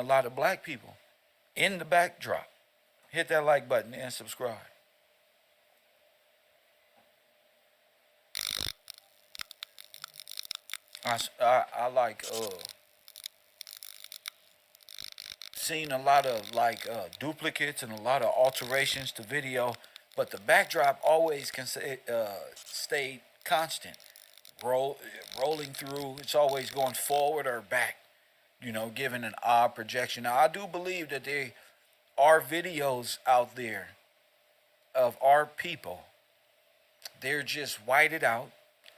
lot of black people in the backdrop. Hit that like button and subscribe. I like seen a lot of like duplicates and a lot of alterations to video, but the backdrop always stayed constant. Roll rolling through. It's always going forward or back. Giving an odd projection. Now I do believe that there are videos out there of our people. They're just whited out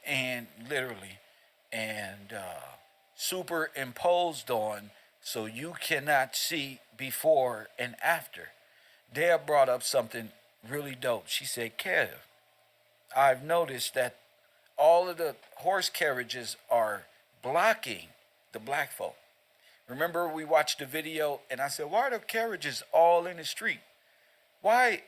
and literally and superimposed on so you cannot see before and after. Deb brought up something really dope. She said, Kev, I've noticed that all of the horse carriages are blocking the black folk. Remember, we watched the video and I said, why are the carriages all in the street? Why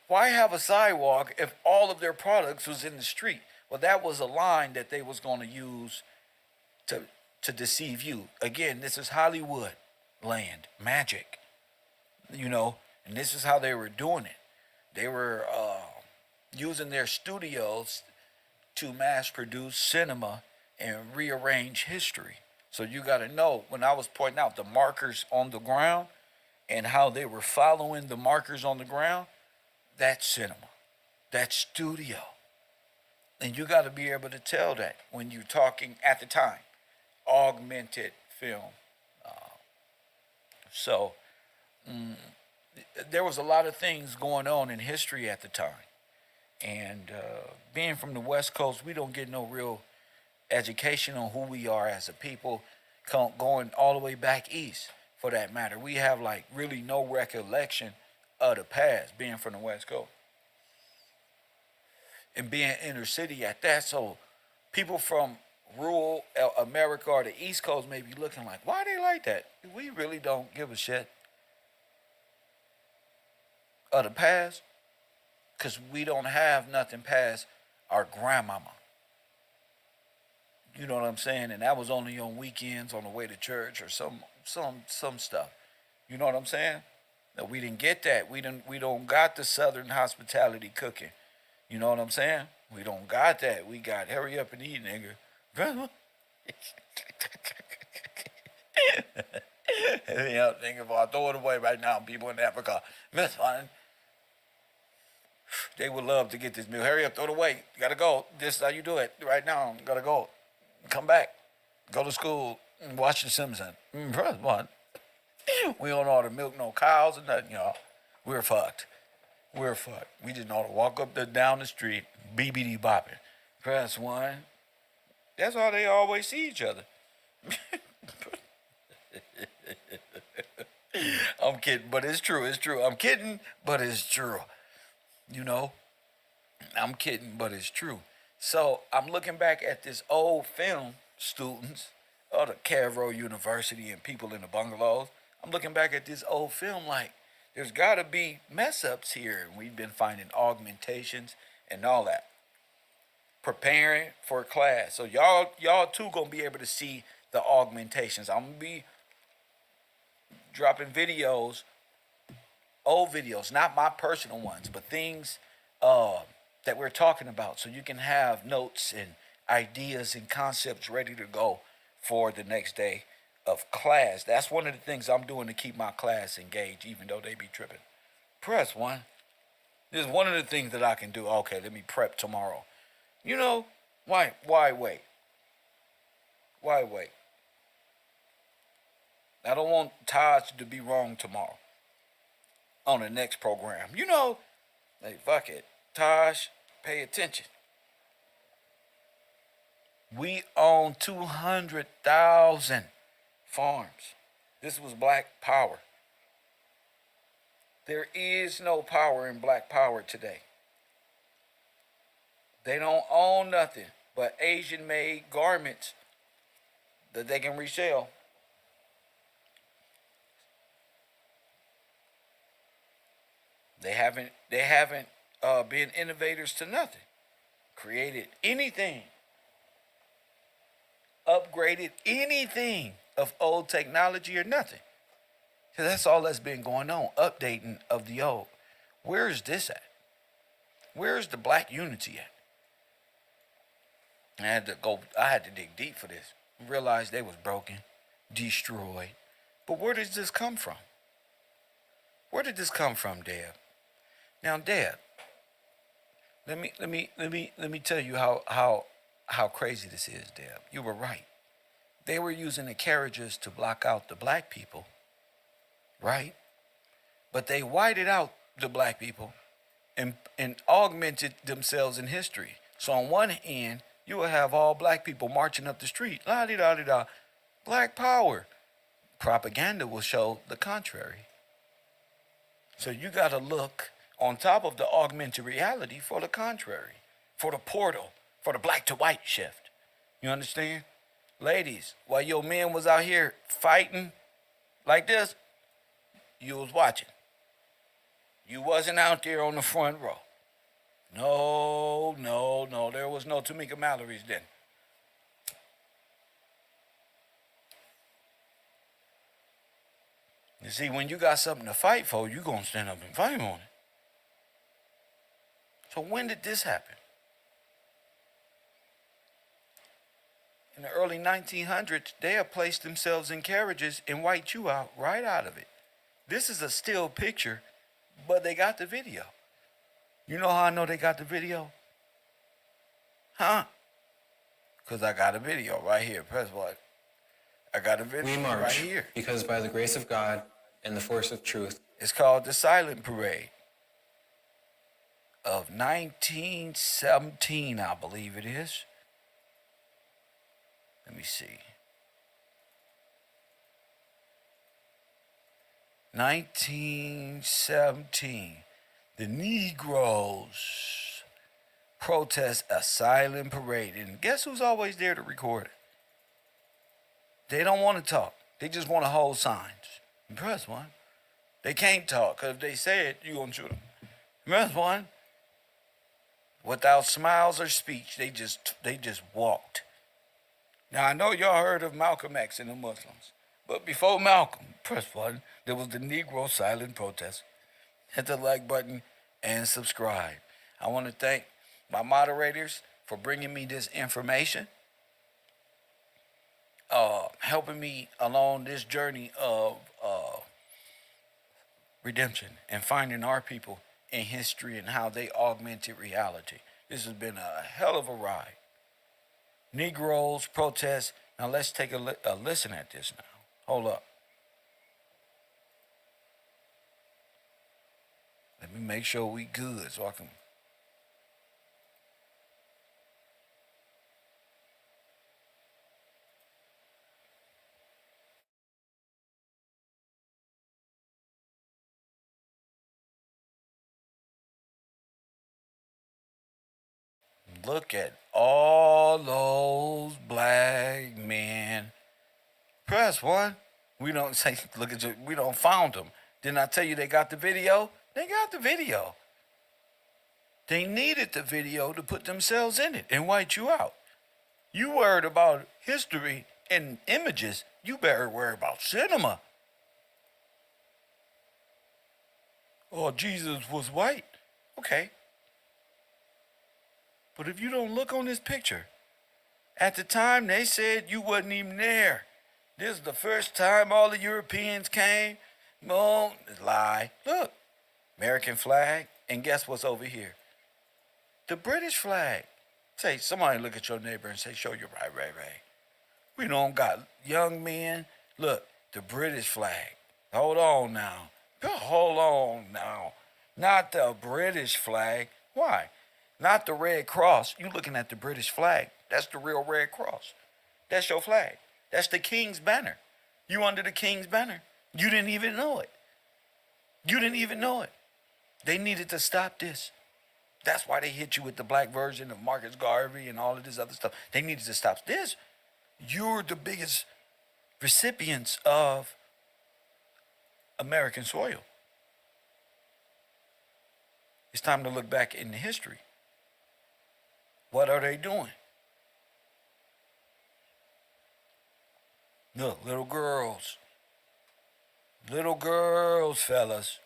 why have a sidewalk if all of their products was in the street? Well, that was a line that they was going to use to deceive you. Again, this is Hollywood land, magic, and this is how they were doing it. They were using their studios to mass produce cinema and rearrange history. So you got to know, when I was pointing out the markers on the ground and how they were following the markers on the ground, that's cinema, that's studio. And you got to be able to tell that when you're talking at the time, augmented film. So there was a lot of things going on in history at the time. And being from the West Coast, we don't get no real education on who we are as a people, going all the way back east for that matter. We have like really no recollection of the past, being from the West Coast and being inner city at that. So people from rural America or the East Coast may be looking like, why they like that? We really don't give a shit of the past because we don't have nothing past our grandmama. You know what I'm saying? And that was only on weekends on the way to church or some stuff. You know what I'm saying? No, we didn't get that. We don't got the Southern hospitality cooking. You know what I'm saying? We don't got that. We got hurry up and eat, nigga. Grandma. Think if I throw it away right now, people in Africa, that's fine. They would love to get this meal. Hurry up, throw it away. You gotta go. This is how you do it right now. Gotta go. Come back. Go to school. Watch The Simpsons. Press one. We don't know how to milk no cows or nothing, y'all. We're fucked. We're fucked. We just know how to walk down the street, BBD bopping. Press one. That's how they always see each other. I'm kidding, but it's true. It's true. I'm kidding, but it's true. You know, I'm kidding, but it's true. So I'm looking back at this old film, students of the KevRow University and people in the bungalows. I'm looking back at this old film like there's got to be mess ups here. And we've been finding augmentations and all that. Preparing for class. So y'all too gonna be able to see the augmentations. I'm gonna be dropping videos, old videos, not my personal ones, but things that we're talking about, so you can have notes and ideas and concepts ready to go for the next day of class. That's one of the things I'm doing to keep my class engaged, even though they be tripping. Press one. This is one of the things that I can do. Okay, let me prep tomorrow. You know, why wait? Why wait? I don't want Taj to be wrong tomorrow on the next program. Hey, fuck it. Taj, pay attention. We own 200,000 farms. This was black power. There is no power in black power today. They don't own nothing but Asian-made garments that they can resell. They haven't been innovators to nothing. Created anything. Upgraded anything of old technology or nothing. So that's all that's been going on, updating of the old. Where is this at? Where is the black unity at? I had to dig deep for this. Realized they was broken, destroyed. But where does this come from? Where did this come from, Deb? Now, Deb, let me tell you how crazy this is, Deb. You were right. They were using the carriages to block out the black people, right? But they whited out the black people and augmented themselves in history. So on one end, you will have all black people marching up the street, la di da di da, black power. Propaganda will show the contrary. So you got to look on top of the augmented reality for the contrary, for the portal, for the black to white shift. You understand? Ladies, while your men was out here fighting like this, you was watching. You wasn't out there on the front row. No. There was no Tamika Mallory's then. You see, when you got something to fight for, you going to stand up and fight on it. So when did this happen? In the early 1900s, they had placed themselves in carriages and wiped you out right out of it. This is a still picture, but they got the video. You know how I know they got the video? Huh? Because I got a video right here. Press what? I got a video right here. Because by the grace of God and the force of truth. It's called the Silent Parade of 1917, I believe it is. Let me see. 1917. The Negroes protest a silent parade. And guess who's always there to record it? They don't want to talk. They just want to hold signs. Press one. They can't talk, because if they say it, you're going to shoot them. Press one. Without smiles or speech, they just walked. Now, I know y'all heard of Malcolm X and the Muslims. But before Malcolm, press one, there was the Negro silent protest. Hit the like button and subscribe. I want to thank my moderators for bringing me this information. Helping me along this journey of redemption and finding our people in history and how they augmented reality. This has been a hell of a ride. Negroes protest. Now let's take a listen at this now. Hold up. Let me make sure we good so I can. Look at all those black men. Press one. We don't say, look at you, we don't found them. Didn't I tell you they got the video? They got the video. They needed the video to put themselves in it and white you out. You worried about history and images, you better worry about cinema. Oh, Jesus was white. Okay. But if you don't look on this picture, at the time they said you wasn't even there. This is the first time all the Europeans came. No, lie. Look, American flag, and guess what's over here? The British flag. Say, somebody look at your neighbor and say, show you right. We don't got young men. Look, the British flag. Hold on now. Hold on now. Not the British flag. Why? Not the Red Cross. You looking at the British flag. That's the real Red Cross. That's your flag. That's the King's banner. You under the King's banner. You didn't even know it. You didn't even know it. They needed to stop this. That's why they hit you with the black version of Marcus Garvey and all of this other stuff. They needed to stop this. You're the biggest recipients of American soil. It's time to look back in the history. What are they doing? Look, little girls. Little girls, fellas.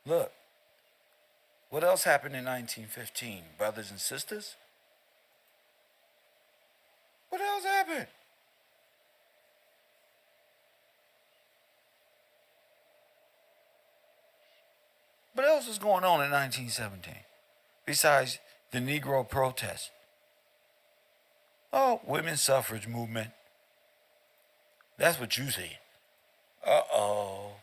Look. What else happened in 1915, brothers and sisters? What else happened? What else was going on in 1917 besides the Negro protest? Oh, women's suffrage movement. That's what you see. Uh-oh.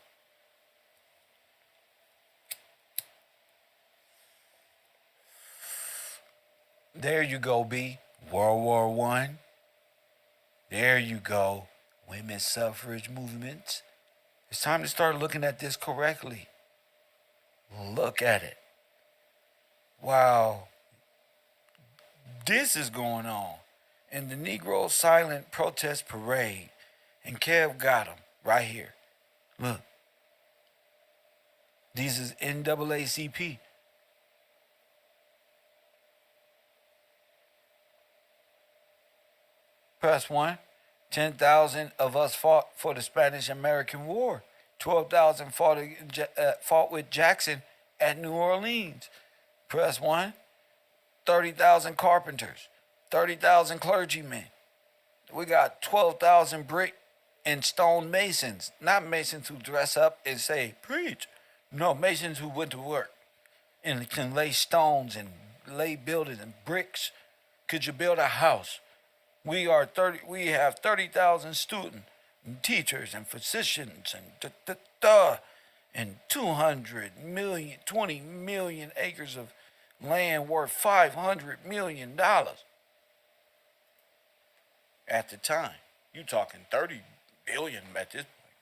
There you go, B. World War One. There you go. Women's suffrage movements. It's time to start looking at this correctly. Look at it. Wow. This is going on. And the Negro Silent Protest Parade. And Kev got them right here. Look. These is NAACP. Press 1. 10,000 of us fought for the Spanish-American War. 12,000 fought with Jackson at New Orleans. Press 1. 30,000 carpenters. 30,000 clergymen. We got 12,000 brick and stone masons. Not masons who dress up and say, preach. No, masons who went to work and can lay stones and lay buildings and bricks. Could you build a house? We have 30,000 students and teachers and physicians and 20 million acres of land worth $500 million at the time. You talking 30 billion at this point.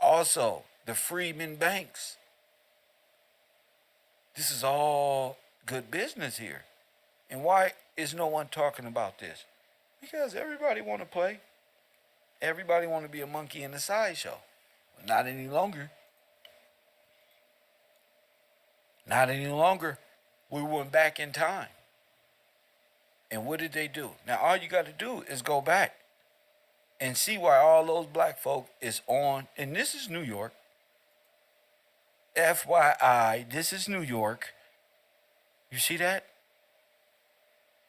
Also, the Freedmen Banks. This is all good business here. And why is no one talking about this? Because everybody want to play. Everybody want to be a monkey in the sideshow. But not any longer. Not any longer. We went back in time. And what did they do? Now all you got to do is go back and see why all those black folk is on. And this is New York. FYI, this is New York. You see that?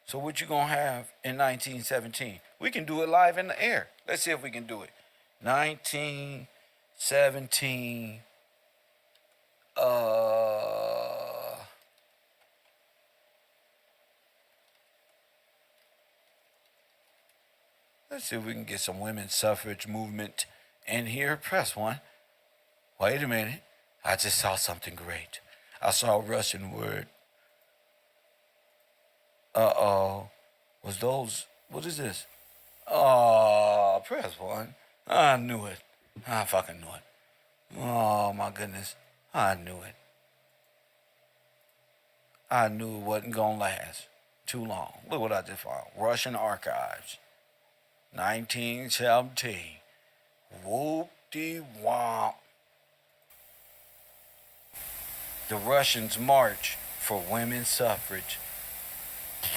So what you gonna have in 1917? We can do it live in the air. Let's see if we can do it. 1917. Let's see if we can get some women's suffrage movement in here. Press 1. Wait a minute. I just saw something great. I saw a Russian word. Uh-oh. Was those... What is this? Oh, press 1. I knew it. I fucking knew it. Oh, my goodness. I knew it. I knew it wasn't going to last too long. Look what I just found. Russian archives. 1917. Whoop-de-womp. The Russians march for women's suffrage. Oh,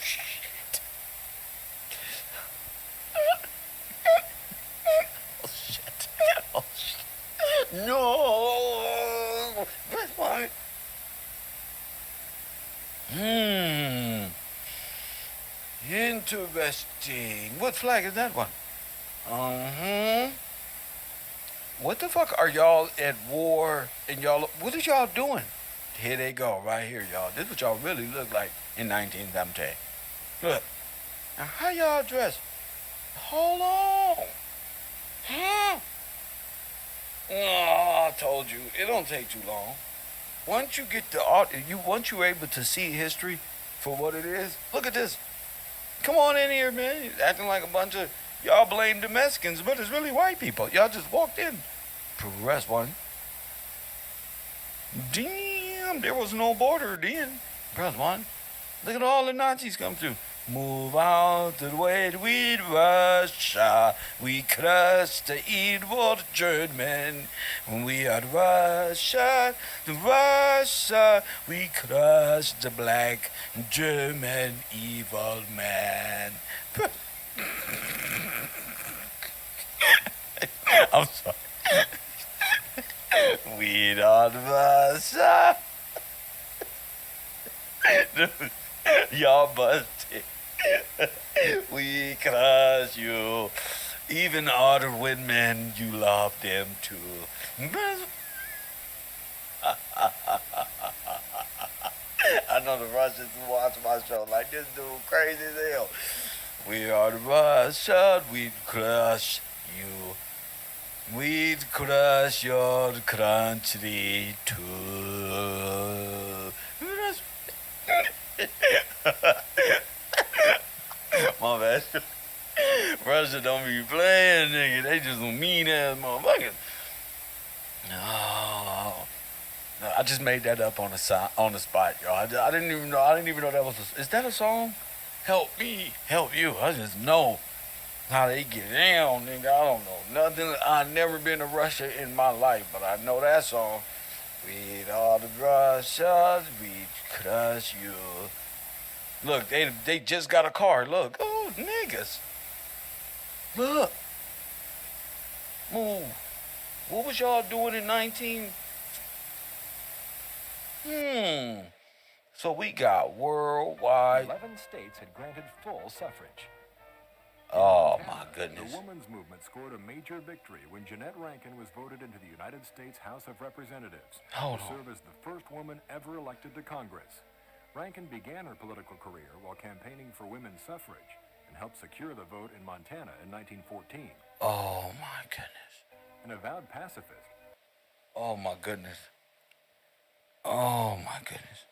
shit. No! That's why. Interesting. What flag is that one? What the fuck are y'all at war and y'all, what is y'all doing? Here they go, right here, y'all. This is what y'all really look like in 1917. Look. Now, how y'all dress? Hold on. Huh? Oh, I told you, it don't take too long. Once you get the art, once you're able to see history for what it is, look at this. Come on in here, man. You're acting like a bunch of, y'all blame the Mexicans, but it's really white people. Y'all just walked in. Press 1. Damn, there was no border then. Press 1. Look at all the Nazis come through. Move out the way with Russia. We crush the evil German. We are Russia, Russia. We crush the black German evil man. I'm sorry. We are Russia. Y'all busted. We crush you. Even other women, you love them too. I know the Russians who watch my show like this dude crazy as hell. We are the Russians, we crush you. We crush your country too. My bad. Russia don't be playing, nigga. They just mean ass motherfuckers. No. No, I just made that up on the spot, y'all. I didn't even know. I didn't even know that was. Is that a song? Help me, help you. I just know how they get down, nigga. I don't know nothing. I've never been to Russia in my life, but I know that song. We are the Russians, we crush you. Look, they just got a car. Look, oh niggas. Look, move. What was y'all doing in 19? So we got worldwide. 11 states had granted full suffrage. Oh my goodness. The women's movement scored a major victory when Jeannette Rankin was voted into the United States House of Representatives to serve as the first woman ever elected to Congress. Rankin began her political career while campaigning for women's suffrage and helped secure the vote in Montana in 1914. Oh my goodness. An avowed pacifist. Oh my goodness. Oh my goodness.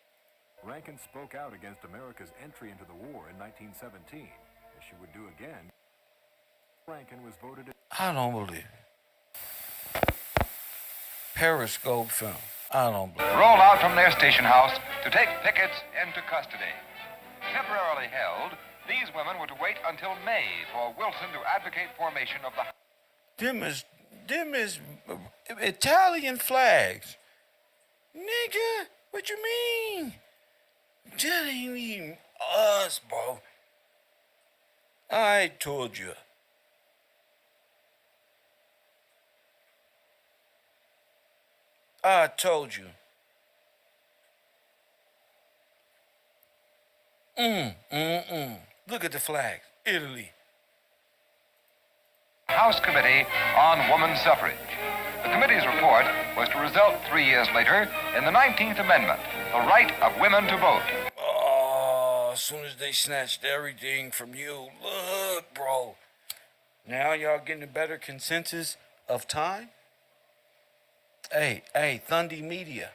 Rankin spoke out against America's entry into the war in 1917, as she would do again. Rankin was voted. I don't believe it. Periscope film. I don't believe it. Roll out from their station house to take pickets into custody. Temporarily held, these women were to wait until May for Wilson to advocate formation of the... Them is Italian flags. Nigga, what you mean? That ain't even us, bro. I told you. I told you. Look at the flags. Italy. House Committee on Woman Suffrage. The committee's report was to result 3 years later in the 19th Amendment, the right of women to vote. Oh, as soon as they snatched everything from you, look, bro. Now y'all getting a better consensus of time? Hey, Thundy Media.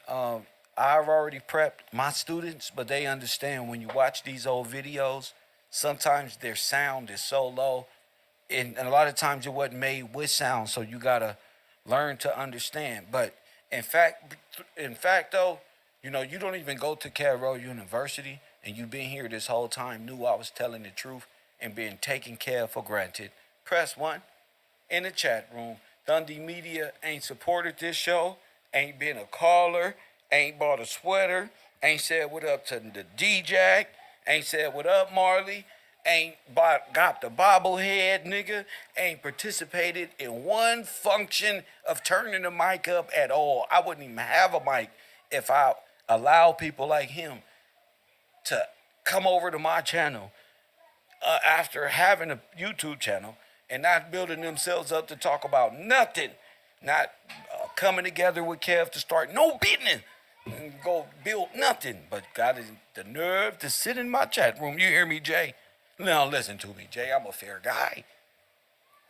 I've already prepped my students, but they understand when you watch these old videos, sometimes their sound is so low, and a lot of times it wasn't made with sound, so you gotta learn to understand. But in fact, though, you know, you don't even go to KevRow University, and you've been here this whole time, knew I was telling the truth and being taken care of for granted. Press 1 in the chat room. Thundy Media ain't supported this show, ain't been a caller, ain't bought a sweater, ain't said what up to the D-Jack, ain't said what up Marley, ain't got the bobblehead, nigga, ain't participated in one function of turning the mic up at all. I wouldn't even have a mic if I allow people like him to come over to my channel after having a YouTube channel and not building themselves up to talk about nothing, not coming together with Kev to start no business and go build nothing, but got the nerve to sit in my chat room. You hear me, Jay? Now listen to me, Jay. I'm a fair guy.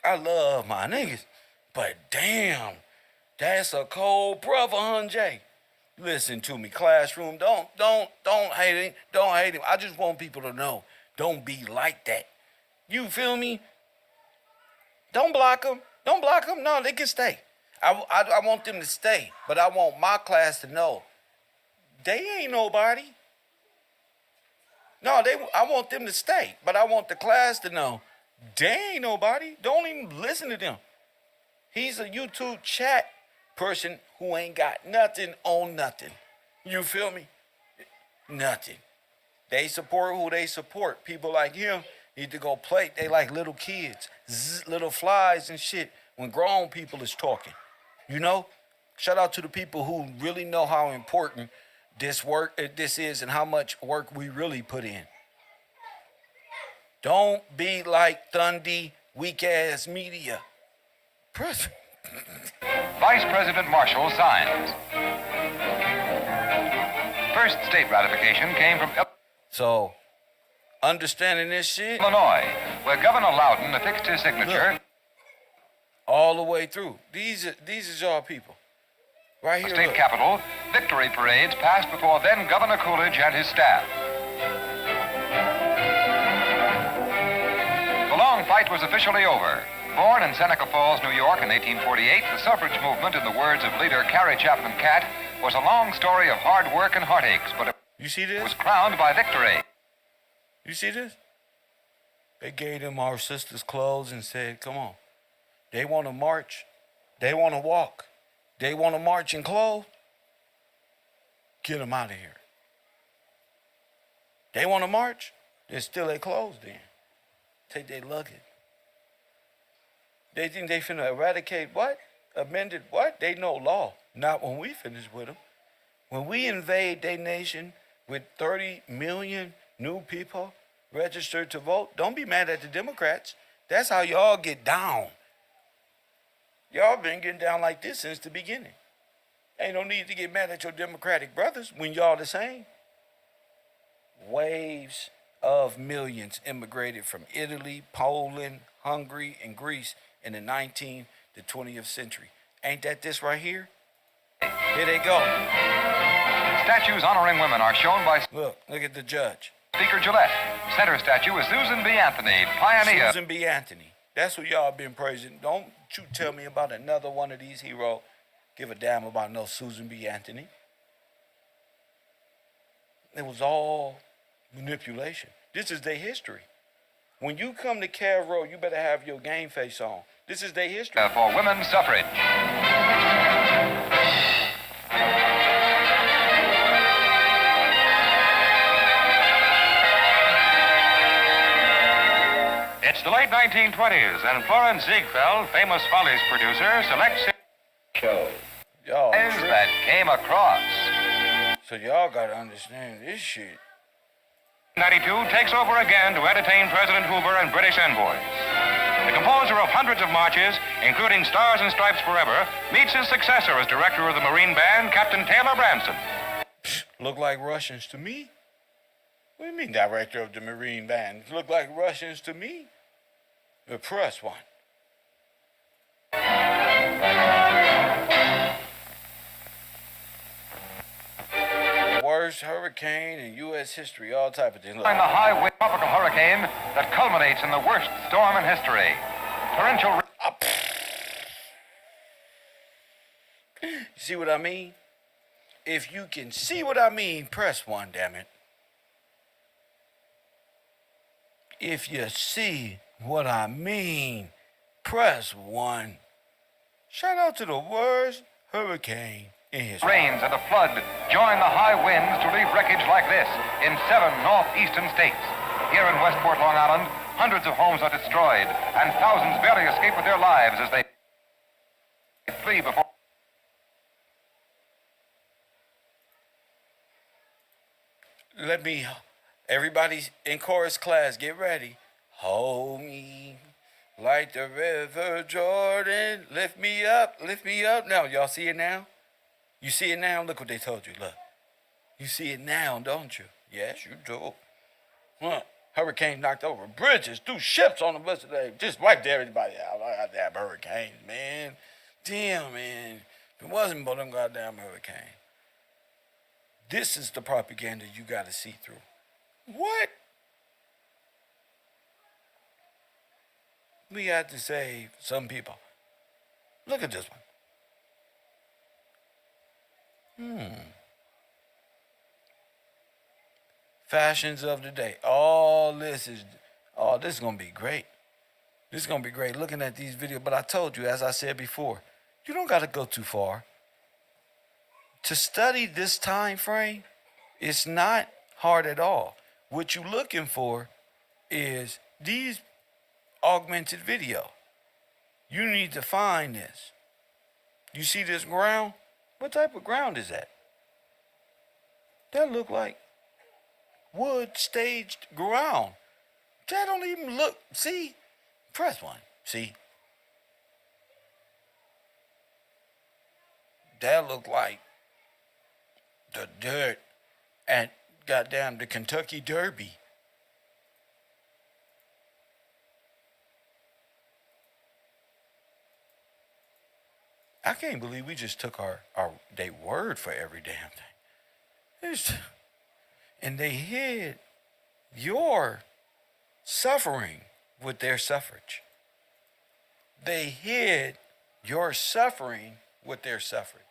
I love my niggas, but damn, that's a cold brother, huh, Jay? Listen to me, classroom. Don't hate him. Don't hate him. I just want people to know. Don't be like that. You feel me? Don't block them. Don't block them. No, they can stay. I want them to stay, but I want my class to know they ain't nobody. No, I want them to stay, but I want the class to know, they ain't nobody. Don't even listen to them. He's a YouTube chat person who ain't got nothing on nothing. You feel me? Nothing. They support who they support. People like him need to go play. They like little kids, little flies and shit when grown people is talking. You know? Shout out to the people who really know how important this is and how much work we really put in. Don't be like Thundy, weak ass media. Vice President Marshall signs. First state ratification came from So, understanding this shit Illinois, where Governor Loudon affixed his signature. Look, all the way through. These is y'all people. Right here. State look. Capitol, victory parades passed before then Governor Coolidge and his staff. The long fight was officially over. Born in Seneca Falls, New York in 1848, the suffrage movement, in the words of leader Carrie Chapman Catt, was a long story of hard work and heartaches, but it You see this? was crowned by victory. You see this? They gave them our sisters' clothes and said, come on. They want to march. They want to walk. They want to march in clothes. Get them out of here. They want to march. They're still their clothes then. Take their luggage. They think they finna eradicate what? Amended what? They know law. Not when we finish with them. When we invade their nation with 30 million new people registered to vote, don't be mad at the Democrats. That's how y'all get down. Y'all been getting down like this since the beginning. Ain't no need to get mad at your Democratic brothers when y'all the same. Waves of millions immigrated from Italy, Poland, Hungary, and Greece in the 19th to 20th century. Ain't that this right here? Here they go. Statues honoring women are shown by Look at the judge. Speaker Gillette. Center statue is Susan B. Anthony, pioneer. Susan B. Anthony. That's who y'all been praising. Don't you tell me about another one of these heroes. Give a damn about no Susan B. Anthony. It was all manipulation. This is their history. When you come to KevRow, you better have your game face on. This is their history. For women's suffrage. It's the late 1920s, and Florence Ziegfeld, famous Follies producer, selects shows Y'all that came across. So y'all gotta understand this shit. 92 takes over again to entertain President Hoover and British envoys. The composer of hundreds of marches, including Stars and Stripes Forever, meets his successor as director of the Marine Band, Captain Taylor Branson. Look like Russians to me. What do you mean, director of the Marine Band? Look like Russians to me. The press one. Worst hurricane in U.S. history, all type of things. Look. The high wind tropical hurricane that culminates in the worst storm in history. Torrential. You see what I mean? If you can see what I mean, press one, damn it. If you see what I mean, press one. Shout out to the worst hurricane in history. Rains and a flood join the high winds to leave wreckage like this in 7 northeastern states. Here in Westport, Long Island, hundreds of homes are destroyed, and thousands barely escape with their lives as they flee before. Everybody in chorus class, get ready. Hold me like the river Jordan. Lift me up, lift me up. Now, y'all see it now? You see it now? Look what they told you. Look. You see it now, don't you? Yes, you do. Huh. Hurricane knocked over bridges, threw ships on the bus today. Just wiped everybody out. Goddamn hurricanes, man. Damn, man. If it wasn't for them goddamn hurricanes. This is the propaganda you got to see through. What? We had to save some people. Look at this one. Fashions of the day. This is gonna be great. This is gonna be great looking at these videos. But I told you, as I said before, you don't gotta go too far. To study this time frame, it's not hard at all. What you're looking for is these augmented video. You need to find this. You see this ground? What type of ground is that? That look like wood staged ground. That don't even look. See? Press one. See? That look like the dirt at goddamn the Kentucky Derby. I can't believe we just took their word for every damn thing. And they hid your suffering with their suffrage. They hid your suffering with their suffrage.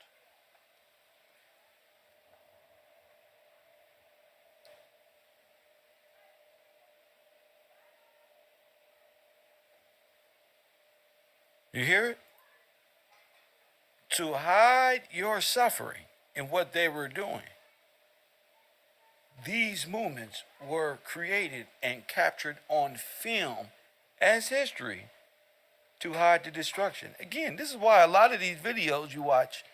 You hear it? To hide your suffering in what they were doing. These movements were created and captured on film as history to hide the destruction. Again, this is why a lot of these videos you watch,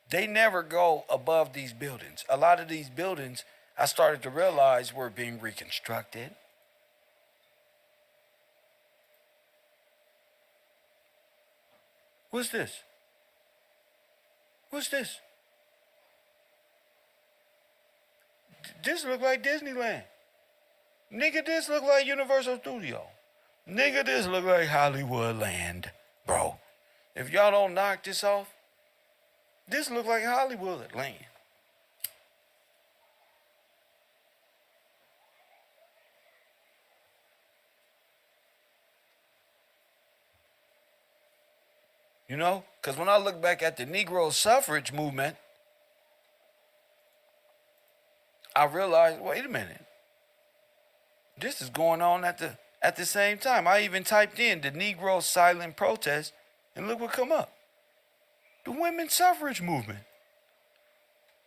they never go above these buildings. A lot of these buildings, I started to realize, were being reconstructed. What's this? What's this? This look like Disneyland. Nigga, this look like Universal Studio. Nigga, this look like Hollywood Land, bro. If y'all don't knock this off, this look like Hollywood Land. You know, because when I look back at the Negro suffrage movement, I realized, wait a minute, this is going on at the same time. I even typed in the Negro silent protest, and look what come up. The women's suffrage movement.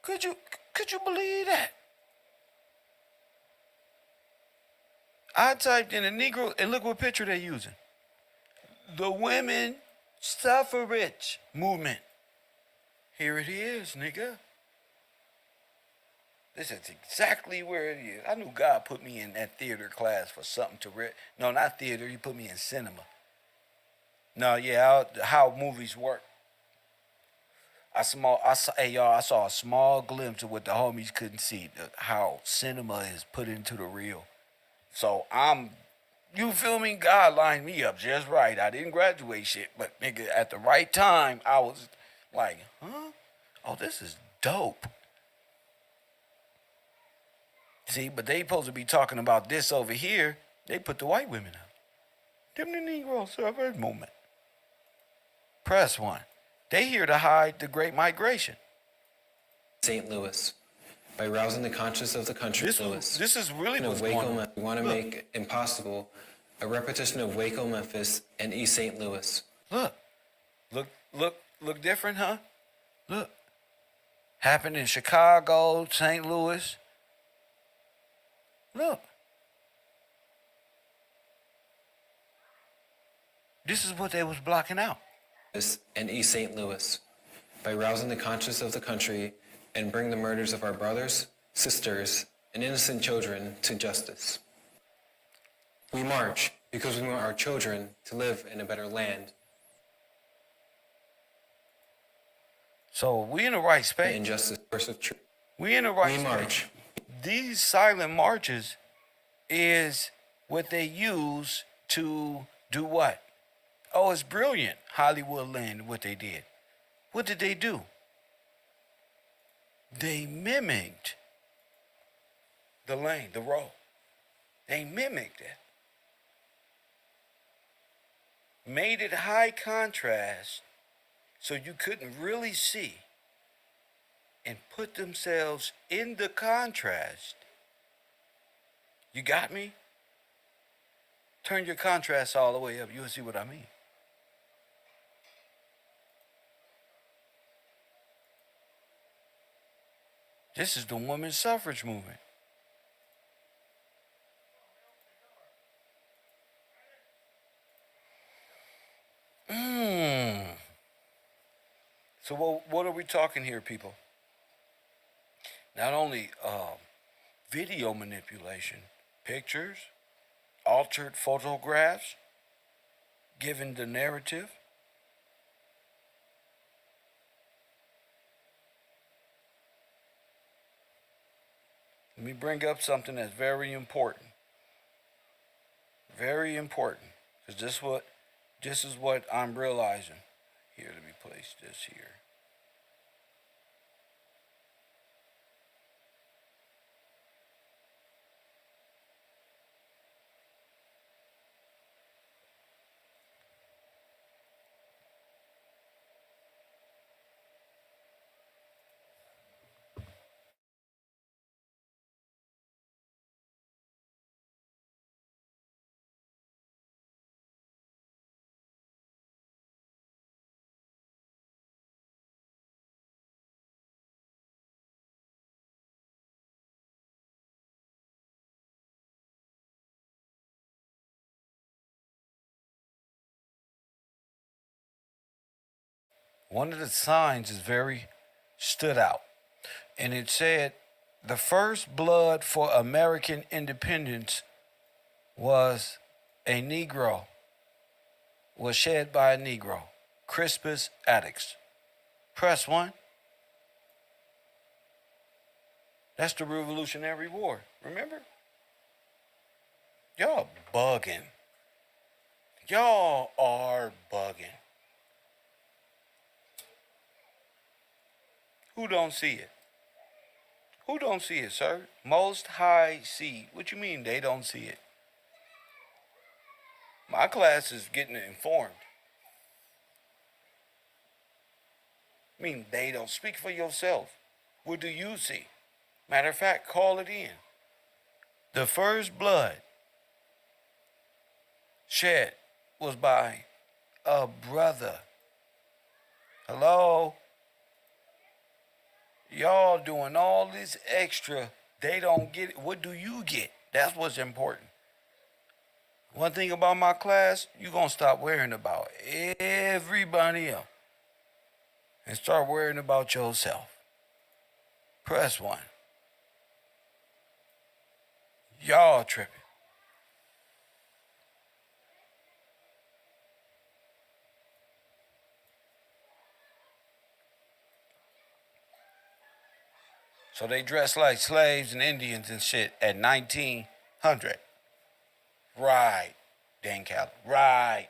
Could you believe that? I typed in a Negro, and look what picture they're using. The women suffrage movement. Here it is, nigga. This is exactly where it is. I knew God put me in that theater class for something to read. No, not theater. He put me in cinema. No, yeah, how movies work. I saw a small glimpse of what the homies couldn't see, how cinema is put into the real. So you feel me? God lined me up just right. I didn't graduate shit, but nigga, at the right time, I was like, huh? Oh, this is dope. See, but they supposed to be talking about this over here. They put the white women out. Them the Negro suffrage movement. Press one. They here to hide the Great Migration. St. Louis. By rousing the conscience of the country, this is really what's going on. We want to make impossible a repetition of Waco, Memphis, and East St. Louis. Look different, huh? Look. Happened in Chicago, St. Louis. Look. This is what they was blocking out. And East St. Louis. By rousing the conscience of the country and bring the murders of our brothers, sisters, and innocent children to justice. We march because we want our children to live in a better land. So we in the right space. Injustice versus truth. We in the right space. We march. These silent marches is what they use to do what? Oh, it's brilliant. Hollywood Land, what they did. What did they do? They mimicked the lane, the road. They mimicked it. Made it high contrast so you couldn't really see, and put themselves in the contrast You got me? Turn your contrast all the way up. You'll see what I mean. This is the women's suffrage movement. So what are we talking here, people? Not only video manipulation, pictures, altered photographs, given the narrative. Let me bring up something that's very important. Very important. Because this is what I'm realizing. Here, let me place this here. One of the signs is very stood out. And it said the first blood for American independence was a Negro, was shed by a Negro, Crispus Attucks. Press 1. That's the Revolutionary War, remember? Y'all bugging. Y'all are bugging. Who don't see it? Who don't see it, sir? Most High see. What you mean they don't see it? My class is getting informed. I mean, they don't. Speak for yourself. What do you see? Matter of fact, call it in. The first blood shed was by a brother. Hello? Y'all doing all this extra. They don't get it. What do you get? That's what's important. One thing about my class, you're going to stop worrying about everybody else and start worrying about yourself. Press 1. Y'all tripping. So they dressed like slaves and Indians and shit at 1900. Right, Dan Calvin. Right.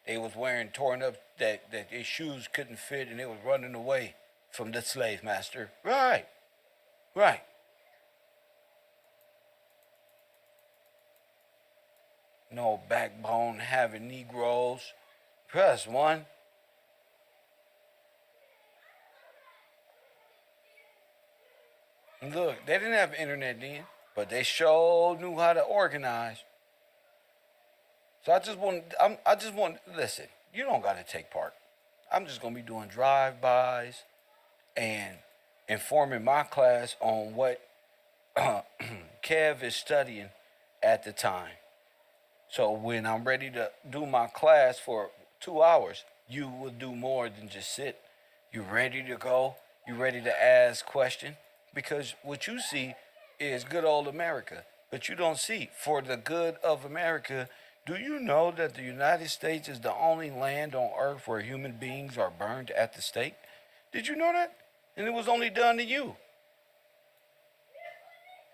They was wearing torn up that their shoes couldn't fit and they was running away from the slave master. Right. Right. No backbone having Negroes. Press 1. Look, they didn't have internet then, but they sure knew how to organize. So I just want, listen, you don't got to take part. I'm just going to be doing drive-bys and informing my class on what Kev is studying at the time. So when I'm ready to do my class for 2 hours, you will do more than just sit. You ready to go? You ready to ask questions? Because what you see is good old America, but you don't see for the good of America. Do you know that the United States is the only land on earth where human beings are burned at the stake? Did you know that? And it was only done to you.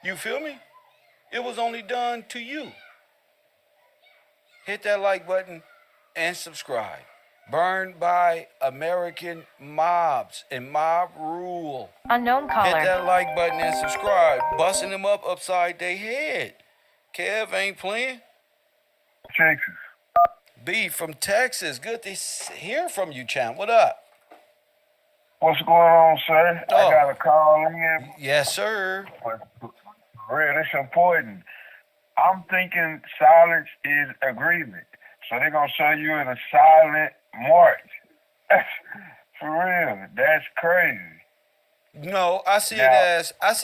You feel me? It was only done to you. Hit that like button and subscribe. Burned by American mobs and mob rule. Unknown caller. Hit that like button and subscribe. Busting them up upside their head. Kev ain't playing. Texas. B from Texas. Good to hear from you, champ. What up? What's going on, sir? I got a call in. Yes, sir. Real, it's important. I'm thinking silence is agreement. So they're gonna show you in a silent march. For real, that's crazy. No, Now, I see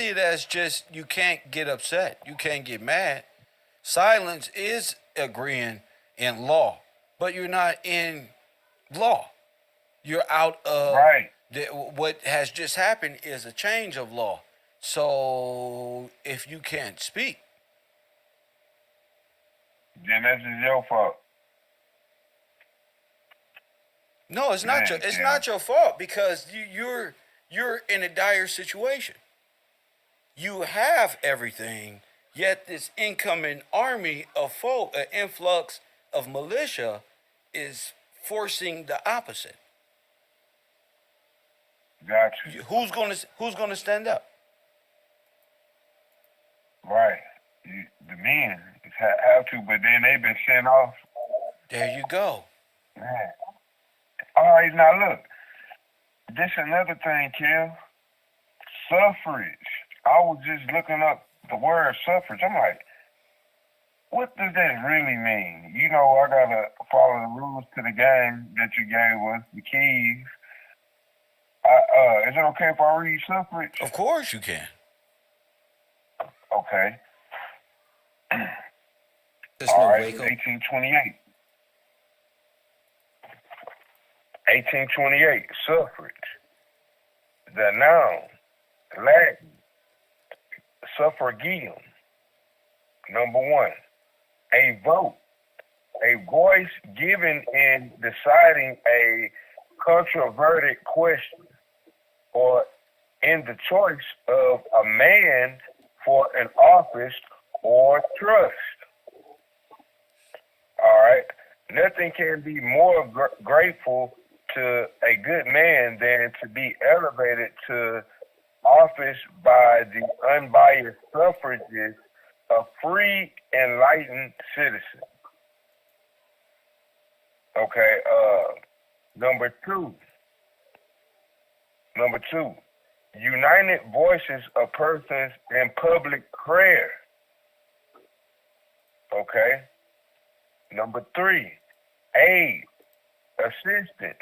it as just you can't get upset. You can't get mad. Silence is agreeing in law, but you're not in law. You're out of right, what has just happened is a change of law. So if you can't speak, then that's just your fault. no, Man, it's Kim. not your fault because you're in a dire situation. You have everything, yet this incoming army of folk, an influx of militia, is forcing the opposite. Got you. Who's gonna stand up? Right. The men have to, but then they've been sent off. There you go. Man. All right, now look. This another thing, Kim. Suffrage. I was just looking up the word suffrage. I'm like, what does that really mean? You know, I gotta follow the rules to the game that you gave us, the keys. Is it okay if I read suffrage? Of course you can. Okay. There's All no right, Waco. 1828. 1828, suffrage. The noun, Latin, suffragium. Number one, a vote, a voice given in deciding a controverted question or in the choice of a man for an office or trust. All right. Nothing can be more grateful to a good man than to be elevated to office by the unbiased suffrages of free, enlightened citizens. Okay. Number two. United voices of persons in public prayer. Okay. Number three, aid, assistance,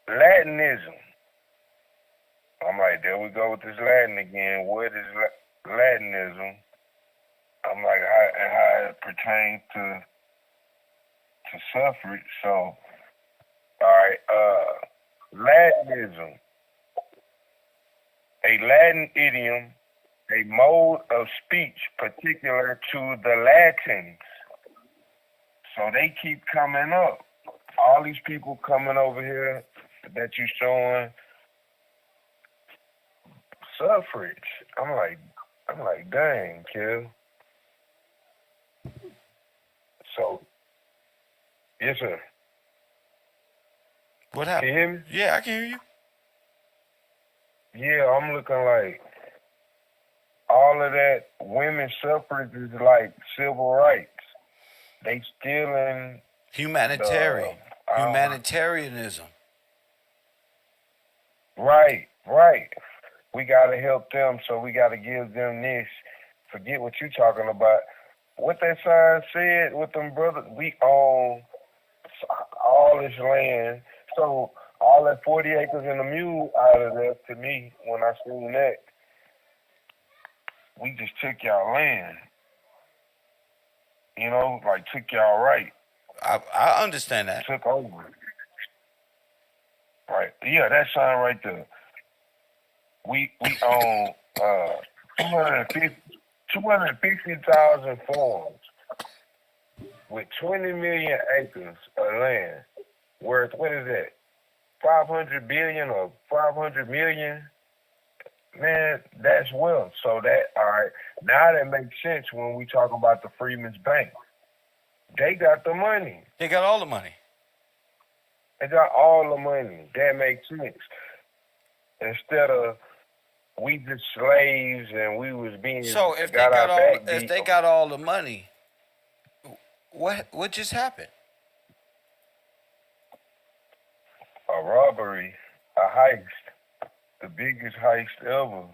Latinism. I'm like, there we go with this Latin again. What is Latinism? I'm like, how it pertains to suffrage. So, all right, Latinism, a Latin idiom, a mode of speech particular to the Latins. So they keep coming up. All these people coming over here that you showing suffrage. I'm like, dang, kid. So, yes, sir. What Can you happened? hear me? Yeah, I can hear you. Yeah, I'm looking like all of that women's suffrage is like civil rights. They stealing Humanitarian. Humanitarianism. Right. We gotta help them, so we gotta give them this. Forget what you talking about. What that sign said with them brothers, we own all this land. So all that 40 acres and a mule out of there, to me, when I seen that, we just took y'all land. You know, like took y'all right. I understand that. Took over. Right. Yeah, that sign right there. We own 250,000 farms with 20 million acres of land worth, what is that, 500 billion or 500 million? Man, that's wealth. So that, all right, now that makes sense when we talk about the Freedmen's Bank. They got the money. They got all the money. They got all the money. That makes sense. Instead of we just slaves and we was being So if they got all the money, what just happened? A robbery, a heist, the biggest heist ever.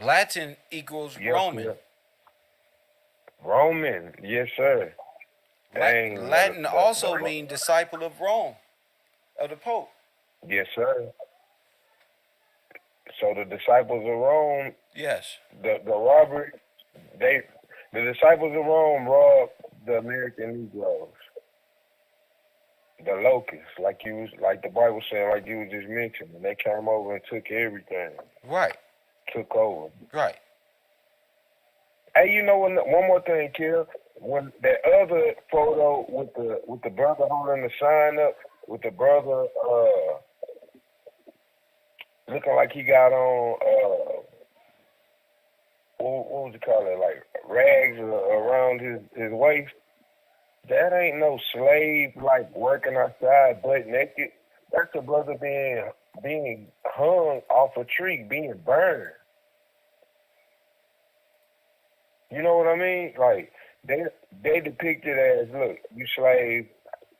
Latin equals Yes, Roman. sir. Roman, yes, sir. Dang, Latin also mean disciple of Rome, of the Pope. yes, sir. So the disciples of Rome, Yes. the robbery, the disciples of Rome robbed the American Negroes, the locusts, like the Bible said, like you was just mentioning. They came over and took everything, Right. took over. Right. Hey, you know one more thing, Kill. When that other photo with the brother holding the sign up, with the brother looking like he got on what would you call it, like rags around his waist. That ain't no slave like working outside butt naked. That's a brother being hung off a tree, being burned. You know what I mean? Like they depict it as, look, you slaves,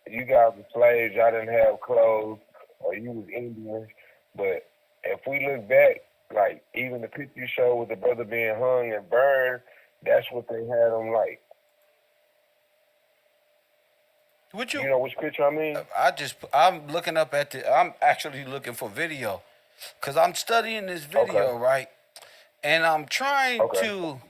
you guys were slaves, y'all didn't have clothes, or you was Indians. But if we look back, like even the picture you showed with the brother being hung and burned, that's what they had him like. Would You know which picture I mean? I'm looking up at I'm actually looking for video, cause I'm studying this video, Okay. right? And I'm trying Okay. to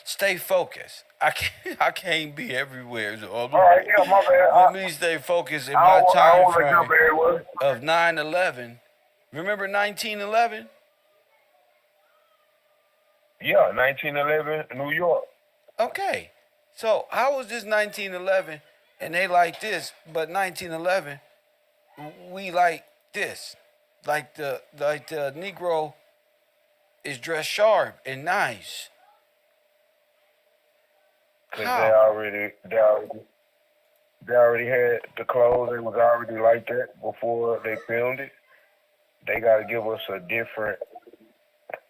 stay focused. I can't be everywhere. So, All right, yeah, my bad. let me stay focused in I my don't time want to jump frame everywhere. of 9/11. Remember 1911? Yeah, 1911, New York. Okay. So how was this 1911 and they like this, but 1911 we like this, like the Negro is dressed sharp and nice. Cause How? they already had the clothes. They was already like that before they filmed it. They gotta give us a different,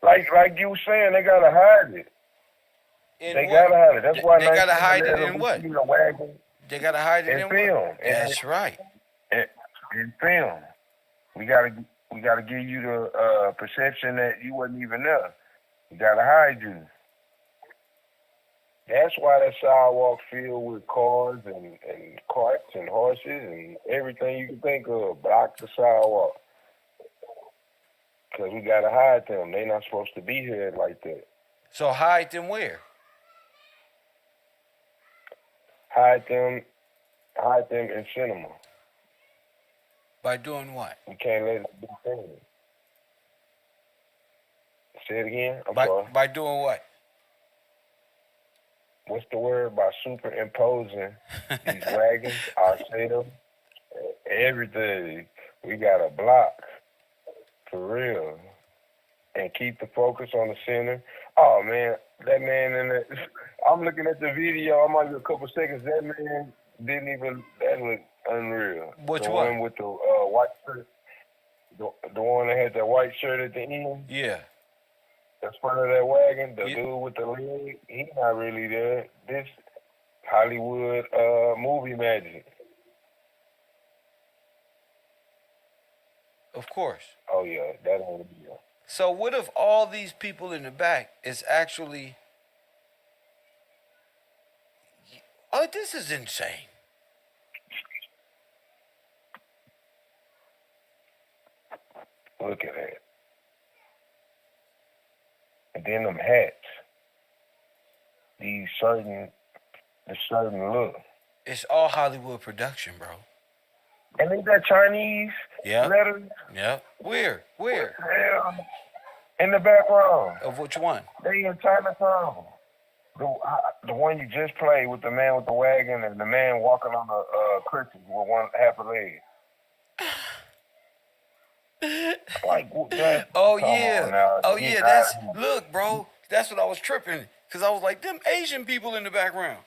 like you were saying, they gotta hide it. In They what? gotta hide it. That's why They gotta hide it 1911 in we what? see the wagon They gotta hide it in in what? film. That's right. In film, we gotta give you the perception that you wasn't even there. We gotta hide you. That's why that sidewalk filled with cars and carts and horses and everything you can think of block the sidewalk. Because we got to hide them. They not supposed to be here like that. So hide them where? Hide them in cinema. By doing what? We can't let it be seen. Say it again? I'm By sorry. by doing what? What's the word? By superimposing these wagons, our setup, everything. We got to block. For real. And keep the focus on the center. Oh, man. That man in the... I'm looking at the video. I might be a couple seconds. That man didn't even... That looked unreal. Which the one? One with the white shirt. The one that had the white shirt at the end. Yeah. The front of that wagon. The dude with the leg. He not really there. This Hollywood movie magic. Of course. Oh, yeah. That ain't real. So what if all these people in the back is actually... Oh, this is insane. Look at that. And then them hats. The certain look. It's all Hollywood production, bro. And ain't that Chinese letters? Yeah. Where? Yeah. In the background. Of which one? They in Chinatown. The one you just played with the man with the wagon and the man walking on the crutches with half a leg. Like that. Oh yeah, that's look, bro. That's what I was tripping, cause I was like, them Asian people in the background.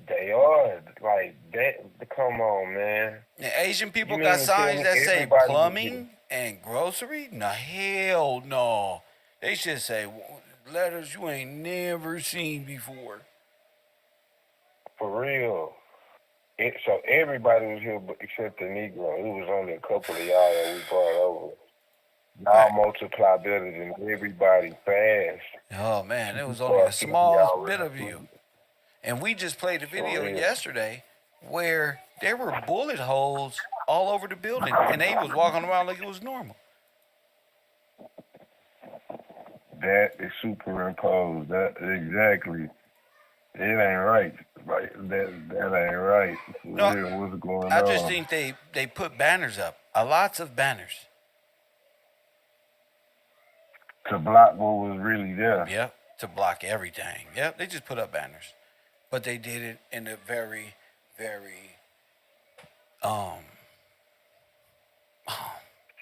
They are like that. Come on, man. And Asian people You got mean to tell signs me that say everybody plumbing and grocery? No, hell no. They should say letters you ain't never seen before. For real. So everybody was here except the Negro. It was only a couple of y'all that we brought over. Y'all multiply better than everybody fast. Oh man, it You was only start a 50 small bit already. of you. And we just played a video So, yeah. yesterday where there were bullet holes all over the building, and they was walking around like it was normal. That is superimposed. That exactly. It ain't right. Right. That ain't right. For No, real, what's going I just on? think they put banners up, lots of banners. To block what was really there. Yep, to block everything. Yep, they just put up banners, but they did it in a very, very um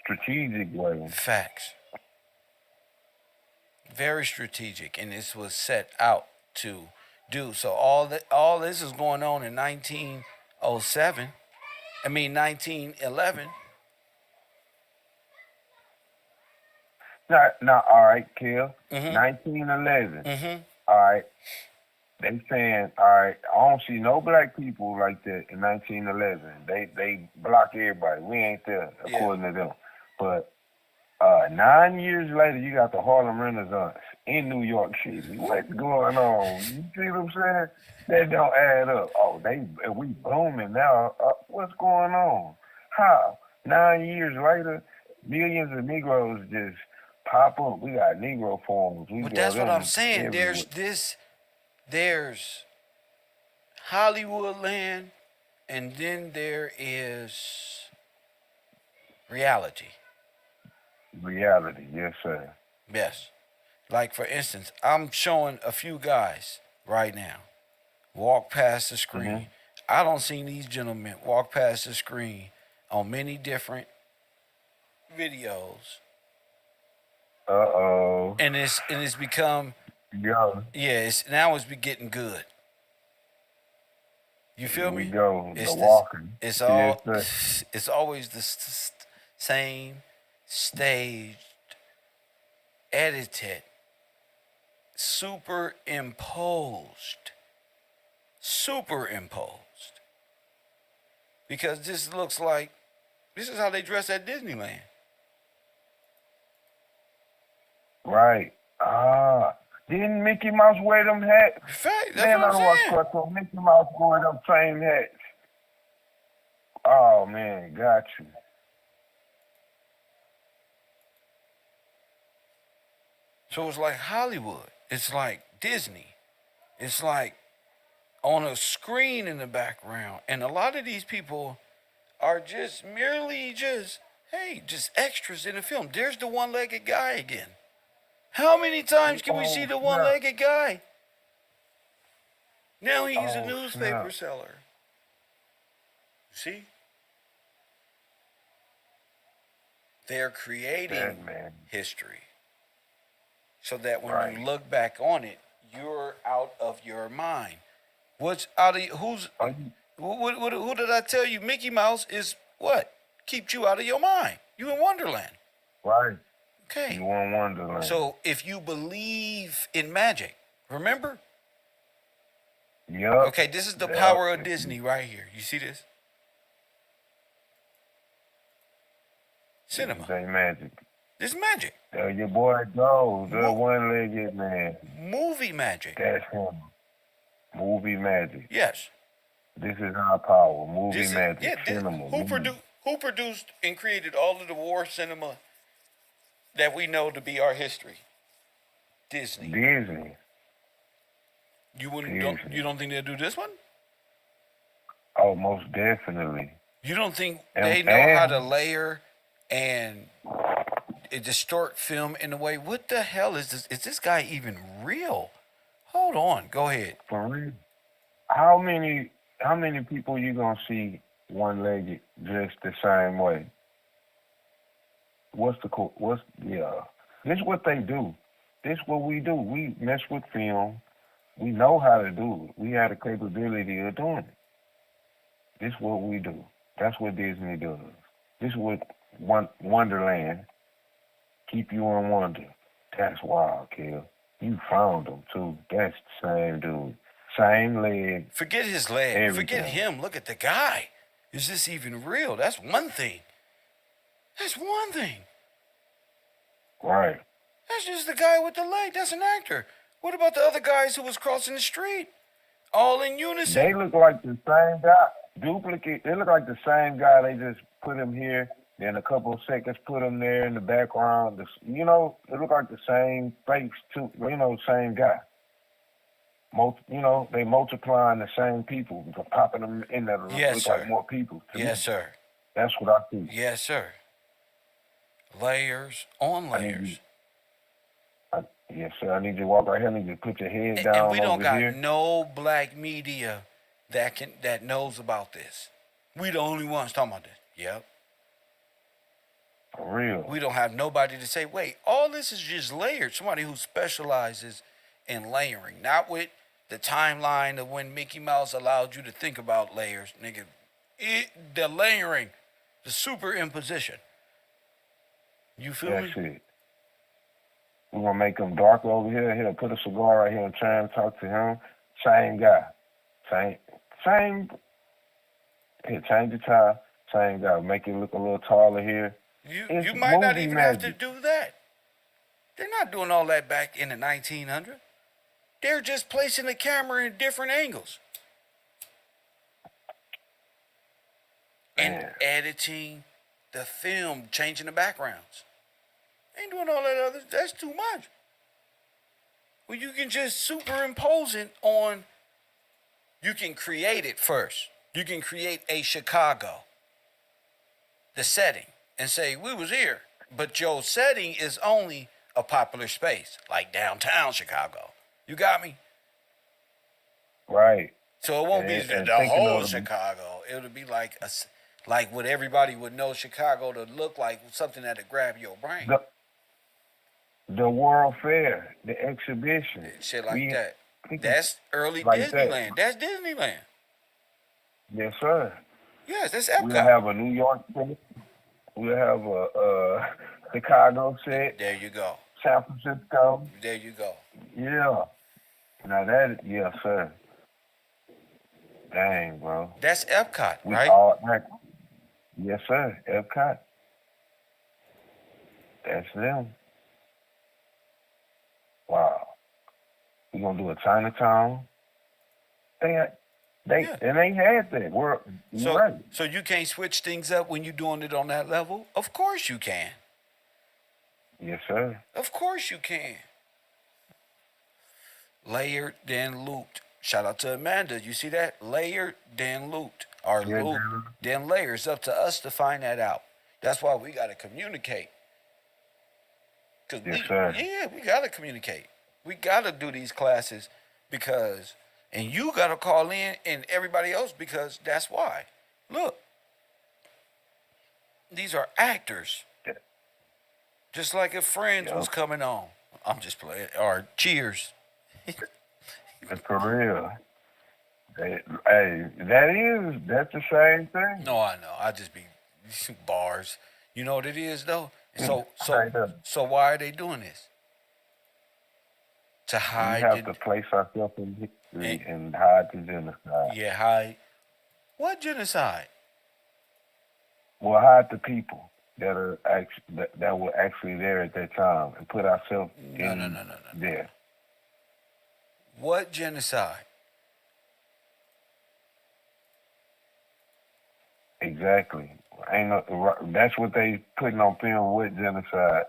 Strategic way. facts, very strategic, and this was set out to do. So all this is going on in 1907. I mean 1911. Now, all right, Kill. Mhm. 1911. Mhm. All right. They saying, all right, I don't see no black people like that in 1911. They block everybody. We ain't there, Yeah. according to them. But 9 years later, you got the Harlem Renaissance in New York City. What's going on? You see what I'm saying? That don't add up. Oh, we booming now. What's going on? How? 9 years later, millions of Negroes just pop up. We got Negro forums. We But got that's what them I'm saying. everywhere. There's Hollywood land, and then there is reality. Reality, yes, sir. Yes. Like for instance, I'm showing a few guys right now walk past the screen. Mhm. I don't see these gentlemen walk past the screen on many different videos, Uh-oh. and it's become Go. it's now it's be getting good. You feel Here we me? go. It's The this, walking. it's Yes, all sir. it's always the same staged, edited, superimposed. Because this is how they dress at Disneyland. Right. Didn't Mickey Mouse wear them hats? In fact, that's Man, what I I'm don't watch saying. cartoon. Mickey Mouse wore them same hats. Oh, man, got you. So it's like Hollywood. It's like Disney. It's like on a screen in the background. And a lot of these people are just merely just extras in the film. There's the one-legged guy again. How many times can we see the snap. one-legged guy? Now he's a Oh, newspaper snap. seller. See? They're creating That man. history so that when Right. you look back on it, you're out of your mind. What's out of who's Are you, who did I tell you? Mickey Mouse is what keeps you out of your mind. You in Wonderland. right. Okay. You in Wonderland. So if you believe in magic, remember? Yup. Okay, this is the Yep. power of Disney right here. You see this? Cinema. Say magic. This is magic. There your boy goes, the Mo- one-legged man. Movie magic. That's him. Movie magic. Yes. This is our power. Movie This is, magic. yeah, this, Cinema. who produced and created all of the war cinema that we know to be our history? Disney. Disney. You Disney. don't think they'll do this one? Oh, most definitely. You don't think And- they know how and- to layer and distort film in a way? What the hell is this? Is this guy even real? Hold on. Go ahead. For real. How many people you gonna see one-legged dressed the same way? This is what they do. This is what we do. We mess with film. We know how to do it. We have the capability of doing it. This is what we do. That's what Disney does. This is what Wonderland keep you in wonder. That's wild, Kill. You found him too. That's the same dude. Same leg. Forget his leg. Everything. Forget him. Look at the guy. Is this even real? That's one thing. That's one thing. Right. That's just the guy with the leg. That's an actor. What about the other guys who was crossing the street? All in unison. They look like the same guy. Duplicate. They look like the same guy. They just put him here. Then a couple of seconds, put him there in the background. You know, it look like the same face too. You know, same guy. You know, they multiplying the same people, popping them in there to Yes, look sir. like more people. Yes, sir. That's what I see. Yes, sir. Layers on layers. Yes, sir. I need you to walk right here. I need you to put your head down And we don't over got here. no black media that knows about this. We the only ones talking about this. Yep. For real. We don't have nobody to say, wait, all this is just layered. Somebody who specializes in layering, not with the timeline of when Mickey Mouse allowed you to think about layers, nigga. The layering, the superimposition. You feel me? That's it. We're going to make him dark over here. He'll put a cigar right here and try and talk to him. Same guy. Same. Here, change the tie. Same guy. Make it look a little taller here. You might not even have to magic. do that. They're not doing all that back in the 1900s. They're just placing the camera in different angles. And editing the film, changing the backgrounds. Ain't doing all that other. That's too much. Well, you can just superimpose it on. You can create it first. You can create a Chicago, the setting, and say, we was here. But your setting is only a popular space, like downtown Chicago. You got me? Right. So it won't be the whole Chicago. It'll be like what everybody would know Chicago to look like, something that'll grab your brain. The World Fair, the exhibition. Shit like that. That's early like Disneyland. That's Disneyland. Yes, sir. Yes, that's Epcot. We'll have a New York set. We'll have a Chicago set. There you go. San Francisco. There you go. Yeah. Now yes, sir. Dang, bro. That's Epcot, right? Yes, sir. Epcot. That's them. Wow. We're gonna do a Chinatown. They had that. So you can't switch things up when you're doing it on that level? Of course you can. Yes, sir. Of course you can. Layered, then looped. Shout out to Amanda. You see that? Layered, then looped. Or looped, then layers. Up to us to find that out. That's why we got to communicate. Yes, sir. Yeah, we got to communicate. We got to do these classes because, and you got to call in and everybody else because that's why. Look, these are actors. Yeah. Just like if Friends was coming on. I'm just playing. Or Cheers. For real. That's the same thing. No, I know. I just be bars. You know what it is though? So why are they doing this? To hide. We have to place ourselves in history and hide the genocide. Yeah, hide. What genocide? Well, hide the people that are that were actually there at that time and put ourselves in there. What genocide? Exactly. That's what they putting on film with genocide.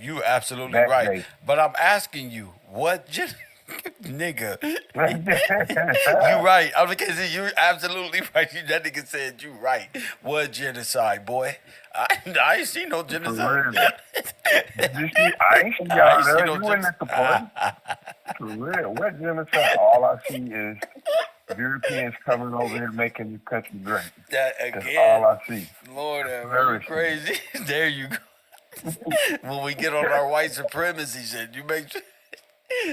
You absolutely right. But I'm asking you, what nigga? You right. I'm like, you're absolutely right. That nigga said you right. What genocide, boy? I ain't seen no genocide. I ain't seen y'all there. You wasn't at the party. For real. What genocide? All I see is Europeans coming over here making the country great. That That's again. all I see. Lord, that's crazy. There you go. When we get on our white supremacy shit, you make sure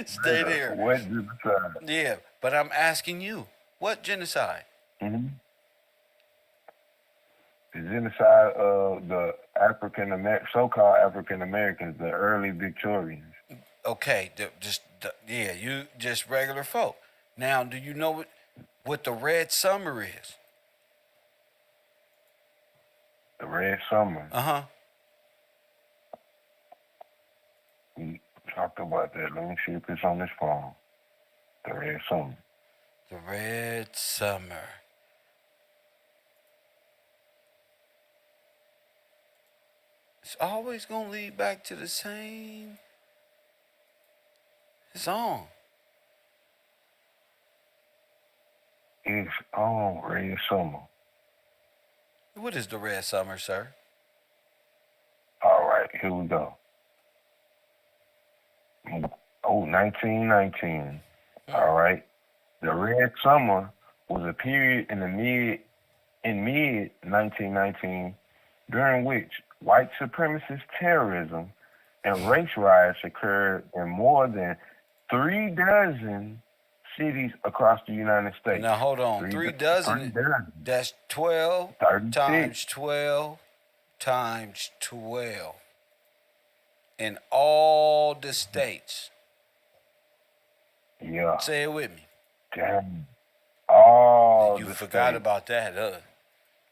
stay there. What genocide? Yeah, but I'm asking you, what genocide? Mm-hmm. The genocide of the so-called African Americans, the early Victorians. Okay, you just regular folk. Now, do you know what the Red Summer is? The Red Summer. Uh-huh. talked about that. Let me see if it's on this phone. The Red Summer. The Red Summer. It's always gonna lead back to the same song. It's on Red Summer. What is the Red Summer, sir? All right, here we go. Oh, 1919. All right. The Red Summer was a period in mid 1919 during which white supremacist terrorism and race riots occurred in more than 36 cities across the United States. Now hold on. 3 dozen. That's 12 36. times 12 times 12. In all the states. Yeah. Say it with me. Damn. Oh, You the forgot states. about that, huh?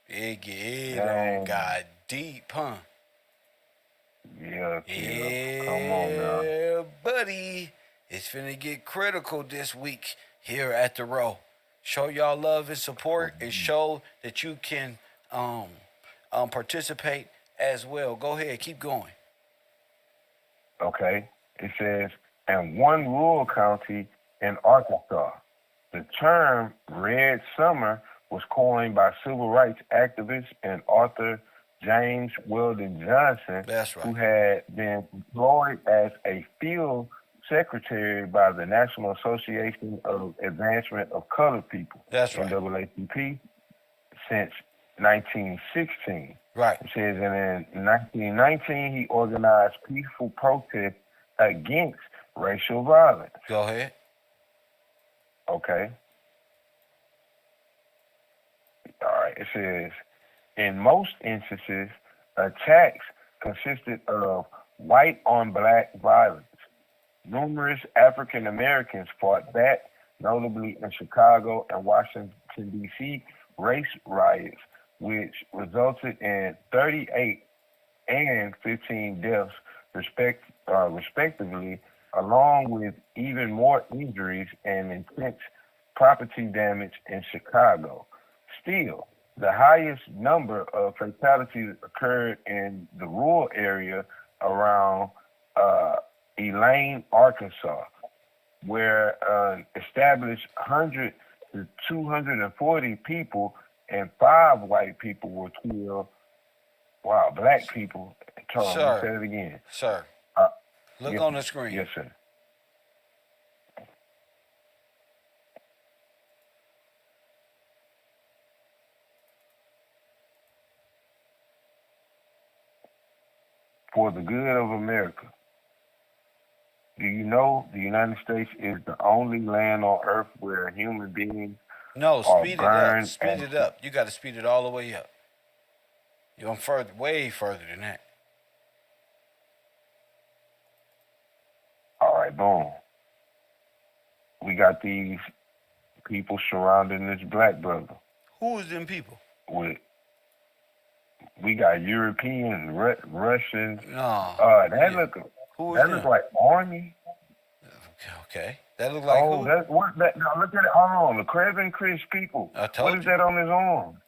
It Dang. got deep, huh? Yeah, kid. Come on now. Yeah, buddy. It's finna get critical this week here at the Row. Show y'all love and support and show that you can participate as well. Go ahead, keep going. Okay. It says, in one rural county in Arkansas, the term Red Summer was coined by civil rights activist and author James Weldon Johnson, That's right. who had been employed as a field secretary by the National Association of Advancement of Colored People, That's right. NAACP, since 1916. Right. It says, and in 1919, he organized peaceful protests against racial violence. Go ahead. Okay. All right. It says, in most instances, attacks consisted of white on black violence. Numerous African Americans fought back, notably in Chicago and Washington, D.C., race riots, which resulted in 38 and 15 deaths, respectively, along with even more injuries and intense property damage in Chicago. Still, the highest number of fatalities occurred in the rural area around Elaine, Arkansas, where established 100 to 240 people and 5 white people were killed. Wow, black people. Tom, Sir. say it again. Sir, look Yes, on the screen. Yes, sir. For the good of America. Do you know the United States is the only land on earth where human beings No, are speed it up. burned Speed and- it up. You got to speed it all the way up. You're going further, way further than that. All right, boom. We got these people surrounding this black brother. Who is them people? We got European, Russians. No. That Yeah. look Who is that them? look like army. Okay. That look like who? That's what that. Now look at it. Hold on, the Kevin Chris people. I told What is you. that on his arm?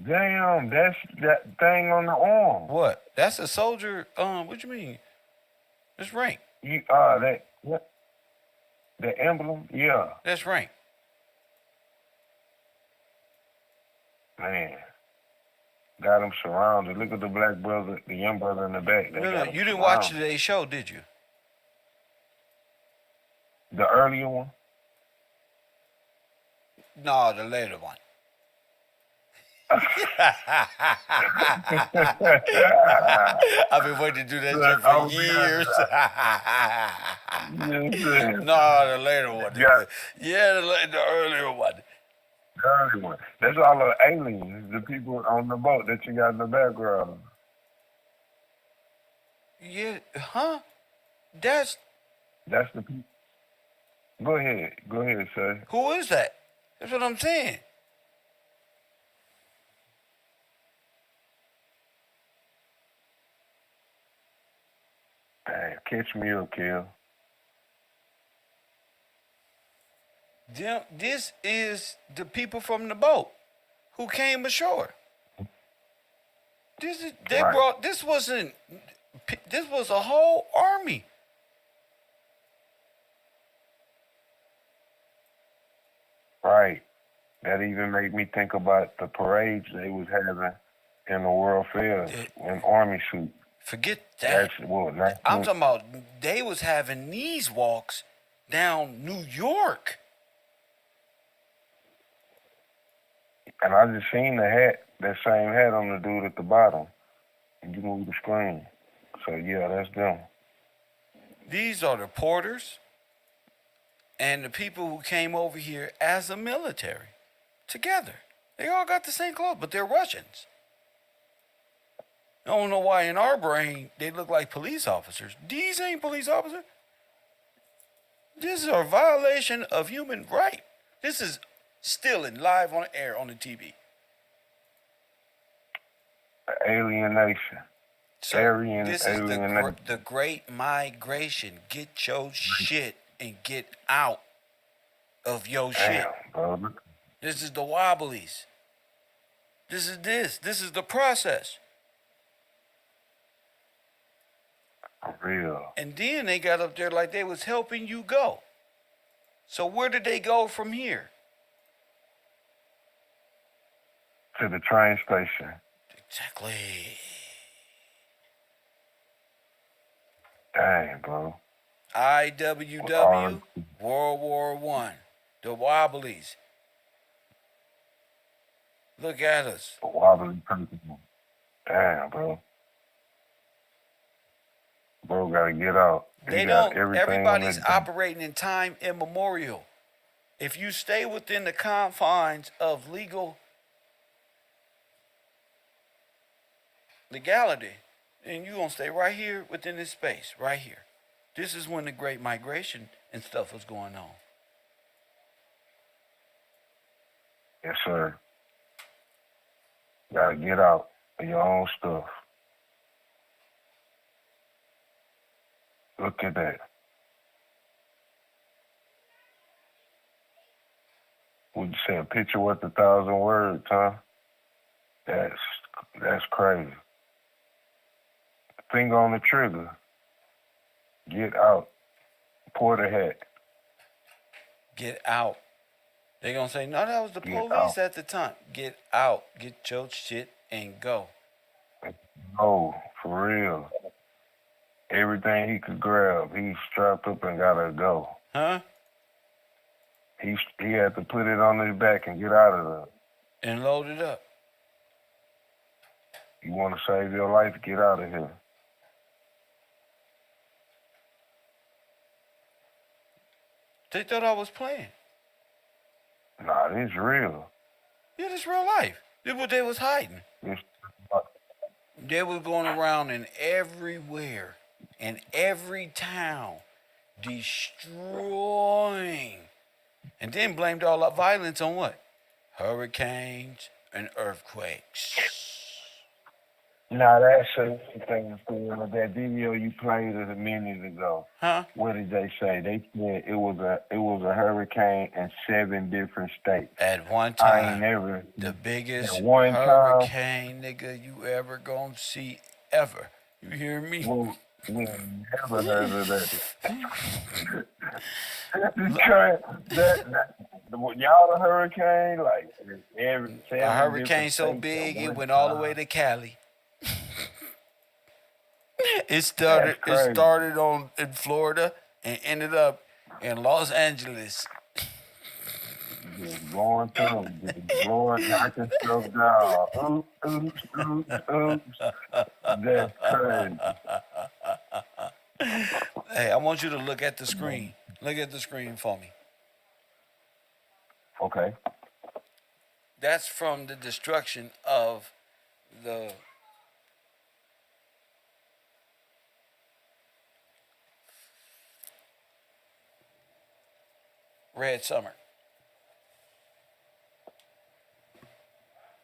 Damn, that's that thing on the arm. What? That's a soldier. What you mean? That's rank. You that what? The emblem? Yeah, That's rank. man. Got him surrounded. Look at the black brother, the young brother in the back. They No, got him you didn't watch surrounded. today's show, did you? The earlier one. No, the later one. I've been waiting to do that shit Oh, for man. years. No, the later one. Yeah. Yeah, the earlier one. The earlier one. That's all the aliens, the people on the boat that you got in the background. Yeah, huh? That's That's the people. Go ahead, sir. who is that? That's what I'm saying. Damn, catch me or kill. This is the people from the boat who came ashore. Right. This was a whole army. Right. That even made me think about the parades they was having in the World Fairs in army suits. Forget that. That's what I'm 19, talking about they was having these walks down New York. and I just seen the hat, that same hat on the dude at the bottom. And you move the screen. So yeah, that's them. These are the porters and the people who came over here as a military together. They all got the same clothes, but they're Russians. I don't know why in our brain they look like police officers. These ain't police officers. This is a violation of human right. This is stealing live on the air on the TV. Alienation. Sir, this is alienation. the great migration. Get your shit and get out of your shit. Damn, bro. This is the wobblies. This is the process. For real. And then they got up there like they was helping you go. So where did they go from here? To the train station. Exactly. Dang, bro. IWW, World War I, the Wobblies. Look at us. The wobbly principle. Damn, bro. Bro gotta get out. They don't, everybody's operating in time immemorial. If you stay within the confines of legality, then you're going to stay right here within this space, right here. This is when the Great Migration and stuff was going on. Yes, sir. Gotta get out of your own stuff. Look at that. Would you say a picture worth 1,000 words, huh? That's crazy. Finger on the trigger. Get out. Porter hat. Get out. They're going to say, no, that was the Get police out. at the time. Get out. Get your shit and go. Oh, for real. Everything he could grab, he strapped up and gotta go. Huh? He had to put it on his back and get out of there. And load it up. You want to save your life, get out of here. They thought I was playing. Nah, this real. Yeah, this real life. This what they was hiding. This, They was going around in everywhere, in every town, destroying. And then blamed all that violence on what? Hurricanes and earthquakes. nah, that's the thing. That video you played a minute ago. Huh? What did they say? They said it was a hurricane in 7 different states. At one I ain't time, never. the biggest At one time- hurricane, nigga, you ever gonna see ever. You hear me? Well, we never heard of that. Y'all the hurricane, like every A hurricane so big, it went all the way to Cali. It started in Florida and ended up in Los Angeles. Just going through, just blowing, knocking stuff down. Oops. That's crazy. Hey, I want you to look at the screen. Look at the screen for me. Okay. That's from the destruction of the Red Summer.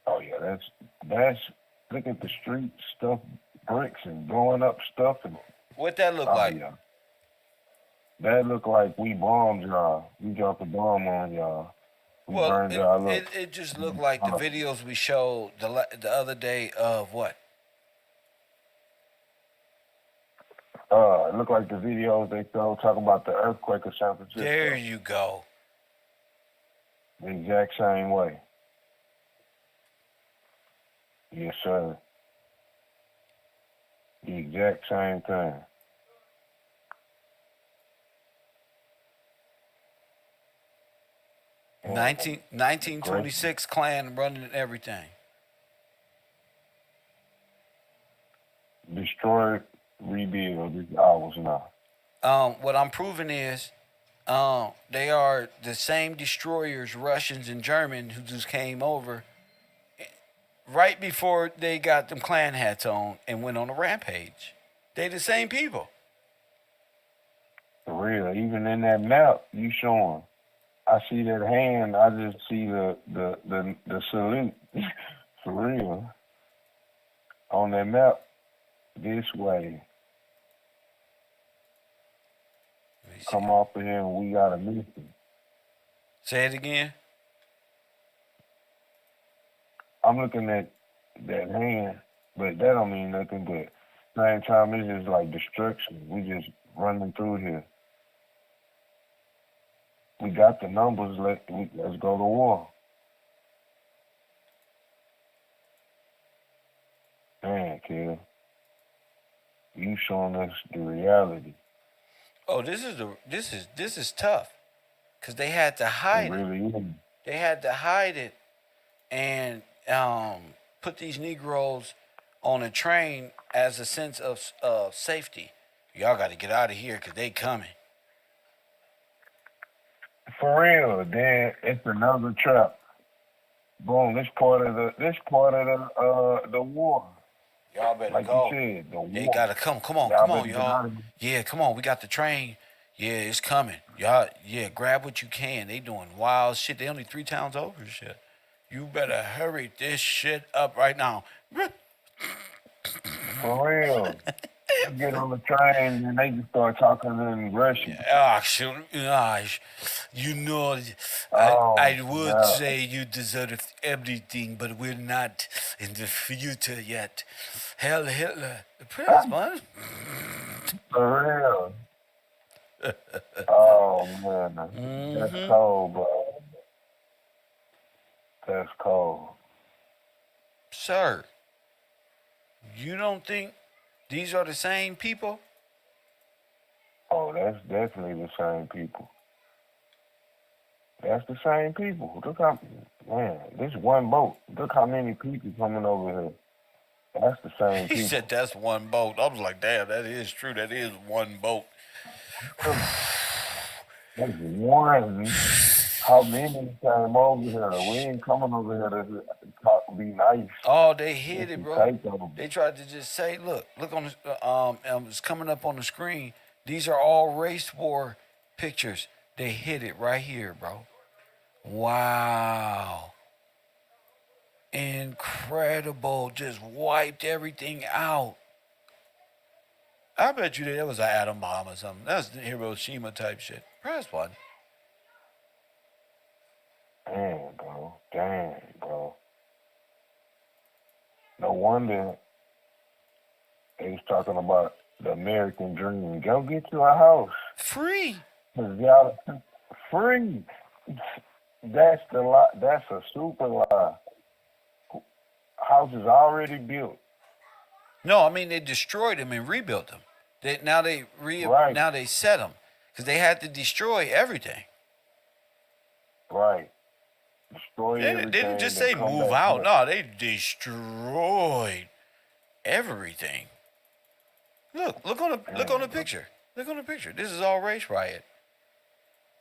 Oh yeah, that's look at the street stuff, bricks and blowing up stuff and What that look Oh like? yeah. That look like we bombed y'all. We dropped a bomb on y'all. We Well, burned y'all up. it just looked like the videos we showed the other day of what? It looked like the videos they showed talking about the earthquake of San Francisco. There you go. The exact same way. Yes, sir. The exact same thing. Yeah. 1926 Klan running everything. Destroy, rebuild. It's ours now. What I'm proving is they are the same destroyers, Russians and Germans, who just came over right before they got them Klan hats on and went on a rampage. They the same people. For real. Even in that map you showing, I see that hand. I just see the salute. For real. On that map, this way. Come off of here and we got a mission. Say it again. I'm looking at that hand, but that don't mean nothing. But same time, it's just like destruction. We just running through here. We got the numbers. Let's go to war. Man, kid, you showing us the reality. Oh, this is tough, cause they had to hide It really is. They had to hide it and put these Negroes on a train as a sense of safety. Y'all got to get out of here, cause they coming. For real, then it's another trap. Boom, this part of the war. Y'all better Like go. you said, the war. They gotta come. Come on, y'all. Yeah, come on. We got the train. Yeah, it's coming. Y'all, yeah, grab what you can. They doing wild shit. They only 3 towns over shit. You better hurry this shit up right now. For real. You get on the train and they just start talking in Russian. Actually, you know, I would say you deserve everything, but we're not in the future yet. Hell, Hitler, the president. For real. Oh, man. That's cold, bro. That's cold. Sir, you don't think these are the same people? Oh, that's definitely the same people. That's the same people. Look how, man, this one boat. Look how many people coming over here. That's the same people. He said that's one boat. I was like, damn, that is true. That is one boat. That's one. How many came over here? We ain't coming over here to talk, be nice. Oh, they hit it, bro. They tried to just say, look on the, it's coming up on the screen. These are all race war pictures. They hit it right here, bro. Wow. Incredible. Just wiped everything out. I bet you that was an atom bomb or something. That's the Hiroshima type shit. Press one. Damn, bro. No wonder they was talking about the American dream. Go get you a house. Free. Y'all, free. That's the lie. That's a super lie. House is already built. No, I mean they destroyed them and rebuilt them. Now they set them because they had to destroy everything. Right. Destroy everything. They didn't just say move out. No, they destroyed everything. Look on the picture. Look on the picture. This is all race riot.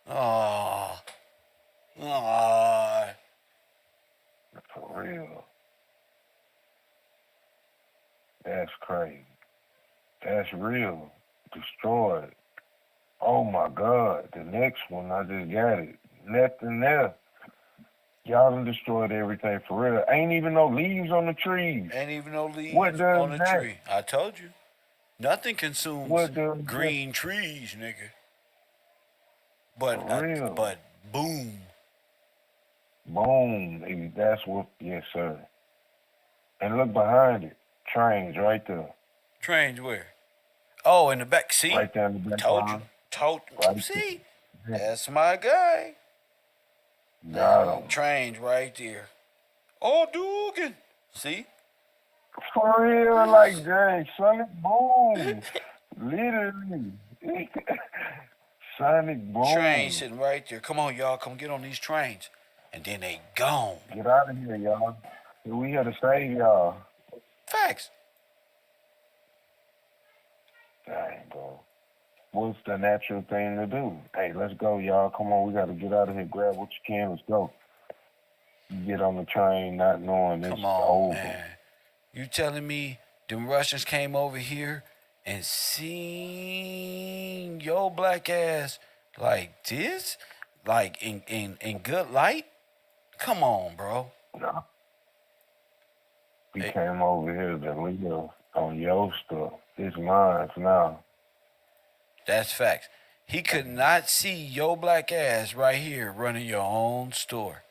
Oh. For real. That's crazy. That's real. Destroyed. Oh my God. The next one, I just got it. Nothing there. Y'all done destroyed everything for real. Ain't even no leaves on the trees. Ain't even no leaves What does on the that? tree. I told you. Nothing consumes What the green trees, nigga. But for real? but boom. Boom. That's what. Yes, sir. And look behind it. Trains right there. Trains where? Oh, in the back. See? Right there in the back. Told you. Told. Right See? there. That's my guy. Got him. Trains right there. Oh, Dugan. See? For real, like dang, Sonic Boom. Literally. Sonic Boom. Train sitting right there. Come on, y'all. Come get on these trains. And then they gone. Get out of here, y'all. We here to save y'all. Facts. Dang, bro. What's the natural thing to do? Hey, let's go, y'all. Come on, we got to get out of here. Grab what you can. Let's go. You get on the train not knowing it's Come on, over. man. You telling me them Russians came over here and seen your black ass like this? Like in good light? Come on, bro. No. We came over here to live on your stuff. It's mine now. That's facts. He could not see your black ass right here running your own store.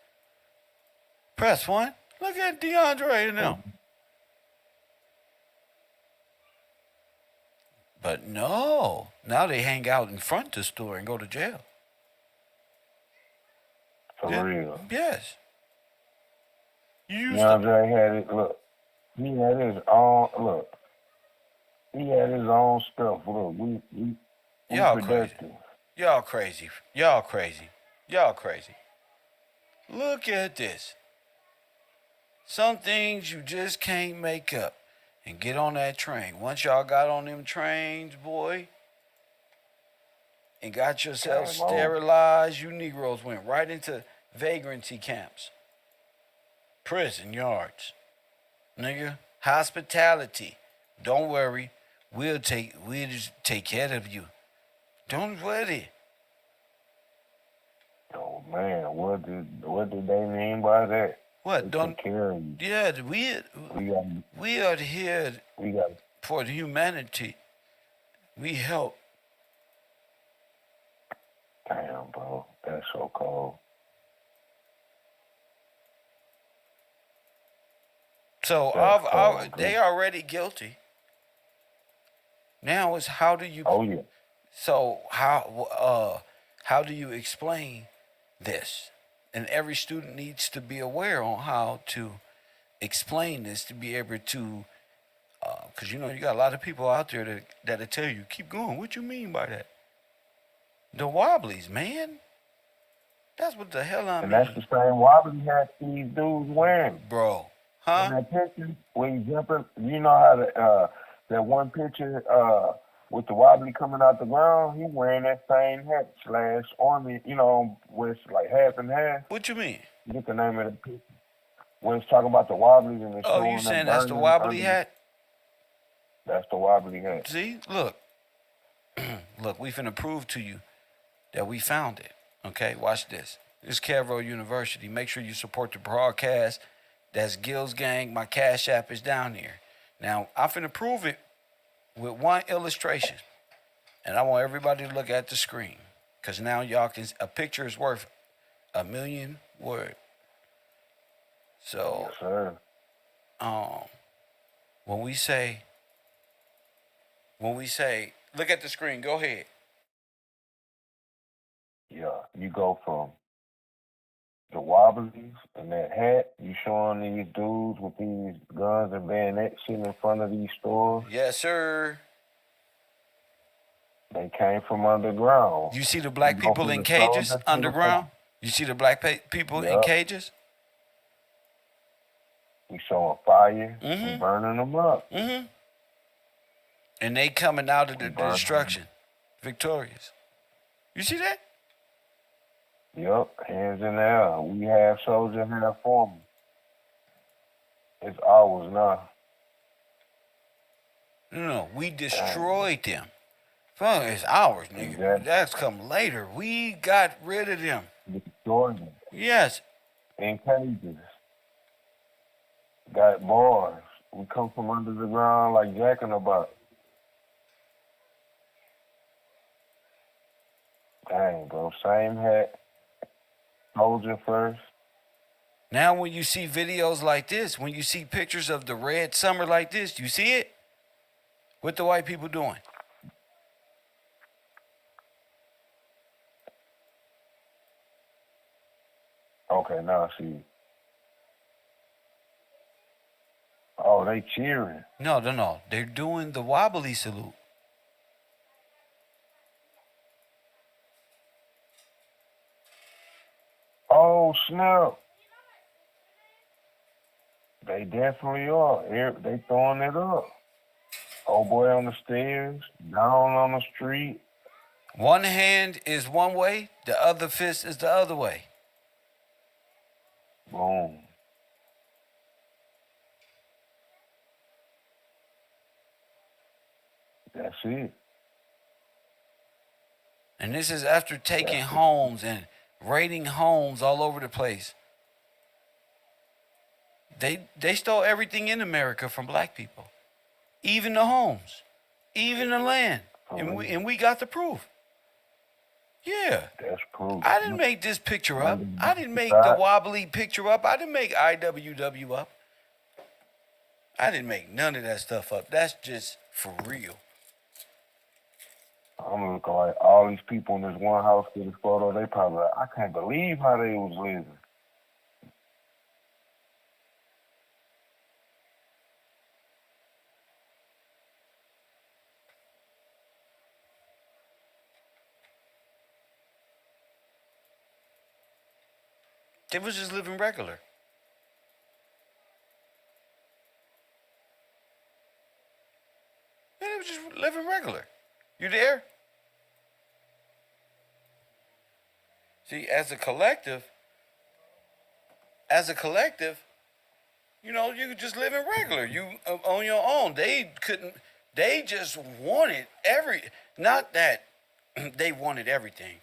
Press one. Look at DeAndre and them. But no. Now they hang out in front of the store and go to jail. For real. Yes. You used DeAndre had it. Look, he had his own. Look, he had his own stuff. Look, we Y'all crazy. productive. Y'all crazy. Y'all crazy. Y'all crazy. Look at this. Some things you just can't make up and get on that train. Once y'all got on them trains, boy, and got yourself sterilized, you Negroes went right into vagrancy camps, prison yards, nigga, hospitality. Don't worry, we'll just take care of you. Don't worry. Oh man, what did they mean by that? What? They Don't. take care of you. Yeah, we are here We got. for the humanity. We help. Damn, bro, that's so cold. So they already guilty. Now it's how do you? Oh yeah. So how do you explain this? And every student needs to be aware on how to explain this to be able to, because you got a lot of people out there that'll tell you, keep going. What you mean by that? The wobblies, man. That's what the hell I mean. And that's the same wobbly hat these dudes wearing. Bro. In Huh? that picture, when you jumping, you know how that one picture with the wobbly coming out the ground, he wearing that same hat / army, where it's like half and half. What you mean? Get the name of the picture. When it's talking about the wobblies and it's Oh, showing you them saying that's the burning wobbly under- hat? That's the wobbly hat. See, look. Look, we finna prove to you that we found it. Okay, watch this. This is KevRow University. Make sure you support the broadcast. That's Gills Gang. My Cash App is down there. Now, I'm finna prove it with one illustration. And I want everybody to look at the screen. Because now y'all can, a picture is worth 1,000,000 words. So, Yes, sir. when we say, look at the screen, go ahead. Yeah, you go from the wobblies and that hat, you showing these dudes with these guns and bayonets sitting in front of these stores. Yes, sir. They came from underground. You see the black You go people from in the cages soldiers to the underground? You see the black people in Yup. cages? We showing fire Mhm. and burning them up. Mm-hmm. And they coming out of the Burn 'em. destruction, victorious. You see that? Yup, hands in the air. We have soldiers, have foremen. It's ours now. No, we destroyed them. Fuck, it's ours, nigga. Exactly. That's come later. We got rid of them. Destroyed them Yes. in cages. Got bars. We come from under the ground like Jack in the Box. Dang, bro. Same hat. Soldier first. Now, when you see videos like this, when you see pictures of the red summer like this, you see it? What the white people doing? Okay, now I see. Oh, they cheering. No. They're doing the wobbly salute. Oh, snap. They definitely are. They throwing it up. Old boy on the stairs, down on the street. One hand is one way, the other fist is the other way. Boom. That's it. And this is after taking homes and raiding homes all over the place. They stole everything in America from black people. Even the homes, even the land. And we got the proof. Yeah. That's proof. I didn't make this picture up. I didn't make the wobbly picture up. I didn't make IWW up. I didn't make none of that stuff up. That's just for real. I'm looking like all these people in this one house get this photo. They probably like, I can't believe how they was living. They was just living regular. Yeah, they was just living regular. You there? See, as a collective, you know, you could just living regular. You on your own. They couldn't. They just wanted not that they wanted everything.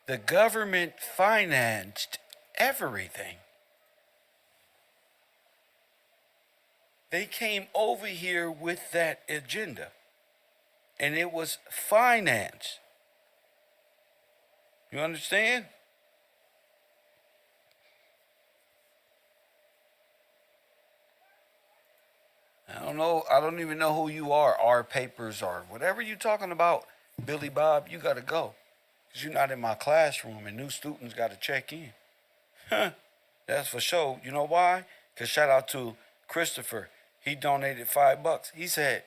The government financed everything. They came over here with that agenda, and it was finance. You understand? I don't know. I don't even know who you are. Our papers or whatever you talking about, Billy Bob. You got to go, cause you're not in my classroom, and new students got to check in. That's for sure. You know why? Cause shout out to Christopher. He donated $5. He said,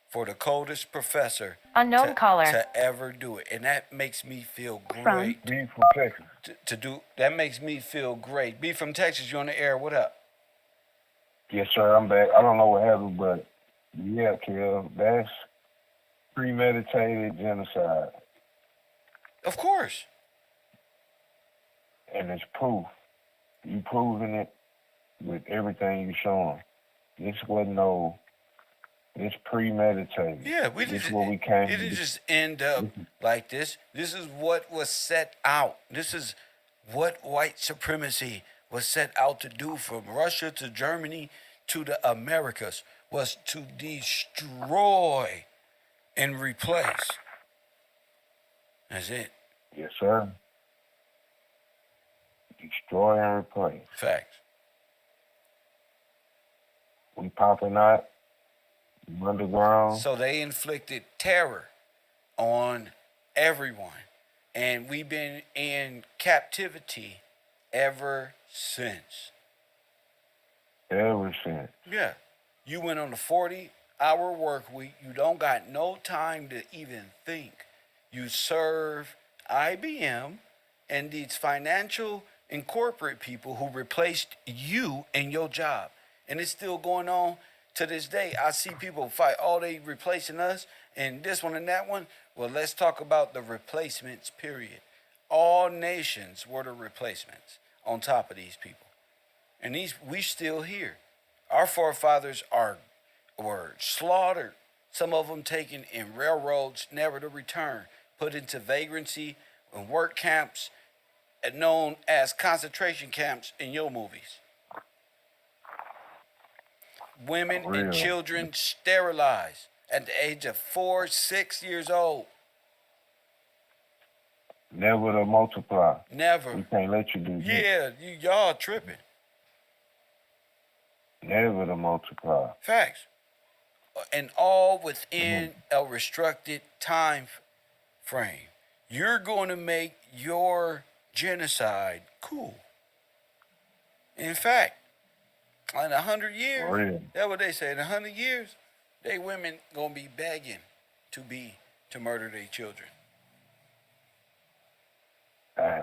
for the coldest professor to ever do it, and that makes me feel great. Be from Texas. To do that makes me feel great. Be from Texas. You on the air? What up? Yes, sir. I'm back. I don't know what happened, but yeah, Kev, that's premeditated genocide, Of course. and it's proof. You proving it with everything you showing. This wasn't no. It's premeditated. Yeah, This is what we came it to didn't do. just end up like this. This is what was set out. This is what white supremacy was set out to do, from Russia to Germany to the Americas, was to destroy and replace. That's it. Yes, sir. Destroy and replace. Facts. We popping out underground. So they inflicted terror on everyone. And we've been in captivity ever since. Ever since. Yeah. You went on a 40-hour work week. You don't got no time to even think. You serve IBM and these financial and corporate people who replaced you in your job. And it's still going on to this day. I see people fight, oh, they replacing us and this one and that one. Well, let's talk about the replacements, period. All nations were the replacements on top of these people. And we still here. Our forefathers were slaughtered, some of them taken in railroads, never to return, put into vagrancy and work camps known as concentration camps in your movies. Women and children sterilized at the age of 4, 6 years old. Never to multiply. Never. We can't let you do that. Yeah, y'all tripping. Never to multiply. Facts. And all within a restricted time frame. You're going to make your genocide cool. In fact, in 100 years, For real. that's what they say. In 100 years, they women gonna be begging to murder their children.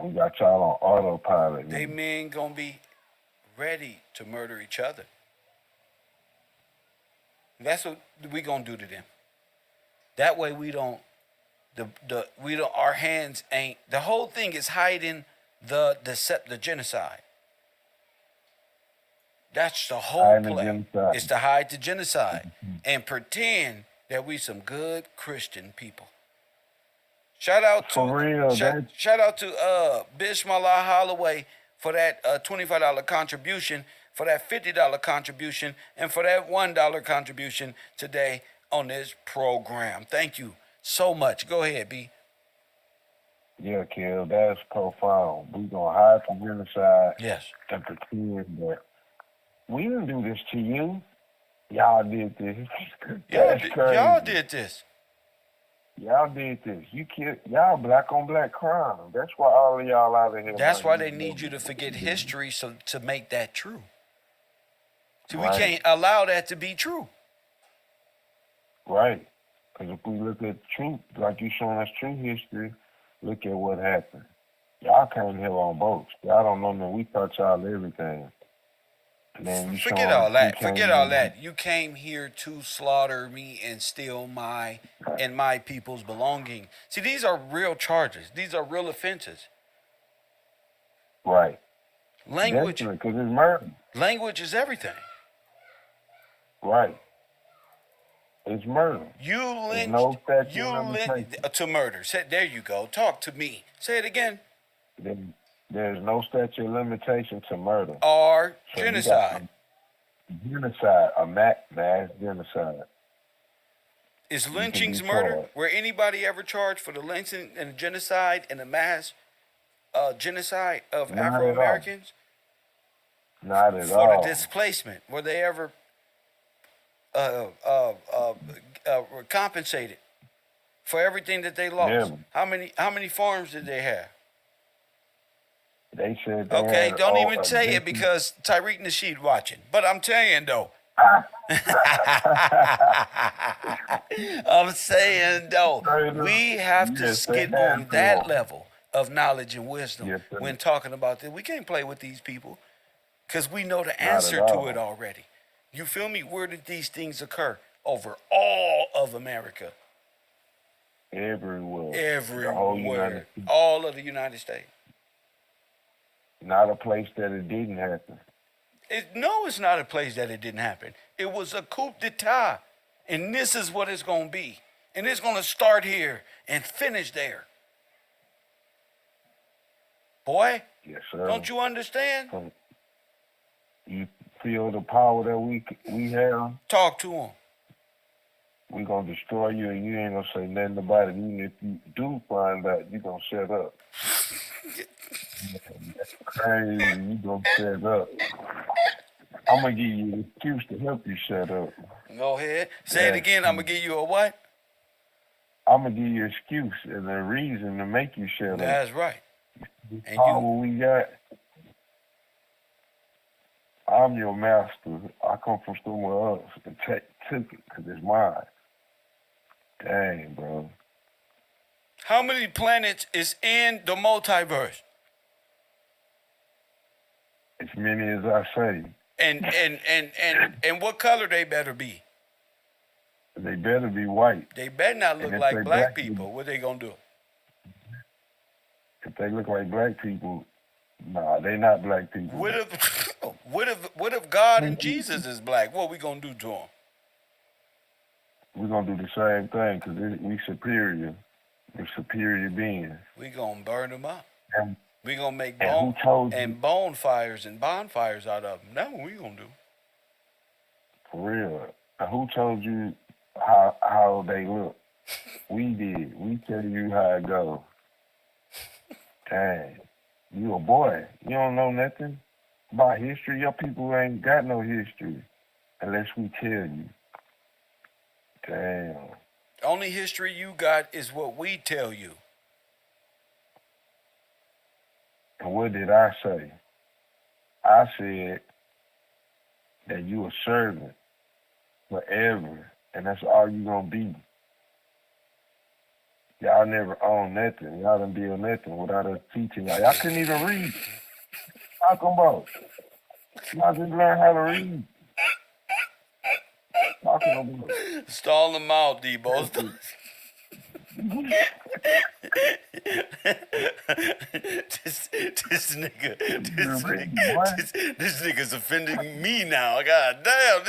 We got y'all on autopilot. They Man. men gonna be ready to murder each other. That's what we gonna do to them. That way we don't. Our hands ain't. The whole thing is hiding the genocide. That's the whole Hide the play. genocide. It's to hide the genocide and pretend that we some good Christian people. Shout out to For real, shout out to Bishmallah Holloway for that $25 contribution, for that $50 contribution, and for that $1 contribution today on this program. Thank you so much. Go ahead, B. Yeah, Kev, that's profound. We gonna hide from genocide. Yes. And pretend that we didn't do this to you. Y'all did this. That's crazy. Y'all did this. Y'all did this. You killed y'all black on black crime. That's why all of y'all out of here. That's why they need you to forget history so to make that true. See, we Right. can't allow that to be true. Right. Because if we look at truth, like you showing us true history, look at what happened. Y'all came here on boats. Y'all don't know that we taught y'all everything. And then you Forget showing all us that. we came Forget all here- that. You came here to slaughter me and steal my people's belonging. See, these are real charges. These are real offenses. Right. Language, Because it's murder. language is everything. Right. It's murder. You lynched. no statute You of lynched limitation. to murder. There you go. Talk to me. Say it again. There's no statute of limitation to murder. Or So you got genocide. Genocide, a mass genocide. Is can lynchings be murder? charged. Were anybody ever charged for the lynching and the genocide and the mass genocide of Not at all. Afro Americans? Not at For all. the displacement, were they ever compensated for everything that they lost? Never. How many farms did they have? They said they Okay, had don't all even say it addicted- because Tyreek Nasheed watching. But I'm saying though. I'm saying though, we have to Yes, they get have on to. that level of knowledge and wisdom Yes, sir. when talking about this. We can't play with these people because we know the at answer to all. it already. You feel me? Where did these things occur? Over all of America. Everywhere. The whole United Everywhere. States. All of the United States. Not a place that it didn't happen. No, it's not a place that it didn't happen. It was a coup d'etat. And this is what it's going to be. And it's going to start here and finish there. Boy, Yes, sir. don't you understand? You feel the power that we have? Talk to him. We gonna destroy you, and you ain't gonna say nothing about it. Even if you do find out, you gonna shut up. That's crazy. You gonna shut up. I'm gonna give you an excuse to help you shut up. Go ahead. Say it Yeah. again. I'm going to give you a what? I'm gonna give you an excuse and a reason to make you shut up. That's right. And Power you, we got. I'm your master. I come from somewhere else and took it because it's mine. Dang, bro. how many planets is in the multiverse? As many as I say. And what color they better be? They better be white. They better not look And if like they black black people. What they going to do? If they look like black people, nah, they not black people. What if what if God and Jesus is black? What we gonna do to him? We're going to do the same thing because we superior. We're superior beings. We gonna burn them up. And, We gonna make and who told you, bonfires and bonfires out of them. That's what we gonna do. for real, and who told you how they look? We did. We tell you how it goes. Dang. You a boy. You don't know nothing about history. Your people ain't got no history unless we tell you. Damn. Only history you got is what we tell you. And what did I say? I said that you a servant forever, and that's all you gonna be. Y'all never own nothing. Y'all done build nothing without us teaching y'all. Y'all couldn't even read. Talking about. Y'all just learn how to read. Talking about. Stall them out, Debo. this nigga, this nigga's offending me now. God damn,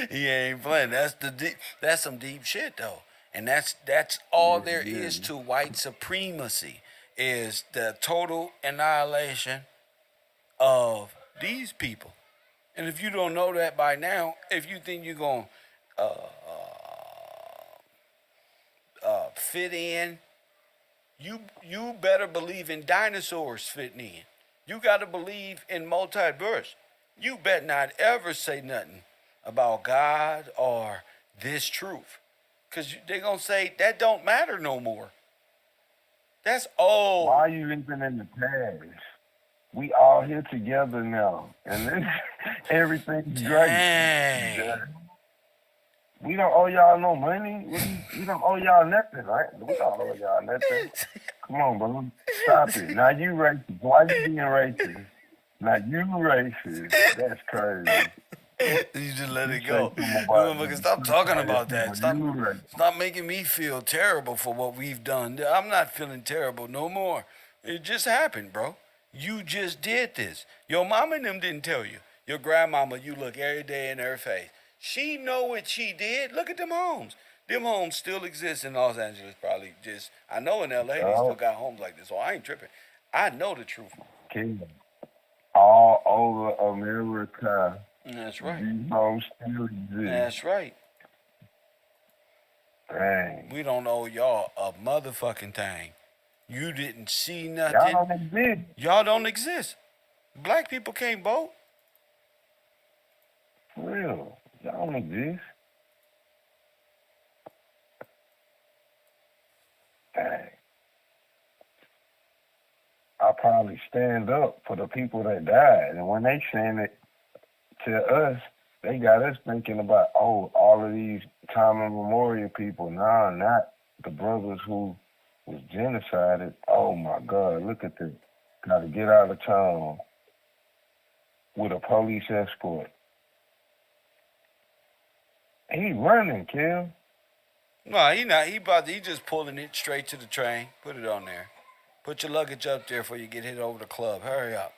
he ain't playing. That's some deep shit though, and that's all there is to white supremacy is the total annihilation of these people. And if you don't know that by now, if you think you're gonna fit in, you better believe in dinosaurs fitting in. You got to believe in multiverse. You bet not ever say nothing about God or this truth, because they're gonna say that don't matter no more. That's old. Why are you living in the past? We all here together now, and then everything's great. Dang. We don't owe y'all no money. We don't owe y'all nothing, right? We don't owe y'all nothing. Come on, bro. Stop it. Now you racist. Why you being racist? Now you racist. That's crazy. You just let it go. Stop talking about that. Stop making me feel terrible for what we've done. I'm not feeling terrible no more. It just happened, bro. You just did this. Your mama and them didn't tell you. Your grandmama, you look every day in her face. She know what she did. Look at them homes. Them homes still exist in Los Angeles, probably just. I know in LA they still got homes like this, so I ain't tripping. I know the truth. All over America. That's right. These homes still exist. That's right. Dang. We don't owe y'all a motherfucking thing. You didn't see nothing. Y'all don't exist. Y'all don't exist. Black people can't vote. For real. Y'all don't exist. Dang. I probably stand up for the people that died. And when they saying it to us, they got us thinking about, oh, all of these time immemorial people. Nah, not the brothers who was genocided. Oh my God, look at this. Gotta get out of town with a police escort. He running, Kim. No, he not. He just pulling it straight to the train. Put it on there. Put your luggage up there before you get hit over the club. Hurry up.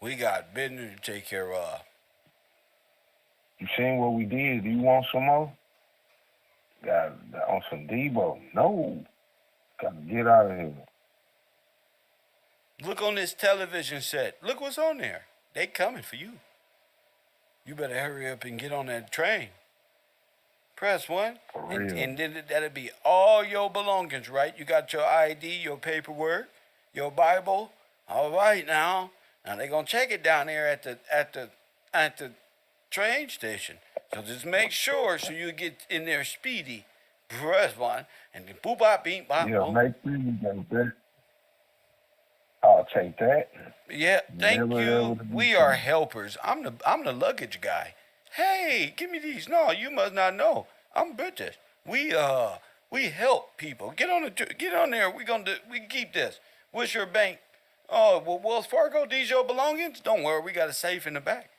We got business to take care of. You seen what we did? Do you want some more? Got on some Debo. No. Gotta get out of here. Look on this television set. Look what's on there. They coming for you. You better hurry up and get on that train. Press 1. And then that'll be all your belongings, right? You got your ID, your paperwork, your Bible. All right now. Now they're gonna check it down there at the train station. So just make sure so you get in there speedy. Press 1 and then boop bop beep bop. Yeah, make sure you get that. I'll take that. Yeah, thank you. We are helpers. I'm the luggage guy. Hey, give me these. No, you must not know. I'm British. We help people. Get on there. We can keep this. What's your bank? Oh, well, Wells Fargo, these your belongings? Don't worry, we got a safe in the back.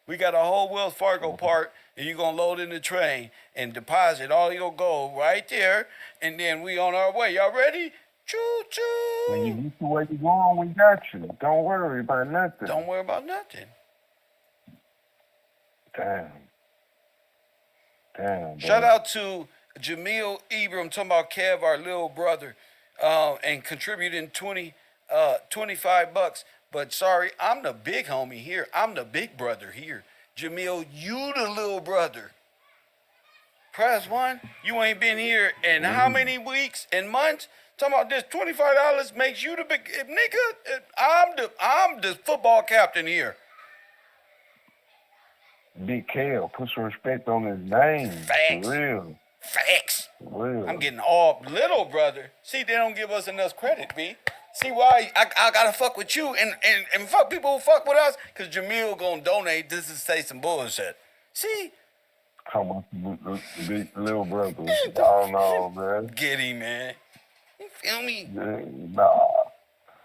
We got a whole Wells Fargo part, and you're going to load in the train and deposit all your gold right there, and then we on our way. Y'all ready? Choo-choo. When you get to where you're going, we got you. Don't worry about nothing. Don't worry about nothing. Damn. Shout out to Jamil Ibram, talking about Kev, our little brother, and contributing 25 bucks. But sorry, I'm the big homie here. I'm the big brother here. Jamil, you the little brother. Press one. You ain't been here in how many weeks and months? Talking about this $25 makes you the big nigga. I'm the football captain here. Big Kev, put some respect on his name. Facts. For real. Facts. For real. I'm getting all little brother. See, they don't give us enough credit, B. See why I gotta fuck with you and fuck people who fuck with us? Cause Jamil gonna donate this to say some bullshit. See? Come on, the big little brother. I don't know, man. Get him, man. You feel me? Nah.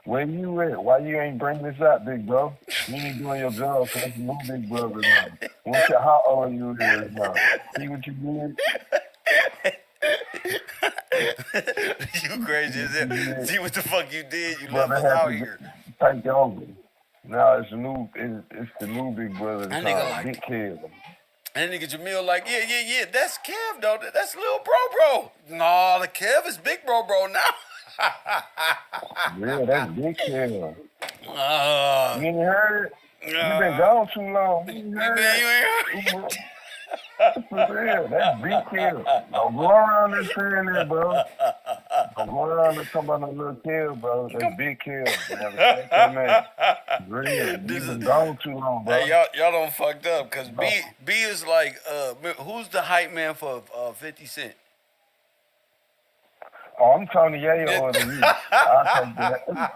Where you at? Why you ain't bring this up, big bro? You ain't doing your job, so it's a new big brother now. What's your, how old you is now? See what you did? You crazy as hell. See what the fuck you did? You Brother left us had out to here. take over. Now it's the new big brother That called nigga like- Big Kev. And that nigga Jamil like, yeah, that's Kev though. That's little bro. Nah, the Kev is big bro now. Yeah, that's Big Kev. You Uh, ain't heard it? You been gone too long. You ain't heard it? For real, that's Big Kev. Don't go around there saying that, bro. Don't go around there talking about no little Kev, bro. That's Big Kev. Man, respect that man. Real. You been gone too long, bro. Hey, y'all don't fucked up because B is like, who's the hype man for 50 Cent? Oh, I'm Tony Yayo of the week. I'll take that.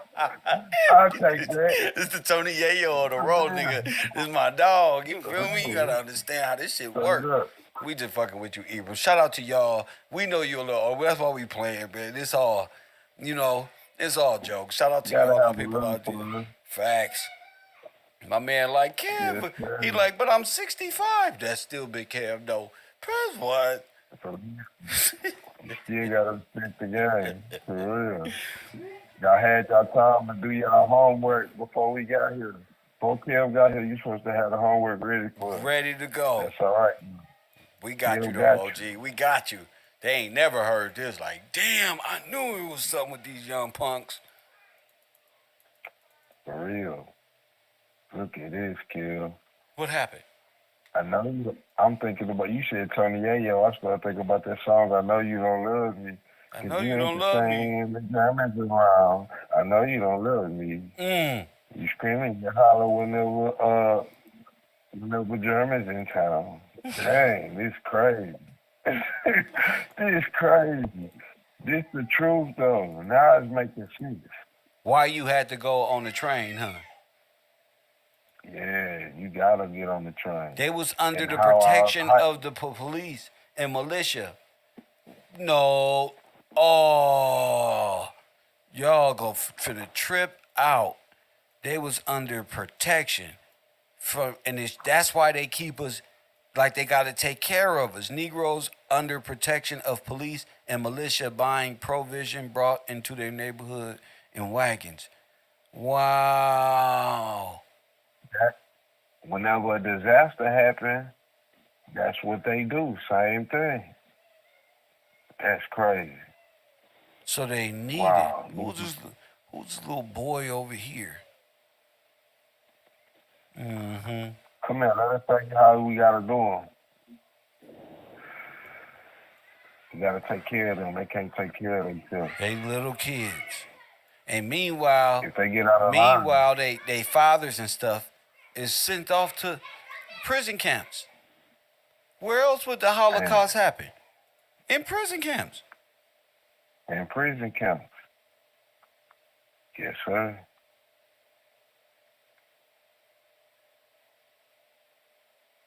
I'll take that. This the Tony Yayo of the road, nigga. This is my dog. You feel me? You gotta understand how this shit work. We just fucking with you, Ebro. Shout out to y'all. We know you a little. That's why we playing, man. It's all, it's all jokes. Shout out to y'all, my people out there. Facts. My man like Kev, he like, but I'm 65. That's still big Kev though. Press what? You still gotta respect the game, for real. Y'all had y'all time to do y'all homework before we got here. Before Kev got here, you supposed to have the homework ready for us. Ready to go. That's all right. We got you though, OG. We got you. They ain't never heard this. Like, damn, I knew it was something with these young punks. For real. Look at this, Kev. What happened? I know you. I'm thinking about, you said Tony Yayo. I started thinking about that song, I Know You Don't Love Me. I know you don't love me. Around. I know you don't love me. You screaming, you holler whenever Germans in town. Dang, this crazy. This crazy. This the truth though. Now it's making sense. Why you had to go on the train, huh? Yeah, you gotta get on the train. They was under the protection of the police and militia. No. Oh. Y'all go for the trip out. They was under protection. That's why they keep us like they got to take care of us. Negroes under protection of police and militia buying provision brought into their neighborhood in wagons. Wow. Whenever a disaster happens, that's what they do. Same thing. That's crazy. So they need Wow. it. Who's this little boy over here? Mm-hmm. Come here, let us tell you how we gotta do them. You gotta take care of them. They can't take care of themselves. They little kids. And meanwhile, if they get out of line, they fathers and stuff is sent off to prison camps. Where else would the Holocaust happen? In prison camps. In prison camps. Yes, sir.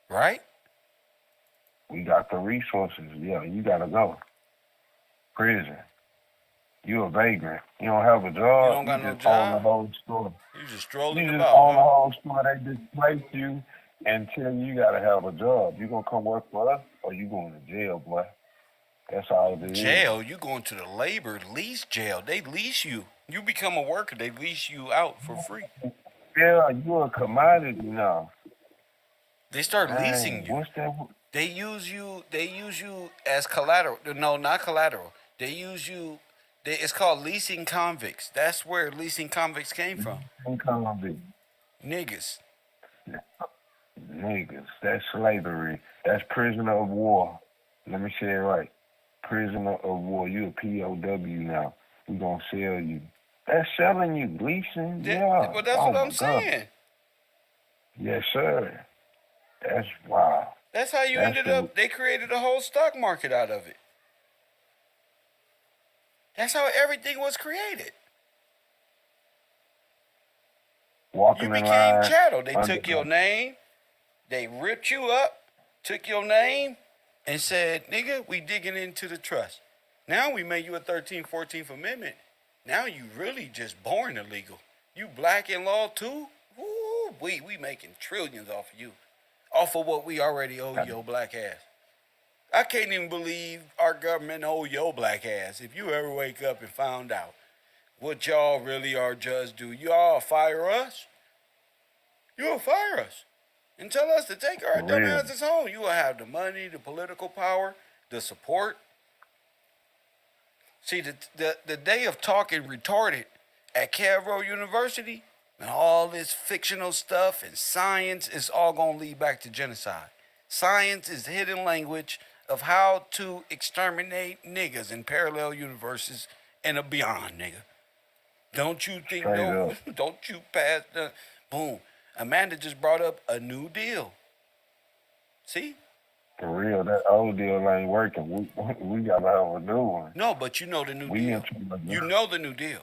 Right? We got the resources. Yeah, you gotta go. Prison. You a vagrant. You don't have a job. You don't got no just job. own the whole store. You just strolling You about. just own the whole store. They just place you and tell you gotta have a job. You gonna come work for us or you going to jail, boy. That's all it is. Jail? You going to the labor lease jail. They lease you. You become a worker. They lease you out for free. Yeah, you a commodity now. They start leasing you. What's that? They use you as collateral. No, not collateral. They use you. It's called leasing convicts. That's where leasing convicts came from. Niggas. Niggas. That's slavery. That's prisoner of war. Let me say it right. Prisoner of war. You a POW now. We gonna sell you. That's selling you, Gleason. Yeah. Well, that's Oh what I'm my God. saying. Yes, sir. That's wow. That's how you That's ended the up. They created a whole stock market out of it. That's how everything was created. You walking in became line chattel. They under. took your name, they ripped you up, took your name, and said, nigga, we digging into the trust. Now we made you a 13th, 14th Amendment. Now you really just born illegal. You black in law too? Woo, we making trillions off of you. Off of what we already owe your black ass. I can't even believe our government owe your black ass. If you ever wake up and found out what y'all really are judged do, y'all fire us? You'll fire us and tell us to take our For dumb real. asses home. You will have the money, the political power, the support. See, the day of talking retarded at KevRow University and all this fictional stuff and science is all going to lead back to genocide. Science is the hidden language of how to exterminate niggas in parallel universes and a beyond, nigga. Don't you think, Straight no, up. don't you pass the, boom. Amanda just brought up a new deal. See? For real, that old deal ain't working. We gotta have a new one. No, but you know the new We deal. into You know the new deal.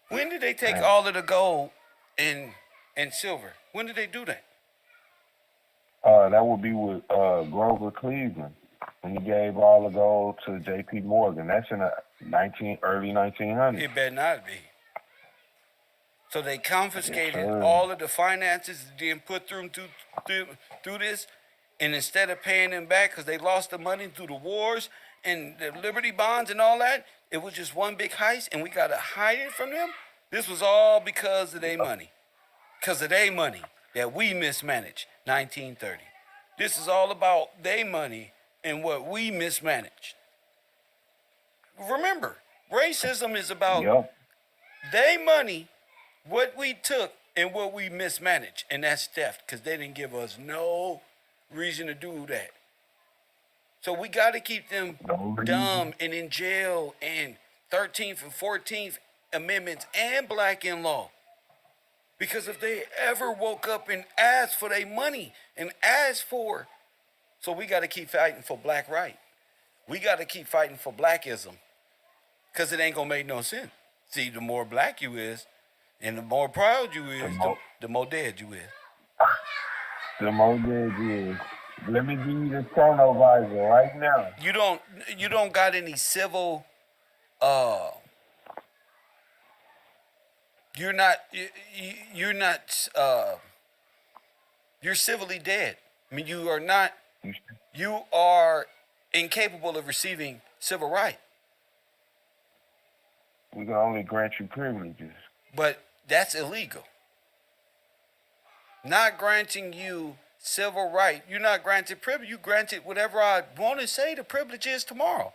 When did they take Man. all of the gold and silver? When did they do that? That would be with Grover Cleveland when he gave all the gold to J.P. Morgan. That's in the early 1900s. It better not be. So they confiscated Yes, sir. all of the finances that didn't put through this, and instead of paying them back because they lost the money through the wars and the Liberty bonds and all that, it was just one big heist, and we got to hide it from them. This was all because of their money. Because of their money that we mismanaged, 1930. This is all about their money and what we mismanaged. Remember, racism is about Yep. their money, what we took, and what we mismanaged. And that's theft, because they didn't give us no reason to do that. So we got to keep them dumb and in jail and 13th and 14th Amendments and black in law. Because if they ever woke up and asked for their money and asked for, so we got to keep fighting for black right. We got to keep fighting for blackism. Because it ain't going to make no sense. See, the more black you is, and the more proud you is, the more dead you is. The more dead you is. Let me give you the chronovisor right now. You don't got any civil, you're civilly dead. I mean, you are incapable of receiving civil right. We can only grant you privileges. But that's illegal. Not granting you civil right. You're not granted privilege. You granted whatever I want to say the privilege is tomorrow.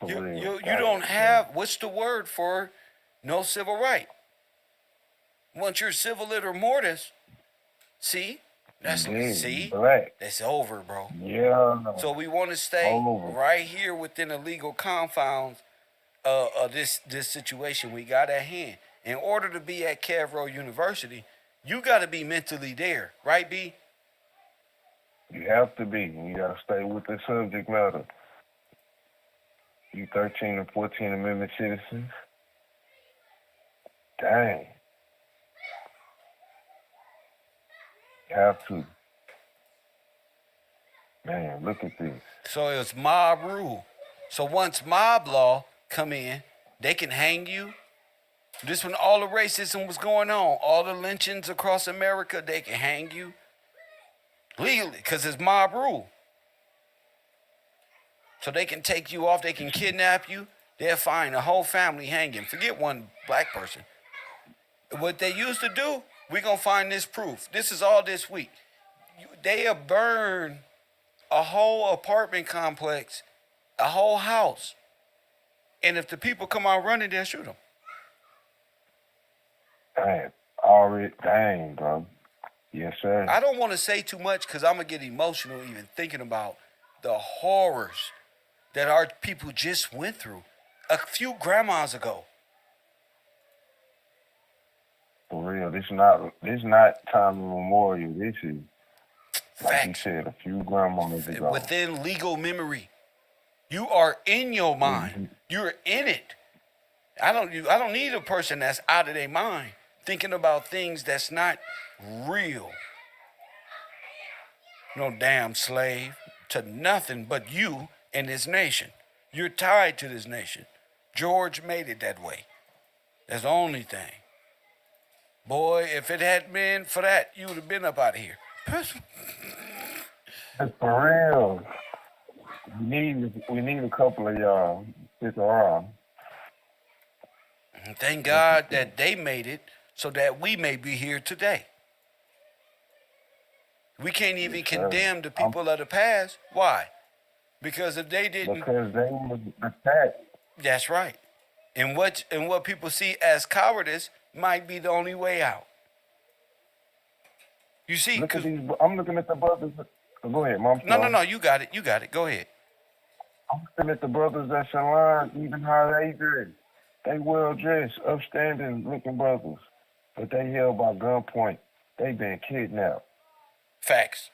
You don't have, what's the word for no civil right? Once you're civil iter mortis, see? That's over, bro. Yeah. So we want to stay right here within the legal confines of this situation we got at hand. In order to be at KevRow University, you got to be mentally there, right, B? You have to be. You got to stay with the subject matter. You 13 and 14 Amendment citizens. Dang. You have to. Man, look at this. So it's mob rule. So once mob law come in, they can hang you. This when all the racism was going on, all the lynchings across America, they can hang you legally because it's mob rule. So they can take you off, they can kidnap you, they'll find a whole family hanging. Forget one black person. What they used to do, we're going to find this proof. This is all this week. They have burned a whole apartment complex, a whole house. And if the people come out running, they'll shoot them. Dang, already, dang, bro. Yes, sir. I don't want to say too much because I'm going to get emotional even thinking about the horrors that our people just went through a few grandmas ago. For real, this not time memorial. This is, like you Facts. said, a few grandmas ago. Within legal memory. You are in your mind. You're in it. I don't need a person that's out of their mind thinking about things that's not real. No damn slave to nothing but you and this nation. You're tied to this nation. George made it that way. That's the only thing. Boy, if it hadn't been for that, you would have been up out of here. For real. We need a couple of y'all. Stick around. Thank God that they made it so that we may be here today. We can't even condemn the people of the past. Why? Because if they didn't... Because they was attacked. That's right. And what people see as cowardice might be the only way out. You see... Look at these... I'm looking at the brothers... Go ahead, Mom. No. You got it. Go ahead. I'm looking at the brothers at Salon, even how they dress. They well-dressed, upstanding-looking brothers. But they held by gunpoint. They been kidnapped. Facts.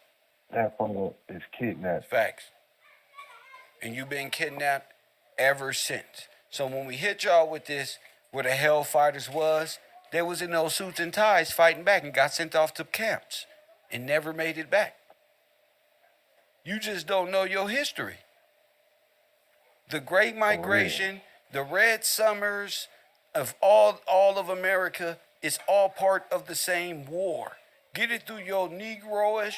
That fellow is kidnapped. Facts. And you've been kidnapped ever since. So when we hit y'all with this, where the Hellfighters was, they was in those suits and ties fighting back and got sent off to camps and never made it back. You just don't know your history. The Great Migration, the Red Summers of all of America is all part of the same war. Get it through your Negroish,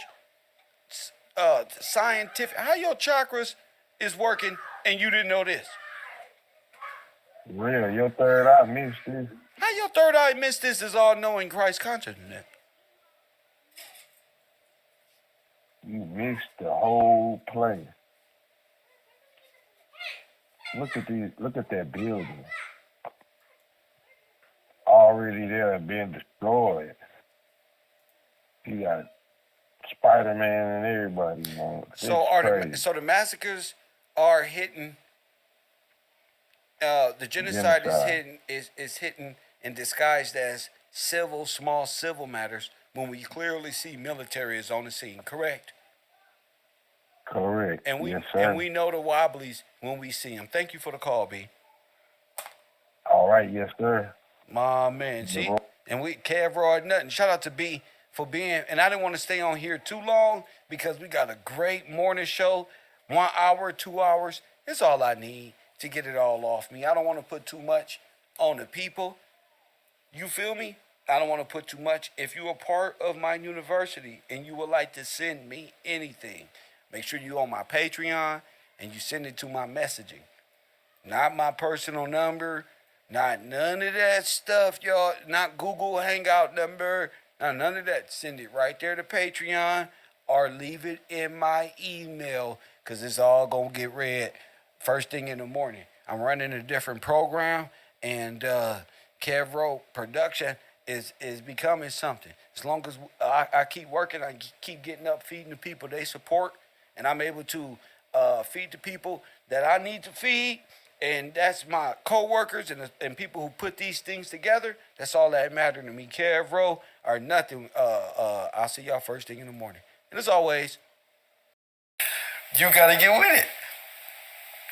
scientific. How your chakras is working and you didn't know this? Real, your third eye missed this. How your third eye missed this is all knowing Christ consciousness. You missed the whole place. Look at that building. Already there and being destroyed. You got Spider-Man and everybody, man. So the massacres are hitting. The genocide is hitting and disguised as small civil matters when we clearly see military is on the scene. Correct. Correct. And yes, sir. we know the wobblies when we see them. Thank you for the call, B. All right, yes, sir. My man, see, and we KevRow nothing. Shout out to B for being. And I didn't want to stay on here too long because we got a great morning show. 1 hour, 2 hours. It's all I need to get it all off me. I don't want to put too much on the people. You feel me? I don't want to put too much. If you're a part of my university and you would like to send me anything, make sure you on my Patreon and you send it to my messaging. Not my personal number, not none of that stuff, y'all. Not Google Hangout number, none of that. Send it right there to Patreon or leave it in my email because it's all going to get read first thing in the morning. I'm running a different program and KevRow production is becoming something. As long as I keep working, I keep getting up, feeding the people they support, and I'm able to feed the people that I need to feed, and that's my co-workers and people who put these things together. That's all that matters to me. KevRow or nothing. I'll see y'all first thing in the morning. And as always, you gotta get with it.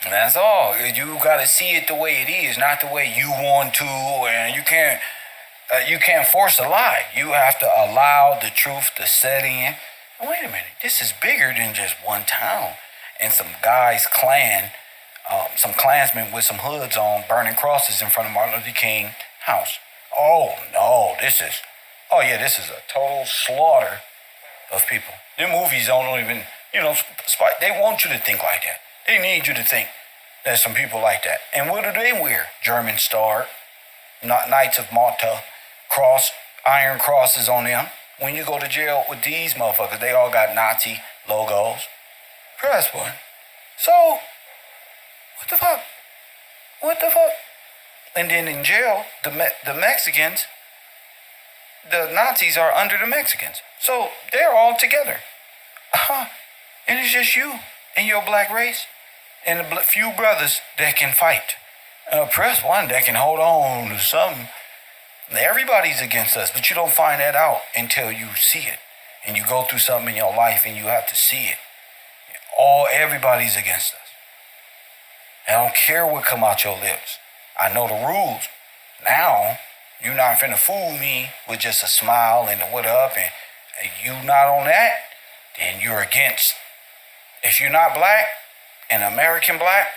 That's all. You gotta see it the way it is, not the way you want to, and you can't force a lie. You have to allow the truth to set in. Wait a minute, this is bigger than just one town. And some guys some Klansmen with some hoods on burning crosses in front of Martin Luther King house. Oh no, this is a total slaughter of people. The movies don't even, they want you to think like that. They need you to think there's some people like that. And what do they wear? German star, Knights of Malta, iron crosses on them. When you go to jail with these motherfuckers, they all got Nazi logos. Press one. So, what the fuck? What the fuck? And then in jail, the Mexicans, the Nazis are under the Mexicans. So they're all together. And it's just you and your black race and the few brothers that can fight. Press one that can hold on to something. Everybody's against us, but you don't find that out until you see it. And you go through something in your life and you have to see it. Everybody's against us. I don't care what come out your lips. I know the rules. Now, you're not finna fool me with just a smile and a what up, and you not on that, then you're against. If you're not black, and American black,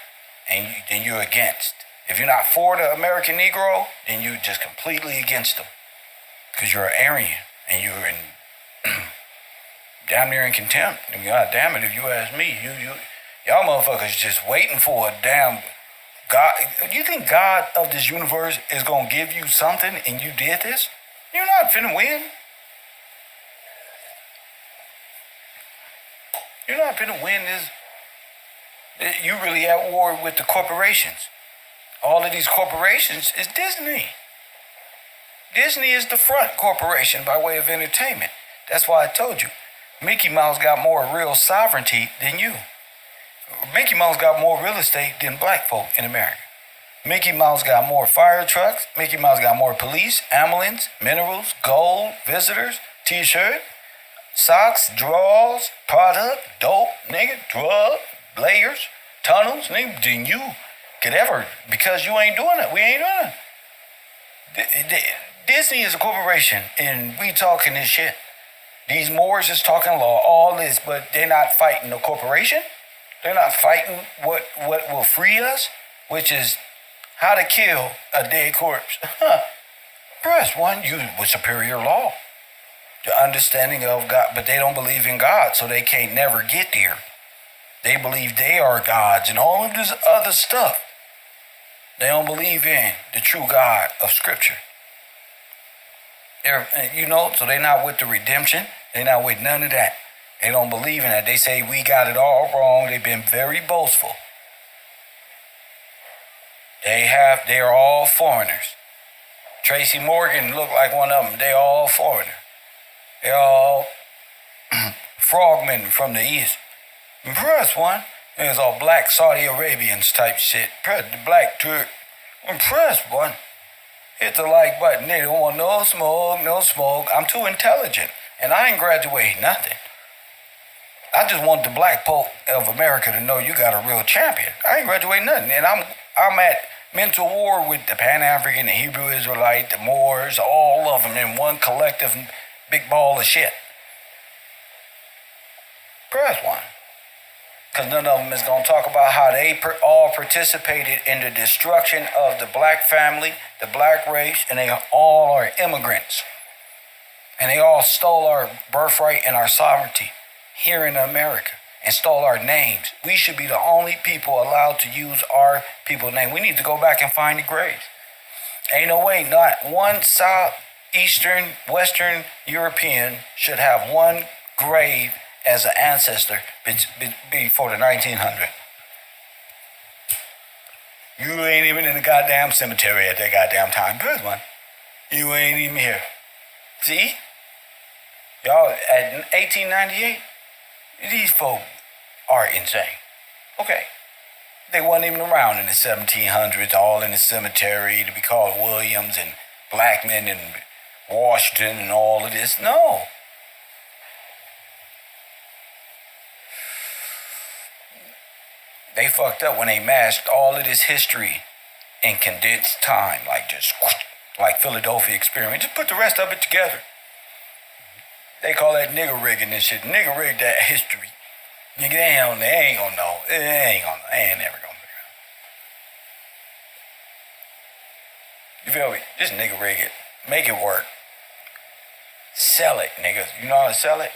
then you're against. If you're not for the American Negro, then you're just completely against them. Because you're an Aryan, and you're in damn near in contempt. God damn it, if you ask me, y'all motherfuckers just waiting for a damn God. You think God of this universe is gonna give you something and you did this? You're not finna win. You're not finna win this. You really at war with the corporations. All of these corporations is Disney. Disney is the front corporation by way of entertainment. That's why I told you, Mickey Mouse got more real sovereignty than you. Mickey Mouse got more real estate than black folk in America. Mickey Mouse got more fire trucks. Mickey Mouse got more police, ambulance, minerals, gold, visitors, t-shirt, socks, drawers, product, dope, nigga, drug, layers, tunnels, nigga, than you could ever, because you ain't doing it. We ain't doing it. Disney is a corporation, and we talking this shit. These Moors is talking law, all this, but they're not fighting the corporation. They're not fighting what will free us, which is how to kill a dead corpse. Press one, use with superior law. The understanding of God, but they don't believe in God, so they can't never get there. They believe they are gods and all of this other stuff. They don't believe in the true God of Scripture. So they're not with the redemption. They're not with none of that. They don't believe in that. They say we got it all wrong. They've been very boastful. They are all foreigners. Tracy Morgan looked like one of them. They all foreigners. They're all frogmen from the East. And press one, there's all black Saudi Arabians type shit. Press the black Turk. And press one, hit the like button. They don't want no smoke. I'm too intelligent. And I ain't graduating nothing. I just want the black folk of America to know you got a real champion. I ain't graduating nothing. And I'm at mental war with the Pan-African, the Hebrew Israelite, the Moors, all of them in one collective big ball of shit. Press one. Because none of them is going to talk about how they all participated in the destruction of the black family, the black race, and they all are immigrants. And they all stole our birthright and our sovereignty here in America and stole our names. We should be the only people allowed to use our people's name. We need to go back and find the graves. Ain't no way, not one Southeastern, Western European should have one grave as an ancestor before the 1900s. You ain't even in the goddamn cemetery at that goddamn time. Good one. You ain't even here. See? Y'all, at 1898, these folk are insane. Okay. They wasn't even around in the 1700s, all in the cemetery to be called Williams and Blackman and Washington and all of this. No. They fucked up when they masked all of this history in condensed time, like Philadelphia experiment. Just put the rest of it together. They call that nigger rigging this shit. Nigger rig that history. Nigga, they ain't gonna know. They ain't never gonna figure out. You feel me? Just nigger rig it. Make it work. Sell it, niggas. You know how to sell it?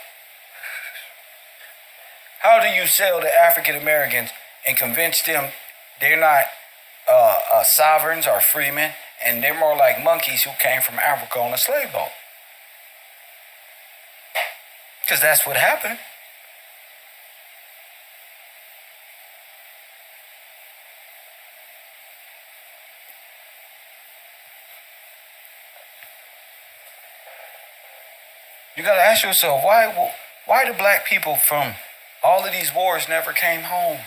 How do you sell to African Americans and convince them they're not sovereigns or freemen, and they're more like monkeys who came from Africa on a slave boat? Because that's what happened. You gotta ask yourself, why do black people from all of these wars never came home?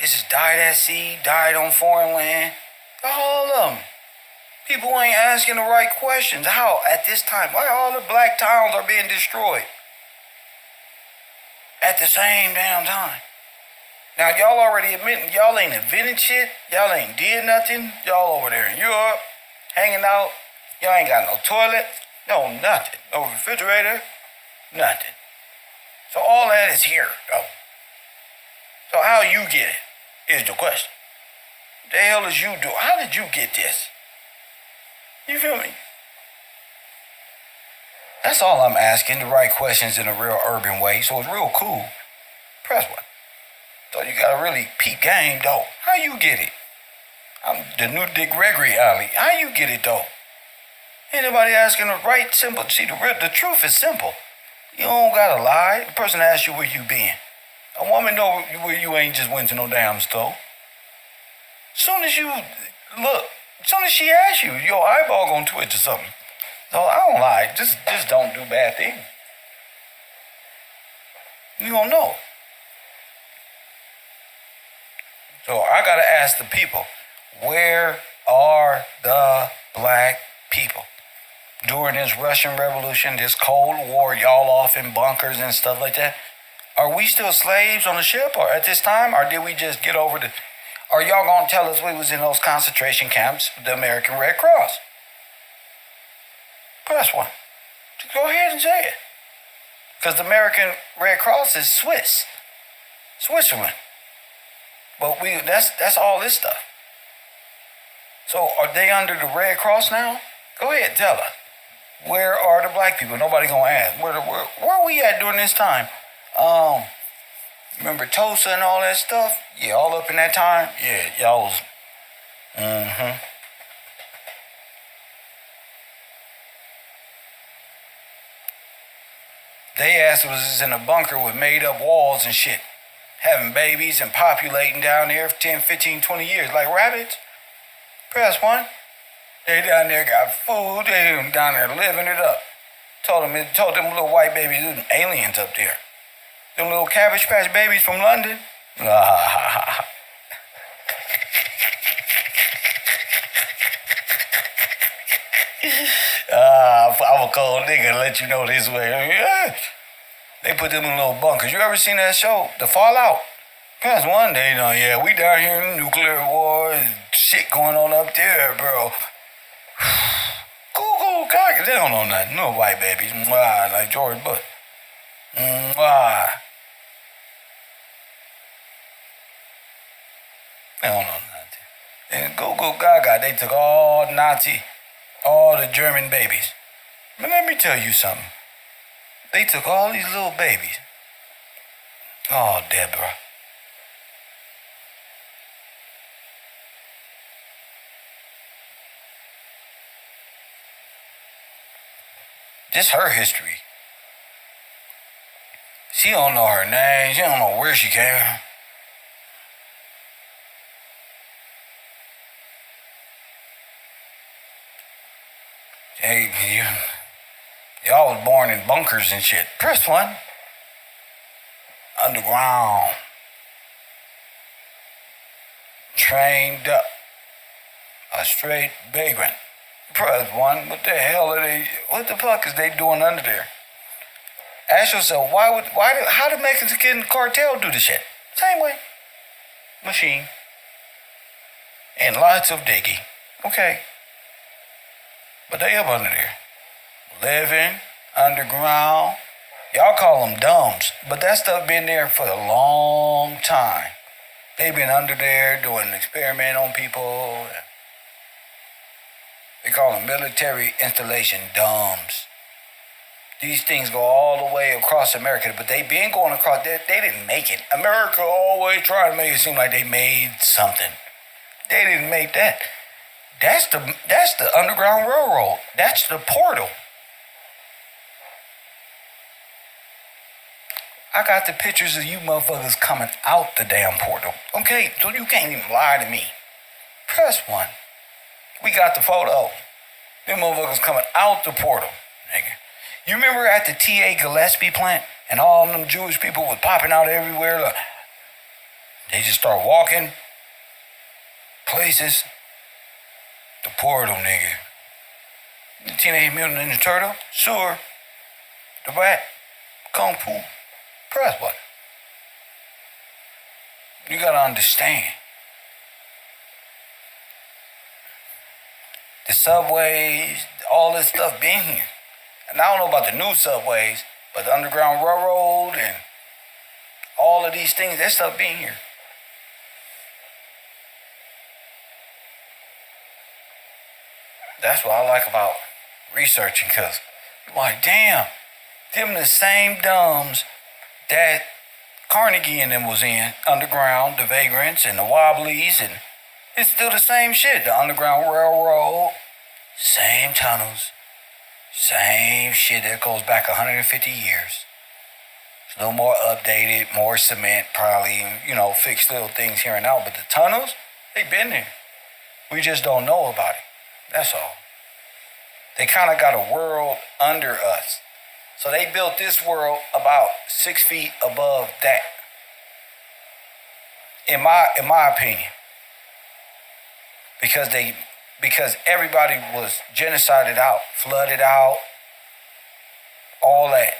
This is died at sea, died on foreign land. All of them. People ain't asking the right questions. How, at this time, why all the black towns are being destroyed at the same damn time? Now, y'all already admitting y'all ain't invented shit. Y'all ain't did nothing. Y'all over there in Europe, hanging out. Y'all ain't got no toilet, no nothing. No refrigerator, nothing. So all that is here, though. So how you get it is the question. What the hell is you do? How did you get this? You feel me? That's all I'm asking, the right questions in a real urban way, so it's real cool. Press one. So you gotta really peep game, though. How you get it? I'm the new Dick Gregory alley. How you get it, though? Anybody asking the right, simple. See, the truth is simple. You don't gotta lie. The person asks you where you been. A woman know where you ain't just went to no damn store. Soon as you look, soon as she asks you, your eyeball gonna twitch or something. So I don't lie. Just don't do bad things. You don't know. So I gotta ask the people, where are the black people? During this Russian Revolution, this Cold War, y'all off in bunkers and stuff like that. Are we still slaves on the ship or at this time? Or did we just get over the... Are y'all going to tell us we was in those concentration camps, the American Red Cross? Press one. Just go ahead and say it. Because the American Red Cross is Switzerland. But that's all this stuff. So are they under the Red Cross now? Go ahead, tell us. Where are the black people? Nobody gonna ask. Where are we at during this time? Remember Tulsa and all that stuff? Yeah, all up in that time? Yeah, y'all was... They asked us in a bunker with made up walls and shit. Having babies and populating down there for 10, 15, 20 years like rabbits. Press one. They down there got food. They down there living it up. Told them little white babies, them aliens up there. Them little Cabbage Patch babies from London. I'm a cold nigga to let you know this way. Yeah. They put them in little bunkers. You ever seen that show, The Fallout? That's one day, yeah, we down here in nuclear war and shit going on up there, bro. Cool, cock. They don't know nothing. No white babies. Like George Bush. They don't know nothing. And go gaga, they took all the German babies. But let me tell you something. They took all these little babies. Oh, Deborah. This her history. She don't know her name. She don't know where she came from. Hey, y'all was born in bunkers and shit. Press one. Underground. Trained up. A straight vagrant. Press one. What the hell are they? What the fuck is they doing under there? Ask yourself, how did Mexican cartel do this shit? Same way. Machine. And lots of digging. Okay. But they up under there. Living underground. Y'all call them dumbs. But that stuff been there for a long time. They been under there doing an experiment on people. They call them military installation dumbs. These things go all the way across America, but they been going across. They didn't make it. America always trying to make it seem like they made something. They didn't make that. That's the Underground Railroad. That's the portal. I got the pictures of you motherfuckers coming out the damn portal. Okay, so you can't even lie to me. Press one. We got the photo. Them motherfuckers coming out the portal, nigga. You remember at the T.A. Gillespie plant and all them Jewish people was popping out everywhere? Look, they just start walking places. The portal, nigga. The Teenage Mutant Ninja Turtle, sure. The Rat, Kung Fu, press button. You gotta understand. The subways, all this stuff been here. And I don't know about the new subways, but the Underground Railroad and all of these things, that stuff been here. That's what I like about researching, because you're like, damn, them the same dumbs that Carnegie and them was in, Underground, the Vagrants and the Wobblies, and it's still the same shit. The Underground Railroad, same tunnels, same shit that goes back 150 years. It's a little more updated, more cement, probably, fixed little things here and now, but the tunnels, they been there. We just don't know about it. That's all. They kind of got a world under us. So they built this world about 6 feet above that. In my opinion. Because everybody was genocided out, flooded out, all that.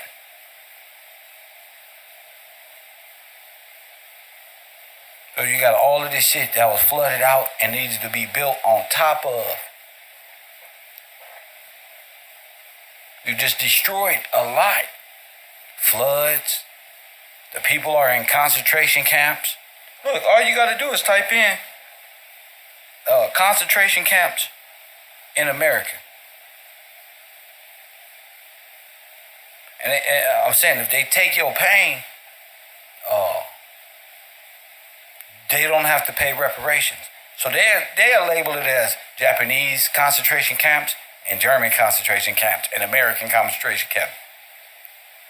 So you got all of this shit that was flooded out and needs to be built on top of. You just destroyed a lot. Floods. The people are in concentration camps. Look, all you got to do is type in concentration camps in America. And I'm saying, if they take your pain, they don't have to pay reparations. So they'll label it as Japanese concentration camps and German concentration camps and American concentration camps.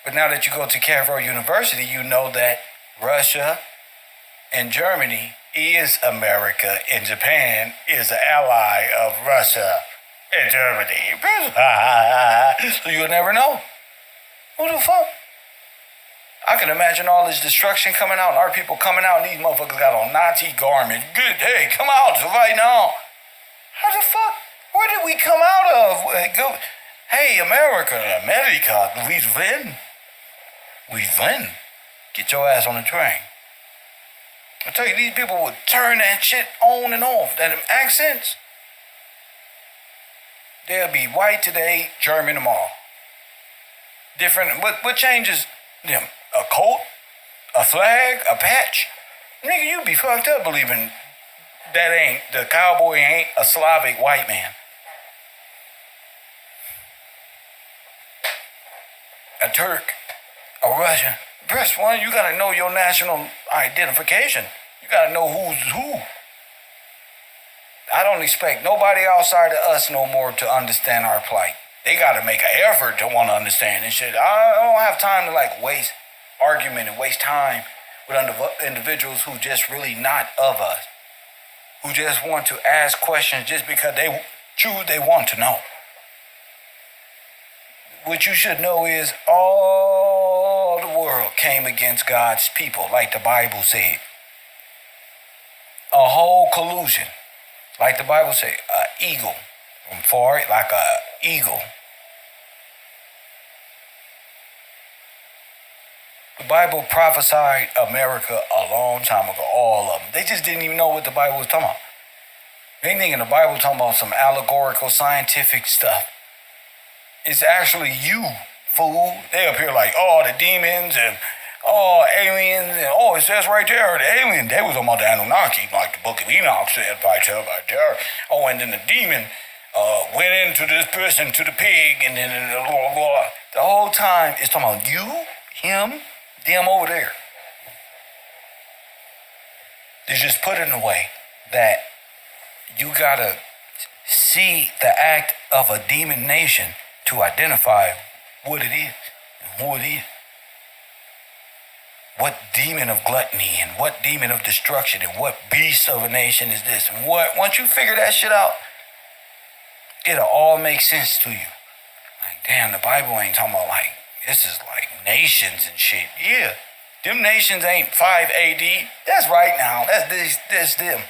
But now that you go to KevRow University, you know that Russia and Germany is America, and Japan is an ally of Russia and Germany. So you'll never know. Who the fuck? I can imagine all this destruction coming out and our people coming out and these motherfuckers got on Nazi garments. Good, hey, come out right now. How the fuck? Where did we come out of? Hey, America, we win. We win. Get your ass on the train. I tell you, these people would turn that shit on and off. That accents. They'll be white today, German tomorrow. Different. What changes them? A coat? A flag? A patch? Nigga, you be fucked up believing the cowboy ain't a Slavic white man. A Turk, a Russian. Press one, you gotta know your national identification. You gotta know who's who. I don't expect nobody outside of us no more to understand our plight. They gotta make an effort to want to understand this shit. I don't have time to waste argument and waste time with individuals who just really not of us. Who just want to ask questions just because they choose they want to know. What you should know is all the world came against God's people, like the Bible said. A whole collusion, like the Bible said, an eagle, from far, like an eagle. The Bible prophesied America a long time ago, all of them. They just didn't even know what the Bible was talking about. They think in the Bible talking about some allegorical scientific stuff. It's actually you, fool. They up here like, the demons and aliens and it says right there, the alien, they was about the Anunnaki, like the book of Enoch said right there. And then the demon went into this person, to the pig, and then blah, blah, blah. The whole time it's talking about you, him, them over there. They just put it in a way that you gotta see the act of a demon nation to identify what it is and who it is. What demon of gluttony and what demon of destruction and what beast of a nation is this? And once you figure that shit out, it'll all make sense to you. Like, damn, the Bible ain't talking about like, this is like nations and shit. Yeah, them nations ain't 5 AD. That's right now. That's them.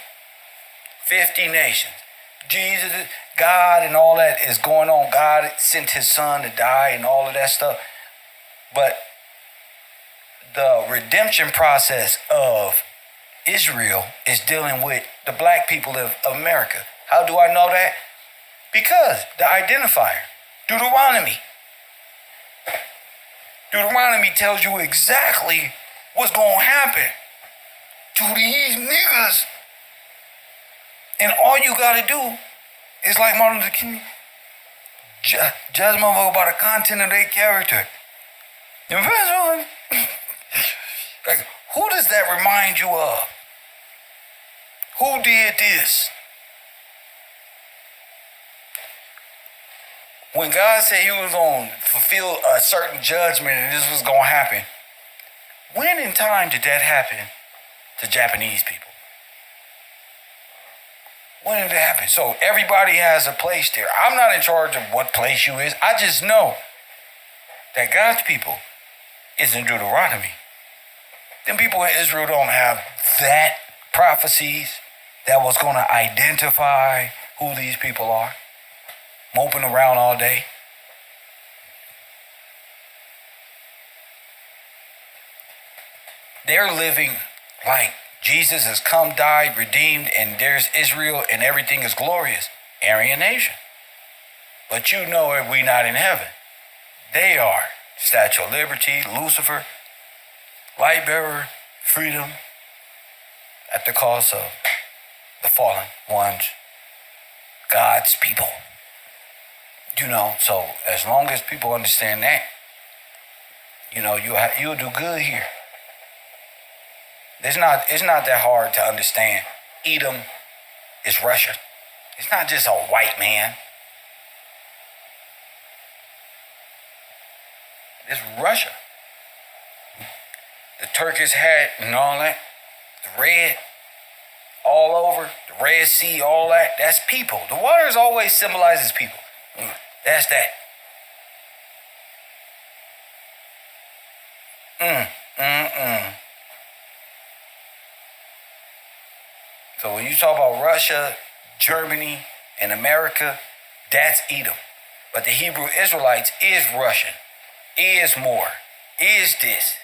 50 nations. Jesus, God, and all that is going on. God sent his son to die and all of that stuff. But the redemption process of Israel is dealing with the black people of America. How do I know that? Because the identifier, Deuteronomy. Deuteronomy tells you exactly what's going to happen to these niggas. And all you got to do is, like Martin Luther King, judge motherfucker by the content of their character. The first one, like, who does that remind you of? Who did this? When God said he was going to fulfill a certain judgment and this was going to happen, when in time did that happen to Japanese people? When did it happen? So everybody has a place there. I'm not in charge of what place you is. I just know that God's people is in Deuteronomy. Them people in Israel don't have that prophecies that was going to identify who these people are, moping around all day. They're living like Jesus has come, died, redeemed, and there's Israel and everything is glorious. Aryan nation. But you know that we not in heaven. They are. Statue of Liberty, Lucifer, light bearer, freedom, at the cost of the fallen ones, God's people. You know, so as long as people understand that, you know, you'll do good here. It's not that hard to understand. Edom is Russia. It's not just a white man. It's Russia. The Turkish hat and all that, the red all over, the Red Sea, all that, that's people. The waters always symbolizes people. That's that. So when you talk about Russia, Germany, and America, that's Edom. But the Hebrew Israelites is Russian, is more, is this.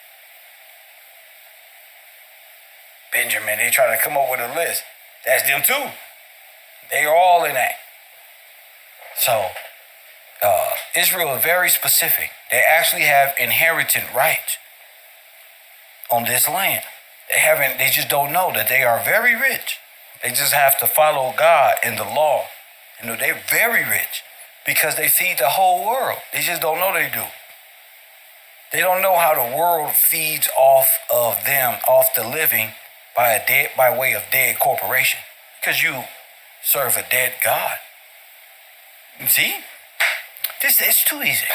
Benjamin, they try to come up with a list. That's them too. They are all in that. So, Israel is very specific. They actually have inherited rights on this land. They just don't know that they are very rich. They just have to follow God and the law. You know, they're very rich because they feed the whole world. They just don't know they do. They don't know how the world feeds off of them, off the living by way of dead corporation. Because you serve a dead God. See? It's too easy.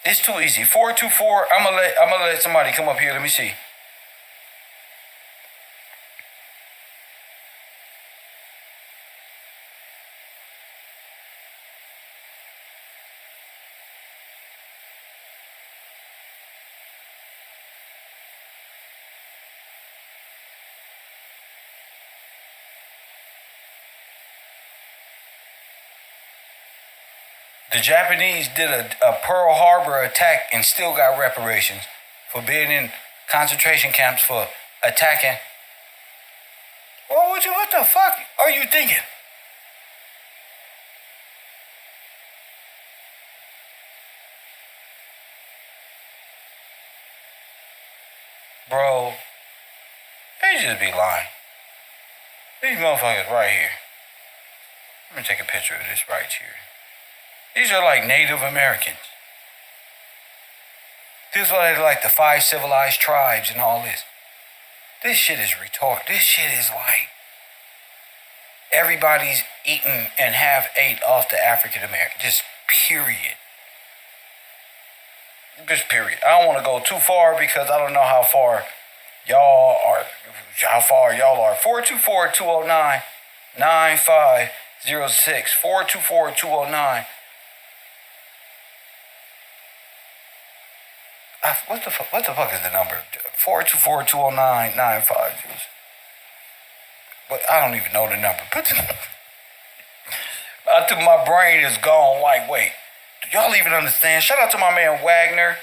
It's too easy. 424, I'm gonna let somebody come up here. Let me see. The Japanese did a Pearl Harbor attack and still got reparations for being in concentration camps for attacking. Well, what the fuck are you thinking? Bro, they just be lying. These motherfuckers right here. Let me take a picture of this right here. These are like Native Americans. This is what they like, the 5 civilized tribes and all this. This shit is retarded. This shit is like everybody's eaten and have ate off the African American. Just period. Just period. I don't want to go too far because I don't know how far y'all are. 424-209. 9506. 424-209. What the fuck is the number? 424-209-9506. But I don't even know the number. I think my brain is gone. Like, wait, do y'all even understand? Shout out to my man Wagner,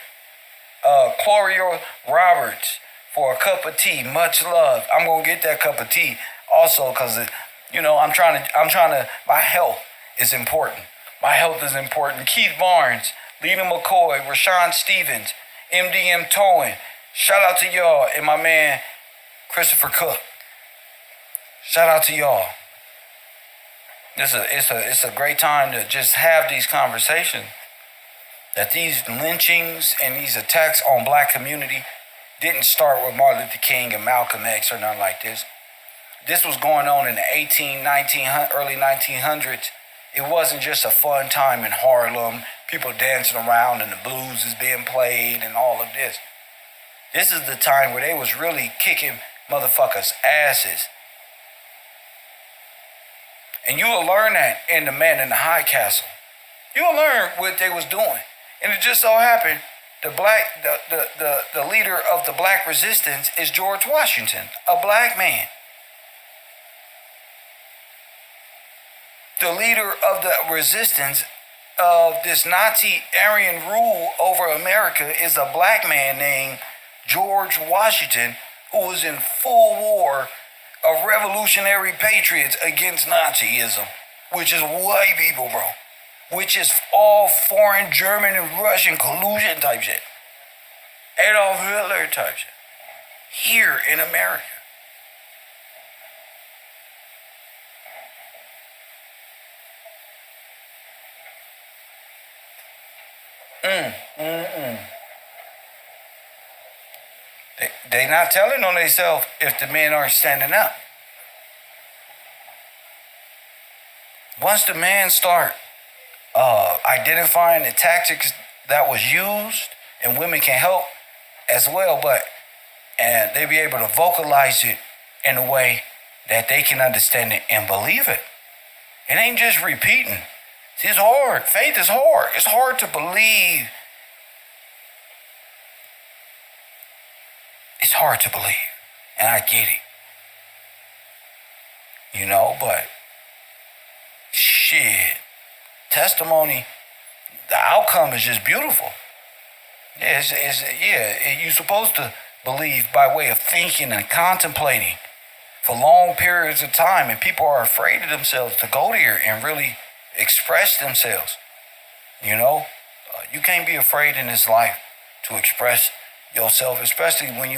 Clorio Roberts for a cup of tea. Much love. I'm gonna get that cup of tea also because I'm trying to. My health is important. My health is important. Keith Barnes, Lena McCoy, Rashawn Stevens, MDM Towing. Shout out to y'all and my man Christopher Cook. Shout out to y'all. It's a great time to just have these conversations. That these lynchings and these attacks on black community didn't start with Martin Luther King and Malcolm X or nothing like this. This was going on in the early 1900s. It wasn't just a fun time in Harlem, people dancing around and the blues is being played and all of this. This is the time where they was really kicking motherfuckers' asses. And you will learn that in The Man in the High Castle. You will learn what they was doing. And it just so happened the leader of the black resistance is George Washington, a black man. The leader of the resistance of this Nazi Aryan rule over America is a black man named George Washington, who was in full war of revolutionary patriots against Nazism, which is white people, bro. Which is all foreign German and Russian collusion type shit. Adolf Hitler type shit. Here in America. They not telling on themselves if the men aren't standing up. Once the men start identifying the tactics that was used, and women can help as well, and they be able to vocalize it in a way that they can understand it and believe it. It ain't just repeating. See, it's hard. Faith is hard. It's hard to believe. It's hard to believe, and I get it. But shit, testimony, the outcome is just beautiful. You're supposed to believe by way of thinking and contemplating for long periods of time, and people are afraid of themselves to go there and really express themselves. You can't be afraid in this life to express yourself, especially when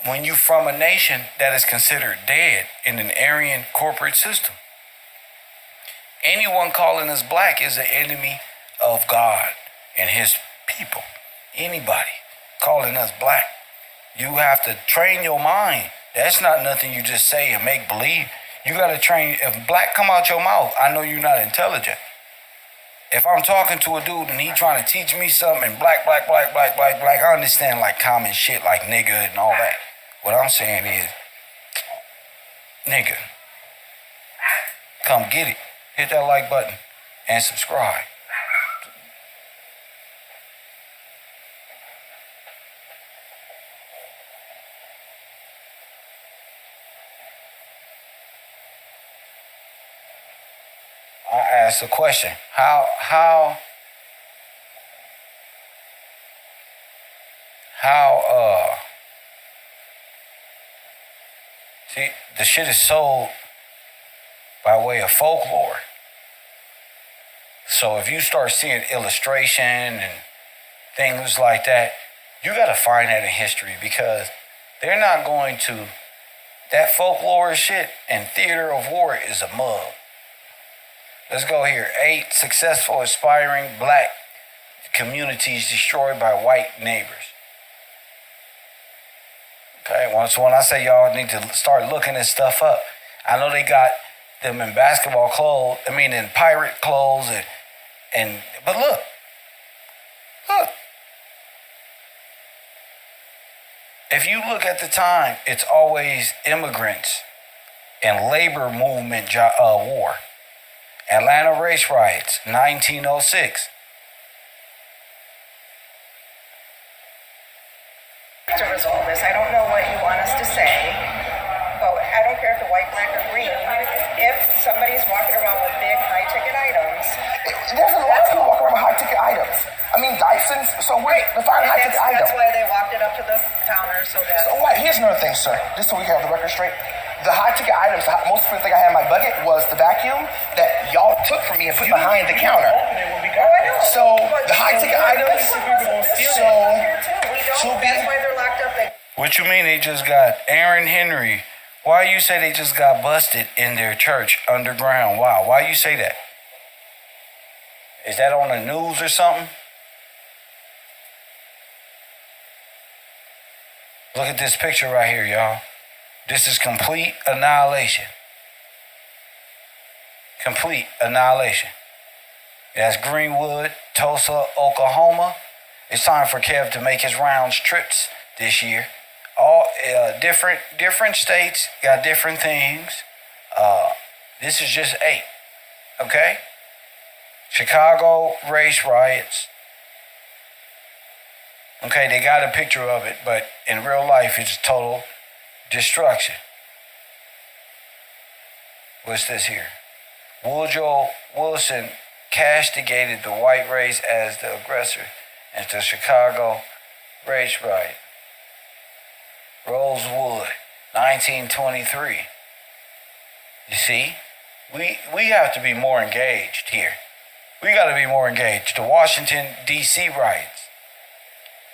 when you from a nation that is considered dead in an Aryan corporate system. Anyone calling us black is an enemy of God and his people. Anybody calling us black. You have to train your mind. That's not nothing you just say and make believe. You got to train. If black come out your mouth, I know you're not intelligent. If I'm talking to a dude and he trying to teach me something and black, I understand like common shit like nigga and all that. What I'm saying is, nigga, come get it. Hit that like button and subscribe. I asked a question. How see, the shit is sold by way of folklore. So if you start seeing illustration and things like that, you got to find that in history, because they're not going to, that folklore shit and theater of war is a mug. Let's go here. 8 successful aspiring black communities destroyed by white neighbors. Okay, so when I say y'all need to start looking this stuff up, I know they got them in basketball clothes, in pirate clothes, but look. If you look at the time, it's always immigrants and labor movement war. Atlanta race riots, 1906. To resolve this, I don't know what you want us to say, but I don't care if the white, black, or green. If somebody's walking around with big, high-ticket items, there's a lot of people walking around with high-ticket items. I mean, Dysons. So wait, define high-ticket item. That's why they walked it up to the counter so that. So what? Here's another thing, sir. Just so we can have the record straight. The high-ticket items, most people think I had in my bucket was the vacuum that y'all took from me and put behind the counter. So the high-ticket items. That's why they're locked up. What you mean they just got Aaron Henry? Why you say they just got busted in their church underground? Wow. Why you say that? Is that on the news or something? Look at this picture right here, y'all. This is complete annihilation. Complete annihilation. That's Greenwood, Tulsa, Oklahoma. It's time for Kev to make his rounds trips this year. All different states got different things. This is just 8. Okay? Chicago race riots. Okay, they got a picture of it, but in real life, it's total destruction. What's this here? Woodrow Wilson castigated the white race as the aggressor in the Chicago race riot. Rosewood, 1923. You see, we have to be more engaged here. We got to be more engaged. The Washington, D.C. riots.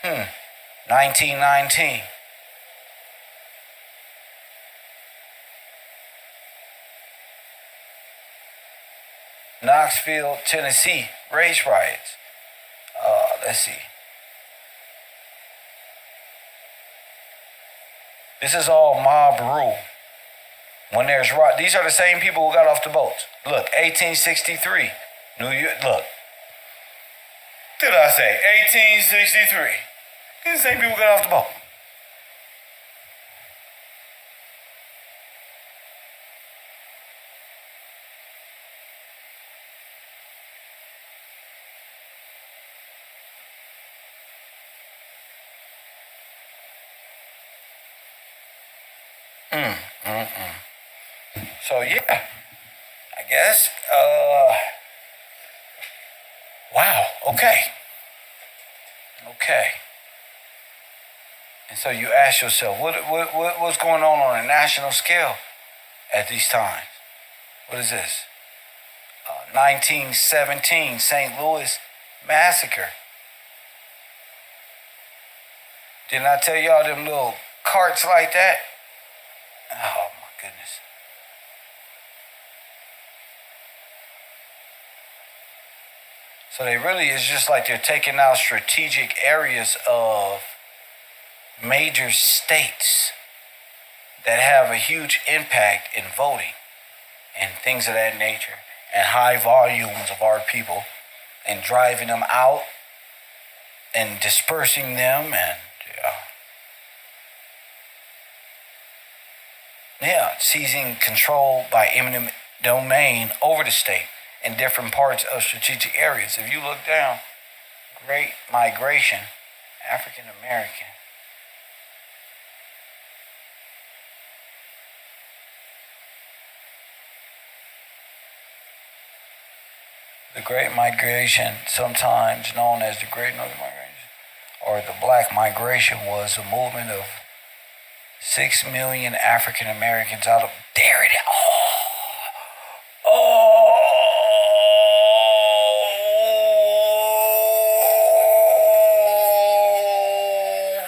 1919. Knoxville, Tennessee race riots. Let's see. This is all mob rule. When there's these are the same people who got off the boats. Look, 1863, New York. Look, did I say 1863? These same people got off the boat. So yeah, I guess. Wow. Okay. And so you ask yourself, what's going on a national scale at these times? What is this? 1917 St. Louis massacre. Didn't I tell y'all them little carts like that? Oh my goodness. So they really, it's just like they're taking out strategic areas of major states that have a huge impact in voting and things of that nature, and high volumes of our people, and driving them out and dispersing them, and seizing control by eminent domain over the state in different parts of strategic areas. If you look down, Great Migration, African American. The Great Migration, sometimes known as the Great Northern Migration, or the Black Migration, was a movement of 6 million African Americans out of, there it is.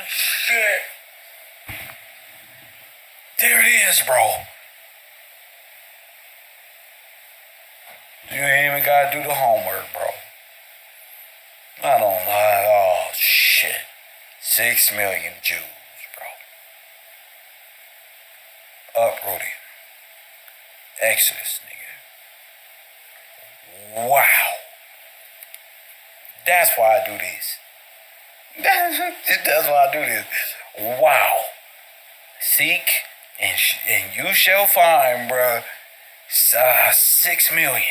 Shit. There it is, bro. You ain't even gotta do the homework, bro. I don't lie. Oh, shit. 6 million Jews, bro. Uprooted. Exodus, nigga. Wow. That's why I do this. That's why I do this. Wow. Seek and you shall find, bruh, 6 million.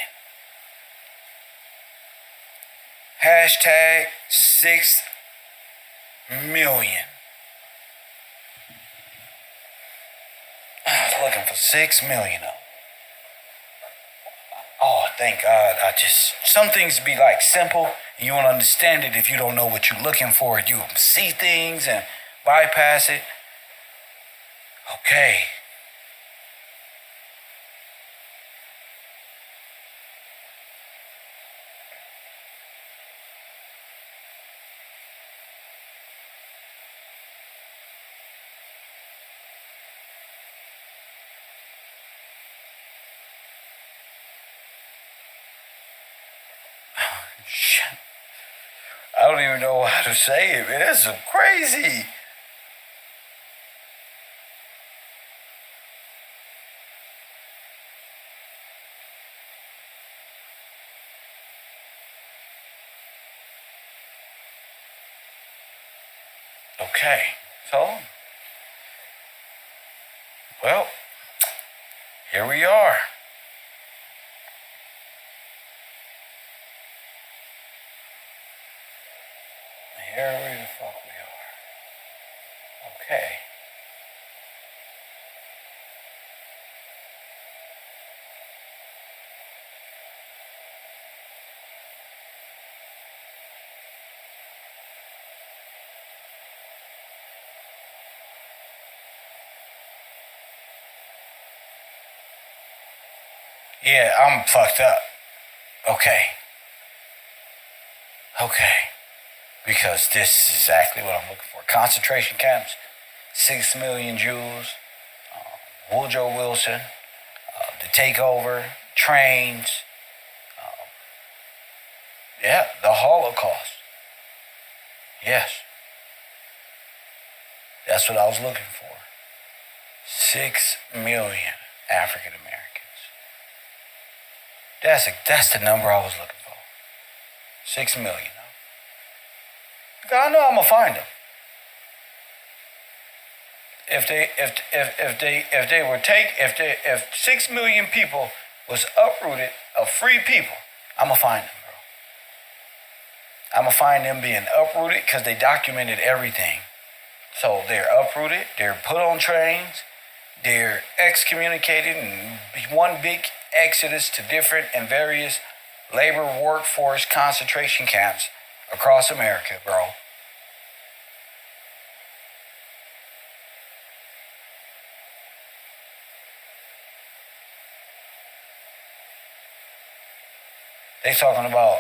Hashtag 6 million. I was looking for 6 million of them. Oh, thank God. Some things be like simple. And you won't understand it if you don't know what you're looking for. You see things and bypass it. Okay. I don't even know how to say it, man. That's so crazy. Okay, so, well, here we are. Here the fuck we are. Okay. Yeah, I'm fucked up. Okay. Okay. Because this is exactly what I'm looking for. Concentration camps, 6 million Jews, Woodrow Wilson, the takeover, trains, yeah, the Holocaust. Yes. That's what I was looking for. 6 million African Americans. That's the number I was looking for. 6 million. I know I'm gonna find them. If 6 million people was uprooted of free people, I'm gonna find them, bro. I'm gonna find them being uprooted because they documented everything. So they're uprooted, they're put on trains, they're excommunicated, and one big exodus to different and various labor workforce concentration camps across America, bro. They talking about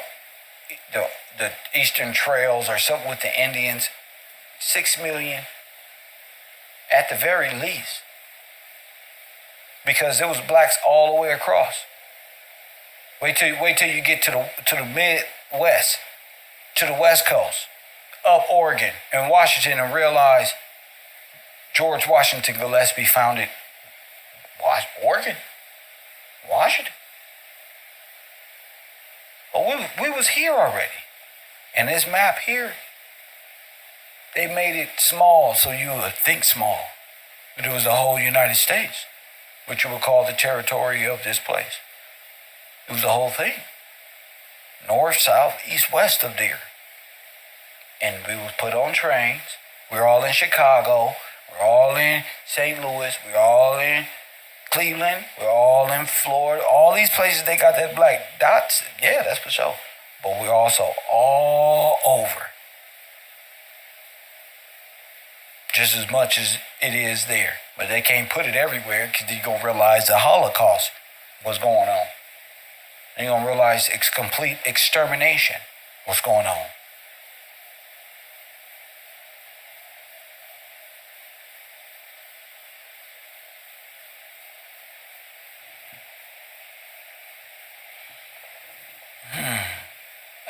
the Eastern Trails or something with the Indians. 6 million at the very least. Because there was blacks all the way across. Wait till you get to the Midwest, to the West Coast, up Oregon and Washington, and realize George Washington Gillespie founded Oregon, Washington. But we was here already, and this map here, they made it small so you would think small, but it was the whole United States, which you would call the territory of this place. It was the whole thing. North, south, east, west of there. And we was put on trains. We're all in Chicago. We're all in St. Louis. We're all in Cleveland. We're all in Florida. All these places, they got that black dots. Yeah, that's for sure. But we're also all over. Just as much as it is there. But they can't put it everywhere because you're going to realize the Holocaust was going on. And you're going to realize it's complete extermination. What's going on?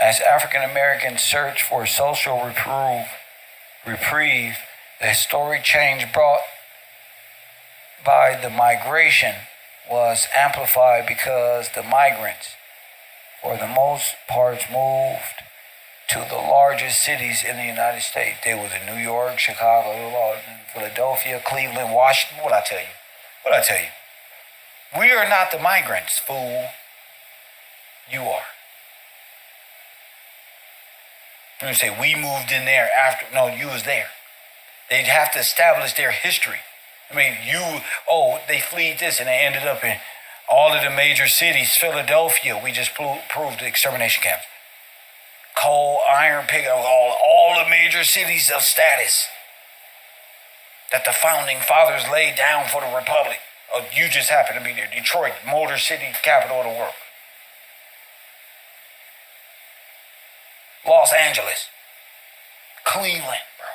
As African Americans search for social reprieve, the historic change brought by the migration was amplified because the migrants, for the most part, moved to the largest cities in the United States. They was in New York, Chicago, Philadelphia, Cleveland, Washington. What I tell you? What'd I tell you? We are not the migrants, fool. You are. You say we moved in there after. No, you was there. They'd have to establish their history. I mean, they fled this and they ended up in all of the major cities. Philadelphia, we just proved the extermination camps. Coal, iron, pig, all the major cities of status that the founding fathers laid down for the republic. Oh, you just happen to be there. Detroit, Motor City, capital of the world. Los Angeles, Cleveland, bro.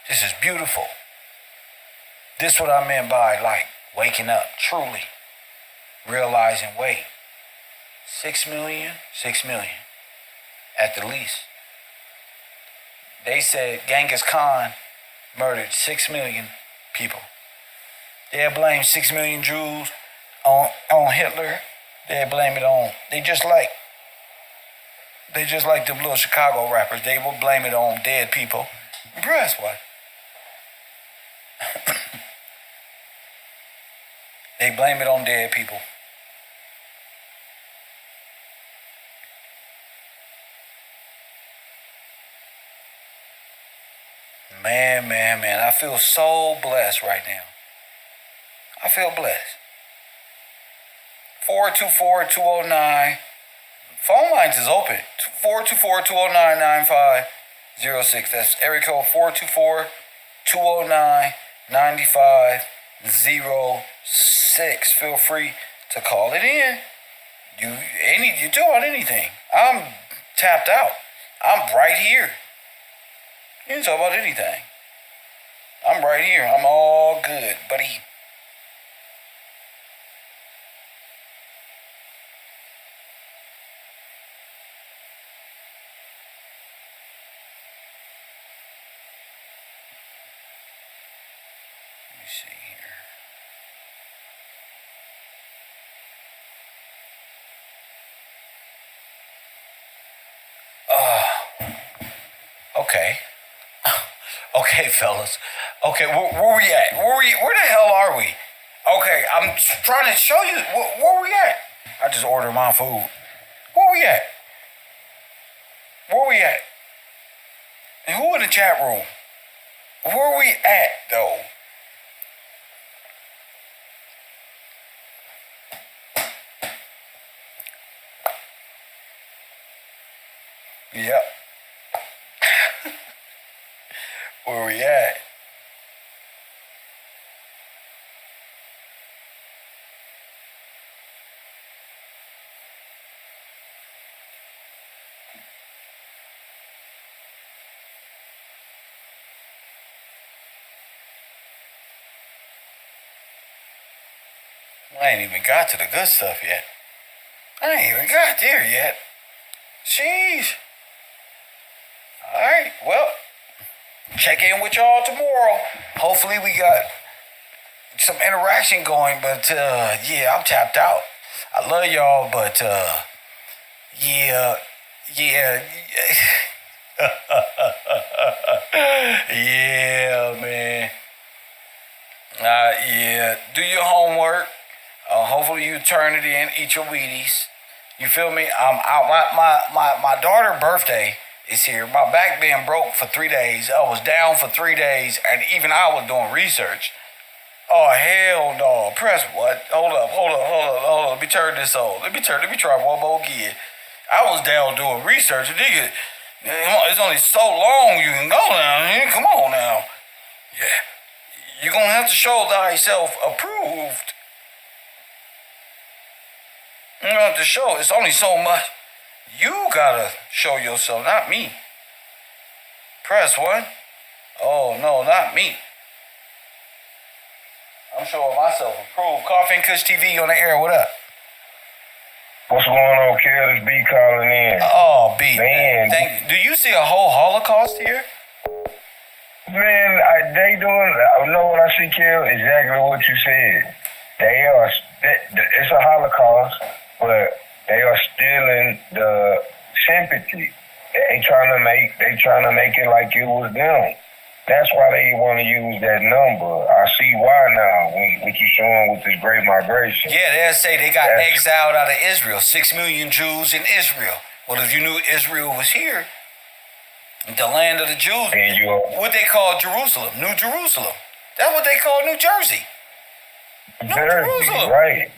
This is beautiful. This is what I meant by like waking up, truly realizing, wait, 6 million at the least. They said Genghis Khan murdered 6 million people. They'll blame 6 million Jews on Hitler. They'll blame it on, they just like them little Chicago rappers. They will blame it on dead people. Guess what? They blame it on dead people. Man, I feel so blessed right now. I feel blessed. 424-209. Phone lines is open. 424-209-9506. That's area code 424-209-9506. Feel free to call it in. You do about anything. I'm tapped out. I'm right here. You can talk about anything. I'm right here. I'm all good, buddy. Let me see here. Okay. Okay, fellas. Okay, where we at? Where the hell are we? Okay, I'm trying to show you where we at. I just ordered my food. Where we at? Where we at? And who in the chat room? Where we at, though? Yep. Where we at? I ain't even got to the good stuff yet. I ain't even got there yet. Jeez. All right, well, check in with y'all tomorrow. Hopefully we got some interaction going, but yeah, I'm tapped out. I love y'all, but yeah. Yeah, man. Yeah, do your homework. Hopefully you turn it in, eat your Wheaties. You feel me? My daughter's birthday is here. My back being broke for 3 days. I was down for 3 days, and even I was doing research. Oh, hell no. Press what? Hold up. Let me turn this on. Let me try one more again. I was down doing research. Nigga, it's only so long you can go now. Come on now. Yeah. You're going to have to show thyself approved. You don't have to show. It's only so much. You got to show yourself, not me. Press one. Oh, no, not me. I'm showing myself approved. Coffee and Kush TV on the air. What up? What's going on, Kel? This B calling in. Oh, B. Man. Do you see a whole Holocaust here? Man, they doing, I know what I see, Kel, exactly what you said. It's a Holocaust, but they are stealing the sympathy They trying to make it like it was them. That's why they want to use that number. I see why now. What you showing with this great migration? Yeah, they'll say they got exiled out of Israel. 6 million Jews in Israel. Well, if you knew Israel was here, the land of the Jews, what they call Jerusalem, New Jerusalem. That's what they call New Jersey. New Jerusalem. Right.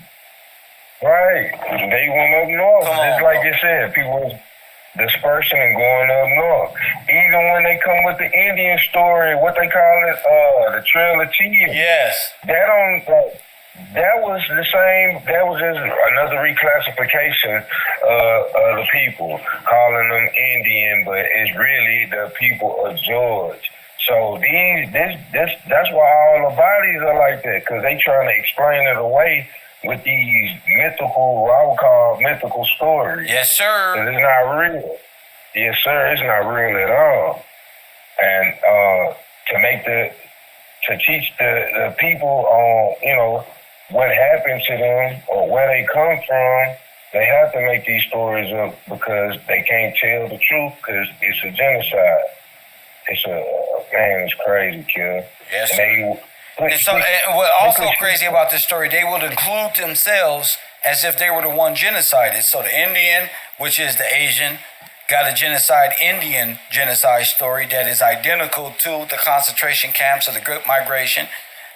They went up north. Just like you said, people was dispersing and going up north. Even when they come with the Indian story, what they call it, the Trail of Tears. Yes. That was the same. That was just another reclassification of the people, calling them Indian, but it's really the people of George. So that's why all the bodies are like that, because they trying to explain it away with these mythical, what I would call mythical stories. Yes, sir. Because it's not real. Yes, sir. It's not real at all. And to teach the people on, what happened to them or where they come from, they have to make these stories up because they can't tell the truth because it's a genocide. It's crazy, kid. Yes, sir. And what also crazy about this story, they would include themselves as if they were the one genocided. So the Indian, which is the Asian, got a Indian genocide story that is identical to the concentration camps of the Great Migration.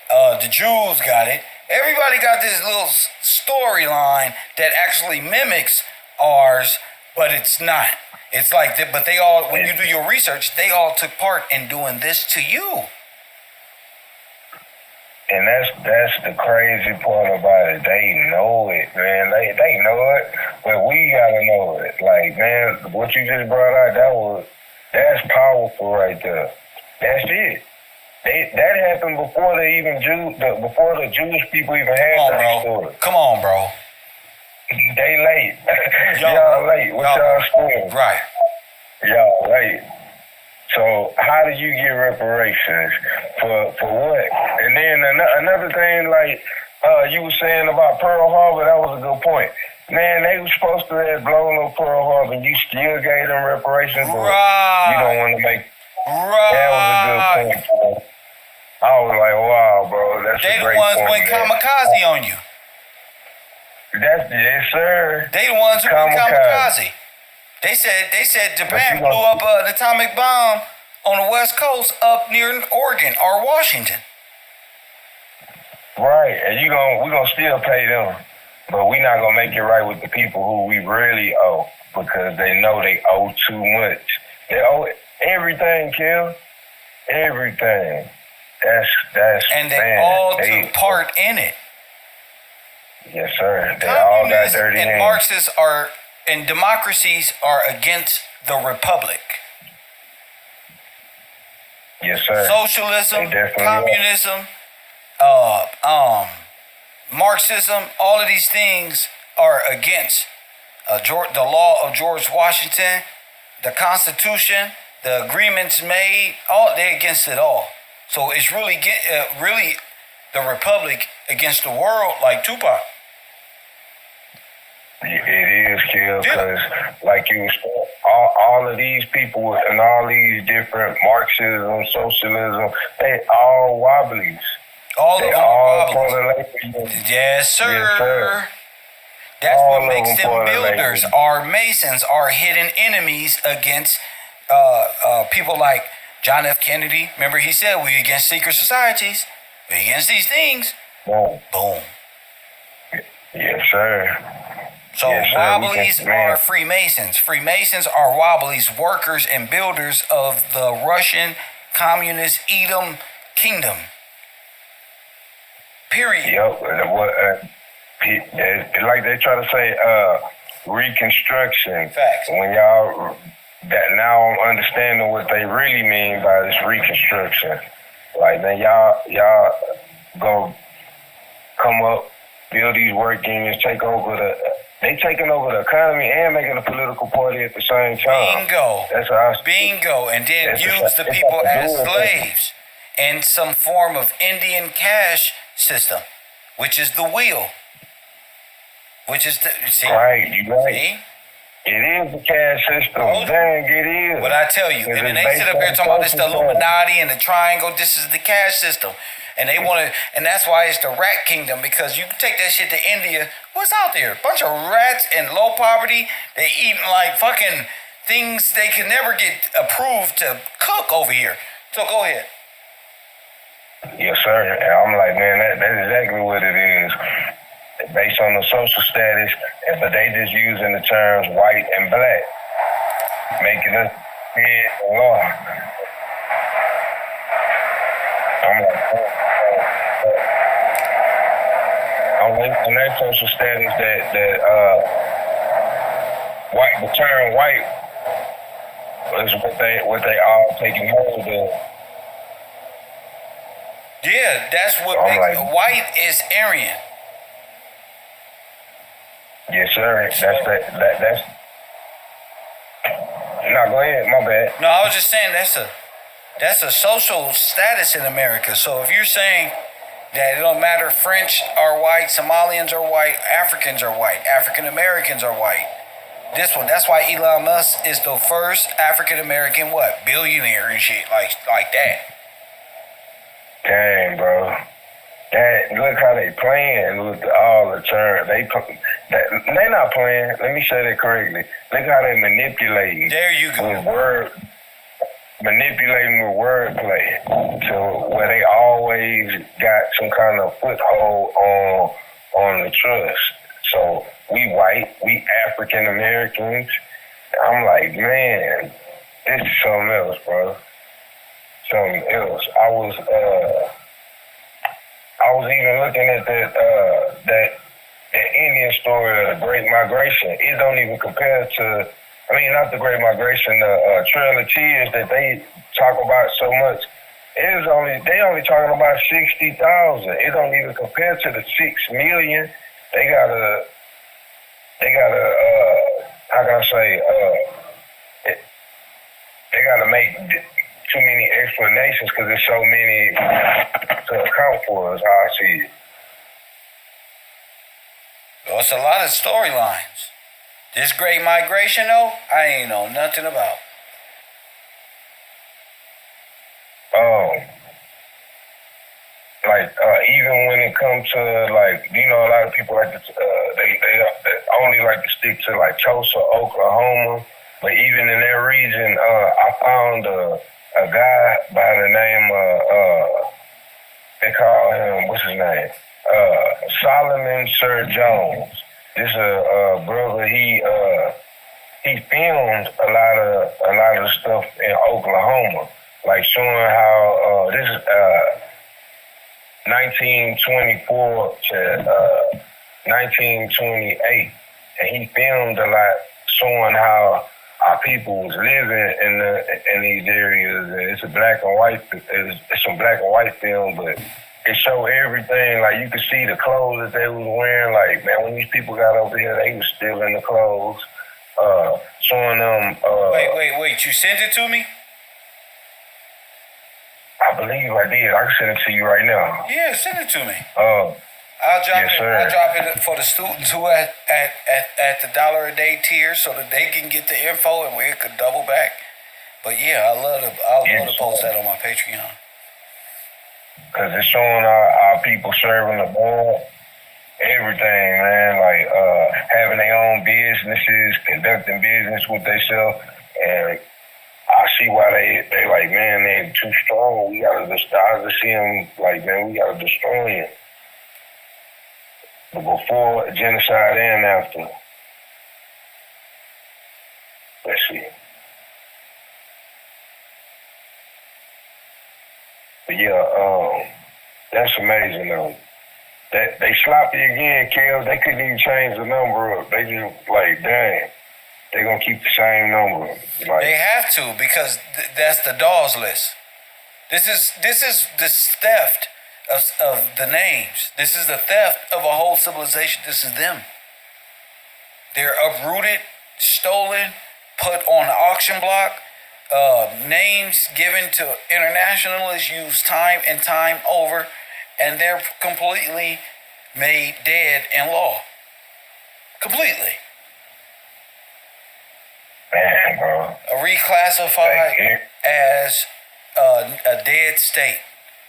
The Jews got it. Everybody got this little storyline that actually mimics ours, but it's not. It's like that, but they all, when you do your research, they all took part in doing this to you. And that's the crazy part about it. They know it, man. They know it, but we gotta know it. Like, man, what you just brought out, that's powerful right there. That's it. That happened before before the Jewish people even had that story. Come on, bro. They late. Y'all late. What y'all story? Right. Y'all late. So how do you get reparations for what? And then another thing, like you were saying about Pearl Harbor, that was a good point. Man, they were supposed to have blown up Pearl Harbor, and you still gave them reparations, but you don't want to make. That was a good point, bro. I was like, wow, bro, that's a great point. They the ones went kamikaze on you. Yes, sir. They the ones who went kamikaze. They said Japan blew up an atomic bomb on the West Coast up near Oregon or Washington. Right, and we're gonna still pay them, but we're not gonna make it right with the people who we really owe because they know they owe too much. They owe everything, Kim. Everything. That's and they all took part in it. Yes, sir. They all got dirty hands. And Marxists and democracies are against the republic. Yes, sir. Socialism, communism, Marxism, all of these things are against the law of George Washington, the Constitution, the agreements made. They're against it all. So it's really the republic against the world, like Tupac. It is, Kill, because like you were all of these people and all these different Marxism, socialism, they all wobblies. All they of them all wobblies. Yes, sir. Yes, sir. That's all what makes them builders. Our Masons are hidden enemies against people like John F. Kennedy. Remember, he said, we against secret societies. We against these things. Boom. Boom. Yes, sir. So yes, wobblies are Freemasons. Freemasons are wobblies, workers and builders of the Russian Communist Edom Kingdom. Period. Yep. Like they try to say, Reconstruction. Facts. When now I'm understanding what they really mean by this Reconstruction. Like, then y'all go come up, build these work unions, they taking over the economy and making a political party at the same time. Bingo. That's how Bingo. And then use the people as slaves in some form of Indian cash system, which is the wheel. Which is the right, you right. See? It is the caste system. Told you. Dang, it is. What I tell you, It's and then they sit up here talking about this, the Illuminati and the triangle. This is the caste system, and they want to, and that's why it's the rat kingdom, because you take that shit to India. What's out there? A bunch of rats in low poverty. They eating like fucking things they can never get approved to cook over here. So go ahead. Yes, sir. And I'm like, man, that's exactly what it is. Based on the social status, but they just using the terms white and black, making us head law. I'm like, I'm on that social status that white, the term white is what they all taking hold of. Yeah, that's what I'm makes like, white is Aryan. Yes, sir. That's. No, go ahead. My bad. No, I was just saying that's a social status in America. So if you're saying that it don't matter, French are white, Somalians are white, Africans are white, African Americans are white. That's why Elon Musk is the first African American billionaire and shit like that. Dang, bro. Look how they playing with all the terms. They not playing. Let me say that correctly. Look how they manipulating. There you go. Manipulating with wordplay to where they always got some kind of foothold on the trust. So we white, we African Americans. I'm like, man, this is something else, bro. Something else. I was even looking at that Indian story of the Great Migration. It don't even compare to, not the Great Migration, the Trail of Tears that they talk about so much. They only talking about 60,000. It don't even compare to the 6 million. They gotta how can I say, they gotta make too many explanations because there's so many to account for, is how I see it. Well, it's a lot of storylines. This Great Migration, though, I ain't know nothing about. Even when it comes to a lot of people like to, they only like to stick to like Tulsa, Oklahoma, but even in that region, I found a guy by the name of they call him, what's his name? Solomon Sir Jones. This a brother. He filmed a lot of stuff in Oklahoma, like showing how this is 1924 to 1928, and he filmed a lot showing how our people was living in these areas. And it's a black and white. It's some black and white film, but it showed everything. Like you could see the clothes that they was wearing. Like, man, when these people got over here, they was still in the clothes. Showing them. Wait! You sent it to me? I believe I did. I can send it to you right now. Yeah, send it to me. I'll drop it for the students who at the $1 a day tier, so that they can get the info and we could double back. But yeah, I'll love to post that on my Patreon. Cause it's showing our people serving the Lord, everything, man. Like having their own businesses, conducting business with themselves, and I see why they like, man, they're too strong. We gotta I just see them like, man, we gotta destroy them. But before genocide and after. Let's see. But yeah, that's amazing though. That they sloppy again, Kel. They couldn't even change the number up. They just like, dang. They're gonna keep the same number. Like, they have to, because that's the Dawes list. This is the theft of the names. This is the theft of a whole civilization. This is them. They're uprooted, stolen, put on the auction block. Names given to internationalists used time and time over, and they're completely made dead in law. Completely. Man, bro. Reclassified Thank you. as a dead state,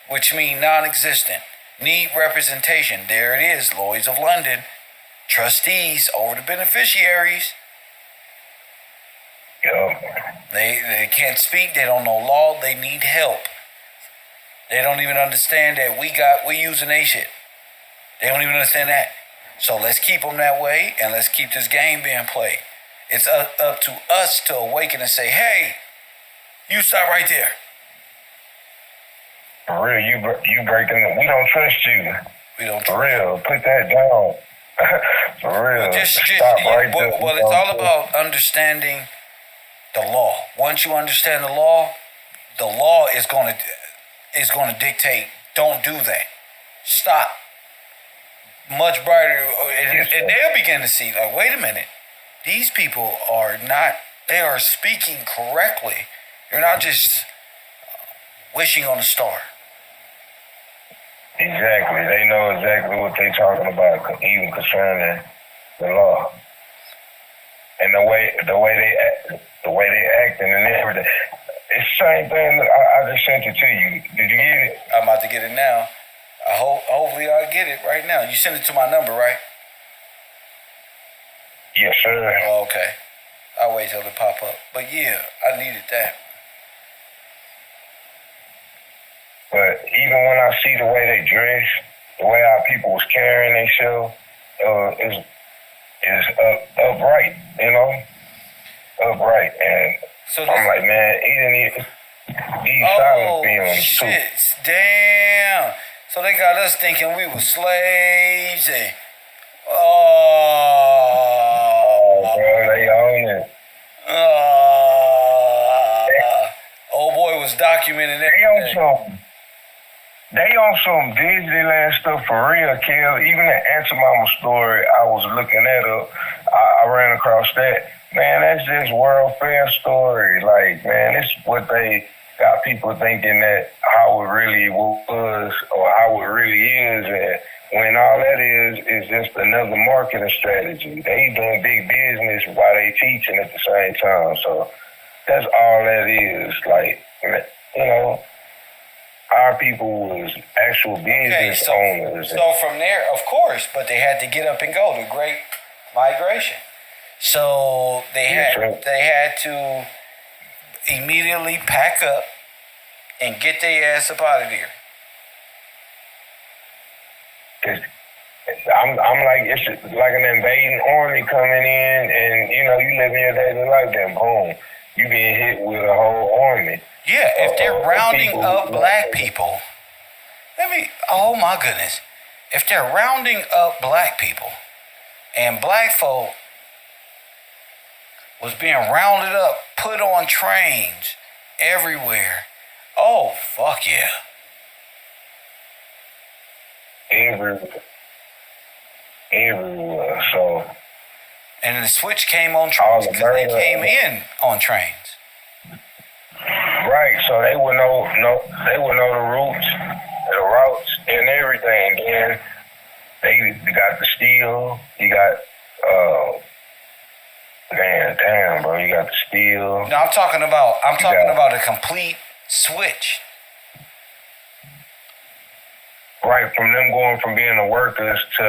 which means non-existent. Need representation. There it is, Lloyds of London. Trustees over the beneficiaries. Yo. They can't speak. They don't know law. They need help. They don't even understand that we using they shit. They don't even understand that. So let's keep them that way, and let's keep this game being played. It's up to us to awaken and say, hey, you stop right there. For real, you breaking. We don't trust you. We don't For real, put that down. For real, stop right there. Well, it's all about understanding the law. Once you understand the law is going to dictate. Don't do that. Stop. Much brighter, and they'll begin to see. Like, wait a minute, these people are not. They are speaking correctly. They're not just wishing on a star. Exactly. They know exactly what they're talking about, even concerning the law. And the way they acting and everything. It's the same thing that I just sent it to you. Did you get it? I'm about to get it now. Hopefully I'll get it right now. You sent it to my number, right? Yes, sir. Oh, okay. I'll wait till it pop up. But yeah, I needed that. But even when I see the way they dress, the way our people was carrying themselves, is upright, you know? Upright. And So I'm like, man, even these silent feelings shit. too. Damn. So they got us thinking we were slaves and bro, they own it. Old boy was documenting everything. They on some Disneyland stuff for real, Kel. Even the Answer Mama story, I was looking that up. I ran across that. Man, that's just World Fair story. Like, man, it's what they got people thinking that how it really was or how it really is. And when all that is just another marketing strategy. They doing big business while they teaching at the same time. So that's all that is. Like, you know, our people was actual business owners. So from there, of course, but they had to get up and go. The Great Migration. So they had to immediately pack up and get their ass up out of there. I'm like, it's like an invading army coming in, and you know, you living your daily life, then boom, you being hit with a whole army. Yeah, if they're rounding up black people, oh my goodness. If they're rounding up black people and black folk was being rounded up, put on trains everywhere, oh, fuck yeah. Everywhere. So. And the switch came on trains because they came in on trains. Right, so they would know the routes and everything. Then they got the steel. You got damn, bro, you got the steel. No, I'm talking about a complete switch. Right, from them going from being the workers to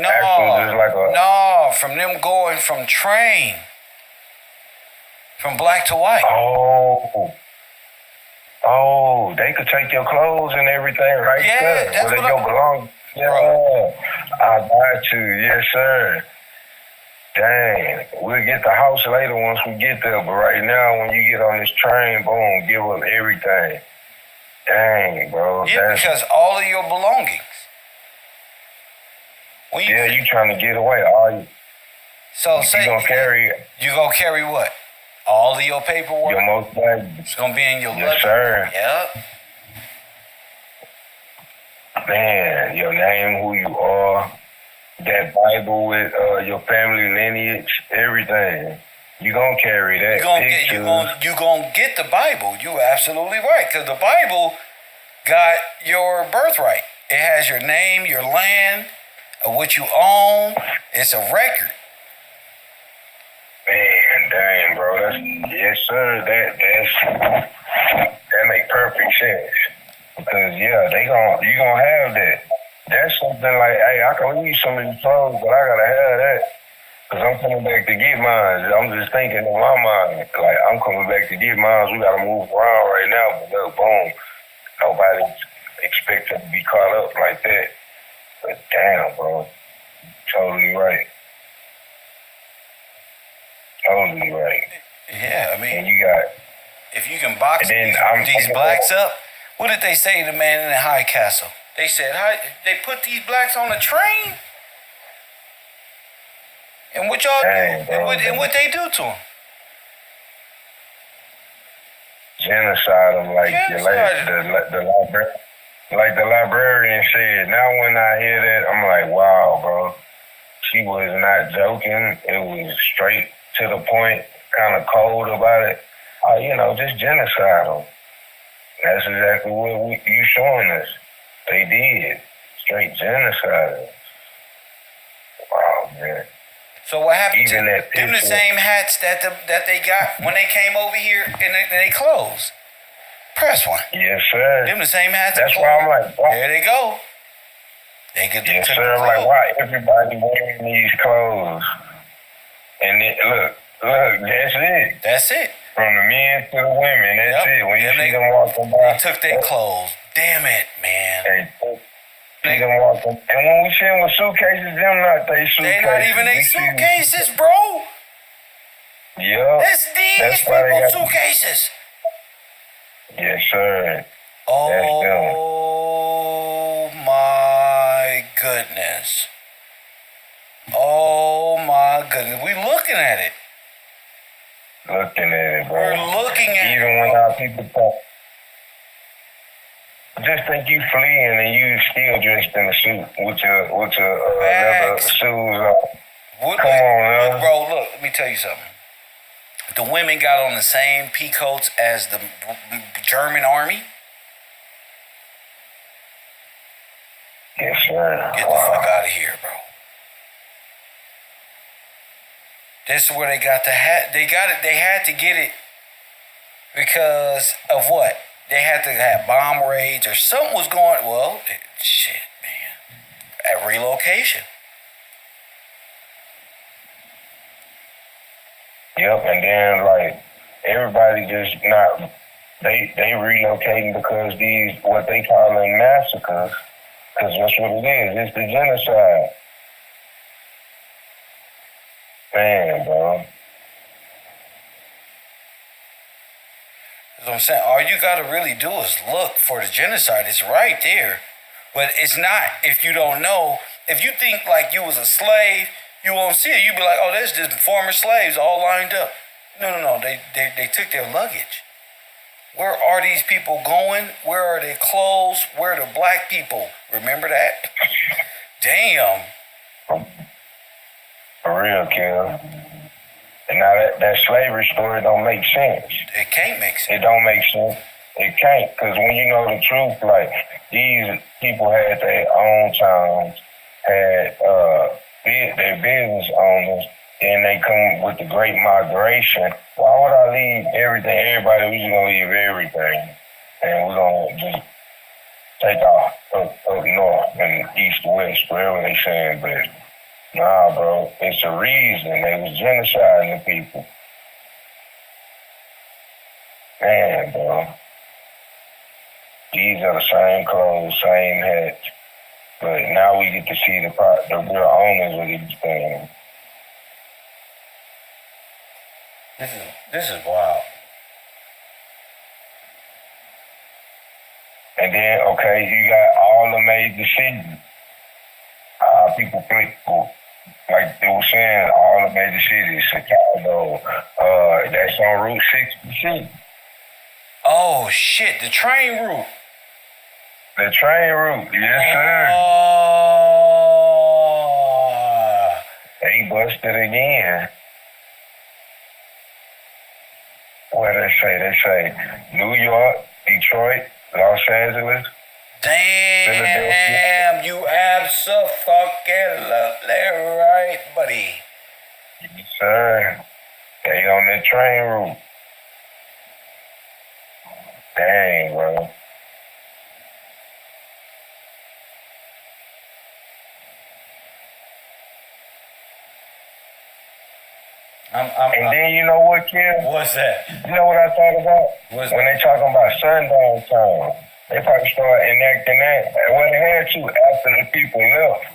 actual just like a from them going from train. From black to white. Oh, they could take your clothes and everything right there. That's where what they belong. Yeah, I got you. Yes, sir. Dang, we'll get the house later once we get there. But right now, when you get on this train, boom, give up everything. Dang, bro. Yeah, because all of your belongings. You trying to get away. All you. So say you gonna carry. You gonna carry what? All of your paperwork. Your most valuable. It's gonna be in your luggage. Yes, sir. Yep. Man, your name, who you are, that Bible with your family lineage, everything. You gonna carry that. You gonna get the Bible. You absolutely right, because the Bible got your birthright. It has your name, your land, what you own. It's a record. Man, dang, bro. Yes, sir. That make perfect sense. Because you gonna have that. That's something like, hey, I can use some of these clothes, but I gotta have that. Cause I'm coming back to get mine. I'm just thinking in my mind, like I'm coming back to get mine. We gotta move around right now, but look, boom, nobody expects to be caught up like that. But damn, bro, totally right. Totally right. Yeah, I mean, And you got. if you can box these thinking blacks up, what did they say to the man in the high castle? They said, they put these blacks on a train? And what y'all Dang, do? bro. And what they do to them? Genocide them like the librarian said. Now when I hear that, I'm like, wow, bro. She was not joking. It was straight to the point, kind of cold about it. Just genocide them. That's exactly what you showing us. They did. Straight genocide. Wow, man. So what happened Even to that them? The picture- same hats that they got when they came over here and they clothes. Press one. Yes, sir. Them the same hats. That's why I'm like, wow. There they go. They get Yes, took sir. the I'm like, clothes. why everybody wearing these clothes? And look, that's it. That's it. From the men to the women, that's Yep. it. When you Them see they- them walking by, They took their clothes. Damn it, man. see them walking. And when we see them with suitcases, them not they suitcases. They not even We they see- suitcases, bro. Yeah. That's these That's why they people's got- suitcases. Yes, sir. Oh my goodness. Oh my goodness. We looking at it. Looking at it, bro. We're looking at Even it. when our people talk. Just think you fleeing and you still dressed in a suit with your leather Facts. shoes on. What, Come on, look, man. bro, look, let me tell you something. The women got on the same peacoats as the German army. Yes, sir. Get the fuck out of here, bro. This is where they got the hat. They got it. They had to get it because of what? They had to have bomb raids or something was going. Well, shit, man. At relocation. Yep, and then like everybody just not they relocating because these what they calling massacres, because that's what it is. It's the genocide. Man, bro. That's what I'm saying. All you gotta really do is look for the genocide. It's right there. But it's not if you don't know. If you think like you was a slave, you won't see it. You'd be like, oh, there's just former slaves all lined up. No. They took their luggage. Where are these people going? Where are their clothes? Where are the black people? Remember that? Damn. For real, Kel. And now that slavery story don't make sense. It can't make sense. It don't make sense. It can't, because when you know the truth, like these people had their own towns, had their business owners, and they come with the great migration. Why would I leave everything? Everybody, we just gonna leave everything, and we're gonna just take off up north and east, west, wherever they saying, but. Nah, bro, it's a reason. They was genociding the people. Man, bro. These are the same clothes, same hats. But now we get to see the real owners of these things. This is wild. And then, okay, you got all the major cities. People think, like they were saying, all the major cities, Chicago, that's on Route 66. Oh shit! The train route. The train route, yes, sir. Oh. They busted again. What they say? They say New York, Detroit, Los Angeles. Damn, you abso-fucking-lutely right, buddy. Yes, sir. They on that train route. Dang, bro. And then you know what, Kim? What's that? You know what I thought about? What's when they talking about sundown time, they probably start enacting that. Well, they had to after the people left.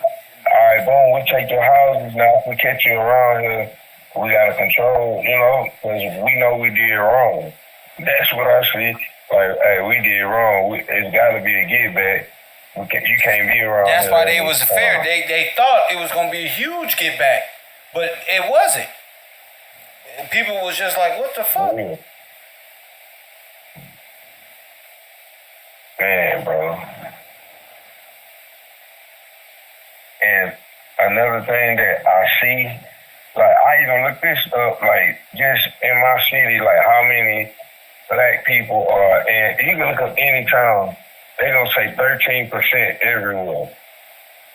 All right, boom, we take your houses now. If we catch you around here, we got to control, you know, because we know we did wrong. That's what I see. Like, hey, we did wrong. It's got to be a get back. You can't be around. That's why they was fair. They thought it was going to be a huge get back, but it wasn't. And people was just like, what the fuck? Man, bro. And another thing that I see, like, I even looked this up, like, just in my city, like, how many black people are, and you can look up any town, they gonna say 13% everywhere.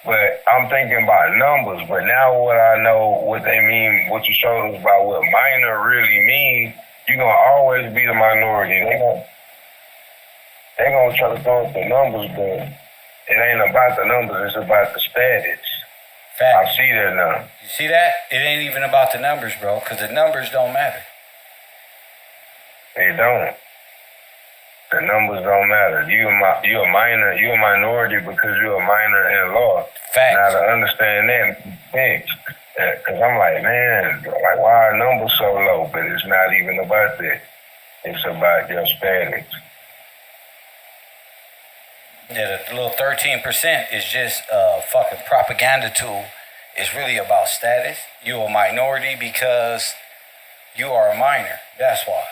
But I'm thinking about numbers, but now what I know, what they mean, what you showed us about what minor really means, you're gonna always be the minority. They gonna try to throw up the numbers, but it ain't about the numbers, it's about the status. Fact. I see that now. You see that? It ain't even about the numbers, bro, because the numbers don't matter. They don't. The numbers don't matter. You a minor. You a minority because you're a minor in law. Facts. Now to understand that, because I'm like, man, like why are numbers so low? But it's not even about that. It's about your status. Yeah, the little 13% is just a fucking propaganda tool. It's really about status. You're a minority because you are a minor. That's why.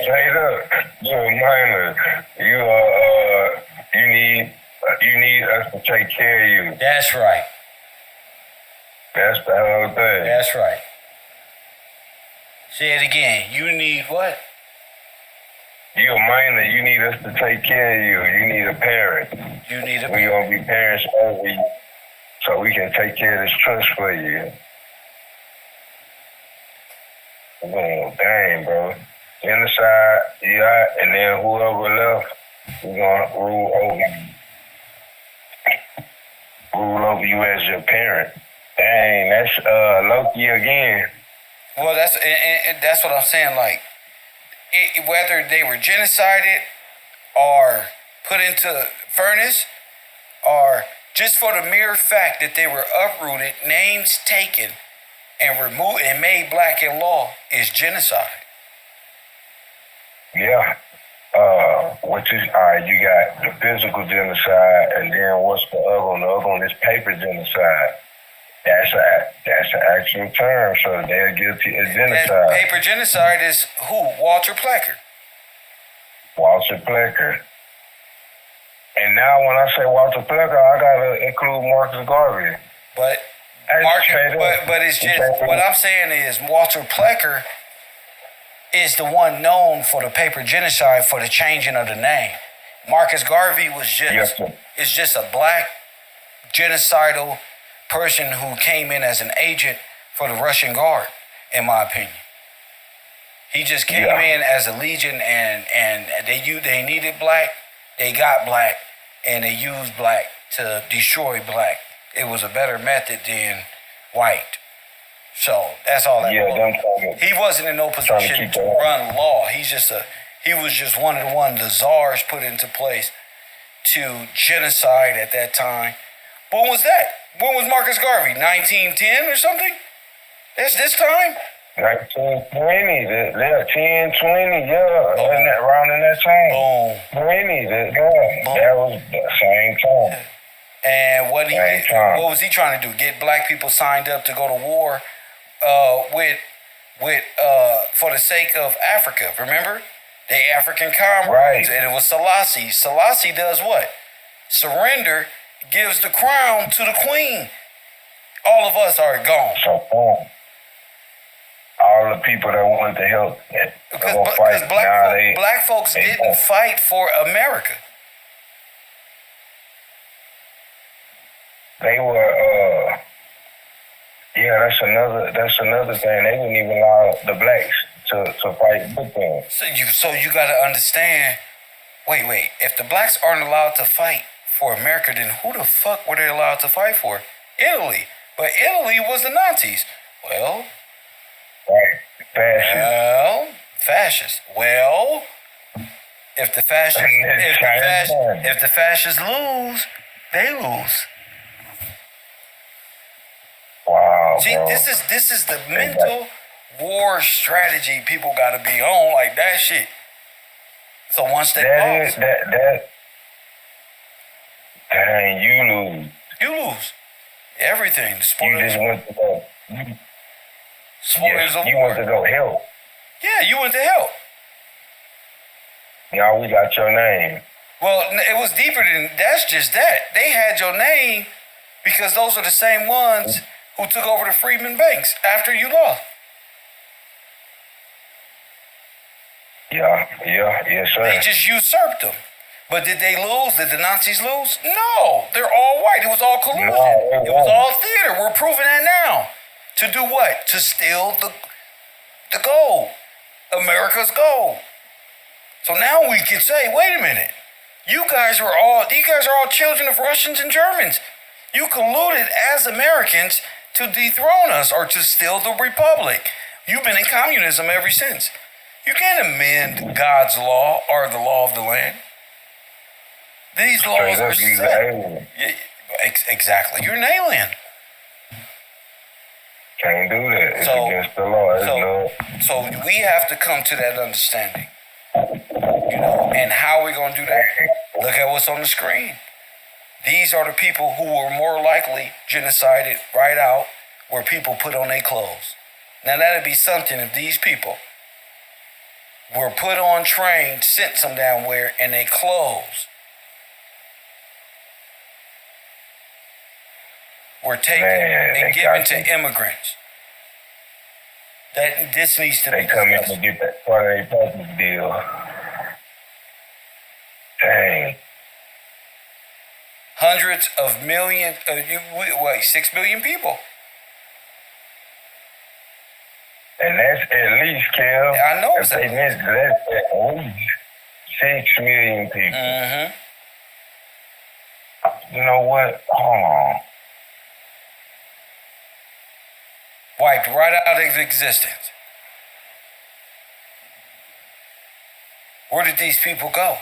Straight up, you're a minor. You need us to take care of you. That's right. That's the whole thing. That's right. Say it again. You need what? You're a minor. You need us to take care of you. You need a parent. You need a We're gonna be parents over you, so we can take care of this trust for you. Oh, dang, bro. Genocide, yeah, and then whoever left, we're gonna rule over you. Rule over you as your parent. Dang, that's Loki again. Well, that's what I'm saying. Like, whether they were genocided or put into furnace, or just for the mere fact that they were uprooted, names taken, and removed and made black in law is genocide. Yeah. Which is, all right, you got the physical genocide, and then what's the other one? The other one is paper genocide. That's an actual term, so they're guilty of genocide. That paper genocide is who? Walter Plecker. Walter Plecker. And now when I say Walter Plecker, I gotta include Marcus Garvey. But it's just what I'm saying is Walter Plecker is the one known for the paper genocide for the changing of the name. Marcus Garvey was just a black genocidal person who came in as an agent for the Russian Guard, in my opinion. He just came in as a legion, and they needed black, they got black, and they used black to destroy black. It was a better method than white. So that's all that was. He wasn't in no position to run law. He was just one of the czars put into place to genocide at that time. When was that? When was Marcus Garvey? 1910 or something? That's this time? 1920, 10, 20, yeah. Around in that time. Boom. 20, that was the same time. And what was he trying to do? Get black people signed up to go to war for the sake of Africa, remember? They African comrades, and it was Selassie. Selassie does what? Surrender, gives the crown to the queen. All of us are gone. So, all the people that wanted to help, because black folks didn't fight for America. They were, Yeah, that's another thing. They wouldn't even allow the blacks to fight with them. So you got to understand. Wait. If the blacks aren't allowed to fight for America, then who the fuck were they allowed to fight for? Italy. But Italy was the Nazis. Well, Right. fascists. Well, if the fascists lose, they lose. Wow. See, bro. this is the mental war strategy people got to be on, like that shit. So once they lost, dang, you lose. you lose everything. The You spoilers, just went to go. spoilers of You war. went to go help. Yeah, you went to hell. Now we got your name. Well, it was deeper than that's just that. They had your name because those are the same ones who took over the Freedmen banks after you lost. Yes, sir. They just usurped them. But did they lose? Did the Nazis lose? No. They're all white. It was all collusion. No, It was all theater. We're proving that now. To do what? To steal the gold. America's gold. So now we can say, wait a minute. These guys are all children of Russians and Germans. You colluded as Americans to dethrone us or to steal the republic. You've been in communism ever since. You can't amend God's law or the law of the land. These laws are set. Exactly. You're an alien. Can't do that. It's against the law. So we have to come to that understanding. And how are we going to do that? Look at what's on the screen. These are the people who were more likely genocided right out where people put on their clothes. Now that'd be something if these people were put on trains, sent some down where, and they clothes were taken and given to immigrants. That this needs to be They come in discussed. to get that part of their package deal. Dang. Hundreds of millions, 6 billion people. And that's at least, Kev. I know it's that's at least 6 million people. Mm-hmm. You know what? Hold on. Wiped right out of existence. Where did these people go?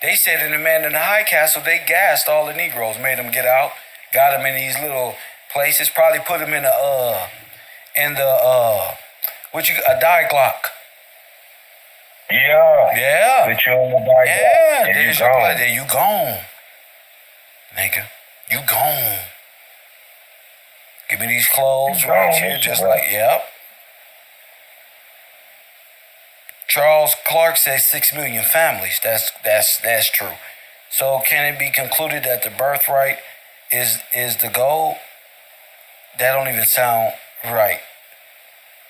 They said in The Man in the High Castle, they gassed all the Negroes, made them get out, got them in these little places, probably put them in a die Glock. Yeah. Put you on the bike. Yeah, and there's you your gone. play. There you gone. Nigga, you gone. Give me these clothes You right gone, here, that's just right. like, yep. Charles Clark says 6 million families. That's true. So can it be concluded that the birthright is the goal? That don't even sound right.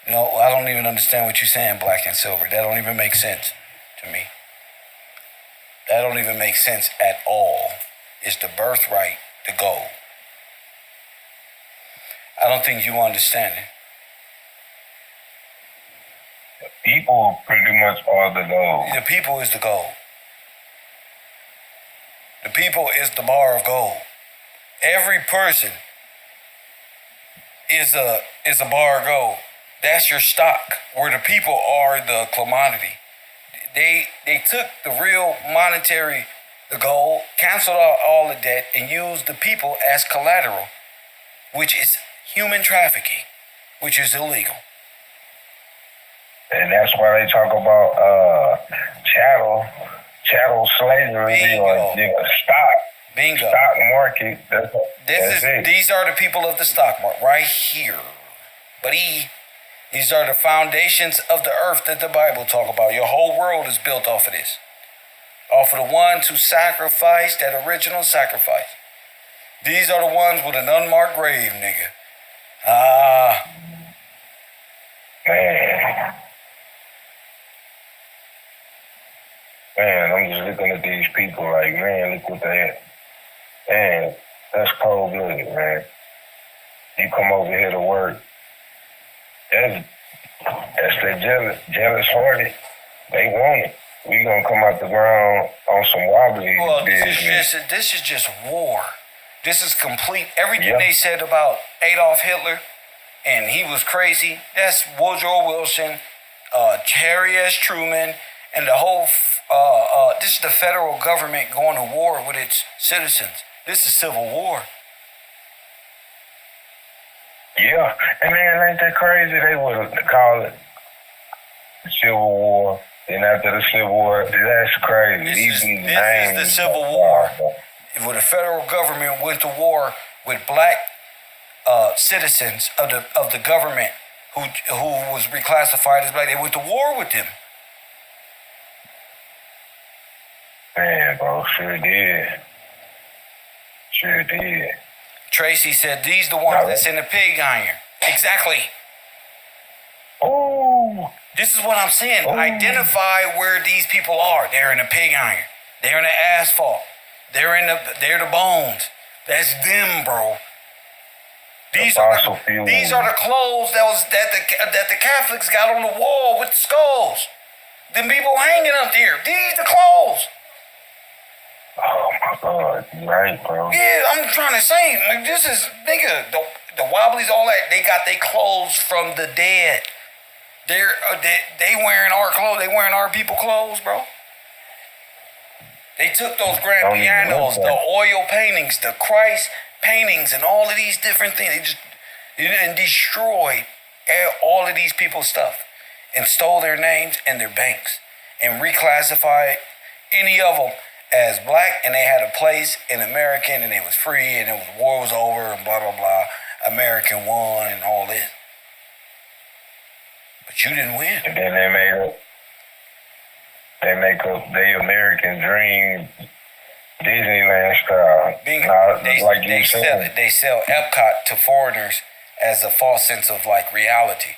No, I don't even understand what you're saying, black and silver. That don't even make sense to me. That don't even make sense at all. Is the birthright the goal? I don't think you understand it. People pretty much are the goal. The people is the goal. The people is the bar of gold. Every person is a bar of gold. That's your stock. Where the people are the commodity. They took the real monetary, the gold, canceled out all the debt, and used the people as collateral, which is human trafficking, which is illegal. And that's why they talk about chattel slavery, or stock. Bingo. Stock market. That's it. These are the people of the stock market right here, buddy. These are the foundations of the earth that the Bible talk about. Your whole world is built off of this, off of the ones who sacrificed that original sacrifice. These are the ones with an unmarked grave, nigga. Man, I'm just looking at these people like, man, look what they had. Man, that's cold-blooded, man. You come over here to work. That's their jealous hearted. They want it. We gonna come out the ground on some wobbly business. This is just war. This is complete. Everything they said about Adolf Hitler, and he was crazy. That's Woodrow Wilson, Harry S. Truman, and the whole. This is the federal government going to war with its citizens. This is civil war. Yeah, and man, ain't that crazy? They would call it Civil War. And after the Civil War, that's crazy. This is the Civil War. Where the federal government went to war with black citizens of the government who was reclassified as black. They went to war with them. Man, bro, sure did. Sure did. Tracy said, these the ones that's in the pig iron. Exactly. Oh. This is what I'm saying. Identify where these people are. They're in the pig iron. They're in the asphalt. They're the bones. That's them, bro. These are the clothes that the Catholics got on the wall with the skulls. Them people hanging up there. These the clothes. Oh my God, you right, bro. Yeah, I'm trying to say, like, this is, nigga, the wobblies, all that, they got their clothes from the dead. They wearing our clothes, they wearing our people clothes, bro. They took those grand pianos, the oil paintings, the Christ paintings, and all of these different things. They destroyed all of these people's stuff and stole their names and their banks and reclassified any of them as black, and they had a place in American, and it was free, and war was over, and blah, blah, blah. American won, and all this. But you didn't win. And then they make up the American dream Disneyland style. They sell Epcot to foreigners as a false sense of like reality.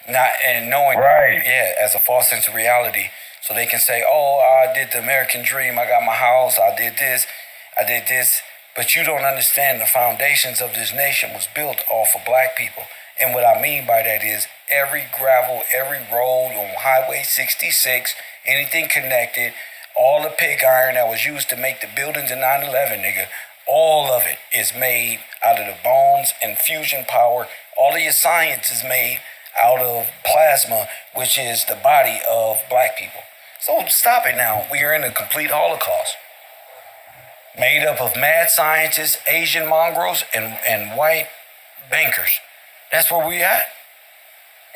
As a false sense of reality. So they can say, oh, I did the American dream. I got my house. I did this. But you don't understand the foundations of this nation was built off of black people. And what I mean by that is every gravel, every road on Highway 66, anything connected, all the pig iron that was used to make the buildings in 9/11, nigga, all of it is made out of the bones and fusion power. All of your science is made out of plasma, which is the body of black people. So stop it now. We are in a complete Holocaust. Made up of mad scientists, Asian mongrels, and white bankers. That's where we at.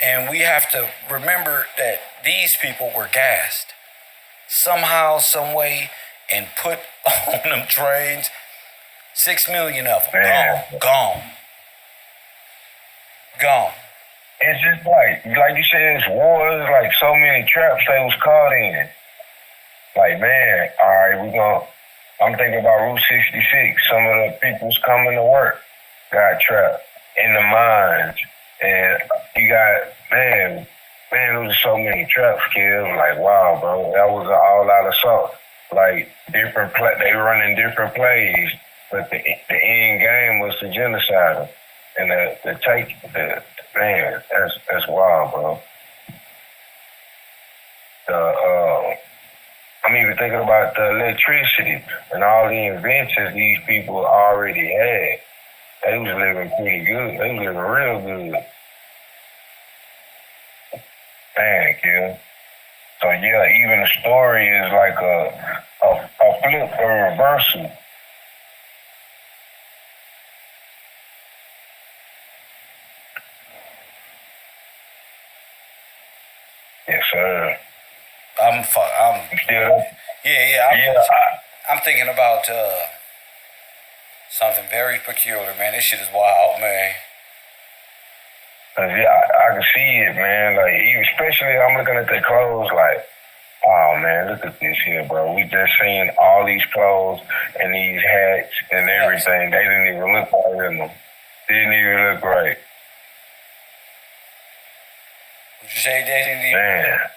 And we have to remember that these people were gassed somehow, some way, and put on them trains. 6 million of them. Gone. It's just like you said, it's wars, like so many traps they was caught in. Like, man, all right, I'm thinking about Route 66. Some of the people's coming to work got trapped in the mines. And you got, man, there was so many traps killed. Like, wow, bro, that was an all-out assault. Like, they running different plays, but the end game was to genocide them. And man, that's wild, bro. I'm even thinking about the electricity and all the inventions these people already had. They was living pretty good. They was living real good. Man, kid. So yeah, even the story is like a flip, a reversal. Yes, sir. I'm still. I'm thinking about something very peculiar, man. This shit is wild, man. I can see it, man. Like, especially I'm looking at the clothes, like, oh man, look at this here, bro. We just seen all these clothes and these hats and everything. They didn't even look right in them. Didn't even look right. Would you say they didn't even? Man.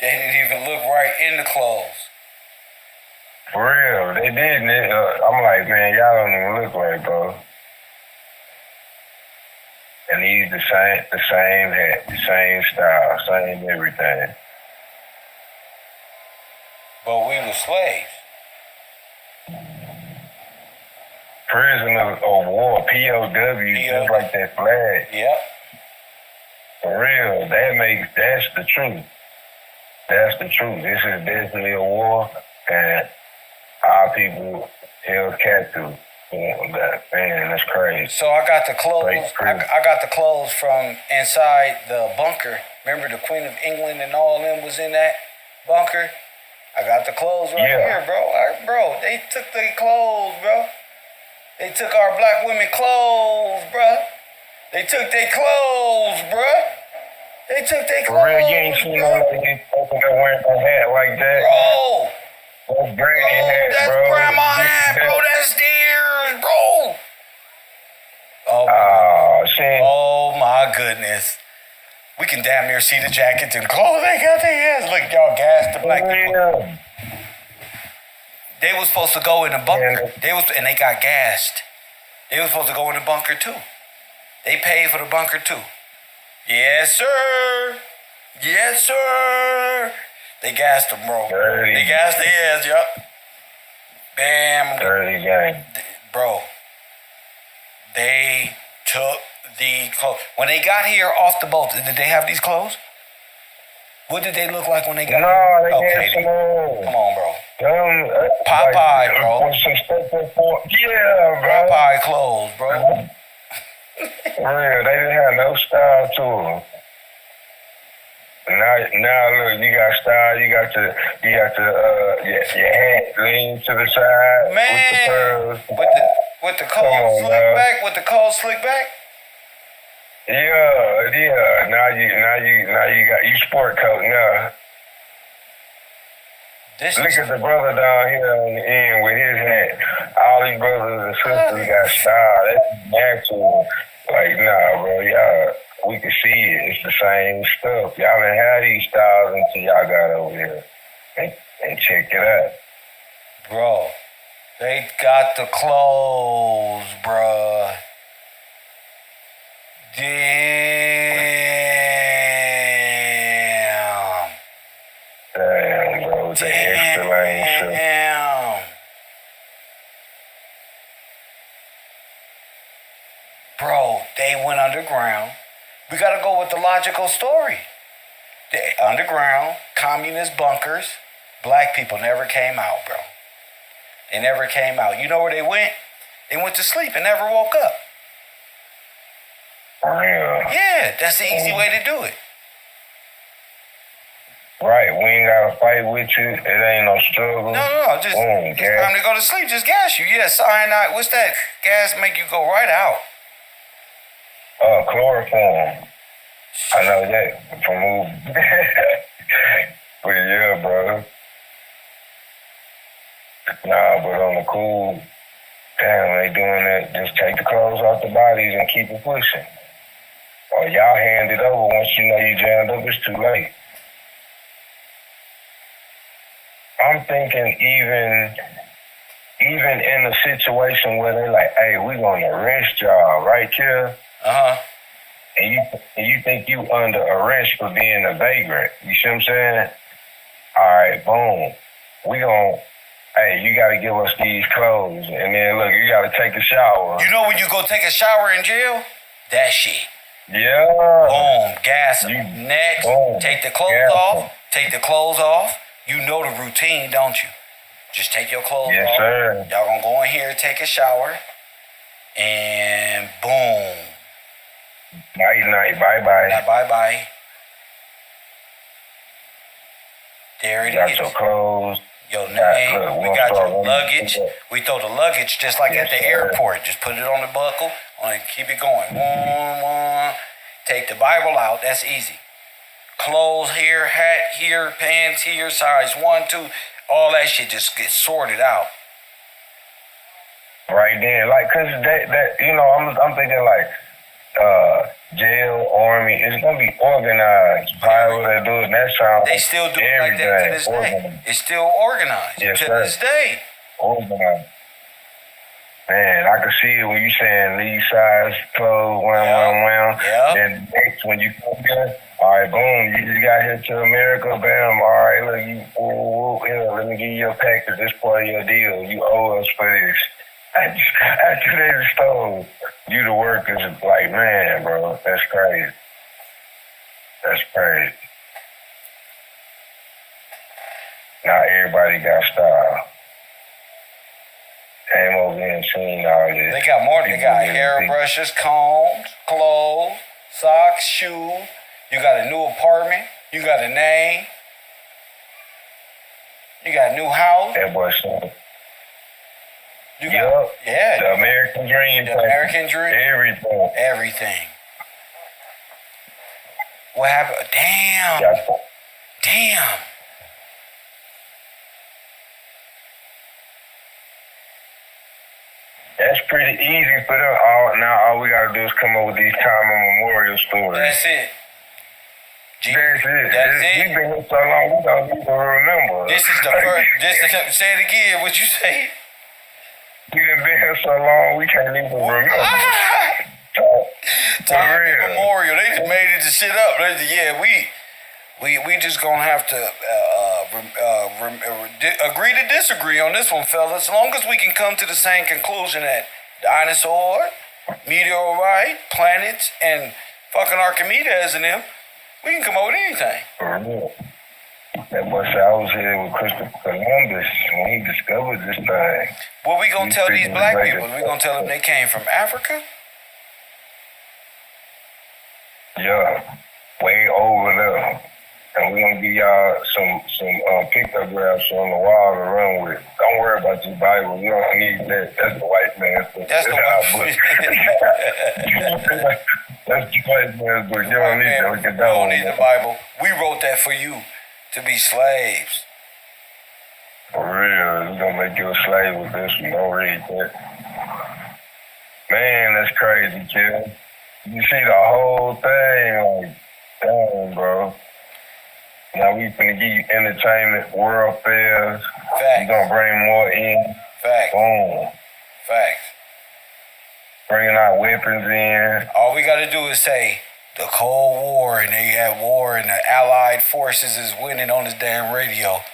They didn't even look right in the clothes. For real, they didn't. I'm like, man, y'all don't even look right, bro. And he's the same hat, the same style, same everything. But we were slaves. Prisoners of war, POW, just like that flag. Yep. For real, that's the truth. That's the truth. This is definitely a war, and our people held captive. Man, that's crazy. So I got the clothes. I got the clothes from inside the bunker. Remember the Queen of England and all them was in that bunker? I got the clothes right here, bro. Bro, they took their clothes, bro. They took our black women clothes, bro. They took their clothes, bro. They took their clothes. For real, you ain't seen no lady over there wearing a hat like that. Bro. That's granny hat, that's bro. Grandma hat, bro. That's theirs, bro. Oh my goodness. We can damn near see the jackets and clothes they got their ass. Look, y'all gassed the black people. They was supposed to go in the bunker. And they got gassed. They were supposed to go in the bunker too. They paid for the bunker too. Yes, sir. Yes, sir. They gassed them, bro. Dirty. They gassed their ass, yup. Bam. Dirty gang. Bro, they took the clothes. When they got here off the boat, did they have these clothes? What did they look like when they got here? No, they had some come on, bro. Popeye, like, bro. Yeah, bro. Popeye clothes, bro. Real, they didn't have no style to them. Now look, you got style. You got your hat lean to the side, man, with the pearls, with the cold slick back, with the cold slick back. Yeah. Now you got you sport coat now. Look at the brother down here on the end with his hat. All these brothers and sisters got style. That's natural. Like, nah, bro, y'all, we can see it. It's the same stuff. Y'all didn't have these styles until y'all got over here. And check it out. Bro, they got the clothes, bruh. Damn, bro, it's an extra lane show. Damn. Bro, they went underground. We gotta go with the logical story. The underground, communist bunkers, black people never came out, bro. They never came out. You know where they went? They went to sleep and never woke up. Yeah, that's the easy way to do it. Right, we ain't gotta fight with you. It ain't no struggle. No, just it's time to go to sleep. Just gas you. Yeah, cyanide. What's that gas make you go right out? Chloroform. I know that from movie. But yeah, bro. Nah, but on the cool, damn, they doing that. Just take the clothes off the bodies and keep it pushing. Or y'all hand it over once you know you jammed up. It's too late. I'm thinking even in a situation where they're like, hey, we're gonna arrest y'all right here. And you think you under arrest for being a vagrant. You see what I'm saying? All right, boom. We gonna, hey, you gotta give us these clothes. And then look, you gotta take a shower. You know when you go take a shower in jail? That shit. Yeah. Boom, gas them. Next, take the clothes off. Take the clothes off. You know the routine, don't you? Just take your clothes off. Yes, sir. Y'all gonna go in here, take a shower, and boom. Night, bye-bye. Bye-bye. There it is. Got your clothes. Your name. We got your luggage. We throw the luggage just like at the airport. Just put it on the buckle. Keep it going. Take the Bible out. That's easy. Clothes here, hat here, pants here, size 1, 2. All that shit just gets sorted out. Right then, like, cause that you know, I'm thinking like, jail, army, it's gonna be organized. However they do it, that sounds. They still do it like that to this day. It's still organized to this day. Organized. Man, I can see it when you saying leave size clothes, wham. Yeah. Then next when you come here, all right, boom, you just got here to America, bam, all right, look, you, here, let me give you your package, this part of your deal, you owe us for this. After they stole you the workers, like, man, bro, that's crazy. That's crazy. Now everybody got style. Came over here and seen all this. They got more. They got hairbrushes, combs, clothes, socks, shoes. You got a new apartment. You got a name. You got a new house. That boy said, You got, yeah. The American dream. The American dream. Everything. Everything. What happened? Damn. Damn. That's pretty easy for them. All we gotta do is come up with these time and memorial stories. That's it. That's it. That's it. We've been here so long, we don't even remember. This is the first. Say it again. What you say? We've been here so long, we can't even remember. Time memorial. They just made it to sit up. Yeah, we just gonna have to agree to disagree on this one, fellas. As long as we can come to the same conclusion that dinosaur, meteorite, planets, and fucking Archimedes and them, we can come up with anything. That boy said I was here with Christopher Columbus when he discovered this thing. What we gonna tell these black people? We gonna tell them they came from Africa? Yeah, way over there. And we're gonna give y'all some pictographs on the wall to run with. Don't worry about your Bible. You don't need that. That's the white man's book. That's the white That's the white man's book. You don't need that. We don't need the Bible. We wrote that for you to be slaves. For real, we're gonna make you a slave with this one. Don't read that. Man, that's crazy, kid. You see the whole thing, like, damn, bro. Now we finna give you entertainment, world fairs. Facts. We're gonna bring more in. Facts. Boom. Facts. Bringing our weapons in. All we gotta do is say the Cold War and they at war and the Allied forces is winning on this damn radio,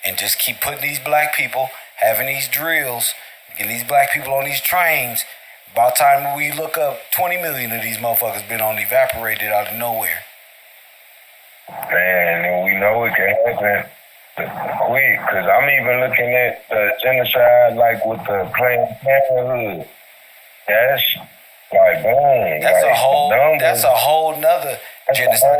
and just keep putting these black people having these drills, getting these black people on these trains. About time we look up, 20 million of these motherfuckers been on evaporated out of nowhere. Man, and we know it can happen quick, because I'm even looking at the genocide, like with the Planned Parenthood. That's like, boom. That's like, a whole nother genocide.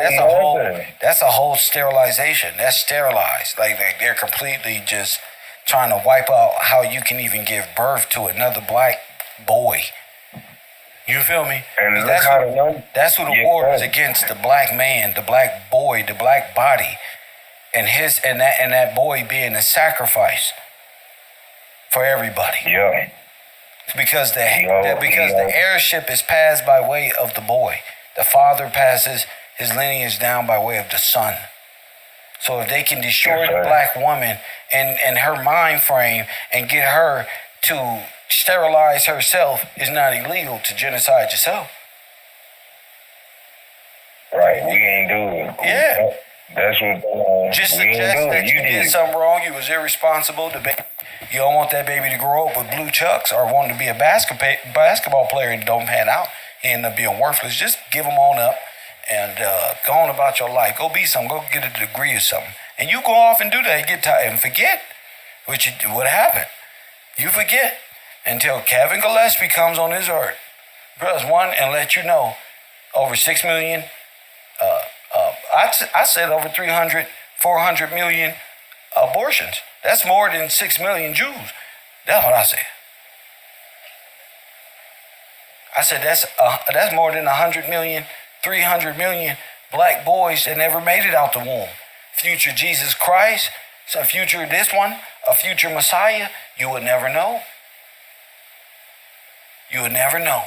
That's a whole sterilization. That's sterilized. Like they're completely just trying to wipe out how you can even give birth to another black boy. You feel me? And that's who the war is against: the black man, the black boy, the black body, and that boy being a sacrifice for everybody. Yeah. Because the heirship is passed by way of the boy. The father passes his lineage down by way of the son. So if they can destroy the black woman and her mind frame and get her to sterilize herself, is not illegal to genocide yourself. Right, we ain't do it. Yeah. That's what just suggest that you did something wrong, you was irresponsible. You don't want that baby to grow up with blue chucks or want to be a basketball player and don't pan out. He end up being worthless. Just give him on up and go on about your life. Go be something. Go get a degree or something. And you go off and do that. Get tired and forget what happened. You forget until Kevin Gillespie comes on his earth. Press one and let you know over 6 million. I said over 300, 400 million abortions. That's more than 6 million Jews. That's what I said. I said that's more than 100 million, 300 million black boys that never made it out the womb. Future Jesus Christ, a future this one, a future Messiah, you would never know. You would never know.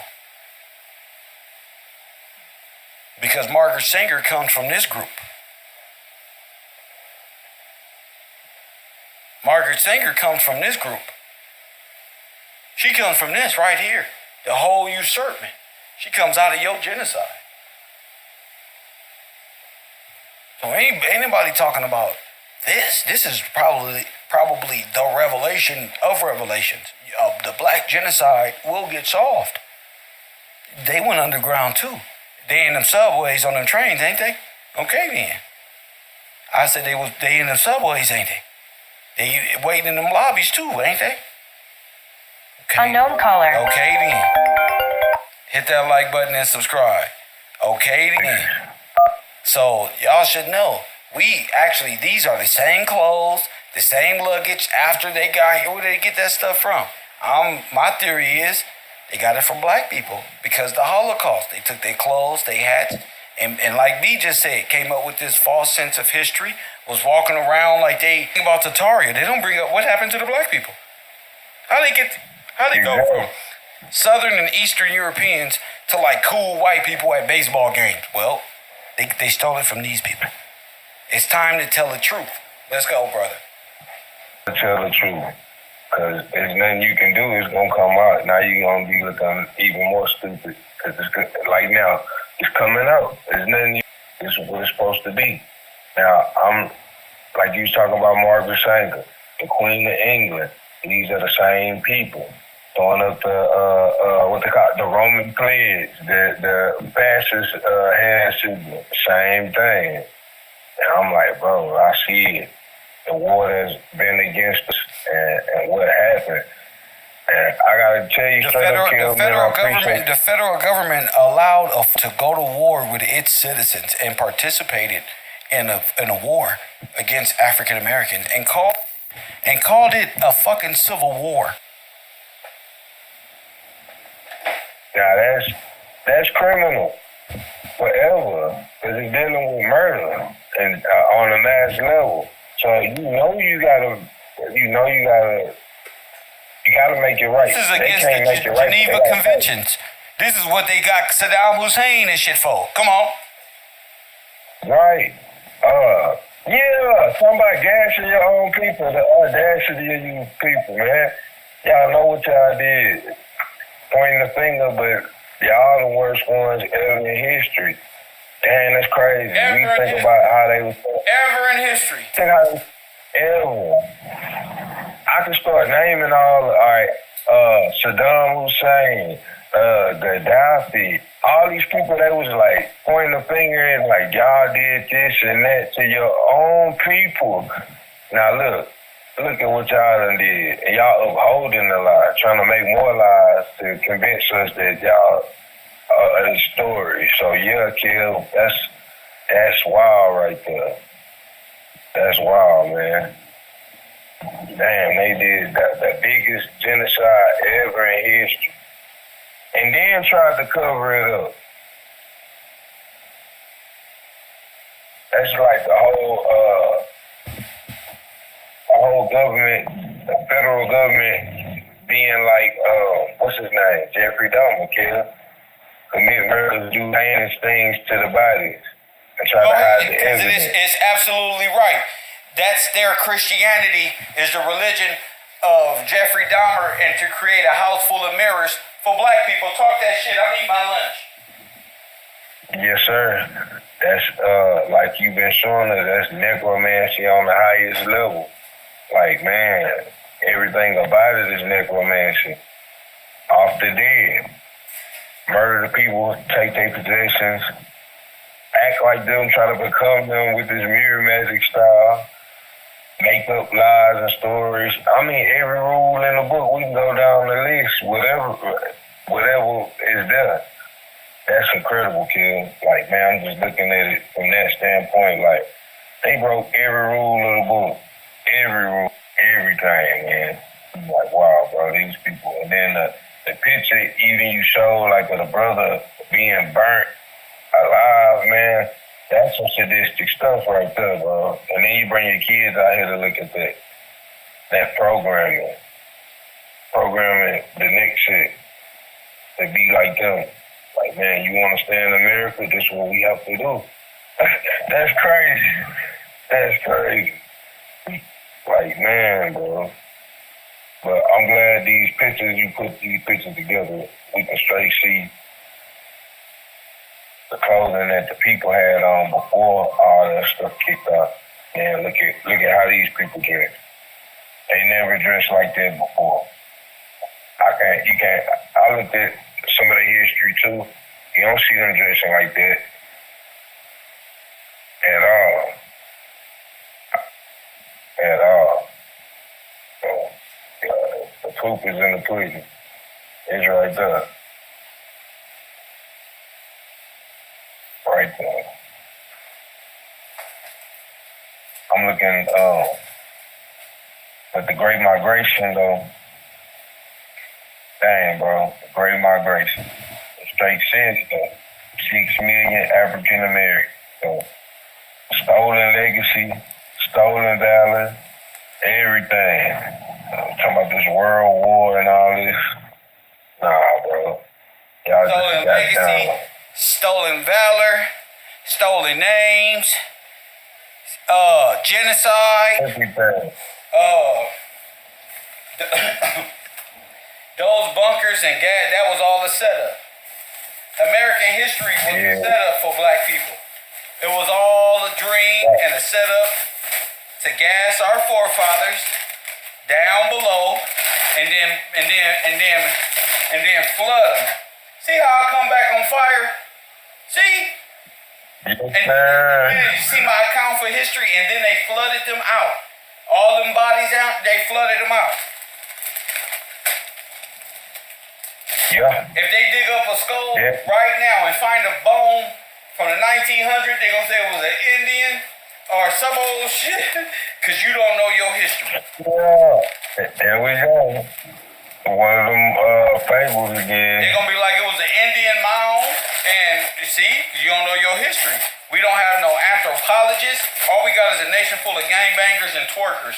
Because Margaret Sanger comes from this group. Margaret Sanger comes from this group. She comes from this right here. The whole usurpment. She comes out of your genocide. So ain't anybody talking about this. This is probably the revelation of revelations. The black genocide will get solved. They went underground too. They in them subways on them trains, ain't they? Okay then. I said they in them subways, ain't they? They waiting in them lobbies too, ain't they? Okay. Unknown caller. Okay then. Hit that like button and subscribe. Okay then. So y'all should know, these are the same clothes, the same luggage after they got here. Where did they get that stuff from? My theory is they got it from black people because the Holocaust. They took their clothes, they hats, and like B just said, came up with this false sense of history, was walking around like they think about Tataria. They don't bring up what happened to the black people. How they go from Southern and Eastern Europeans to like cool white people at baseball games? Well, they stole it from these people. It's time to tell the truth. Let's go, brother. Tell the truth. Because there's nothing you can do. It's going to come out. Now you're going to be looking even more stupid. Because like now, it's coming out. There's nothing this is what it's supposed to be. Now, I'm like you was talking about Margaret Sanger, the Queen of England. These are the same people. Throwing up what they call the Roman pledge, the fascist hand symbol, same thing. And I'm like, bro, I see it. The war has been against us, and what happened. And I gotta tell you, the federal government allowed to go to war with its citizens and participated in a war against African Americans and called it a fucking civil war. Now that's criminal forever, because it's dealing with murder and on a mass level. So you gotta make it right. This is against the Geneva Conventions. This is what they got Saddam Hussein and shit for. Come on. Right. Somebody gashing your own people, the audacity of you people, man. Y'all know what y'all did. Pointing the finger, but y'all the worst ones ever in history. Damn, that's crazy. Think about how they was ever in history. Think how ever. I can start naming Saddam Hussein, Gaddafi, all these people that was like pointing the finger and like y'all did this and that to your own people. Now look at what y'all done did. And y'all upholding the lie, trying to make more lies to convince us that y'all are the story. So yeah, Kill, that's wild right there. That's wild, man. Damn, they did the biggest genocide ever in history. And then tried to cover it up. That's like the whole government, the federal government being like, what's his name? Jeffrey Dahmer, kid. Commit murders, do heinous things to the bodies and try to hide the evidence. It's absolutely right. That's their Christianity, is the religion of Jeffrey Dahmer, and to create a house full of mirrors for black people. Talk that shit. I'm eating my lunch. Yes, sir. That's like you've been showing us, that's necromancy on the highest level. Like, man, everything about it is necromancy. Off the dead. Murder the people, take their possessions, act like them, try to become them with this mirror magic style. Make up lies and stories. I mean, every rule in the book, we can go down the list, whatever is there. That's incredible, kid. Like, man, I'm just looking at it from that standpoint. Like, they broke every rule of the book. Every rule, everything, man. I'm like, wow, bro, these people. And then the picture even you show, like, of the brother being burnt alive, man. That's some sadistic stuff right there, bro. And then you bring your kids out here to look at that programming the next shit, to be like them. Like, man, you want to stay in America? This is what we have to do. That's crazy. That's crazy. Like, man, bro. But I'm glad these pictures, you put these pictures together. We can straight see the clothing that the people had on before all that stuff kicked off. Man, look at how these people dress. They never dressed like that before. I looked at some of their history too. You don't see them dressing like that at all. At all. So, the proof is in the pudding. It's right there. Right there. I'm looking at the Great Migration though. Dang, bro, the Great Migration. It straight says that 6 million African Americans. So, stolen legacy, stolen valor, everything. Talking about this world war and all this. Nah, bro. Y'all Stolen just got legacy, down. stolen valor, stolen names, genocide, Everything. those bunkers and gas, that was all a setup. American history was a setup for black people. It was all a dream and a setup to gas our forefathers down below and then flood them. See how I come back on fire? See? Yes, And sir. you see my account for history, and then they flooded them out. All them bodies out, they flooded them out. Yeah. If they dig up a skull Yeah. right now and find a bone from the 1900s, they're going to say it was an Indian or some old shit because you don't know your history. Yeah. There we go. One of them fables again. They're going to be like it was an Indian mound, and you see, you don't know your history. We don't have no anthropologists. All we got is a nation full of gangbangers and twerkers.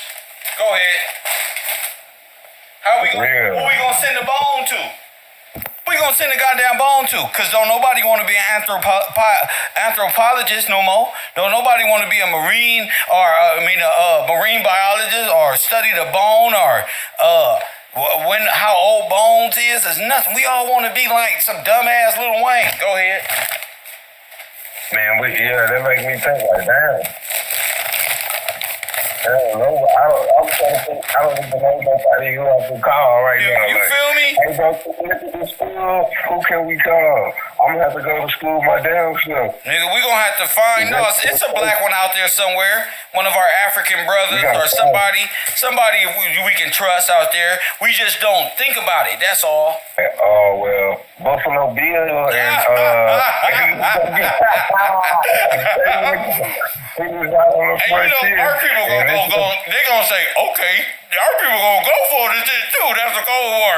Go ahead. Who we gonna send the bone to? We gonna send the goddamn bone to? Cause don't nobody want to be an anthropologist no more. Don't nobody want to be a marine or marine biologist or study the bone or how old bones is. It's nothing. We all want to be like some dumbass Lil Wayne. Go ahead. Man, that make me think like, damn. I don't know. I'm trying to think. I don't even know nobody who I can call right now. You like, feel me? Hey, bro, can we look at this school? Who can we call? I'm gonna have to go to school my damn self. Nigga, we gonna have to find it's a black one out there somewhere. One of our African brothers or somebody we can trust out there. We just don't think about it. That's all. Oh well, Buffalo Bill and he was out on the And you know, our people they gonna say, okay, our people gonna go for this shit too. That's the Cold War.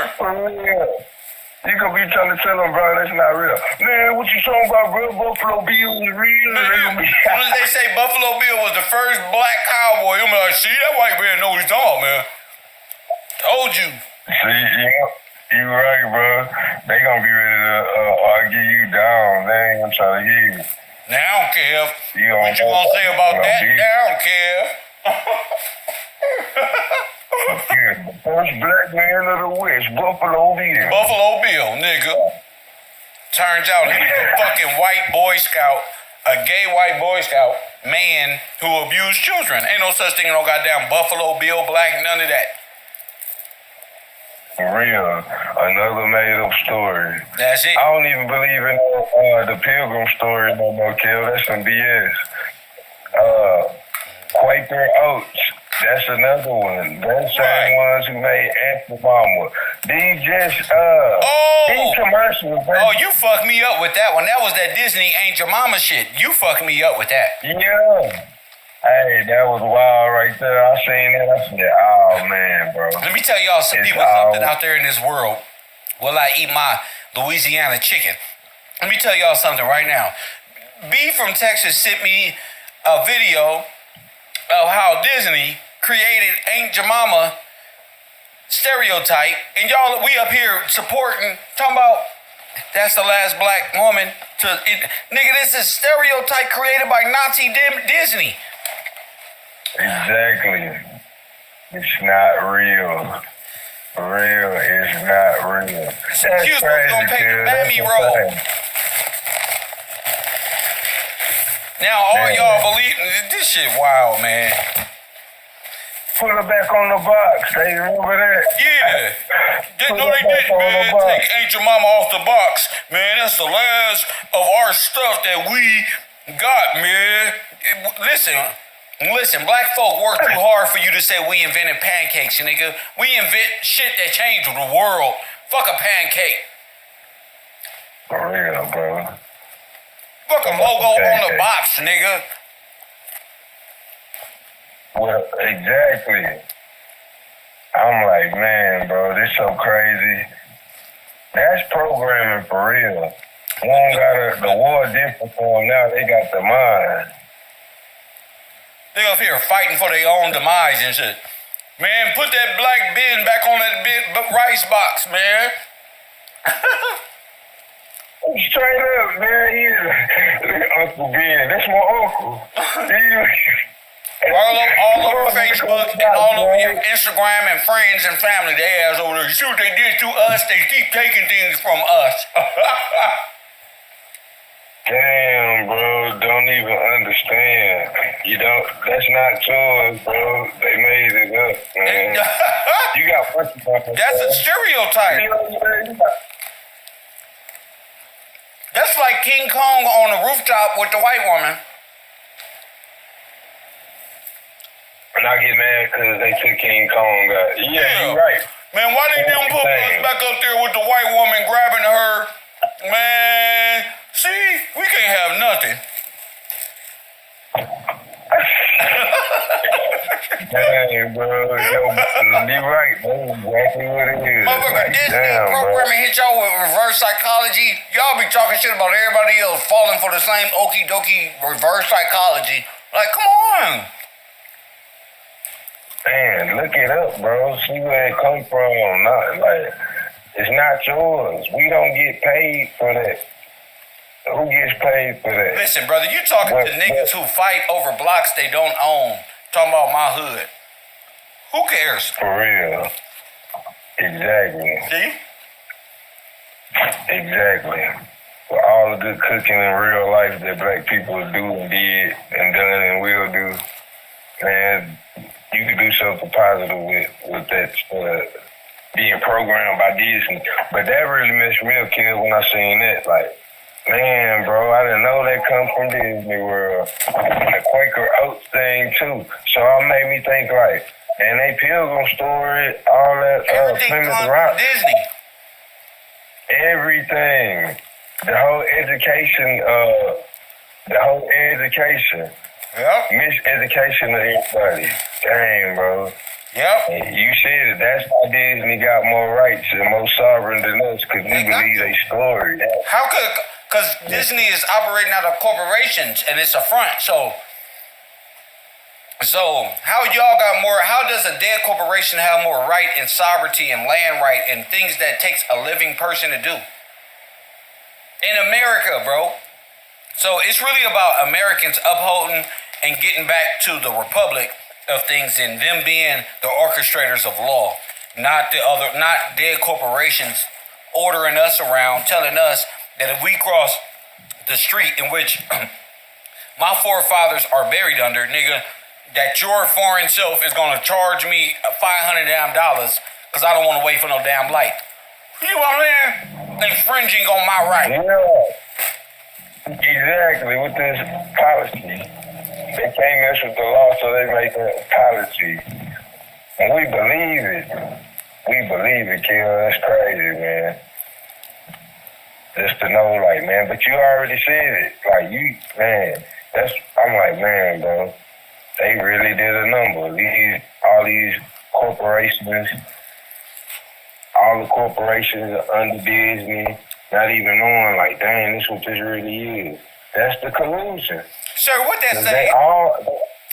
You gonna be trying to tell them, bro, that's not real. Man, what you talking about, bro? Buffalo Bill is real. As soon as they say Buffalo Bill was the first black cowboy, I'm like, see, that white man know what he's talking, man. Told you. See, you right, bro. They gonna be ready to argue you down. They ain't gonna try to hear you. Now, Kev, what you gonna say about that? Now, Kev. The first black man of the West, Buffalo Bill. Buffalo Bill, nigga. Turns out he was a fucking white Boy Scout, a gay white Boy Scout man who abused children. Ain't no such thing, no goddamn Buffalo Bill, black, none of that. For real, another made-up story. That's it. I don't even believe in the Pilgrim story no more, Kel. That's some BS. Quaker Oats. That's another one. Those same ones who made Aunt Mama. These just these commercials. Man. Oh, you fucked me up with that one. That was that Disney Ain't Your Mama shit. You fucked me up with that. Yeah. Hey, that was wild right there. I seen that. I said, oh man, bro. Let me tell y'all something out there in this world. Will I eat my Louisiana chicken? Let me tell y'all something right now. B from Texas sent me a video of how Disney created Ain't Your Mama stereotype, and y'all, we up here supporting, talking about that's the last black woman nigga, this is stereotype created by Nazi Disney. Exactly. It's not real. For real, it's not real. That's Excuse me, crazy, gonna pay the kid. mammy That's roll. insane. Now all Man. y'all believe this shit wild, man. Put her back on the box. They remember that? Yeah. Put No, her they back didn't, on man. the box. Take Ain't Your Mama off the box. Man, that's the last of our stuff that we got, man. Listen, black folk work too hard for you to say we invented pancakes, nigga. We invent shit that changed the world. Fuck a pancake. For real, bro. Fuck a logo on the box, nigga. Well, exactly. I'm like, man, bro, this so crazy. That's programming for real. One got the war different for them now. They got the mind. They up here fighting for their own demise and shit. Man, put that black bin back on that rice box, man. Straight up, man. Uncle Ben, that's my uncle. all over Facebook and all over your Instagram and friends and family, they ass over there. You see what they did to us? They keep taking things from us. Damn, bro, don't even understand. You don't, that's not yours, bro. They made it up, man. You got what? That's a stereotype. That's like King Kong on the rooftop with the white woman. And I get mad because they took King Kong out. Yeah, you're right. Man, why they didn't put us back up there with the white woman grabbing her? Man, see, we can't have nothing. Dang, bro. You're right. That's exactly what it is. Motherfucker, Like, Disney damn, programming hit y'all with reverse psychology. Y'all be talking shit about everybody else falling for the same okie dokie reverse psychology. Like, come on. Man, look it up, bro. See where it come from. Not like it's not yours. We don't get paid for that. Who gets paid for that? Listen, brother, you talking to niggas who fight over blocks they don't own. Talking about my hood. Who cares? For real. Exactly. See? Exactly. For all the good cooking in real life that black people do and did and done and will do, man, you can do something positive with that being programmed by Disney. But that really messed me up, kid, when I seen that. Like, man, bro, I didn't know that come from Disney World. And the Quaker Oats thing, too. So it made me think, like, and they Pilgrim story, all that, Everything comes from Disney. Everything. The whole education. Yep. Miseducation of everybody. Dang, bro. Yep. You said it. That's why Disney got more rights and more sovereign than us, because we believe their story. How could, because Disney is operating out of corporations and it's a front, so how y'all got more, how does a dead corporation have more right and sovereignty and land right and things that takes a living person to do? In America, bro. So it's really about Americans upholding and getting back to the republic of things and them being the orchestrators of law, not dead corporations ordering us around, telling us that if we cross the street in which my forefathers are buried under, nigga, that your foreign self is gonna charge me $500 damn because I don't want to wait for no damn light. You know what I'm saying? Infringing on my right. Yeah. Exactly, with this policy. They can't mess with the law, so they make a policy. And we believe it. We believe it, kid. That's crazy, man. Just to know, like, man, but you already said it. Like, you, man, I'm like, man, bro, they really did a number. All these corporations, all the corporations under Disney, not even knowing, like, dang, this is what this really is. That's the collusion. Sir, what that say?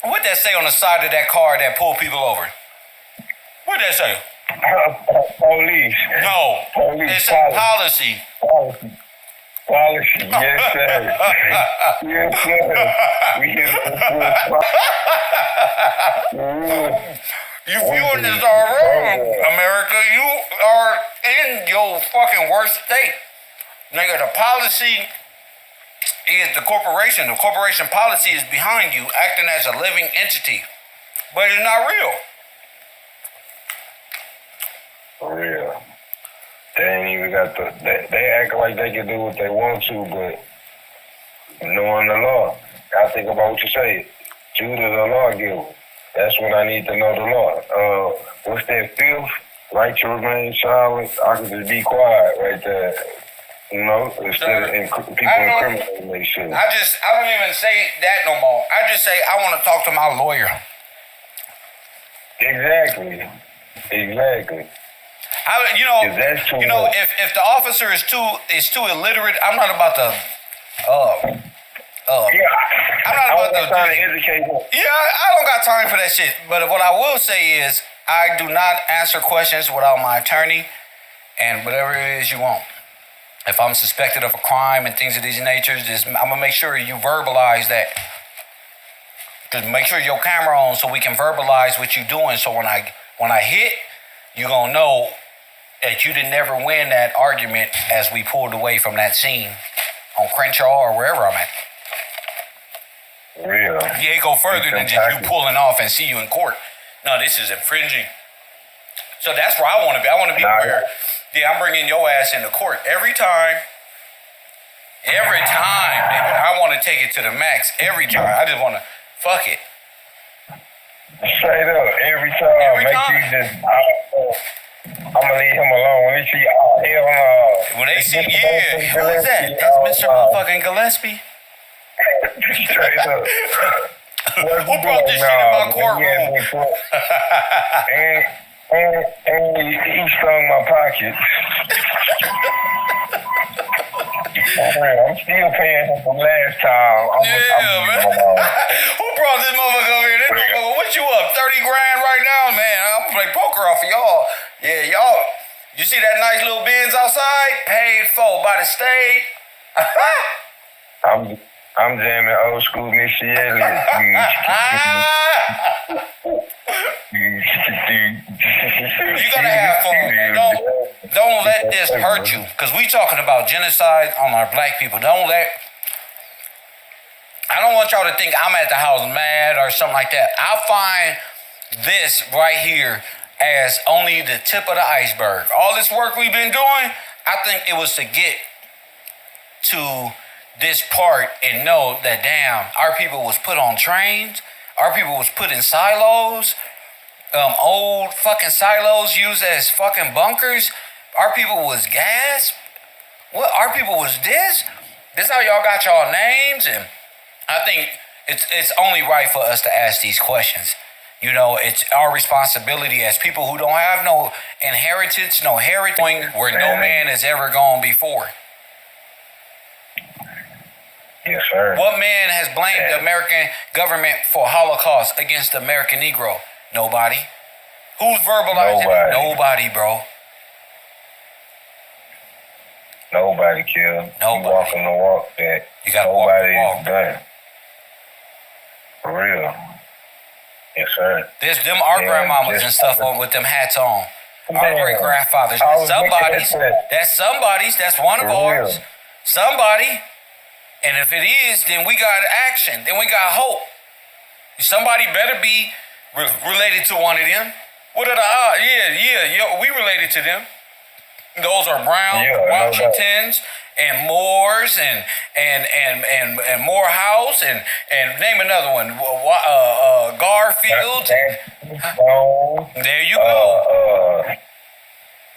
What that say on the side of that car that pulled people over? What that say? Police. No. Police. It's a policy. Policy. Yes, sir. Yes, sir. We hit You viewing this all wrong, America. You are in your fucking worst state. Nigga, the policy is the corporation. The corporation policy is behind you, acting as a living entity. But it's not real. For real. They ain't even got they act like they can do what they want to, but knowing the law. I think about what you say. Judah the lawgiver. That's when I need to know the law. What's that fifth? Right to remain silent. I can just be quiet right there. You know, instead of people incriminating they shit. I don't even say that no more. I just say I want to talk to my lawyer. Exactly. If the officer is too illiterate, I'm not about to. I'm not about to educate him. Yeah, I don't got time for that shit. But what I will say is, I do not answer questions without my attorney, and whatever it is you want. If I'm suspected of a crime and things of these natures, I'm gonna make sure you verbalize that. Just make sure your camera on so we can verbalize what you're doing. So when I hit, you're gonna know that you didn't never win that argument as we pulled away from that scene on Crenshaw or wherever I'm at. Real. Yeah, it go further than just you pulling off and see you in court. No, this is infringing. So that's where I want to be. I want to be where, yeah, I'm bringing your ass into court every time. Every time, baby. I want to take it to the max every time. I just want to fuck it. Straight up, every time. I'm gonna leave him alone. When they see, hell no. When they see, yeah, who is that? That's Mr. Motherfucking Gillespie. Straight up. Who brought this shit in my courtroom? and he stung my pocket. I'm still paying him from last time. Man. Who brought this motherfucker over here? This motherfucker, what you up? 30 grand right now, man. I'm gonna play poker off of y'all. Yeah, y'all. You see that nice little Benz outside? Paid for by the state. I'm jamming old school Missy Elliott. You gotta have fun. Don't let this hurt you. Because we talking about genocide on our black people. I don't want y'all to think I'm at the house mad or something like that. I find this right here as only the tip of the iceberg. All this work we've been doing, I think it was to get to this part and know that, damn, our people was put on trains. Our people was put in silos. Old fucking silos used as fucking bunkers. Our people was gas. What? Our people was this? This how y'all got y'all names? And I think it's only right for us to ask these questions. You know, it's our responsibility as people who don't have no inheritance, no heritage, where no man has ever gone before. Yes, sir. What man has blamed the American government for Holocaust against the American Negro? Nobody. Who's verbalizing it? Nobody, bro. Nobody killed. Nobody. You walking the walk that you gotta walk the walk. Is done. For real. Yes, sir. There's them our grandmamas and stuff on with them hats on. Our great grandfathers. That's somebody's. That's one of ours. Somebody. And if it is, then we got action. Then we got hope. Somebody better be related to one of them. What are the odds? Yeah, we related to them. Those are Brown, Washingtons, and Moores, and Morehouse, and name another one. Garfield. There you go.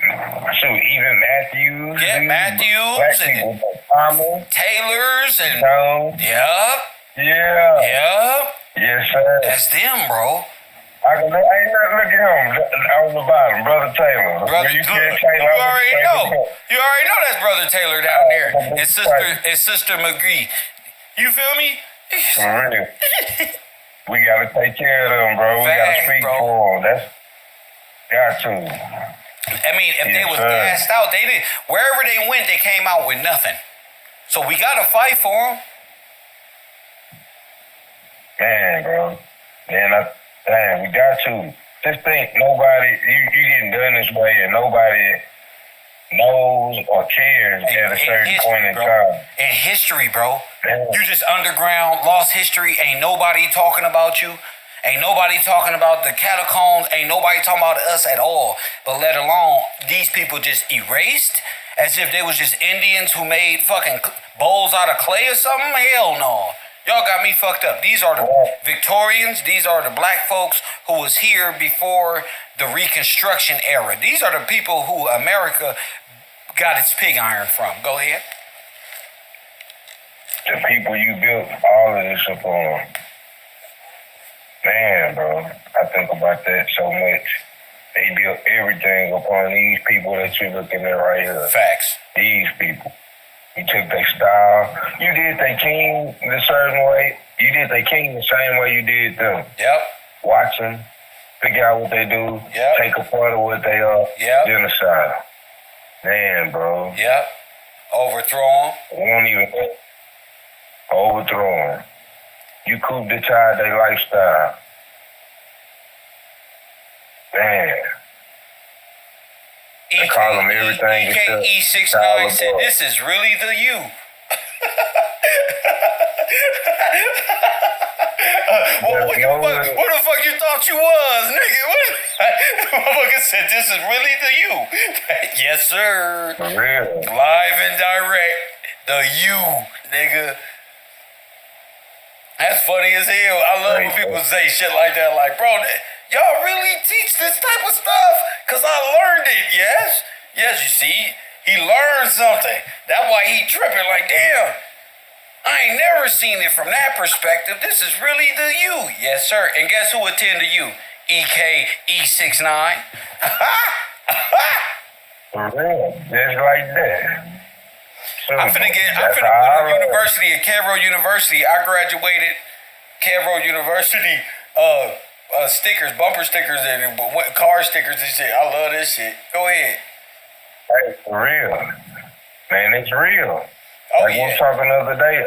Shoot, even Matthews. Yeah, Matthews and Taylors and Yeah. Yes, sir. That's them, bro. Look at him on the bottom, Brother Taylor. You already know. You already know that's Brother Taylor down there. And Sister McGee. You feel me? We gotta take care of them, bro. We gotta speak for them. That's got to. I mean, if they was gassed out, they did. Wherever they went, they came out with nothing. So we gotta fight for them. Man, bro. Man, we got to. Just think, nobody, you getting done this way, and nobody knows or cares at a certain point in time. In history, bro. Yeah. You just underground, lost history. Ain't nobody talking about you. Ain't nobody talking about the catacombs. Ain't nobody talking about us at all. But let alone these people just erased as if they was just Indians who made fucking bowls out of clay or something. Hell no. Y'all got me fucked up. These are the Victorians. These are the black folks who was here before the Reconstruction era. These are the people who America got its pig iron from. Go ahead. The people you built all of this upon. Man, bro, I think about that so much. They built everything upon these people that you're looking at right here. Facts. These people. You took their style. You did their king the certain way. You did their king the same way you did them. Yep. Watch them, figure out what they do, Yep. take a part of what they are, Yep. genocide. Man, bro. Yep. Overthrow them. We won't even overthrow them. You coup d'etat their lifestyle. Man. They call them everything except EKE69 said, this is really the you. What the fuck you thought you was, nigga? Motherfucker said, this is really the you. Yes, sir. For real. Live and direct. The you, nigga. That's funny as hell. I love when people say shit like that. Like, bro, y'all really teach this type of stuff? Because I learned it, yes? Yes, you see, he learned something. That's why he tripping like, damn, I ain't never seen it from that perspective. This is really the you. Yes, sir. And guess who attended you? EKE69. For real. Just like that. I'm finna put a university at KevRow University. I graduated KevRow University stickers, bumper stickers, and car stickers and shit. I love this shit. Go ahead. Hey, for real. Man, it's real. Oh, like we were talking the other day,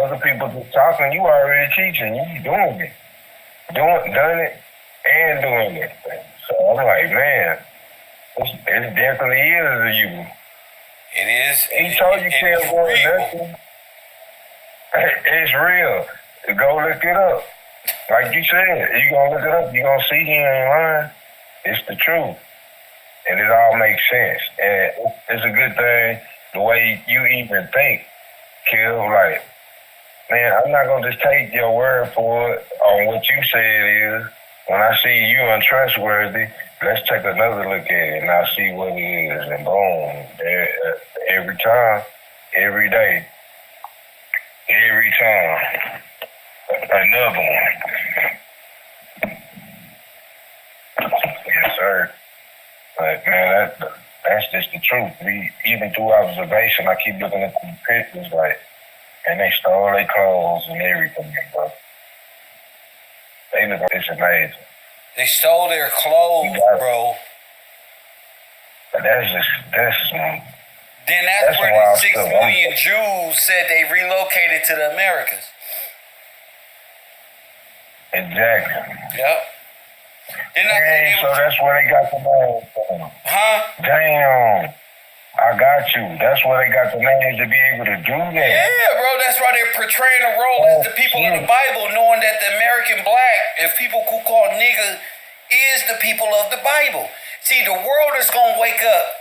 other people just talking, you already teaching, you doing it. Done it and doing it. So I'm like, man, it definitely is a you. It is. He told you can't go nothing. It's real. Go look it up. Like you said, you gonna look it up, you gonna see he ain't lying. It's the truth. And it all makes sense. And it's a good thing the way you even think, Kev. Like, man, I'm not gonna just take your word for it on what you say it is. When I see you untrustworthy, let's take another look at it and I'll see what it is. And boom, every time, every day, every time, another one. Yes, sir. But man, that's just the truth. Even through observation, I keep looking at the pictures, like, and they stole their clothes and everything, bro. It's amazing. They stole their clothes, bro. But that's then that's where the 6 million Jews said they relocated to the Americas. Exactly. Yep. So that's where they got the name from. Huh? Damn. I got you. That's where they got the names to be able to do that. Yeah, bro. That's why they're portraying a role as the people of the Bible, knowing that the American black, if people could call nigga, is the people of the Bible. See, the world is going to wake up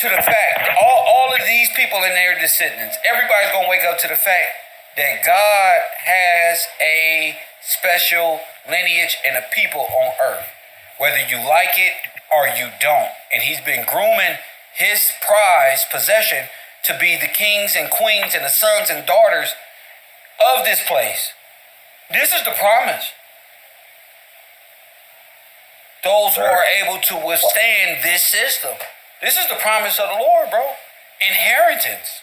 to the fact, all of these people and their descendants, everybody's going to wake up to the fact that God has a special lineage and a people on earth, whether you like it or you don't. And he's been grooming his prized possession to be the kings and queens and the sons and daughters of this place. This is the promise. Those who are able to withstand this system. This is the promise of the Lord, bro. Inheritance.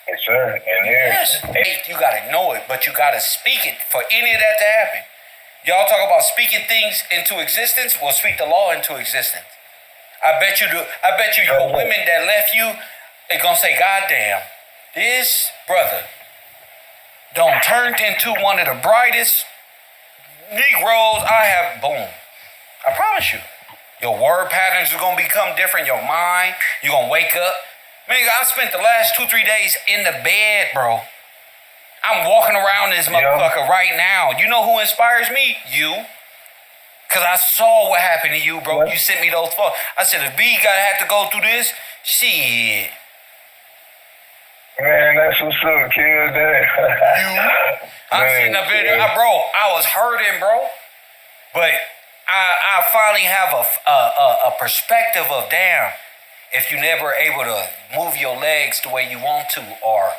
Yes, sir. Inheritance. Yes. You gotta know it, but you gotta speak it for any of that to happen. Y'all talk about speaking things into existence. Well, speak the law into existence. I bet you your women that left you, they gonna say, God damn, this brother don't turned into one of the brightest Negroes, boom. I promise you. Your word patterns are going to become different. Your mind, you're going to wake up. Man, I spent the last 2-3 days in the bed, bro. I'm walking around this motherfucker right now. You know who inspires me? You. Because I saw what happened to you, bro. What? You sent me those photos. I said, if B got to have to go through this, shit. Man, that's what's up, kid. I'm sitting up in there. Bro, I was hurting, bro. But I finally have a perspective of, damn, if you never able to move your legs the way you want to or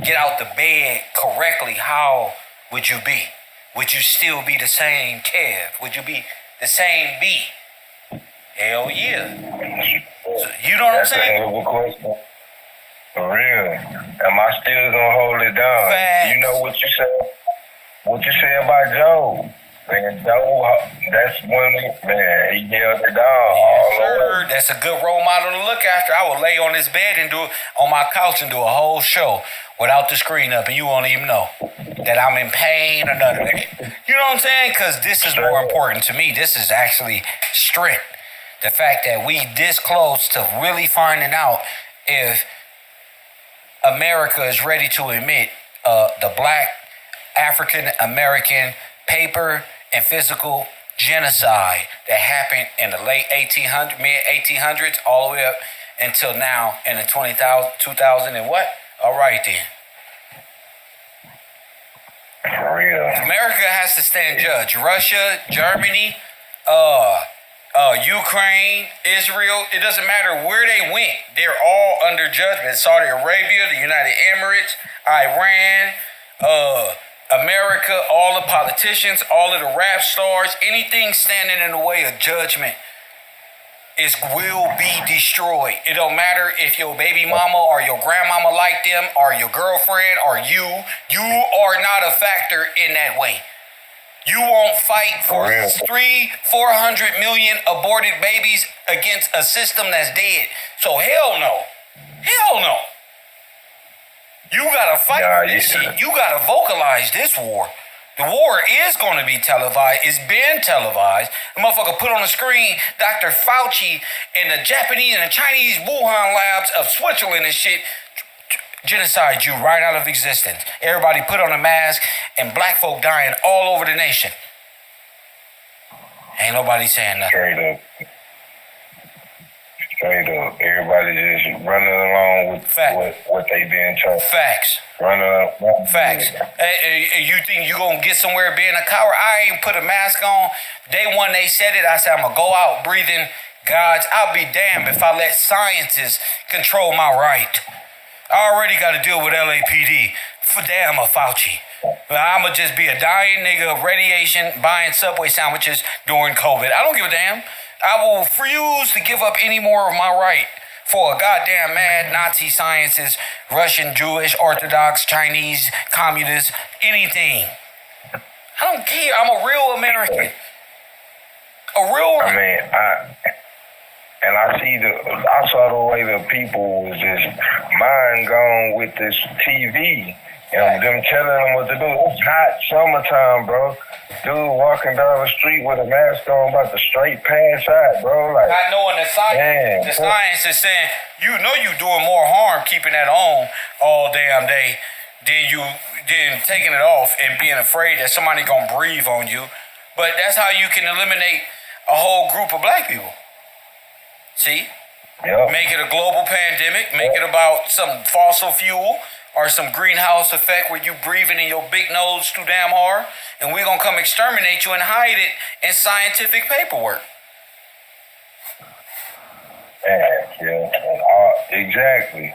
get out the bed correctly, how would you be? Would you still be the same Kev? Would you be the same B? Hell yeah. So, you know what I'm saying? That's a hell of a question. For real. Am I still gonna hold it down? Facts. You know what you said? What you say about Joe? Man, Joe, that's when, man, he held it down. Yes, sir. That's a good role model to look after. I would lay on this bed and on my couch and do a whole show without the screen up, and you won't even know that I'm in pain or none of that. You know what I'm saying? Because this is more important to me. This is actually strength. The fact that we this close to really finding out if America is ready to admit the Black African American paper and physical genocide that happened in the late 1800s, all the way up until now in the 2000 and what? All right then. For real. America has to stand judge. Russia, Germany, Ukraine, Israel, it doesn't matter where they went. They're all under judgment. Saudi Arabia, the United Emirates, Iran, America, all the politicians, all of the rap stars, anything standing in the way of judgment will be destroyed. It don't matter if your baby mama or your grandmama like them or your girlfriend or you are not a factor in that way. You won't fight for 400 million aborted babies against a system that's dead. So hell no. Hell no. You gotta fight for this shit. You gotta vocalize this war. The war is gonna be televised. It's been televised. The motherfucker put on the screen Dr. Fauci and the Japanese and the Chinese Wuhan labs of Switzerland and shit genocide you right out of existence. Everybody put on a mask and black folk dying all over the nation. Ain't nobody saying nothing. Straight up. Everybody just running along with what they been told. Facts. Running up. Facts. You think you gonna get somewhere being a coward? I ain't put a mask on. Day one they said it. I said I'm gonna go out breathing God's. I'll be damned if I let scientists control my right. I already got to deal with LAPD. For damn a Fauci. I'ma just be a dying nigga of radiation buying Subway sandwiches during COVID. I don't give a damn. I will refuse to give up any more of my right for a goddamn mad Nazi scientist, Russian, Jewish, Orthodox, Chinese, communist, anything. I don't care. I'm a real American. I saw the way the people was just mind gone with this TV and them telling them what to do. It's hot summertime, bro. Dude walking down the street with a mask on, about to straight pass out, bro. Like, not knowing the science. The science is saying you know you doing more harm keeping that on all damn day than taking it off and being afraid that somebody gonna breathe on you. But that's how you can eliminate a whole group of black people. See? Yep. Make it a global pandemic. Make it about some fossil fuel or some greenhouse effect where you breathing in your big nose too damn hard, and we're gonna come exterminate you and hide it in scientific paperwork. Exactly.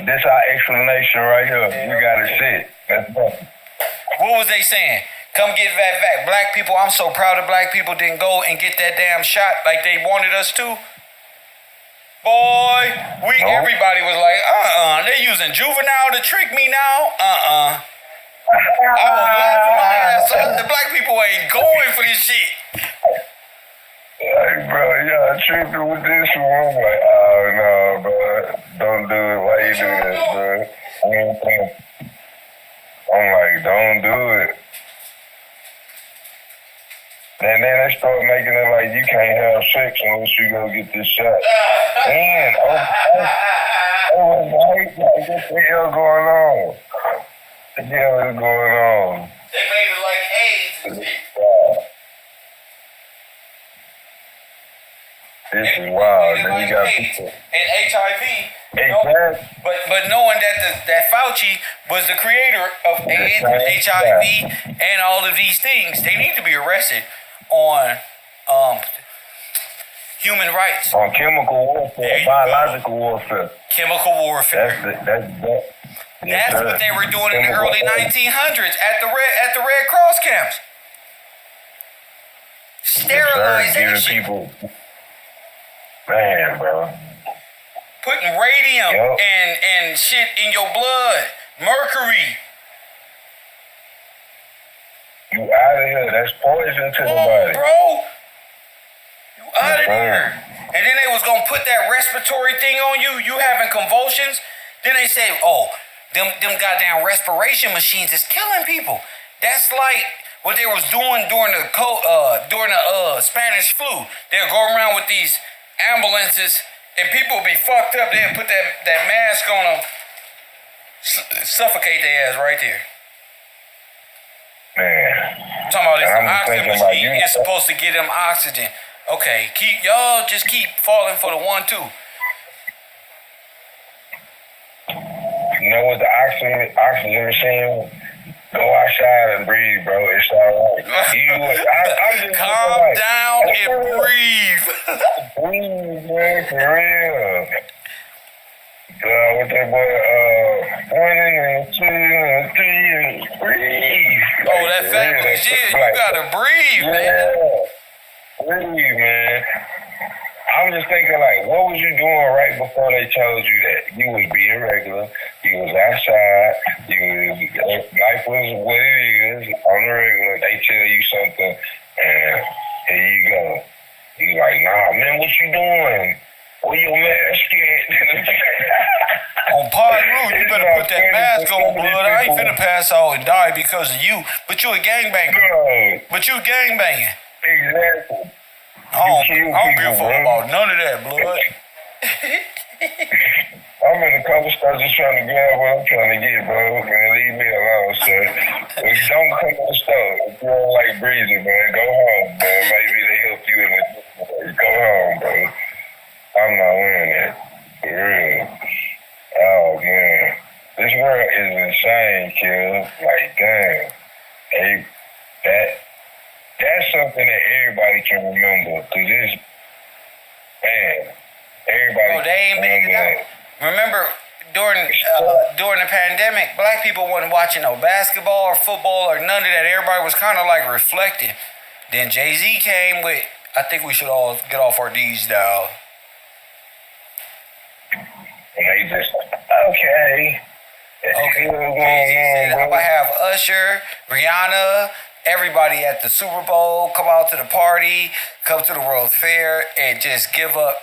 This our explanation right here. We gotta sit. What was they saying? Come get that back. Black people, I'm so proud of black people didn't go and get that damn shot like they wanted us to. Boy, everybody was like, they using juvenile to trick me now? I was laughing my ass off. The black people ain't going for this shit. Like, bro, y'all tripping with this one. I'm like, oh, no, bro. Don't do it. Why you do this, bro? I I'm like, don't do it. And then they start making it like you can't have sex unless you go get this shot. And overnight, like, what the hell going on? What the hell is going on? They made it like AIDS. This is wild. Then you got people. And HIV. Exactly. But knowing that that Fauci was the creator of AIDS, HIV, and all of these things, they need to be arrested on human rights. On chemical warfare, biological warfare. Chemical warfare. That's what they were doing in the early 1900s at the Red Cross camps. Sterilization. People, man, bro. Putting radium and shit in your blood. Mercury. You out of here. That's poison to the body. Bro. You out of here. And then they was going to put that respiratory thing on you. You having convulsions. Then they say, oh, them goddamn respiration machines is killing people. That's like what they was doing during the Spanish flu. They'll go around with these ambulances and people will be fucked up. They'll put that mask on them, suffocate their ass right there. Man. I'm talking about this oxygen machine. It's supposed to give them oxygen. Okay, y'all just keep falling for the 1-2. You know what the oxygen machine? Go outside and breathe, bro. It's all right. Calm down and breathe. Breathe, man, for real. With that boy, 1 and 2 and 3 and breathe. Oh, that family shit. You gotta breathe, man. Breathe, man. I'm just thinking, like, what was you doing right before they told you that? You was being regular. You was outside. Life was what it is on the regular. They tell you something, and here you go. You like, nah, man, what you doing? Where your mask at? On Pod Road, you better put that mask on, blood. I ain't finna pass out and die because of you. But you a gangbanger. But you gangbanging. Exactly. I don't give a fuck about none of that, blood. I'm in a couple stores just trying to grab what I'm trying to get, bro. Man, leave me alone, sir. Don't come to the store. If you don't like breathing, man, go home, man. Maybe they help you in the go home, bro. I'm not wearing that. For real. Oh, man. This world is insane, kid. Like, damn. Hey, that's something that everybody can remember. Cause it's, man, everybody. Oh, they ain't made it out. Remember, during the pandemic, black people wasn't watching no basketball or football or none of that. Everybody was kind of like reflecting. Then Jay-Z came with, I think we should all get off our D's now. And they just, okay. Jay-Z said, I'm going to have Usher, Rihanna, everybody at the Super Bowl come out to the party, come to the World's Fair, and just give up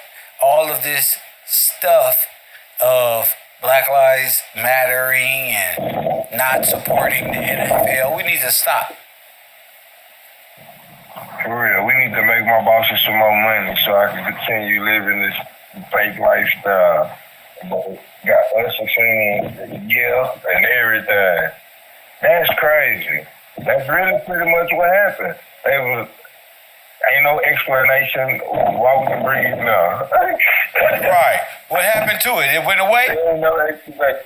all of this stuff of Black Lives Mattering and not supporting the NFL. We need to stop. For real, we need to make my bosses some more money so I can continue living this fake lifestyle. Got us a thing, and everything. That's crazy. That's really pretty much what happened. Ain't no explanation why we can breathe now. Right. What happened to it? It went away? Ain't no explanation.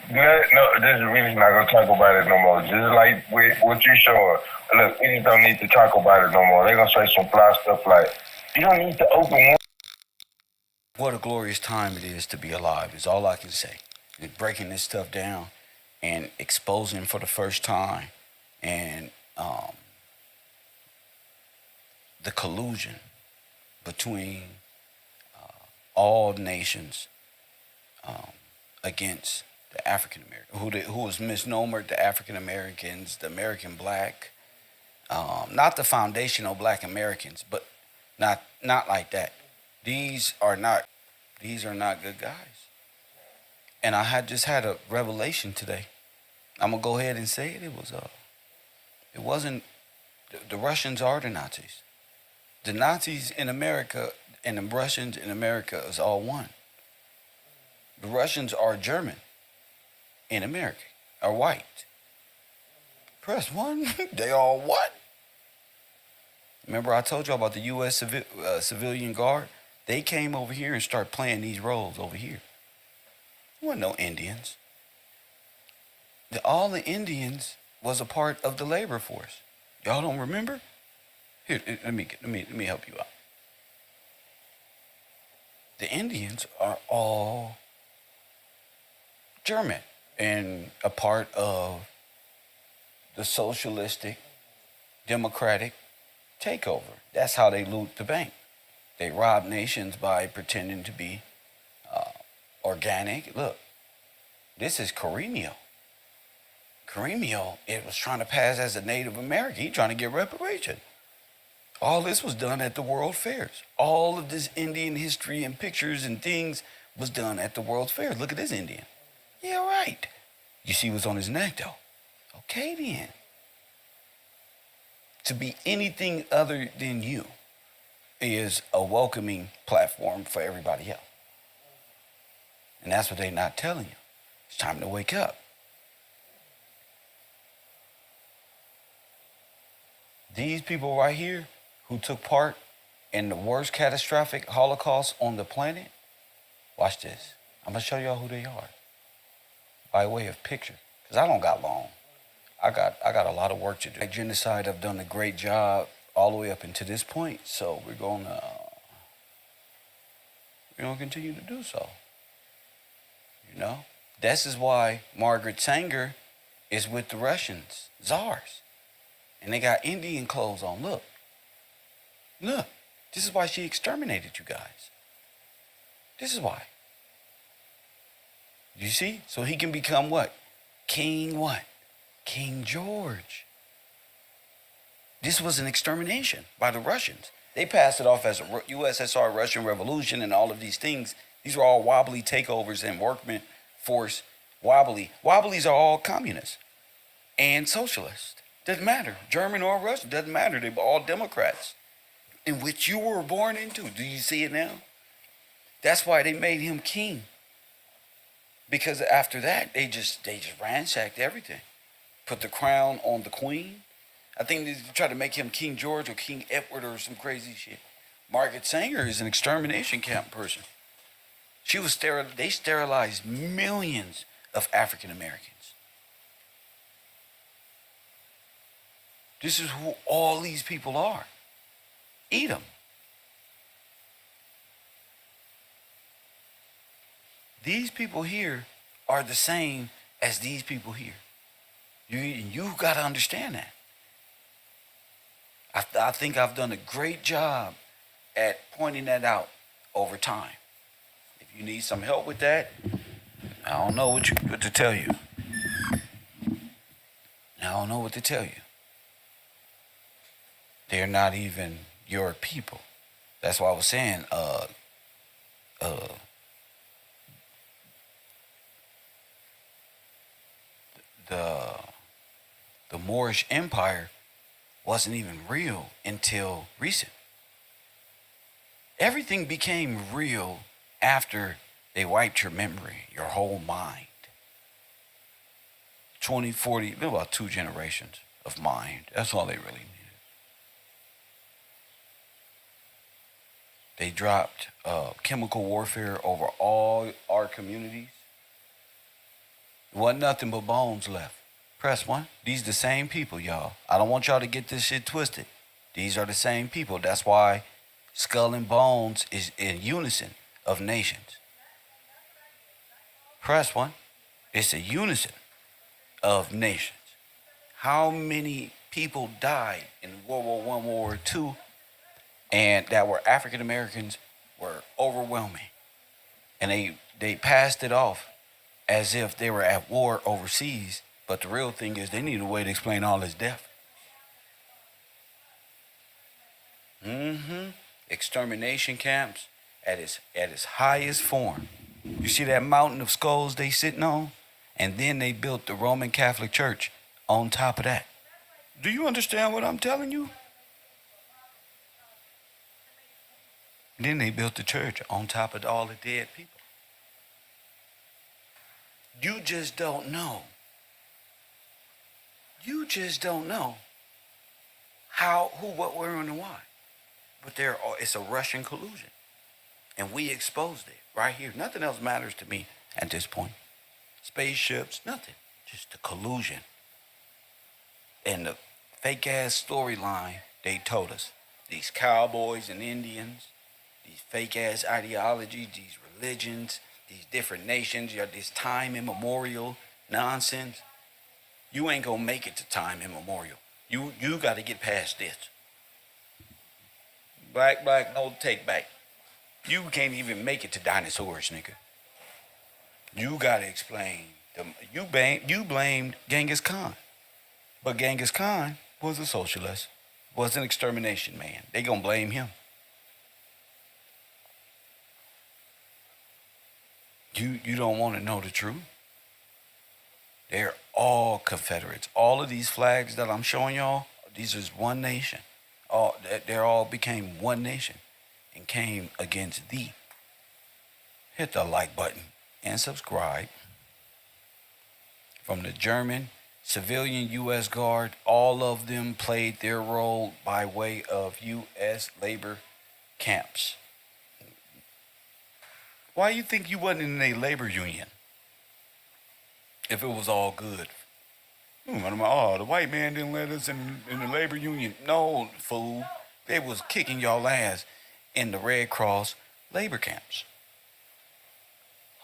No, this is really not gonna talk about it no more. Just like with what you showing. Look, we just don't need to talk about it no more. They're gonna say some fly stuff like, you don't need to open one. What a glorious time it is to be alive is all I can say. Breaking this stuff down and exposing for the first time and the collusion between all nations against the African American, who was misnomered the African Americans, the American black, not the foundational black Americans, but not like that. These are not good guys. And I just had a revelation today. I'm gonna go ahead and say it. It wasn't. The Russians are the Nazis. The Nazis in America and the Russians in America is all one. The Russians are German in America, are white. Press one. They all what? Remember I told you about the U.S. Civilian Guard? They came over here and started playing these roles over here. There wasn't no Indians. All the Indians was a part of the labor force. Y'all don't remember? Here, let me help you out. The Indians are all German and a part of the socialistic, democratic takeover. That's how they loot the bank. They rob nations by pretending to be organic. Look, this is Carino. Carino, it was trying to pass as a Native American. He trying to get reparation. All this was done at the World Fairs. All of this Indian history and pictures and things was done at the World Fairs. Look at this Indian. Yeah, right. You see what's on his neck, though? Okay, then. To be anything other than you is a welcoming platform for everybody else. And that's what they're not telling you. It's time to wake up. These people right here who took part in the worst catastrophic Holocaust on the planet, watch this. I'm going to show y'all who they are by way of picture, because I don't got long. I got a lot of work to do. Like genocide, I've done a great job all the way up until this point, so we're going to continue to do so. You know? This is why Margaret Sanger is with the Russians, czars. And they got Indian clothes on. Look. Look. This is why she exterminated you guys. This is why. You see? So he can become what? King what? King George. This was an extermination by the Russians. They passed it off as a USSR Russian Revolution and all of these things. These were all wobbly takeovers and workman force wobbly. Wobblies are all communists and socialists. Doesn't matter. German or Russian, doesn't matter. They're all Democrats. In which you were born into. Do you see it now? That's why they made him king. Because after that, they just ransacked everything. Put the crown on the queen. I think they tried to make him King George or King Edward or some crazy shit. Margaret Sanger is an extermination camp person. She was they sterilized millions of African Americans. This is who all these people are. Eat them. These people here are the same as these people here. You got to understand that. I think I've done a great job at pointing that out over time. If you need some help with that, I don't know what to tell you. I don't know what to tell you. They're not even your people. That's why I was saying, the Moorish Empire wasn't even real until recent. Everything became real after they wiped your memory, your whole mind. 20, 40, about 2 generations of mind. That's all they really needed. They dropped chemical warfare over all our communities. There wasn't nothing but bones left. Press 1. These the same people, y'all. I don't want y'all to get this shit twisted. These are the same people. That's why Skull and Bones is in unison of nations. Press 1. It's a unison of nations. How many people died in World War I, World War II, and that were African Americans were overwhelming. And they passed it off as if they were at war overseas. But the real thing is they need a way to explain all this death. Extermination camps at its highest form. You see that mountain of skulls they sitting on? And then they built the Roman Catholic Church on top of that. Do you understand what I'm telling you? Then they built the church on top of all the dead people. You just don't know. You just don't know how, who, what, where, and why. But it's a Russian collusion. And we exposed it right here. Nothing else matters to me at this point. Spaceships, nothing. Just the collusion. And the fake ass storyline they told us. These cowboys and Indians, these fake ass ideologies, these religions, these different nations, this time immemorial nonsense. You ain't gonna make it to time immemorial. You got to get past this. Black, no take back. You can't even make it to dinosaurs, nigga. You gotta explain. You blamed Genghis Khan, but Genghis Khan was a socialist, was an extermination man. They gonna blame him. You don't want to know the truth. They're all Confederates. All of these flags that I'm showing y'all, these is one nation. They all became one nation and came against thee. Hit the like button and subscribe. From the German, civilian U.S. Guard, all of them played their role by way of U.S. labor camps. Why you think you wasn't in a labor union if it was all good? Oh, the white man didn't let us in the labor union. No, fool. They was kicking y'all ass in the Red Cross labor camps.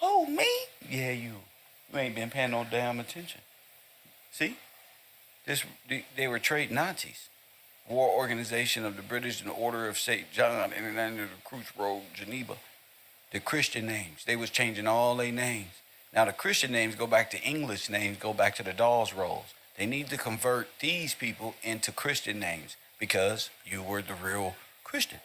Oh, me? Yeah, you. You ain't been paying no damn attention. See? They were trade Nazis. War Organization of the British and the Order of St. John and the Cruise Road, Geneva. The Christian names. They was changing all their names. Now the Christian names go back to English names, go back to the Dawes rolls. They need to convert these people into Christian names because you were the real Christian.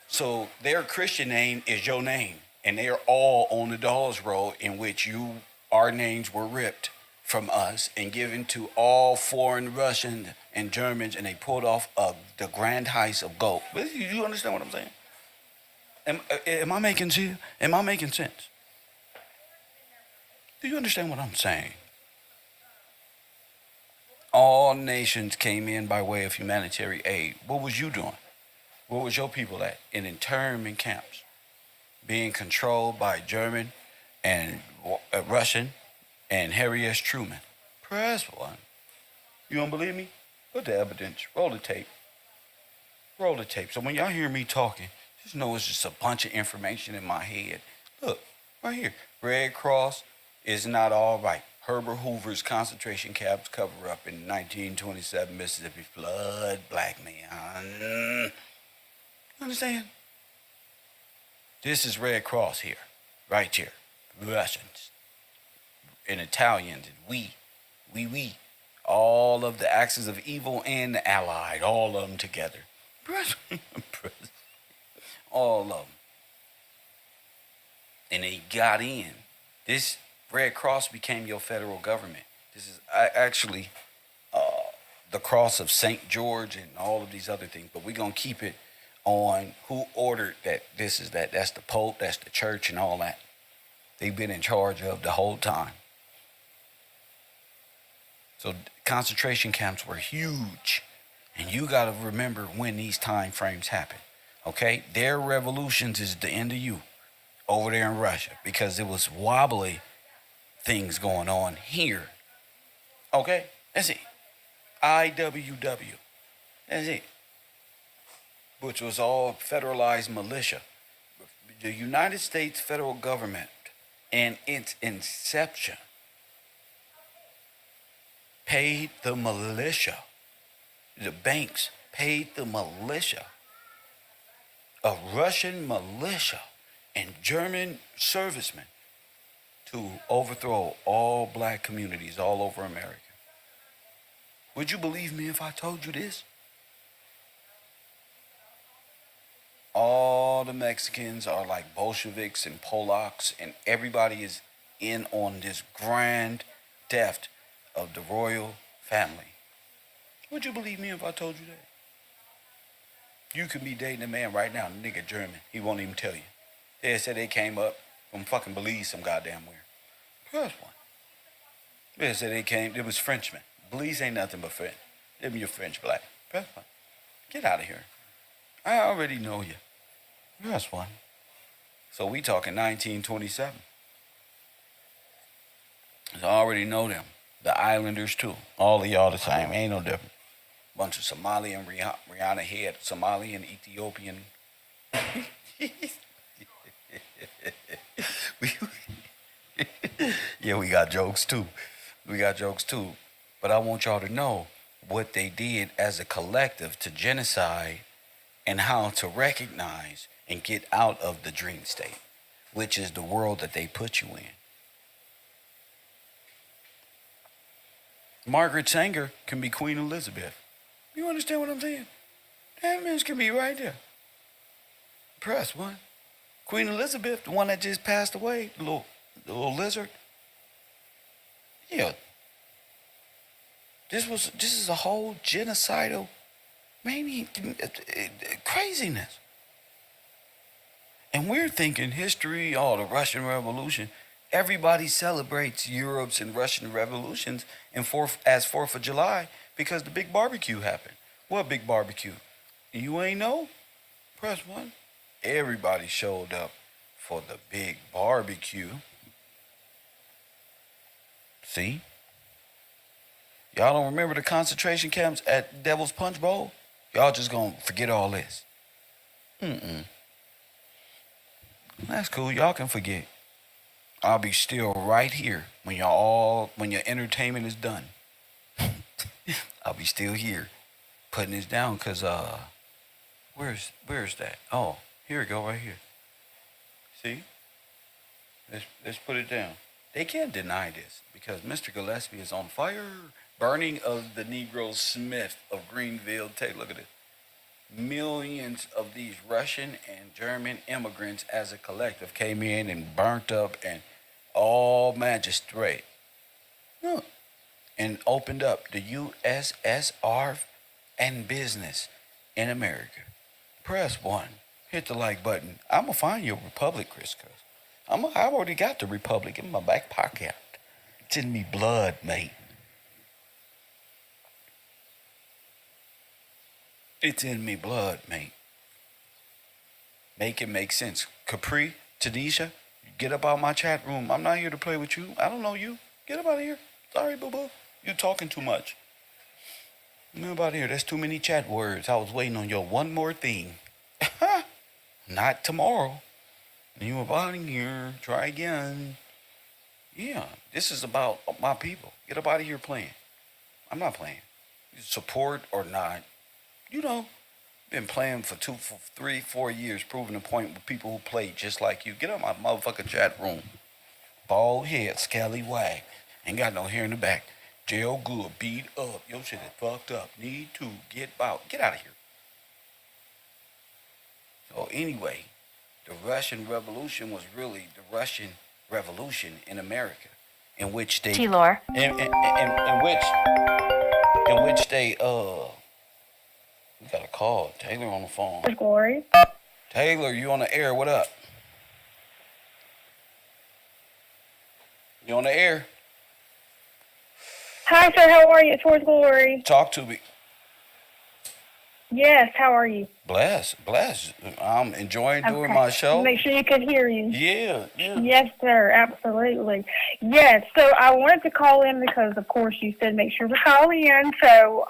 So their Christian name is your name. And they are all on the Dawes roll in which our names were ripped from us and given to all foreign Russians and Germans, and they pulled off the grand heist of gold. You understand what I'm saying? Am I making sense? Am I making sense? Do you understand what I'm saying? All nations came in by way of humanitarian aid. What was you doing? Where was your people at? In internment camps, being controlled by German and Russian and Harry S. Truman. Press one. You don't believe me? Put the evidence. Roll the tape. Roll the tape. So when y'all hear me talking, just know it's just a bunch of information in my head. Look, right here. Red Cross is not all right. Herbert Hoover's concentration camps cover up in 1927 Mississippi flood black man. You understand? This is Red Cross here, right here. Russians and Italians and we. All of the axes of evil and the Allied, all of them together. All of them. And they got in. This Red Cross became your federal government. This is actually the cross of St. George and all of these other things. But we're going to keep it on who ordered that. This is that. That's the Pope. That's the church and all that. They've been in charge of the whole time. So concentration camps were huge. And you got to remember when these time frames happen. Okay? Their revolutions is the end of you over there in Russia because it was wobbly things going on here. Okay? That's it. IWW. That's it. Which was all federalized militia. The United States federal government and its inception paid the militia. The banks paid the militia. A Russian militia and German servicemen to overthrow all black communities all over America. Would you believe me if I told you this? All the Mexicans are like Bolsheviks and Polacks, and everybody is in on this grand theft of the royal family. Would you believe me if I told you that? You could be dating a man right now, nigga German. He won't even tell you. They said they came up from fucking Belize some goddamn where. Press one. They said they came, it was Frenchmen. Belize ain't nothing but French. Them your French black. Press one. Get out of here. I already know you. Press one. So we talking 1927. I already know them. The Islanders too. All of y'all the same. Ain't no different. Bunch of Somali and Rihanna head. Somali and Ethiopian. Yeah, we got jokes too. But I want y'all to know what they did as a collective to genocide and how to recognize and get out of the dream state, which is the world that they put you in. Margaret Sanger can be Queen Elizabeth. You understand what I'm saying? That means can be right there. Press one. Queen Elizabeth, the one that just passed away, the little lizard. Yeah. This is a whole genocidal, maybe craziness. And we're thinking history, the Russian Revolution. Everybody celebrates Europe's and Russian revolutions as 4th of July because the big barbecue happened. What big barbecue? You ain't know? Press one. Everybody showed up for the big barbecue. See? Y'all don't remember the concentration camps at Devil's Punch Bowl? Y'all just gonna forget all this. That's cool. Y'all can forget. I'll be still right here when your entertainment is done. I'll be still here putting this down because where's that? Oh, here we go right here. See? Let's put it down. They can't deny this because Mr. Gillespie is on fire. Burning of the Negro Smith of Greenville. Take a look at it. Millions of these Russian and German immigrants as a collective came in and burnt up and all magistrate. Look. And opened up the USSR and business in America. Press one. Hit the like button. I'm going to find your republic, Chris, because I already got the republic in my back pocket. It's in me blood, mate. It's in me blood, mate. Make it make sense. Capri, Tanisha, get up out my chat room. I'm not here to play with you. I don't know you. Get up out of here. Sorry, boo-boo. You talking too much. Get up out of here. That's too many chat words. I was waiting on your one more thing. Not tomorrow. You up out of here. Try again. Yeah, this is about my people. Get up out of here playing. I'm not playing. Support or not. You know, been playing for 2, 3, 4 years, proving a point with people who play just like you. Get out my motherfucking chat room. Bald head, scallywag. Ain't got no hair in the back. Jail good, beat up. Your shit is fucked up. Need to get out. Get out of here. So anyway, the Russian Revolution was really the Russian Revolution in America, in which they T-Lore. In which they we got a call. Taylor on the phone. Glory. Taylor, you on the air? What up? You on the air? Hi, sir. How are you? Towards Glory. Talk to me. Yes. How are you? Bless. I'm enjoying doing my show. Make sure you can hear you. Yeah. Yes, sir. Absolutely. Yes. So I wanted to call in because, of course, you said make sure to call in. So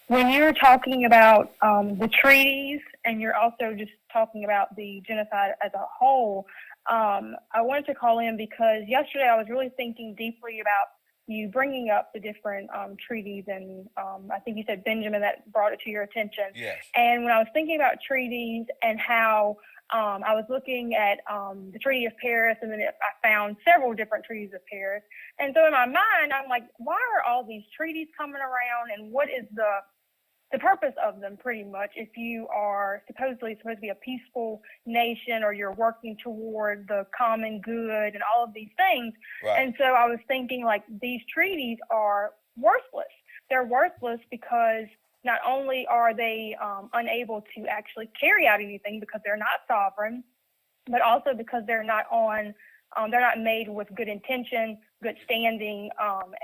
when you're talking about the treaties and you're also just talking about the genocide as a whole, I wanted to call in because yesterday I was really thinking deeply about you bringing up the different treaties, and I think you said Benjamin that brought it to your attention. Yes. And when I was thinking about treaties and how I was looking at the Treaty of Paris, and then I found several different treaties of Paris. And so in my mind, I'm like, why are all these treaties coming around, and what is the the purpose of them, pretty much, if you are supposedly supposed to be a peaceful nation or you're working toward the common good and all of these things. Right. And so I was thinking, like, these treaties are worthless. They're worthless because not only are they unable to actually carry out anything because they're not sovereign, but also because they're not made with good intention, good standing,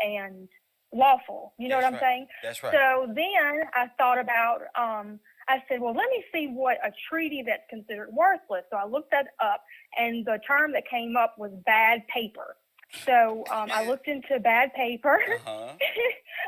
and lawful. You know what I'm saying? That's right. So then I thought about, I said, well, let me see what a treaty that's considered worthless. So I looked that up, and the term that came up was bad paper. So I looked into bad paper. Uh-huh.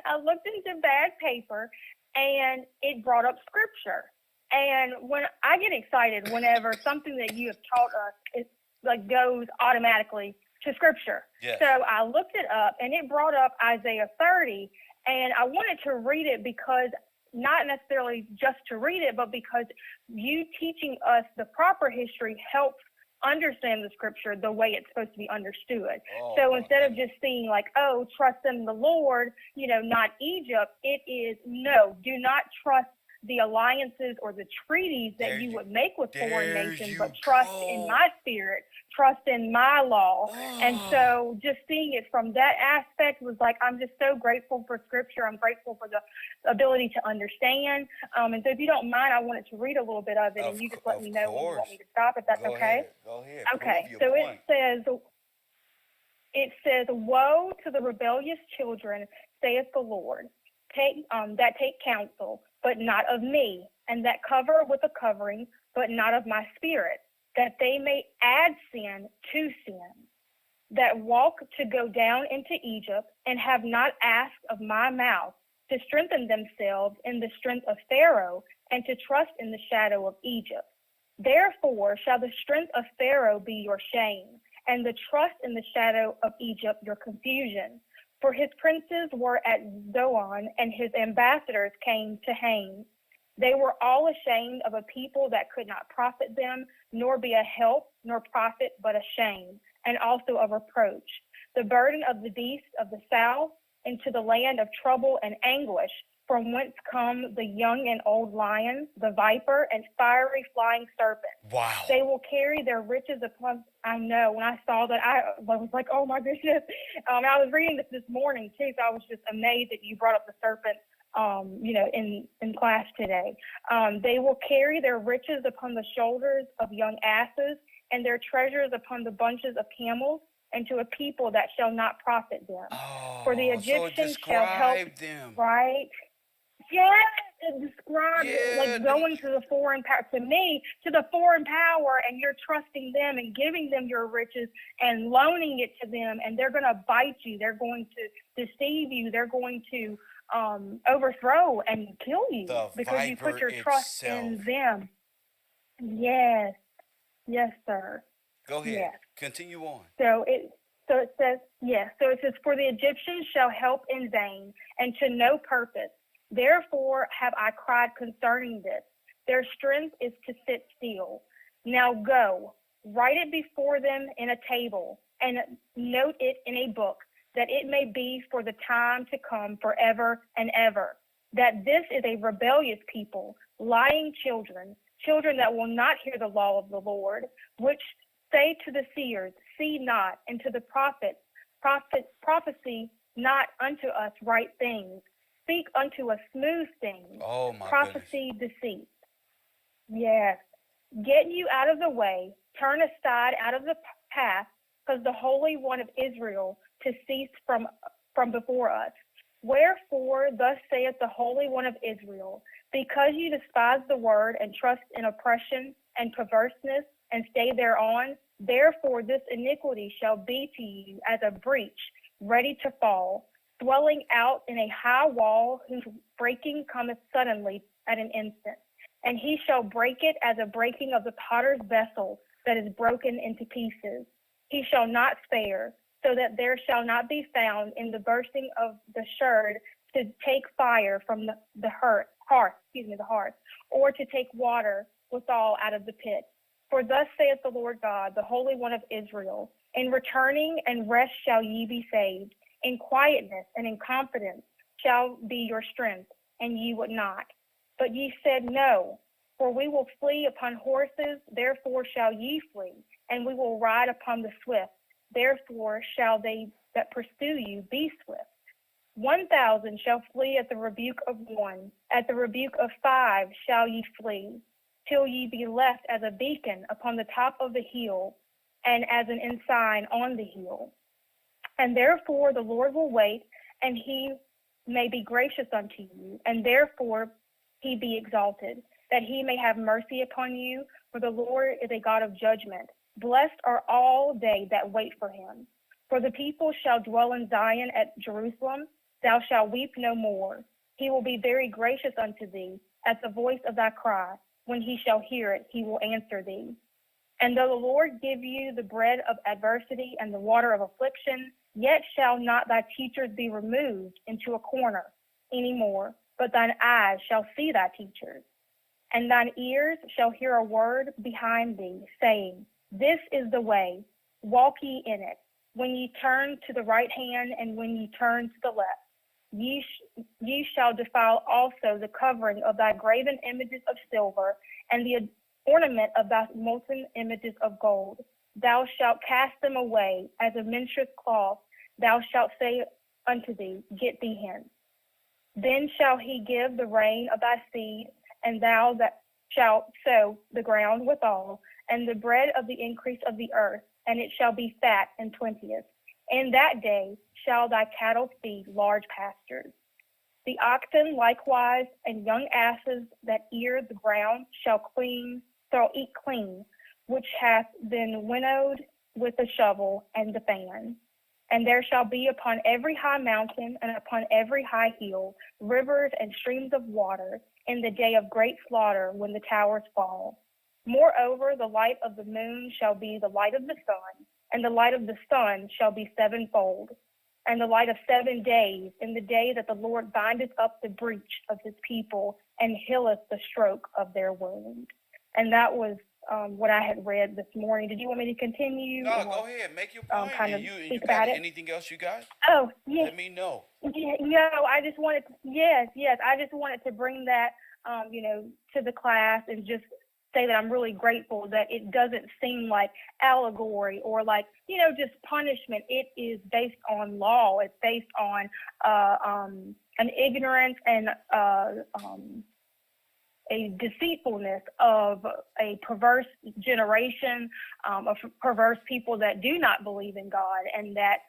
I looked into bad paper, and it brought up scripture. And when I get excited whenever something that you have taught us is like goes automatically to scripture. Yes. So I looked it up, and it brought up Isaiah 30, and I wanted to read it because not necessarily just to read it, but because you teaching us the proper history helps understand the scripture the way it's supposed to be understood. So instead of just seeing like, oh, trust in the Lord, not Egypt, it is no, do not trust the alliances or the treaties that you would make with foreign nations, but trust in my spirit, trust in my law. And so just seeing it from that aspect was like, I'm just so grateful for scripture. I'm grateful for the ability to understand. And so if you don't mind, I wanted to read a little bit of it, and you just let me know when you want me to stop, if that's okay. Go ahead. Okay, so it says, woe to the rebellious children, saith the Lord, that take counsel, but not of me, and that cover with a covering, but not of my spirit, that they may add sin to sin, that walk to go down into Egypt, and have not asked of my mouth, to strengthen themselves in the strength of Pharaoh, and to trust in the shadow of Egypt. Therefore shall the strength of Pharaoh be your shame, and the trust in the shadow of Egypt your confusion. For his princes were at Zoan, and his ambassadors came to Hanes. They were all ashamed of a people that could not profit them, nor be a help, nor profit, but a shame, and also of reproach. The burden of the beasts of the south into the land of trouble and anguish, from whence come the young and old lion, the viper, and fiery flying serpent. Wow. They will carry their riches upon. I know. When I saw that, I was like, oh my goodness. I was reading this morning too, so I was just amazed that you brought up the serpent, in class today. They will carry their riches upon the shoulders of young asses, and their treasures upon the bunches of camels, and to a people that shall not profit them. For the Egyptians shall help them. Right? Yes, it describes it like going to the foreign power, to the foreign power, and you're trusting them and giving them your riches and loaning it to them, and they're going to bite you. They're going to deceive you. They're going to overthrow and kill you because you put your trust in them. Yes, sir. Go ahead. Yes. Continue on. So it says, for the Egyptians shall help in vain, and to no purpose. Therefore have I cried concerning this. Their strength is to sit still. Now go, write it before them in a table, and note it in a book, that it may be for the time to come forever and ever, that this is a rebellious people, lying children that will not hear the law of the Lord, which say to the seers, see not, and to the prophets, prophesy not unto us right things. Speak unto us smooth things. Oh my prophecy, goodness. deceit. Yes. Get you out of the way. Turn aside out of the path, because the Holy One of Israel to cease from before us. Wherefore, thus saith the Holy One of Israel, because you despise the word and trust in oppression and perverseness and stay thereon, therefore this iniquity shall be to you as a breach ready to fall, swelling out in a high wall, whose breaking cometh suddenly at an instant. And he shall break it as a breaking of the potter's vessel that is broken into pieces. He shall not spare, so that there shall not be found in the bursting of the sherd to take fire from the hearth, or to take water withal out of the pit. For thus saith the Lord God, the Holy One of Israel, in returning and rest shall ye be saved. In quietness and in confidence shall be your strength, and ye would not. But ye said, No, for we will flee upon horses, therefore shall ye flee, and we will ride upon the swift, therefore shall they that pursue you be swift. 1,000 shall flee at the rebuke of one, at the rebuke of 5 shall ye flee, till ye be left as a beacon upon the top of the hill, and as an ensign on the hill. And therefore the Lord will wait, and he may be gracious unto you, and therefore he be exalted, that he may have mercy upon you, for the Lord is a God of judgment. Blessed are all they that wait for him. For the people shall dwell in Zion at Jerusalem, thou shalt weep no more. He will be very gracious unto thee, at the voice of thy cry. When he shall hear it, he will answer thee. And though the Lord give you the bread of adversity and the water of affliction, yet shall not thy teachers be removed into a corner any more, but thine eyes shall see thy teachers. And thine ears shall hear a word behind thee, saying, This is the way, walk ye in it. When ye turn to the right hand, and when ye turn to the left, ye shall defile also the covering of thy graven images of silver, and the ornament of thy molten images of gold. Thou shalt cast them away as a minstrel's cloth. Thou shalt say unto thee, Get thee hence. Then shall he give the rain of thy seed, and thou that shalt sow the ground withal, and the bread of the increase of the earth, and it shall be fat and plenteous. In that day shall thy cattle feed large pastures. The oxen likewise and young asses that ear the ground shall eat clean, which hath been winnowed with the shovel and the fan. And there shall be upon every high mountain and upon every high hill rivers and streams of water in the day of great slaughter, when the towers fall. Moreover, the light of the moon shall be the light of the sun, and the light of the sun shall be sevenfold, and the light of 7 days, in the day that the Lord bindeth up the breach of his people, and healeth the stroke of their wound. And that was what I had read this morning. Did you want me to continue? No, go ahead. Make your point. Kind of and you speak got about it? anything else you got? Oh, yes. Let me know. Yeah, no, I just wanted to, yes, I just wanted to bring that, to the class, and just say that I'm really grateful that it doesn't seem like allegory or like, just punishment. It is based on law. It's based on an ignorance and a deceitfulness of a perverse generation, of perverse people that do not believe in God, and that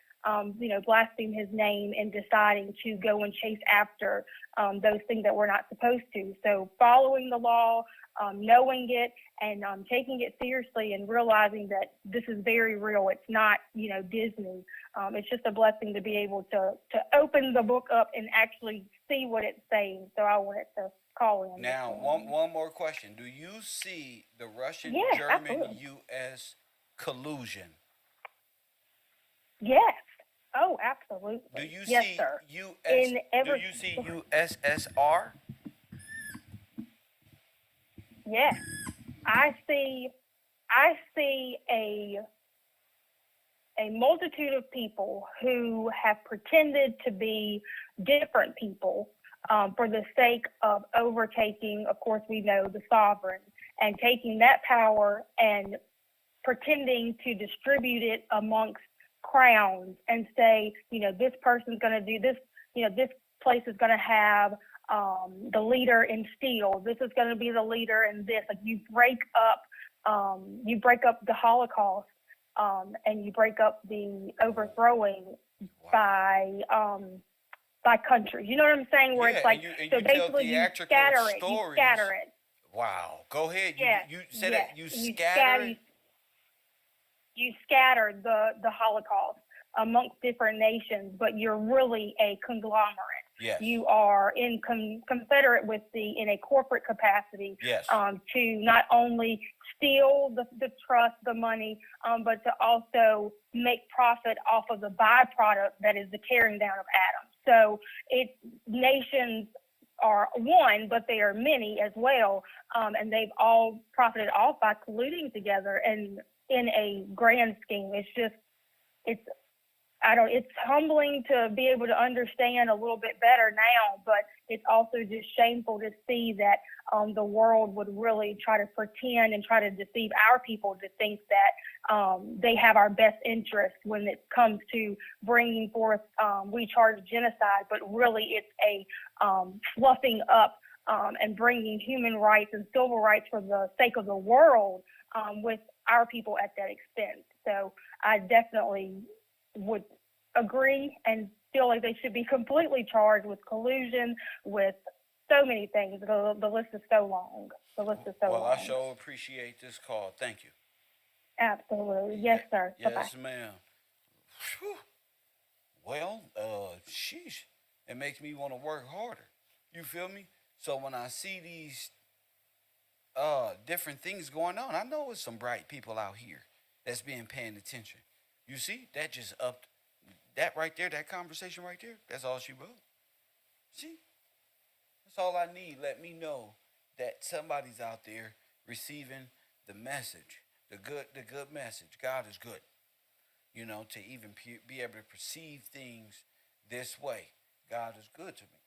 blaspheme his name in deciding to go and chase after those things that we're not supposed to. So following the law, knowing it, and taking it seriously, and realizing that this is very real. It's not, Disney. It's just a blessing to be able to open the book up and actually see what it's saying. So I wanted to call in. Now, one more question. Do you see the Russian-German absolutely. U.S. collusion? Yes. Oh, absolutely. Do you yes, see sir. Do you see USSR? Yes. I see a multitude of people who have pretended to be different people for the sake of overtaking, of course, we know the sovereign, and taking that power and pretending to distribute it amongst crowns and say, this person's going to do this, this place is going to have the leader in steel. This is going to be the leader in this. Like you break up the Holocaust, and you break up the overthrowing by countries. You know what I'm saying? Where it's like, so basically you scatter it. You scatter it. Wow. Go ahead. You said yes. that you scatter it. You scattered the Holocaust amongst different nations, but you're really a conglomerate. Yes. You are confederate with in a corporate capacity. Yes. To not only steal the trust, the money, but to also make profit off of the byproduct that is the tearing down of atoms. So nations are one, but they are many as well, and they've all profited off by colluding together and in a grand scheme. I don't. It's humbling to be able to understand a little bit better now, but it's also just shameful to see that the world would really try to pretend and try to deceive our people to think that they have our best interest when it comes to bringing forth we charge genocide, but really it's a fluffing up and bringing human rights and civil rights for the sake of the world with our people at that expense. So I definitely would agree and feel like they should be completely charged with collusion, with so many things. The list is so long. The list is so long. Well, I sure appreciate this call. Thank you. Absolutely. Yes, sir. Yes, Bye-bye. ma'am. Whew. Well, sheesh. It makes me want to work harder. You feel me? So when I see these different things going on, I know it's some bright people out here that's being paying attention. You see, that just upped that right there, that conversation right there. That's all she wrote. See, that's all I need. Let me know that somebody's out there receiving the message, the good message. God is good. You know, to even be able to perceive things this way. God is good to me.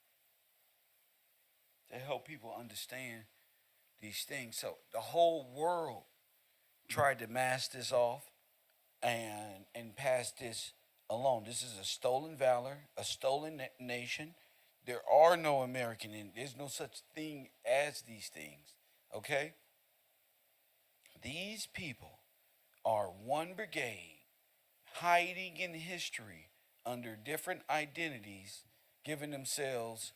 To help people understand these things. So the whole world tried to mask this off and pass this alone. This is a stolen valor, a stolen nation. There are no American Indians. There's no such thing as these things. Okay? These people are one brigade hiding in history under different identities, giving themselves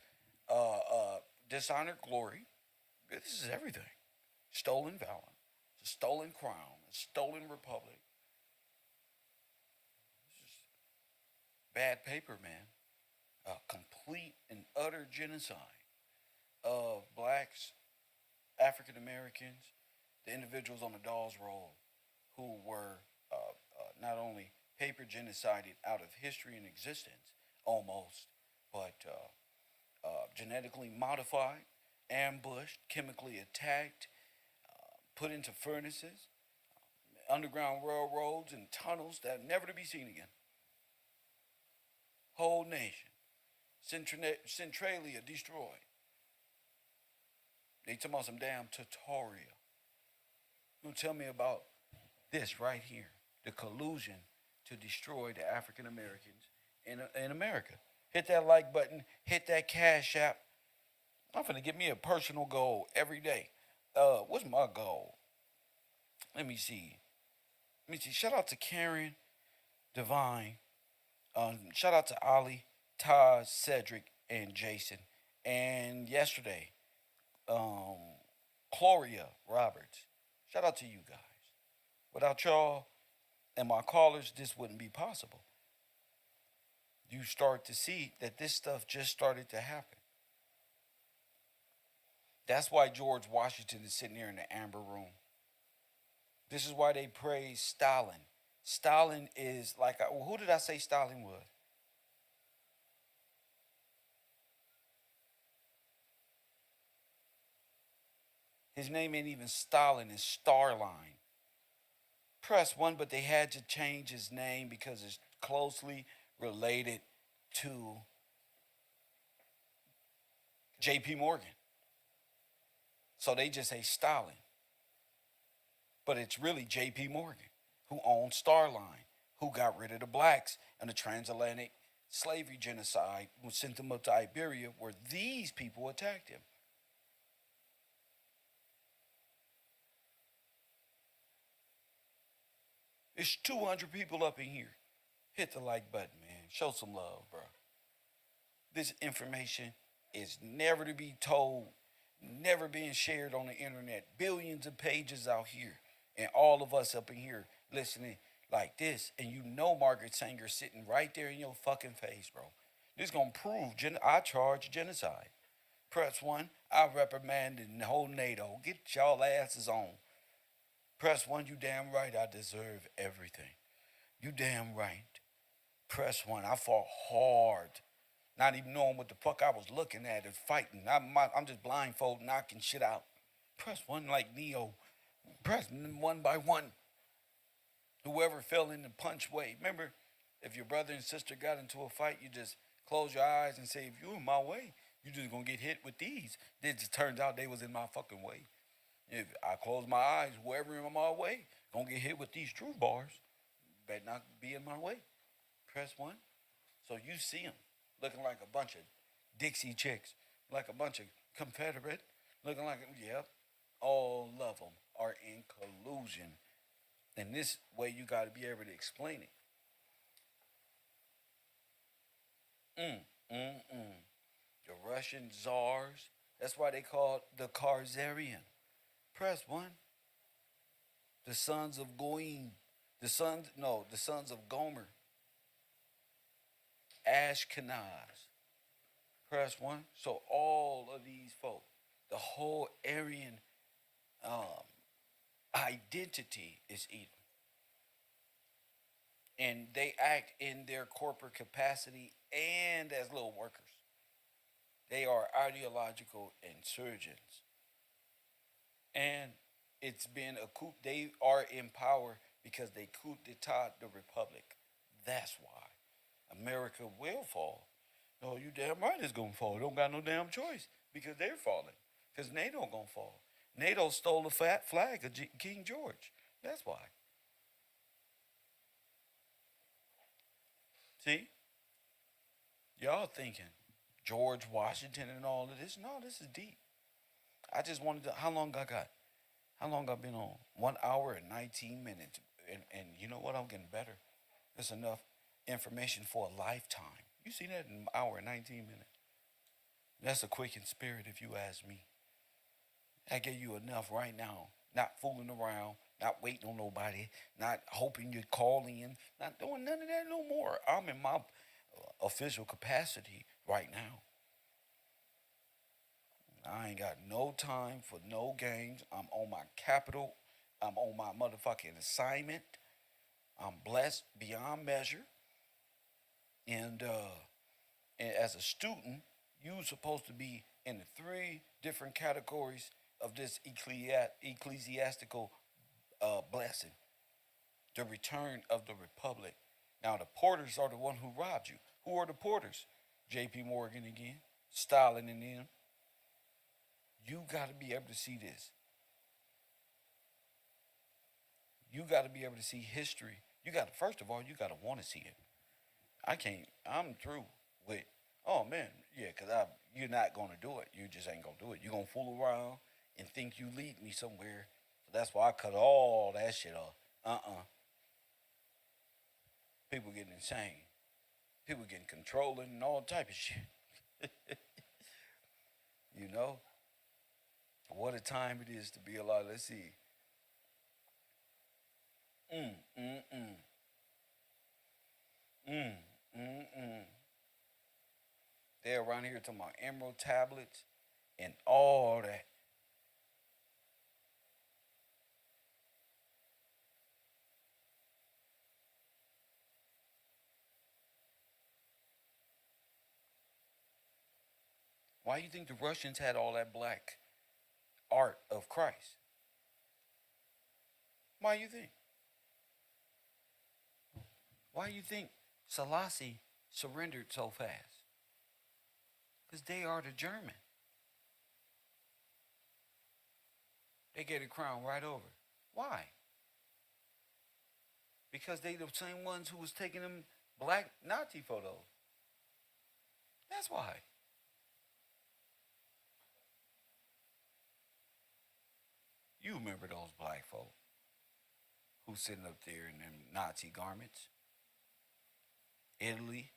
dishonored glory. This is everything. Stolen valor, a stolen crown, a stolen republic. This is bad paper, man. A complete and utter genocide of blacks, African Americans, the individuals on the Dawes Roll who were not only paper genocided out of history and existence, almost, but genetically modified, ambushed, chemically attacked, put into furnaces, underground railroads and tunnels that are never to be seen again. Whole nation, Centralia destroyed. They talking about some damn tutorial. You tell me about this right here, the collusion to destroy the African Americans in America. Hit that like button, hit that Cash App. I'm finna get me a personal goal every day. What's my goal? Let me see. Shout out to Karen, Divine. Shout out to Ollie, Todd, Cedric, and Jason. And yesterday, Gloria Roberts. Shout out to you guys. Without y'all and my callers, this wouldn't be possible. You start to see that this stuff just started to happen. That's why George Washington is sitting there in the Amber Room. This is why they praise Stalin. Stalin is like, who did I say Stalin was? His name ain't even Stalin, it's Starline. Press 1, but they had to change his name because it's closely related to J.P. Morgan. So they just say Stalin. But it's really J.P. Morgan, who owned Starline, who got rid of the blacks in the transatlantic slavery genocide, who sent them up to Iberia, where these people attacked him. There's 200 people up in here. Hit the like button, man. Show some love, bro. This information is never to be told, never being shared on the internet. Billions of pages out here, and all of us up in here listening like this. And you know Margaret Sanger sitting right there in your fucking face, bro. This gonna prove I charge genocide. Press 1, I reprimand the whole NATO. Get y'all asses on. Press 1, you damn right I deserve everything. You damn right. Press 1, I fought hard. Not even knowing what the fuck I was looking at and fighting. I'm just blindfold knocking shit out. Press 1 like Neo. Press 1 by 1. Whoever fell in the punch way. Remember, If your brother and sister got into a fight, you just close your eyes and say, if you in my way, you just gonna get hit with these. It just turns out they was in my fucking way. If I close my eyes, whoever in my way, gonna get hit with these truth bars. Better not be in my way. Press 1. So you see them looking like a bunch of Dixie chicks, like a bunch of Confederate, looking like, yep, all of them are in collusion. And this way you got to be able to explain it. The Russian czars, that's why they call it the Khazarian. Press 1. The sons of Goyim, the sons of Gomer. Ashkenaz. Press 1. So all of these folk, the whole Aryan identity is Edom. And they act in their corporate capacity and as little workers. They are ideological insurgents. And it's been a coup. They are in power because they coup d'etat the republic. That's why America will fall. No, you damn right it's gonna fall. Don't got no damn choice because they're falling. Because NATO gonna fall. NATO stole the fat flag of King George. That's why. See? Y'all thinking George Washington and all of this. No, this is deep. I just wanted to, how long I got? How long I've been on? 1 hour and 19 minutes. And you know what? I'm getting better. There's enough information for a lifetime. You see that in an hour and 19 minutes. That's a quickened spirit if you ask me. I gave you enough right now. Not fooling around, not waiting on nobody, not hoping you'd call in, not doing none of that no more. I'm in my official capacity right now. I ain't got no time for no games. I'm on my capital. I'm on my motherfucking assignment. I'm blessed beyond measure. And as a student, you're supposed to be in the 3 different categories of this ecclesiastical blessing. The return of the republic. Now, the porters are the one who robbed you. Who are the porters? J.P. Morgan again, Stalin and them. You got to be able to see this. You got to be able to see history. You got to, first of all, you got to want to see it. I'm through with, oh man, yeah, because you're not going to do it. You just ain't going to do it. You're going to fool around and think you lead me somewhere. So that's why I cut all that shit off. People getting insane. People getting controlling and all type of shit. You know? What a time it is to be alive. Let's see. They're around here talking about emerald tablets and all that. Why do you think the Russians had all that black art of Christ? Why do you think? Why do you think Selassie surrendered so fast? Because they are the German. They get a crown right over. Why? Because they the same ones who was taking them black Nazi photos. That's why. You remember those black folk who's sitting up there in them Nazi garments? Italy.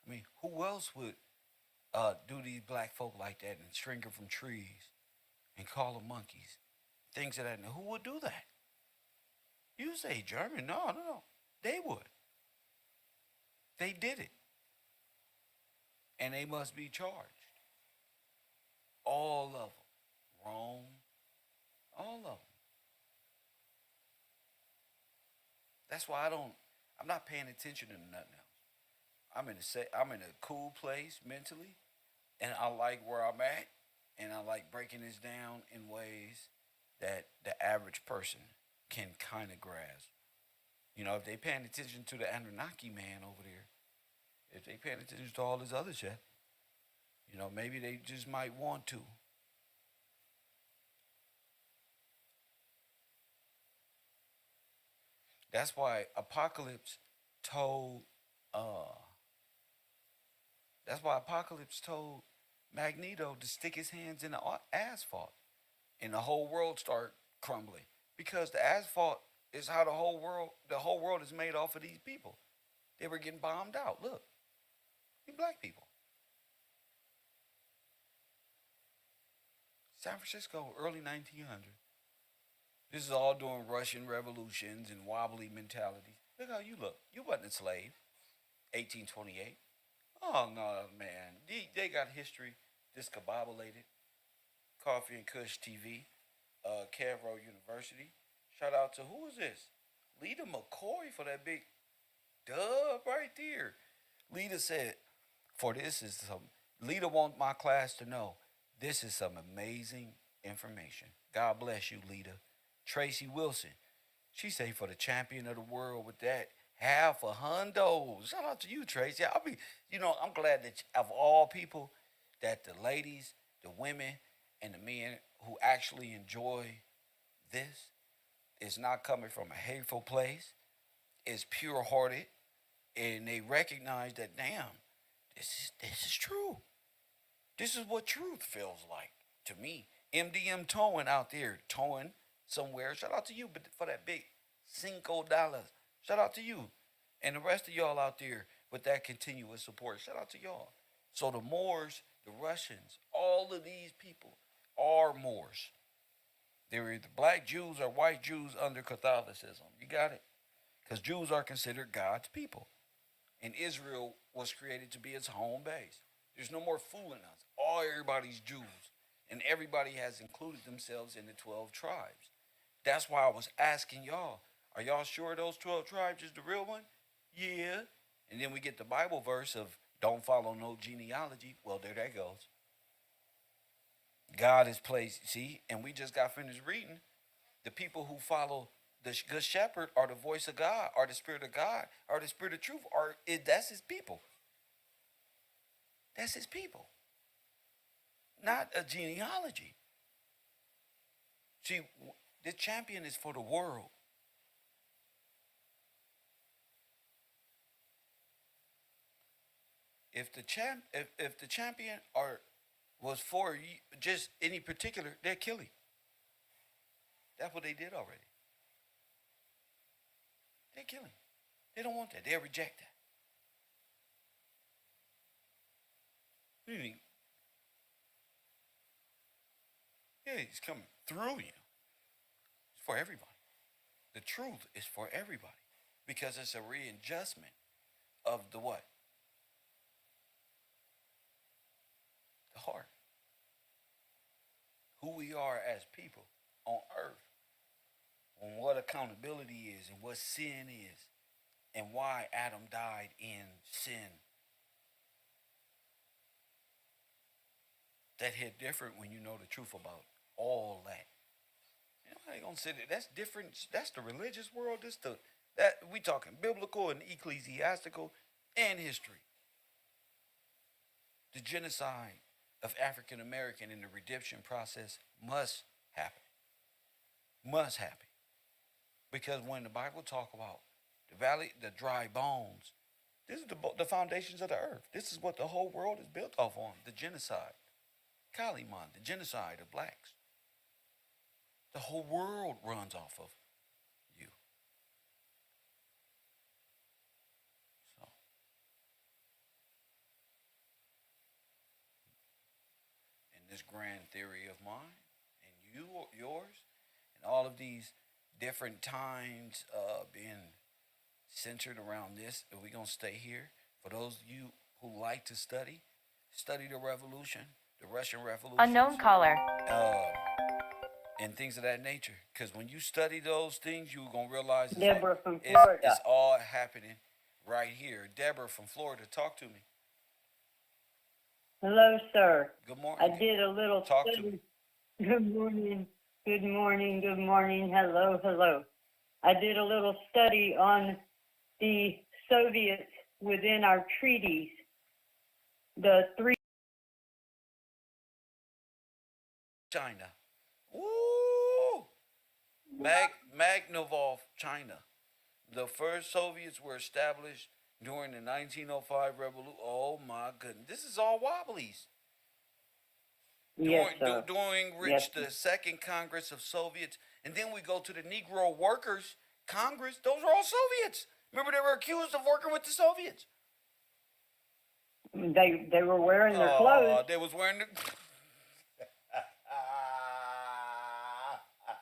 I mean, who else would do these black folk like that and string them from trees and call them monkeys? Things of that. Who would do that? You say German? No. They would. They did it. And they must be charged. All of them. Rome. All of them. That's why I'm not paying attention to nothing else. I'm in a cool place mentally, and I like where I'm at, and I like breaking this down in ways that the average person can kind of grasp. You know, if they paying attention to the Anunnaki man over there, if they paying attention to all this other shit, you know, maybe they just might want to. That's why Apocalypse told uh that's why Apocalypse told Magneto to stick his hands in the asphalt and the whole world start crumbling. Because the asphalt is how the whole world is made off of these people. They were getting bombed out. Look, these black people. San Francisco, early 1900s. This is all during Russian revolutions and wobbly mentalities. Look how you look. You wasn't a slave. 1828. Oh no, man. They got history discombobulated. Coffee and Kush TV. KevRow University. Shout out to who is this? Lita McCoy for that big dub right there. Lita said, for this is some Lita wants my class to know this is some amazing information. God bless you, Lita. Tracy Wilson. She say for the champion of the world with that half a hundo. Shout out to you, Tracy. I'm glad that of all people, that the ladies, the women, and the men who actually enjoy this is not coming from a hateful place, is pure hearted, and they recognize that damn, this is true. This is what truth feels like to me. MDM towing out there, towing somewhere. Shout out to you for that big $5. Shout out to you. And the rest of y'all out there with that continuous support. Shout out to y'all. So the Moors, the Russians, all of these people are Moors. They're either black Jews or white Jews under Catholicism. You got it? Because Jews are considered God's people. And Israel was created to be its home base. There's no more fooling us. Everybody's Jews. And everybody has included themselves in the 12 tribes. That's why I was asking y'all, are y'all sure those 12 tribes is the real one? Yeah. And then we get the Bible verse of don't follow no genealogy. Well, there that goes. God is placed, see, and we just got finished reading. The people who follow the good shepherd are the voice of God, are the spirit of God, are the spirit of truth, that's his people. That's his people. Not a genealogy. See, the champion is for the world. If the champion was for just any particular, they'll kill him. That's what they did already. They kill him. They don't want that. They'll reject that. What do you mean? Yeah, he's coming through you. It's for everybody. The truth is for everybody. Because it's a readjustment of the what? The heart. Who we are as people on earth. On what accountability is and what sin is. And why Adam died in sin. That hit different when you know the truth about all that. I ain't gonna say that. That's different. That's the religious world. That we talking biblical and ecclesiastical and history. The genocide of African American in the redemption process must happen. Must happen. Because when the Bible talk about the valley, the dry bones, this is the foundations of the earth. This is what the whole world is built off on. The genocide. Kaliman, the genocide of blacks. The whole world runs off of you. So, in this grand theory of mine, and yours, and all of these different times being centered around this, and we're going to stay here. For those of you who like to study the revolution, the Russian Revolution. Unknown caller. And things of that nature. Because when you study those things, you're going to realize Deborah from Florida. It's all happening right here. Deborah from Florida, talk to me. Hello, sir. Good morning. I did a little Talk study. to me. Good morning. Good morning. Good morning. Hello, hello. I did a little study on the Soviets within our treaties. The three. China. Woo! Magnavov, China. The first Soviets were established during the 1905 revolution. Oh my goodness. This is all wobblies. Yes, sir. During which the Second Congress of Soviets, and then we go to the Negro Workers Congress. Those are all Soviets. Remember, they were accused of working with the Soviets. They were wearing their clothes. They was wearing the.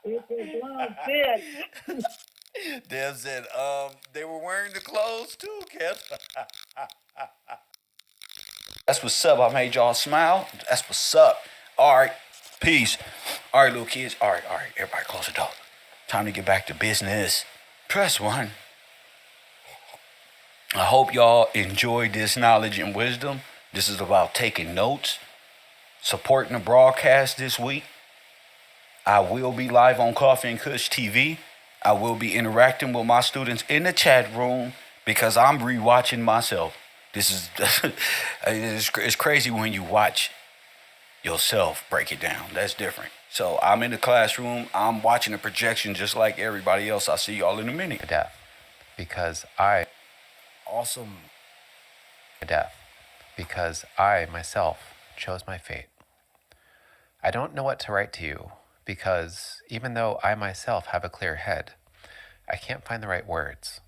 It was fit. Dev said, they were wearing the clothes too, Kev. That's what's up. I made y'all smile. That's what's up. All right, peace. All right, little kids. All right. Everybody close the door. Time to get back to business. Press 1. I hope y'all enjoyed this knowledge and wisdom. This is about taking notes, supporting the broadcast this week. I will be live on Coffee and Kush TV. I will be interacting with my students in the chat room because I'm rewatching myself. This is it's crazy when you watch yourself break it down. That's different. So I'm in the classroom. I'm watching the projection just like everybody else. I'll see y'all in a minute. Death, because I myself chose my fate. I don't know what to write to you because even though I myself have a clear head, I can't find the right words.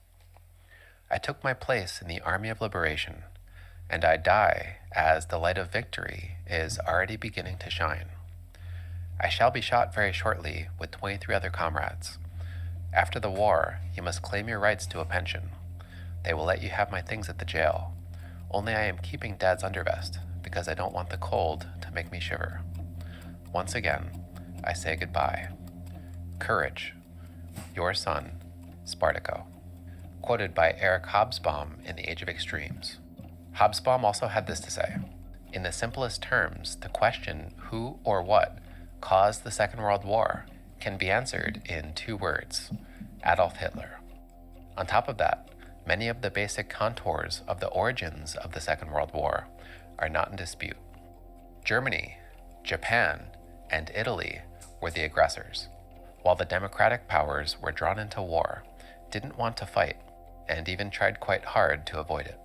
I took my place in the army of liberation, and I die as the light of victory is already beginning to shine. I shall be shot very shortly with 23 other comrades. After the war, you must claim your rights to a pension. They will let you have my things at the jail. Only I am keeping Dad's undervest because I don't want the cold to make me shiver. Once again, I say goodbye. Courage. Your son, Spartaco. Quoted by Eric Hobsbawm in The Age of Extremes. Hobsbawm also had this to say: in the simplest terms, the question who or what caused the Second World War can be answered in 2 words: Adolf Hitler. On top of that, many of the basic contours of the origins of the Second World War are not in dispute. Germany, Japan, and Italy were the aggressors, while the democratic powers were drawn into war, didn't want to fight, and even tried quite hard to avoid it.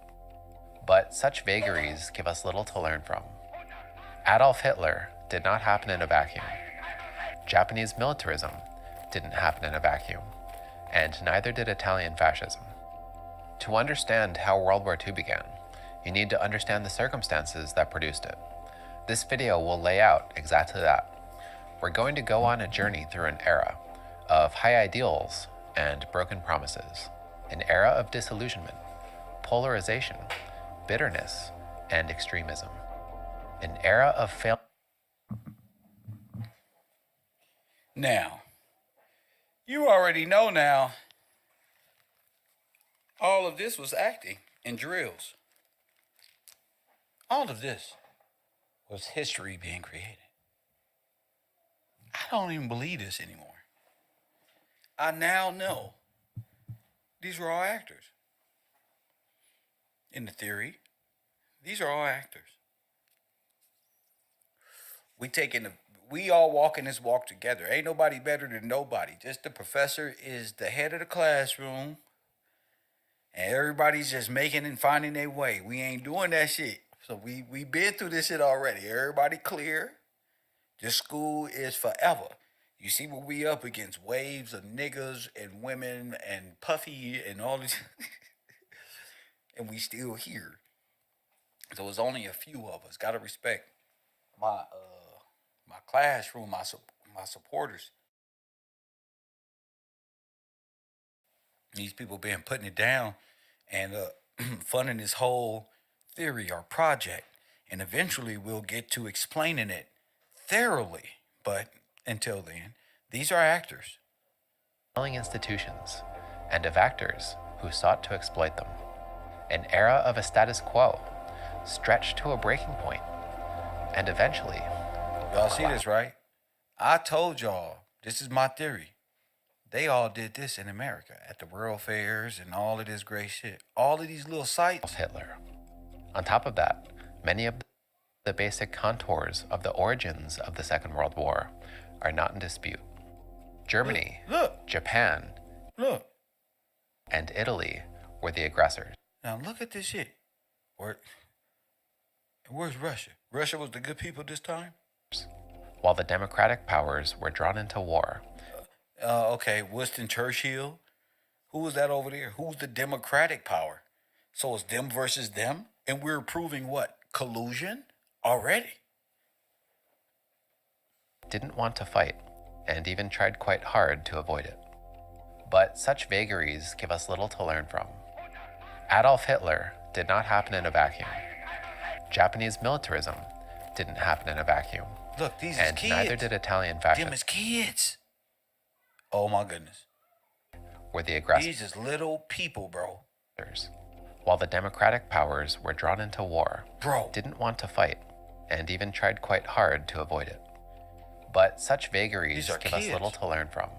But such vagaries give us little to learn from. Adolf Hitler did not happen in a vacuum. Japanese militarism didn't happen in a vacuum, and neither did Italian fascism. To understand how World War II began, you need to understand the circumstances that produced it. This video will lay out exactly that. We're going to go on a journey through an era of high ideals and broken promises, an era of disillusionment, polarization, bitterness, and extremism, an era of failure. Now, you already know now, all of this was acting and drills. All of this was history being created. I don't even believe this anymore. I now know these were all actors. In the theory, these are all actors. We all walking this walk together. Ain't nobody better than nobody. Just the professor is the head of the classroom, and everybody's just making and finding their way. We ain't doing that shit. So we been through this shit already. Everybody clear. This school is forever. You see what we up against? Waves of niggas and women and Puffy and all this. And we still here. So it's only a few of us. Gotta respect my classroom, my supporters. These people been putting it down and funding this whole theory or project. And eventually we'll get to explaining it thoroughly. But until then, these are actors. Institutions, and of actors who sought to exploit them. An era of a status quo, stretched to a breaking point, and eventually... Y'all see this, right? I told y'all, this is my theory, They all did this in America at the World Fairs and all of this great shit. All of these little sites. Hitler. On top of that, many of the basic contours of the origins of the Second World War are not in dispute. Germany, Look. Japan, Look. and Italy were the aggressors. Now look at this shit. Where's Russia? Russia was the good people this time? While the democratic powers were drawn into war. Okay, Winston Churchill. Who was that over there? Who's the democratic power? So it's them versus them? And we're proving what? Collusion? Already? Didn't want to fight, and even tried quite hard to avoid it. But such vagaries give us little to learn from. Adolf Hitler did not happen in a vacuum. Japanese militarism didn't happen in a vacuum. Look, these and is kids. neither did Italian fascism. Them is kids. Oh my goodness. Were the aggressors. These is little people, bro. While the democratic powers were drawn into war, didn't want to fight, and even tried quite hard to avoid it. But such vagaries give us little to learn from.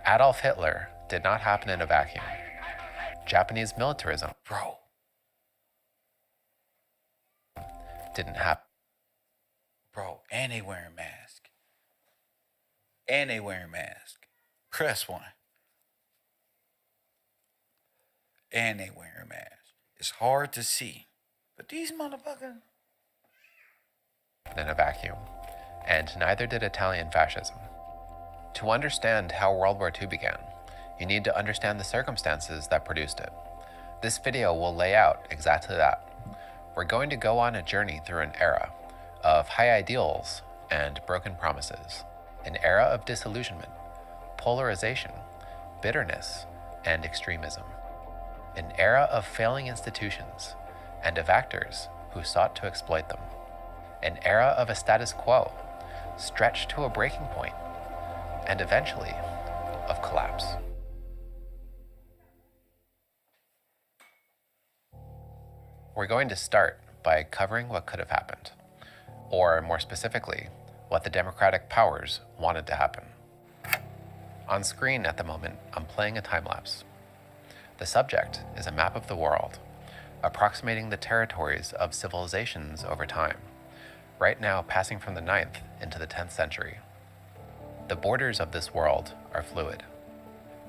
Adolf Hitler did not happen in a vacuum. Japanese militarism didn't happen. Bro, and they wearing masks. And they wearing masks. Press one. And they wearing masks. It's hard to see. But these motherfuckers. In a vacuum. And neither did Italian fascism. To understand how World War II began, you need to understand the circumstances that produced it. This video will lay out exactly that. We're going to go on a journey through an era of high ideals and broken promises, an era of disillusionment, polarization, bitterness, and extremism, an era of failing institutions and of actors who sought to exploit them, an era of a status quo stretched to a breaking point, and eventually of collapse. We're going to start by covering what could have happened, or more specifically, what the democratic powers wanted to happen. On screen at the moment, I'm playing a time-lapse. The subject is a map of the world, approximating the territories of civilizations over time, right now passing from the 9th into the 10th century. The borders of this world are fluid.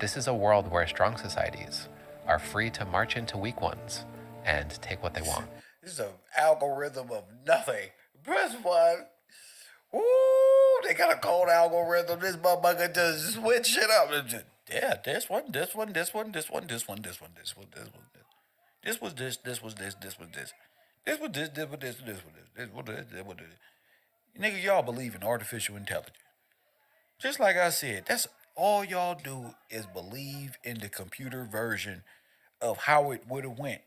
This is a world where strong societies are free to march into weak ones and take what they want. This is an algorithm of nothing. Press one. Ooh, they got a code algorithm. This motherfucker just switch shit up. Yeah, this one. This was this. This was this. This was this. This was this. This was this. Nigga, y'all believe in artificial intelligence. Just like I said, that's all y'all do is believe in the computer version of how it would have went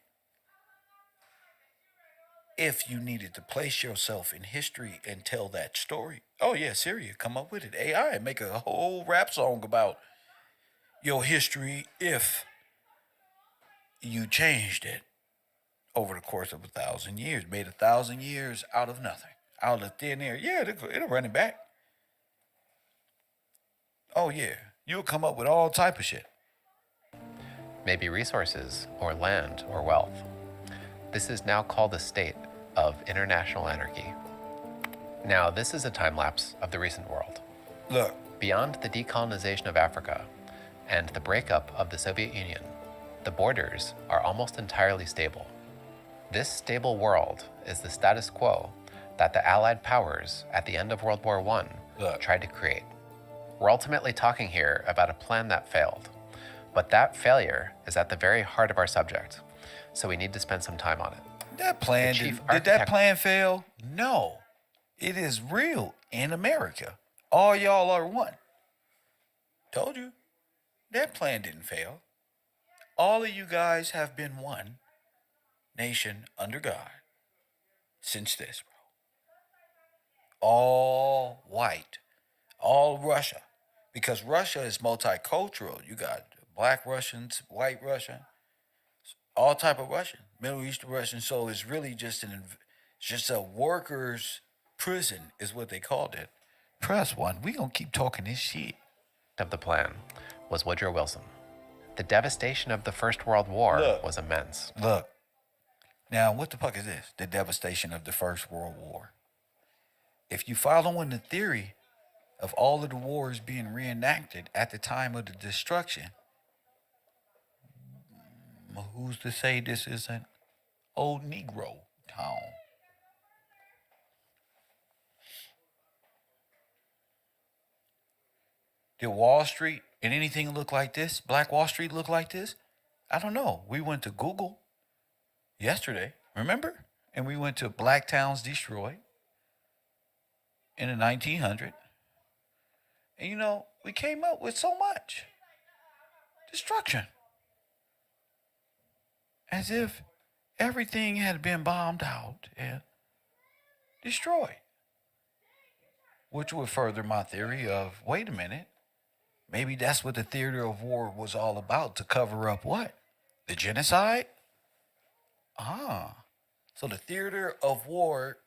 if you needed to place yourself in history and tell that story. Oh yeah, Siri, come up with it. AI, make a whole rap song about your history if you changed it over the course of 1,000 years, made 1,000 years out of nothing, out of thin air. Yeah, it'll run it back. Oh yeah, you'll come up with all type of shit. Maybe resources or land or wealth. This is now called a state of international anarchy. Now, this is a time-lapse of the recent world. Look. Beyond the decolonization of Africa and the breakup of the Soviet Union, the borders are almost entirely stable. This stable world is the status quo that the Allied powers at the end of World War I tried to create. We're ultimately talking here about a plan that failed, but that failure is at the very heart of our subject, so we need to spend some time on it. That plan, did that plan fail? No. It is real in America. All y'all are one. Told you. That plan didn't fail. All of you guys have been one nation under God since this, bro. All white. All Russia. Because Russia is multicultural. You got black Russians, white Russian, all type of Russian, Middle Eastern Russian. So it's really just a workers' prison is what they called it. Press one. We gonna keep talking this shit. of the plan was Woodrow Wilson. The devastation of the First World War was immense. Look, now what the fuck is this? The devastation of the First World War. If you following the theory of all of the wars being reenacted at the time of the destruction, who's to say this is an old Negro town? Did Wall Street and anything look like this? Black Wall Street look like this? I don't know. We went to Google yesterday, remember? And we went to Black Towns Destroyed in the 1900s. And you know, we came up with so much destruction. As if everything had been bombed out and destroyed. Which would further my theory of, wait a minute, maybe that's what the theater of war was all about, to cover up what? The genocide? So the theater of war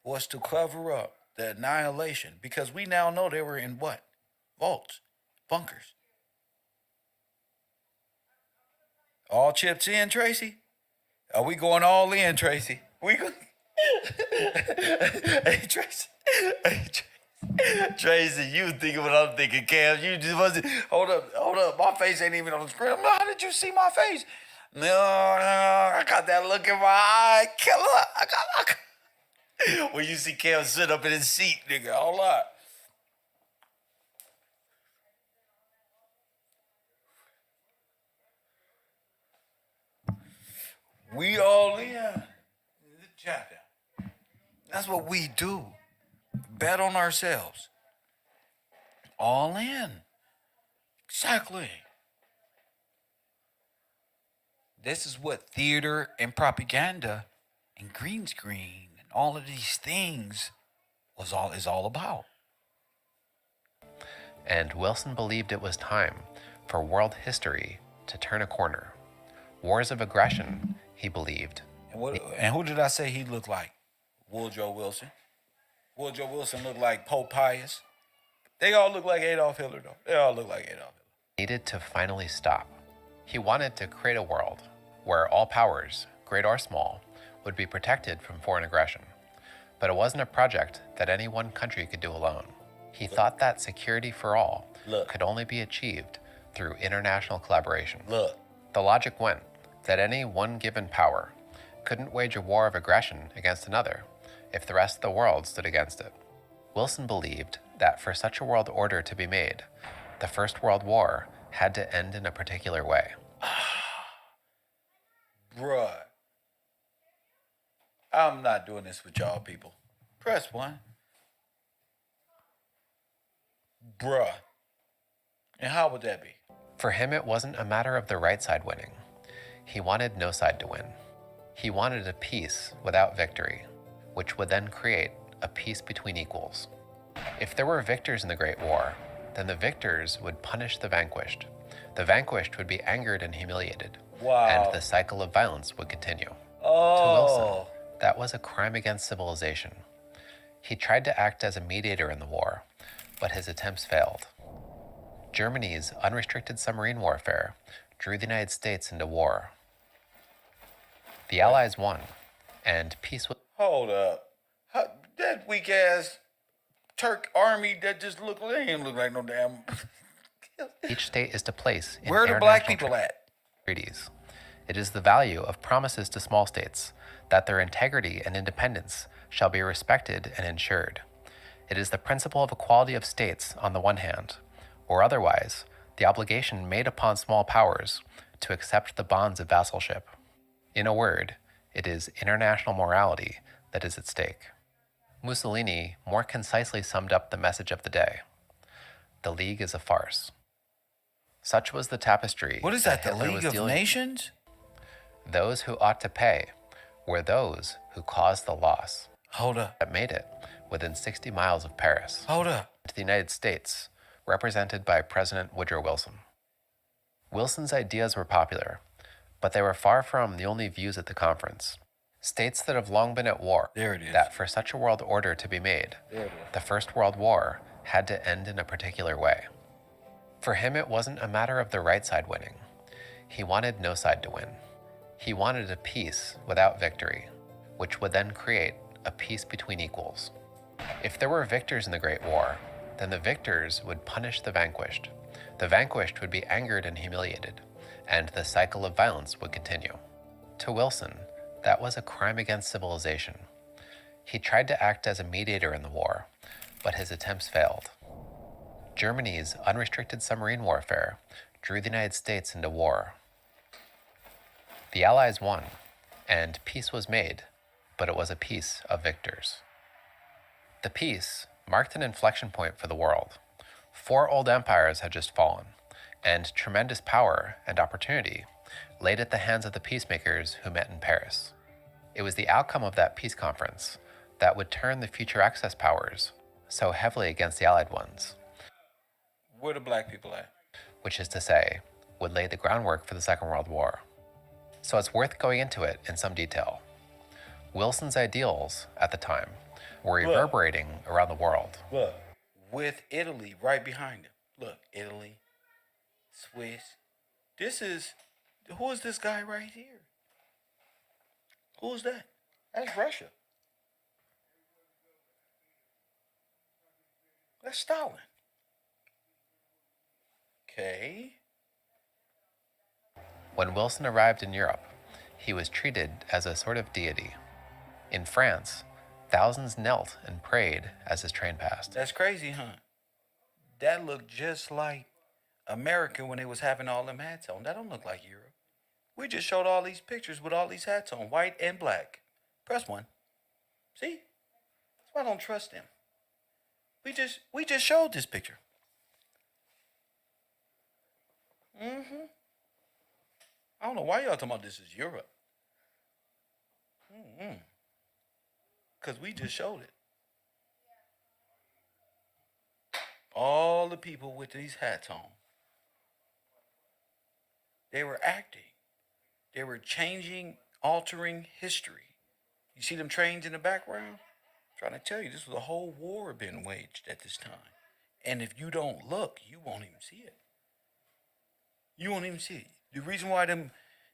was to cover up the annihilation, because we now know they were in what? Vaults, bunkers. All chips in, Tracy? Are we going all in, Tracy? We go. Hey, Tracy. Hey, Tracy, you thinking what I'm thinking, Cam. You just wasn't. Hold up. My face ain't even on the screen. How did you see my face? No, I got that look in my eye. Killer. I got. When you see Cam sit up in his seat, nigga, hold up. We all in the chapter. That's what we do. Bet on ourselves. All in. Exactly. This is what theater and propaganda and green screen and all of these things is all about. And Wilson believed it was time for world history to turn a corner. Wars of aggression, he believed. And who did I say he looked like? Woodrow Wilson. Woodrow Wilson looked like Pope Pius. They all look like Adolf Hitler, though. They all look like Adolf Hitler. Needed to finally stop. He wanted to create a world where all powers, great or small, would be protected from foreign aggression. But it wasn't a project that any one country could do alone. He thought that security for all could only be achieved through international collaboration. The logic went that any one given power couldn't wage a war of aggression against another if the rest of the world stood against it. Wilson believed that for such a world order to be made, the First World War had to end in a particular way. Bruh. I'm not doing this with y'all people. Press 1. Bruh. And how would that be? For him, it wasn't a matter of the right side winning. He wanted no side to win. He wanted a peace without victory, which would then create a peace between equals. If there were victors in the Great War, then the victors would punish the vanquished. The vanquished would be angered and humiliated. Wow. And the cycle of violence would continue. Oh. To Wilson, that was a crime against civilization. He tried to act as a mediator in the war, but his attempts failed. Germany's unrestricted submarine warfare drew the United States into war. The Allies won, and peace was... Hold up. That weak ass Turk army that just they ain't look like no damn. Each state is to place in Where are the black international people at? treaties. It is the value of promises to small states that their integrity and independence shall be respected and ensured. It is the principle of equality of states on the one hand, or otherwise, the obligation made upon small powers to accept the bonds of vassalship. In a word, it is international morality that is at stake. Mussolini more concisely summed up the message of the day. The League is a farce. Such was the tapestry. What is that, the Hitler League was of dealing. Nations? Those who ought to pay were those who caused the loss. Hold up. That made it within 60 miles of Paris. Hold up. To the United States, represented by President Woodrow Wilson. Wilson's ideas were popular, but they were far from the only views at the conference. States that have long been at war, There it is. that for such a world order to be made, There it is. the First World War had to end in a particular way. For him, it wasn't a matter of the right side winning. He wanted no side to win. He wanted a peace without victory, which would then create a peace between equals. If there were victors in the Great War, then the victors would punish the vanquished. The vanquished would be angered and humiliated, and the cycle of violence would continue. To Wilson, that was a crime against civilization. He tried to act as a mediator in the war, but his attempts failed. Germany's unrestricted submarine warfare drew the United States into war. The Allies won, and peace was made, but it was a peace of victors. The peace marked an inflection point for the world. 4 old empires had just fallen, and tremendous power and opportunity laid at the hands of the peacemakers who met in Paris. It was the outcome of that peace conference that would turn the future Axis powers so heavily against the Allied ones. Where the black people at? Which is to say, would lay the groundwork for the Second World War. So it's worth going into it in some detail. Wilson's ideals at the time were reverberating around the world. Look, with Italy right behind him. Look, Italy, Swiss. Who is this guy right here? Who's that? That's Russia. That's Stalin. Okay. When Wilson arrived in Europe, he was treated as a sort of deity. In France, thousands knelt and prayed as his train passed. That's crazy, huh? That looked just like America when they was having all them hats on. That don't look like Europe. We just showed all these pictures with all these hats on, white and black. Press 1. See? That's why I don't trust them. We just showed this picture. I don't know why y'all talking about this is Europe. Because we just showed it. All the people with these hats on. They were acting. They were changing, altering history. You see them trains in the background? I'm trying to tell you, this was a whole war being waged at this time. And if you don't look, you won't even see it. You won't even see it. The reason why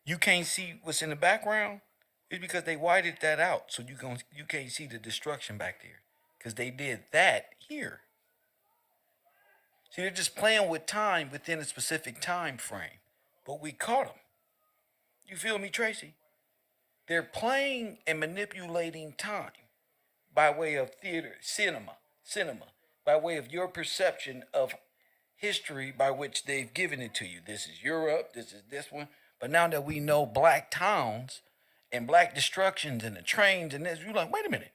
you can't see what's in the background is because they whited that out, so you can't see the destruction back there. Because they did that here. See, they're just playing with time within a specific time frame. But we caught them. You feel me, Tracy? They're playing and manipulating time by way of theater, cinema, by way of your perception of history by which they've given it to you. This is Europe, this is this one. But now that we know black towns and black destructions and the trains and this, you're like, wait a minute,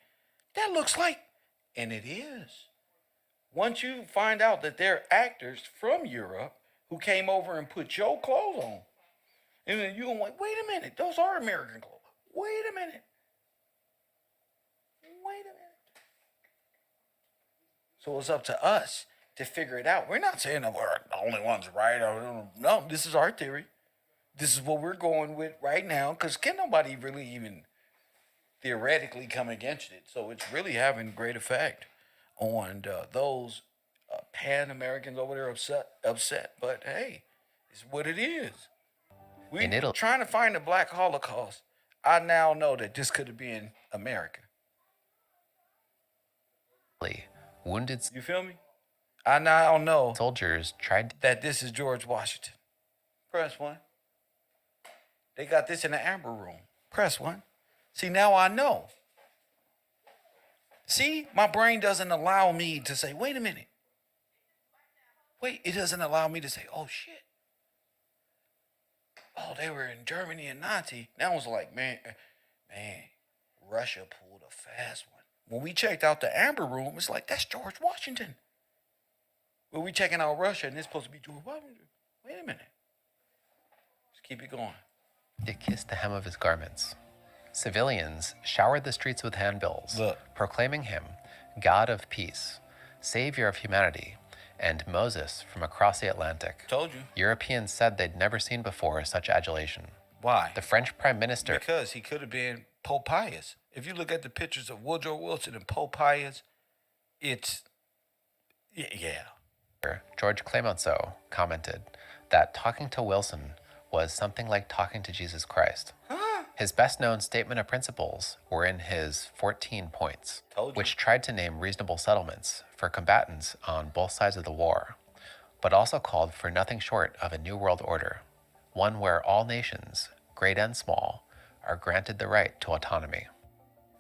that looks like, and it is. Once you find out that they're actors from Europe who came over and put your clothes on, and then you're like, wait a minute, those are American clothes. Wait a minute. So it's up to us to figure it out. We're not saying that we're the only ones, right? No, this is our theory. This is what we're going with right now, because can nobody really even theoretically come against it? So it's really having great effect on those Pan-Americans over there upset. But hey, it's what it is. We're trying to find the Black Holocaust. I now know that this could have been America. Wounded. You feel me? I now know soldiers tried that this is George Washington. Press 1. They got this in the Amber Room. Press 1. See, now I know. See, my brain doesn't allow me to say, wait a minute. Wait, it doesn't allow me to say, oh shit. Oh, they were in Germany and Nazi. Now it's like, man, Russia pulled a fast one. When we checked out the Amber Room, it's like, that's George Washington. When we checking out Russia and it's supposed to be George Washington. Wait a minute. Let's keep it going. To kiss the hem of his garments. Civilians showered the streets with handbills, proclaiming him God of peace, Savior of humanity, and Moses from across the Atlantic. Told you. Europeans said they'd never seen before such adulation. Why? The French Prime Minister... Because he could have been Pope Pius. If you look at the pictures of Woodrow Wilson and Pope Pius, it's... Yeah. George Clemenceau commented that talking to Wilson was something like talking to Jesus Christ. His best-known statement of principles were in his 14 points, which tried to name reasonable settlements for combatants on both sides of the war, but also called for nothing short of a new world order, one where all nations, great and small, are granted the right to autonomy.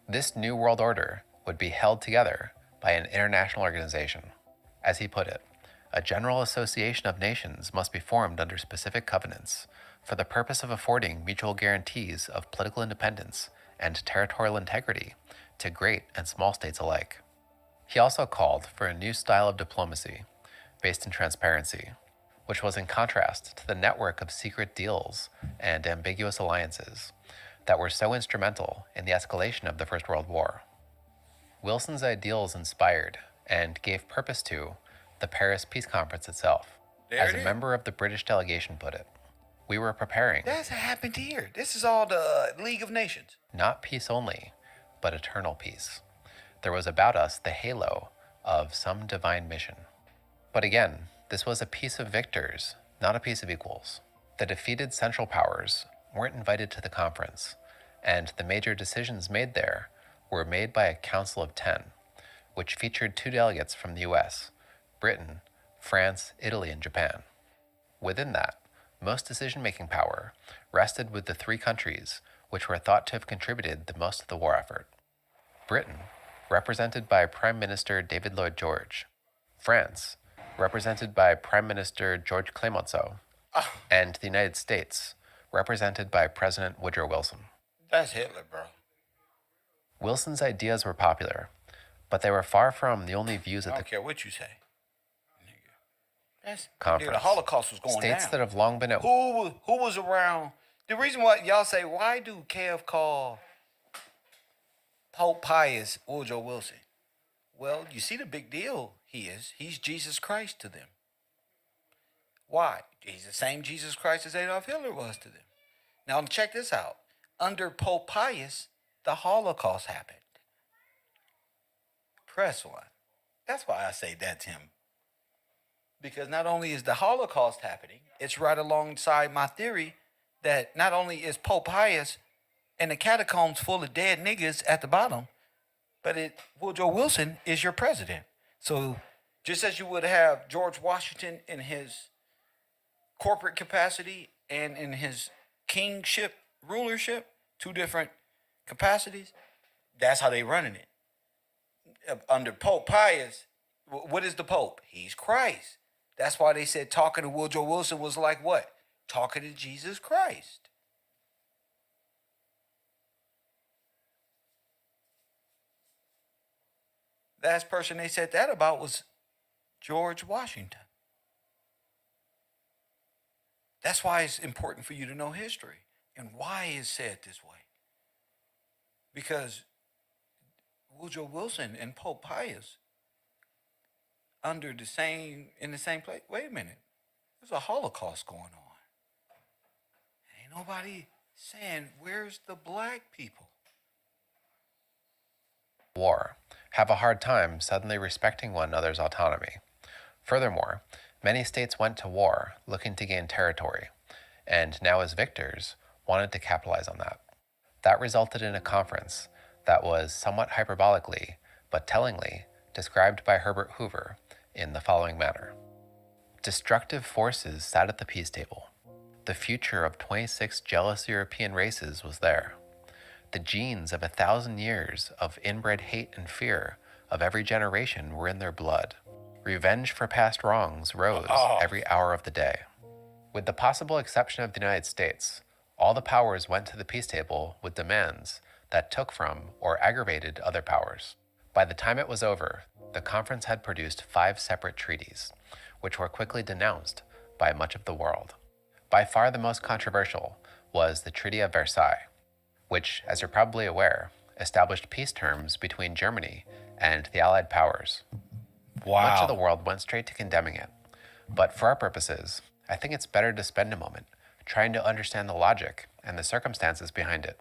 This new world order would be held together by an international organization. As he put it, a general association of nations must be formed under specific covenants for the purpose of affording mutual guarantees of political independence and territorial integrity to great and small states alike. He also called for a new style of diplomacy based in transparency, which was in contrast to the network of secret deals and ambiguous alliances that were so instrumental in the escalation of the First World War. Wilson's ideals inspired and gave purpose to the Paris Peace Conference itself. As a member of the British delegation put it, we were preparing. That's happened here. This is all the League of Nations. Not peace only, but eternal peace. There was about us the halo of some divine mission. But again, this was a peace of victors, not a peace of equals. The defeated Central Powers weren't invited to the conference, and the major decisions made there were made by a Council of 10, which featured 2 delegates from the US, Britain, France, Italy, and Japan. Within that, most decision-making power rested with the 3 countries which were thought to have contributed the most to the war effort. Britain, represented by Prime Minister David Lloyd George. France, represented by Prime Minister George Clemenceau. And the United States, represented by President Woodrow Wilson. That's Hitler, bro. Wilson's ideas were popular, but they were far from the only views at I the don't care what you say. That's, conference. the Holocaust was going States down. that have long been at Who was around? The reason why y'all say, why do Kev call Pope Pius Woodrow Wilson? Well, you see the big deal he is. He's Jesus Christ to them. Why? He's the same Jesus Christ as Adolf Hitler was to them. Now check this out. Under Pope Pius, the Holocaust happened. Press one. That's why I say that's him. Because not only is the Holocaust happening, it's right alongside my theory that not only is Pope Pius and the catacombs full of dead niggas at the bottom, but Woodrow Wilson is your president. So just as you would have George Washington in his corporate capacity and in his kingship, rulership, 2 different capacities, that's how they running it. Under Pope Pius, what is the Pope? He's Christ. That's why they said talking to Woodrow Wilson was like what? Talking to Jesus Christ. Last person they said that about was George Washington. That's why it's important for you to know history and why it's said this way. Because Woodrow Wilson and Pope Pius in the same place. Wait a minute. There's a Holocaust going on. Ain't nobody saying, where's the black people? war have a hard time suddenly respecting one another's autonomy. Furthermore, many states went to war looking to gain territory, and now as victors, wanted to capitalize on that. That resulted in a conference that was somewhat hyperbolically, but tellingly, described by Herbert Hoover in the following manner. Destructive forces sat at the peace table. The future of 26 jealous European races was there. The genes of 1,000 years of inbred hate and fear of every generation were in their blood. Revenge for past wrongs rose every hour of the day. With the possible exception of the United States, all the powers went to the peace table with demands that took from or aggravated other powers. By the time it was over, the conference had produced 5 separate treaties, which were quickly denounced by much of the world. By far the most controversial was the Treaty of Versailles, which, as you're probably aware, established peace terms between Germany and the Allied powers. Wow. Much of the world went straight to condemning it. But for our purposes, I think it's better to spend a moment trying to understand the logic and the circumstances behind it.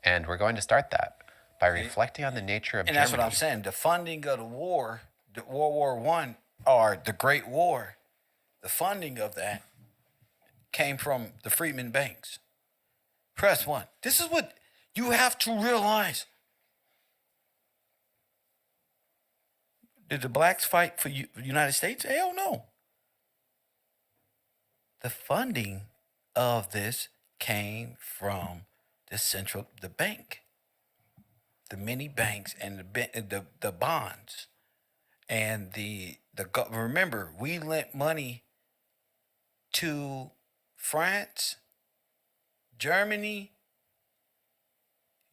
And we're going to start that by reflecting on the nature of Germany. And that's what I'm saying. The funding of the war, the World War I, or the Great War, the funding of that came from the Freedmen Banks. Press one. This is what you have to realize. Did the blacks fight for the United States? Hell no. The funding of this came from the bank, the many banks, and the bonds, and remember, we lent money to France, Germany.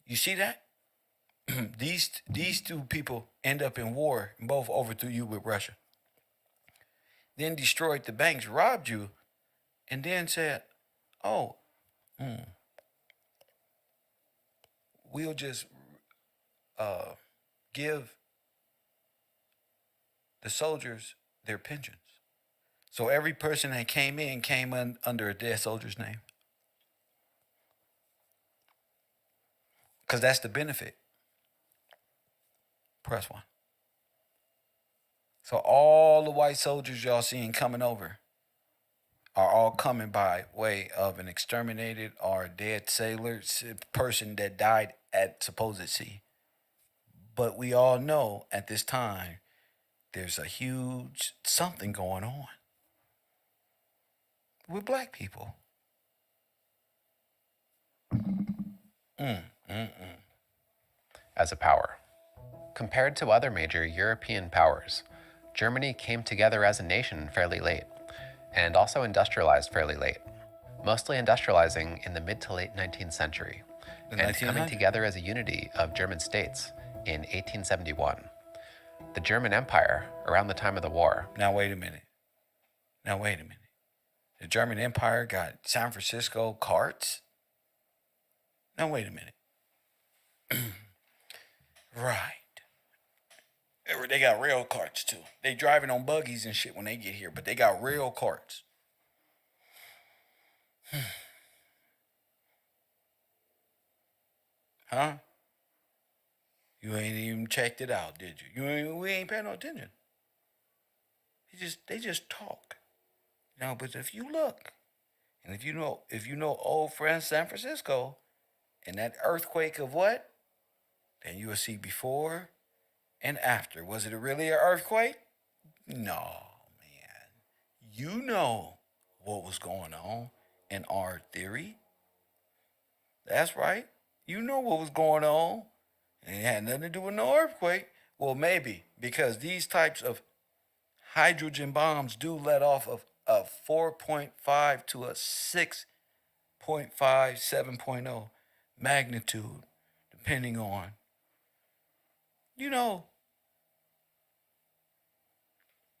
You see that? these two people end up in war and both overthrew you with Russia. Then destroyed the banks, robbed you, and then said, "Oh, we'll just give the soldiers their pensions." So every person that came in came under a dead soldier's name. Because that's the benefit. Press one. So all the white soldiers y'all seeing coming over are all coming by way of an exterminated or dead sailor, person that died at supposed sea. But we all know at this time there's a huge something going on with black people. As a power. Compared to other major European powers, Germany came together as a nation fairly late, and also industrialized fairly late, mostly industrializing in the mid to late 19th century, and coming together as a unity of German states in 1871. The German Empire, around the time of the war. Now wait a minute. The German Empire got San Francisco carts? Now wait a minute. Right. They got rail carts too. They driving on buggies and shit when they get here, but they got rail carts. Huh? You ain't even checked it out, did you? We ain't paying no attention. They just talk. No, but if you look, and if you know old friend San Francisco, and that earthquake of what, then you will see before and after. Was it really an earthquake? No, man. You know what was going on in our theory. That's right. You know what was going on. And it had nothing to do with no earthquake. Well, maybe, because these types of hydrogen bombs do let off of a 4.5 to a 6.5, 7.0 magnitude, depending on,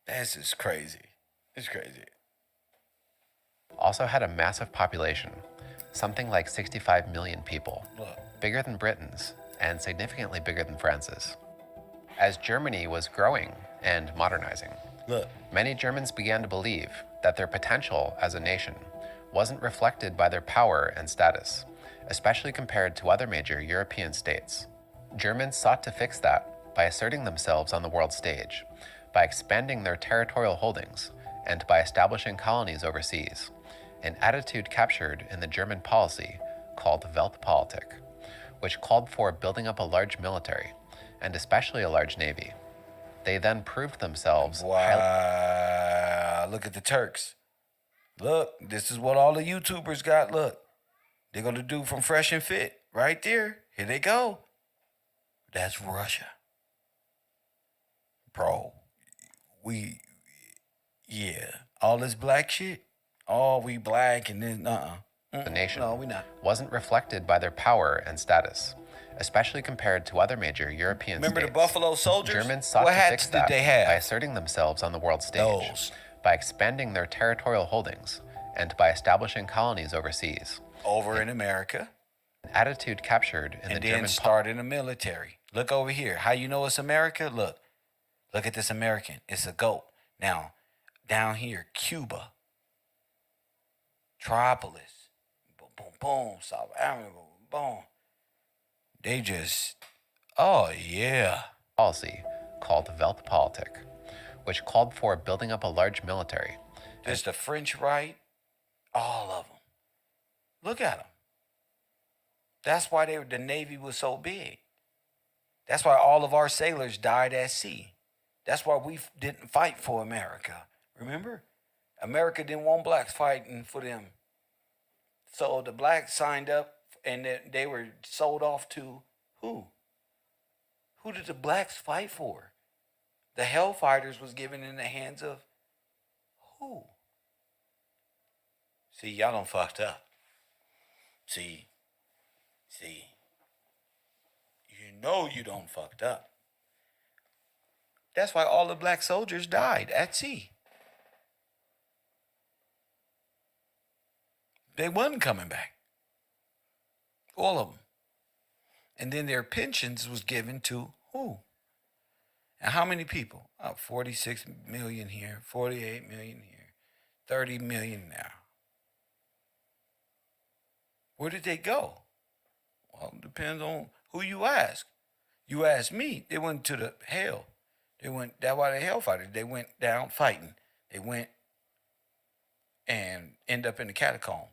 that's just crazy. It's crazy. Also had a massive population, something like 65 million people, bigger than Britain's and significantly bigger than France's. As Germany was growing and modernizing, many Germans began to believe that their potential as a nation wasn't reflected by their power and status, especially compared to other major European states. Germans sought to fix that by asserting themselves on the world stage, by expanding their territorial holdings, and by establishing colonies overseas, an attitude captured in the German policy called Weltpolitik, which called for building up a large military, and especially a large navy. They then proved themselves Wow, look at the Turks. Look, this is what all the YouTubers got. Look, they're going to do from Fresh and Fit right there. Here they go. That's Russia. Bro, all this black shit, we black and then, the nation no, we not. wasn't reflected by their power and status, especially compared to other major European Remember states. the Buffalo Soldiers? Germans sought what to hats fix did that they have? by asserting themselves on the world stage, Those. by expanding their territorial holdings, and by establishing colonies overseas. Over in America. An attitude captured in and the then German start in the military. Look over here. How you know it's America? Look at this American. It's a goat. Now, down here, Cuba, Tripolis, boom, boom, boom, South Africa, boom, boom. They just, oh yeah. policy called Weltpolitik, which called for building up a large military. There's the French right, all of them. Look at them. That's why the Navy was so big. That's why all of our sailors died at sea. That's why we didn't fight for America. Remember? America didn't want blacks fighting for them. So the blacks signed up and they were sold off to who? Who did the blacks fight for? The Hellfighters was given in the hands of who? See, y'all done fucked up. See, you know you done fucked up. That's why all the black soldiers died at sea. They wasn't coming back. All of them. And then their pensions was given to who? And how many people? 46 million here, 48 million here, 30 million now. Where did they go? Well, it depends on who you ask. You ask me, they went to the hell. That's why they hellfighters. They went down fighting. They went and end up in the catacombs.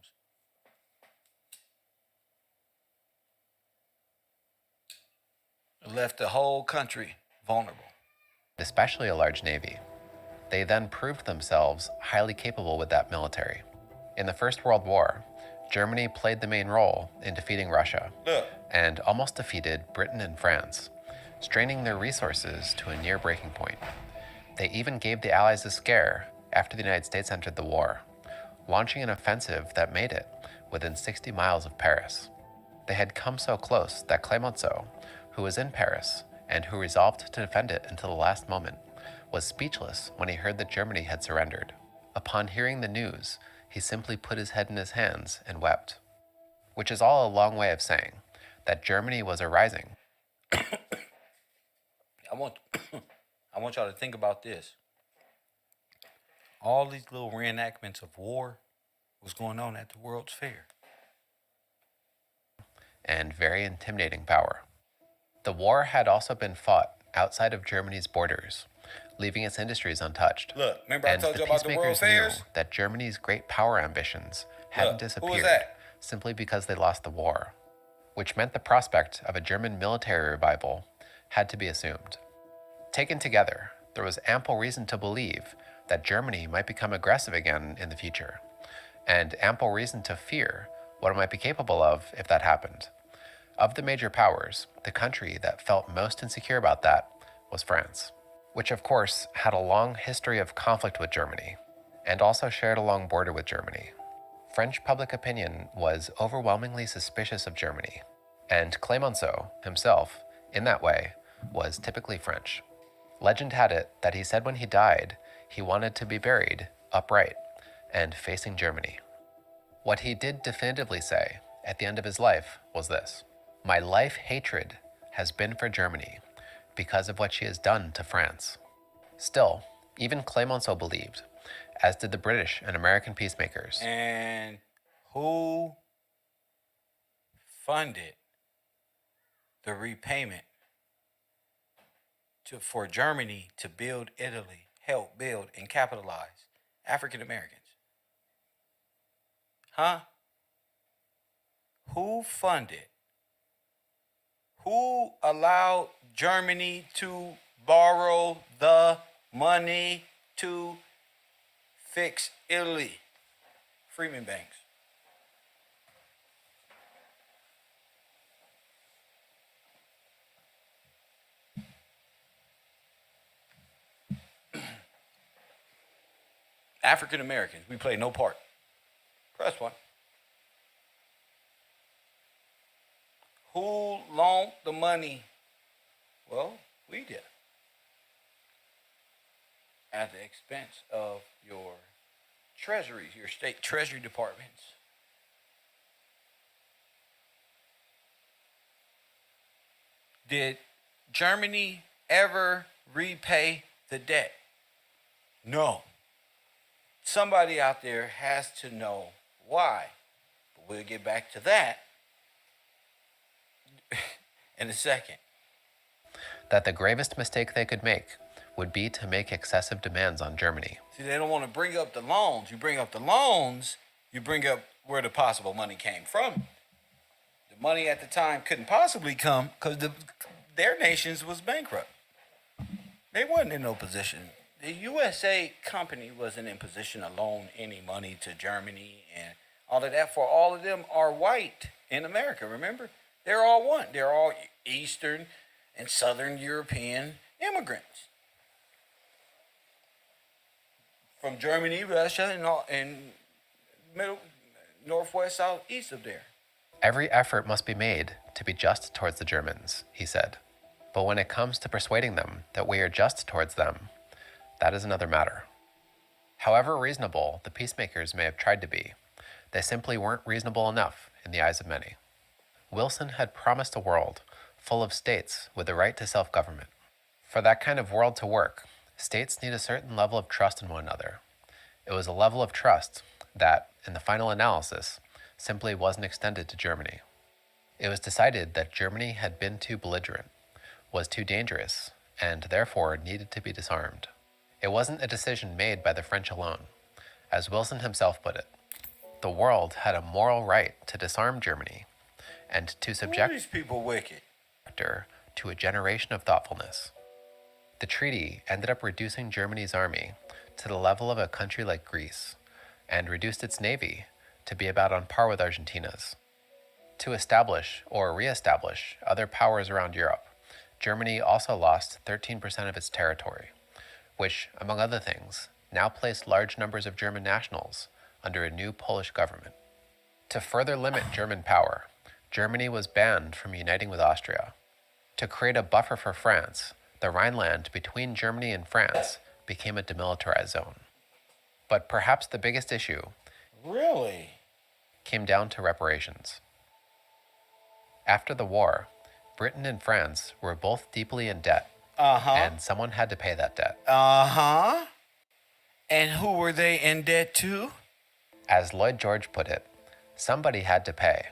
Left the whole country vulnerable. Especially a large navy. They then proved themselves highly capable with that military. In the First World War, Germany played the main role in defeating Russia and almost defeated Britain and France, straining their resources to a near breaking point. They even gave the Allies a scare after the United States entered the war, launching an offensive that made it within 60 miles of Paris. They had come so close that Clemenceau, who was in Paris and who resolved to defend it until the last moment, was speechless when he heard that Germany had surrendered. Upon hearing the news, he simply put his head in his hands and wept, which is all a long way of saying that Germany was arising. I want y'all to think about this. All these little reenactments of war was going on at the World's Fair. And very intimidating power. The war had also been fought outside of Germany's borders, leaving its industries untouched. Look, remember I told you about the World Fairs? Knew that Germany's great power ambitions hadn't disappeared simply because they lost the war, which meant the prospect of a German military revival had to be assumed. Taken together, there was ample reason to believe that Germany might become aggressive again in the future, and ample reason to fear what it might be capable of if that happened. Of the major powers, the country that felt most insecure about that was France, which of course had a long history of conflict with Germany, and also shared a long border with Germany. French public opinion was overwhelmingly suspicious of Germany, and Clemenceau himself, in that way, was typically French. Legend had it that he said when he died, he wanted to be buried upright and facing Germany. What he did definitively say at the end of his life was this: "My life hatred has been for Germany because of what she has done to France." Still, even Clemenceau believed, as did the British and American peacemakers. And who funded the repayment for Germany to build Italy, help build and capitalize? African Americans. Huh? Who funded? Who allowed Germany to borrow the money to fix Italy? Freeman Banks. African Americans, we play no part. Press one. Who loaned the money? Well, we did. At the expense of your treasuries, your state treasury departments. Did Germany ever repay the debt? No. Somebody out there has to know why. But we'll get back to that in a second. That the gravest mistake they could make would be to make excessive demands on Germany. See, they don't want to bring up the loans. You bring up the loans, you bring up where the possible money came from. The money at the time couldn't possibly come because their nations was bankrupt. They wasn't in no position. The USA company wasn't in position to loan any money to Germany and all of that, for all of them are white in America, remember? They're all one. They're all Eastern and Southern European immigrants. From Germany, Russia, and middle, northwest, southeast of there. Every effort must be made to be just towards the Germans, he said. But when it comes to persuading them that we are just towards them, that is another matter. However reasonable the peacemakers may have tried to be, they simply weren't reasonable enough in the eyes of many. Wilson had promised a world full of states with the right to self-government. For that kind of world to work, states need a certain level of trust in one another. It was a level of trust that, in the final analysis, simply wasn't extended to Germany. It was decided that Germany had been too belligerent, was too dangerous, and therefore needed to be disarmed. It wasn't a decision made by the French alone. As Wilson himself put it, the world had a moral right to disarm Germany and to subject these people wicked to a generation of thoughtfulness. The treaty ended up reducing Germany's army to the level of a country like Greece and reduced its navy to be about on par with Argentina's. To establish or re-establish other powers around Europe, Germany also lost 13% of its territory, which, among other things, now placed large numbers of German nationals under a new Polish government. To further limit German power, Germany was banned from uniting with Austria. To create a buffer for France, the Rhineland between Germany and France became a demilitarized zone. But perhaps the biggest issue came down to reparations. After the war, Britain and France were both deeply in debt, and someone had to pay that debt. And who were they in debt to? As Lloyd George put it, somebody had to pay.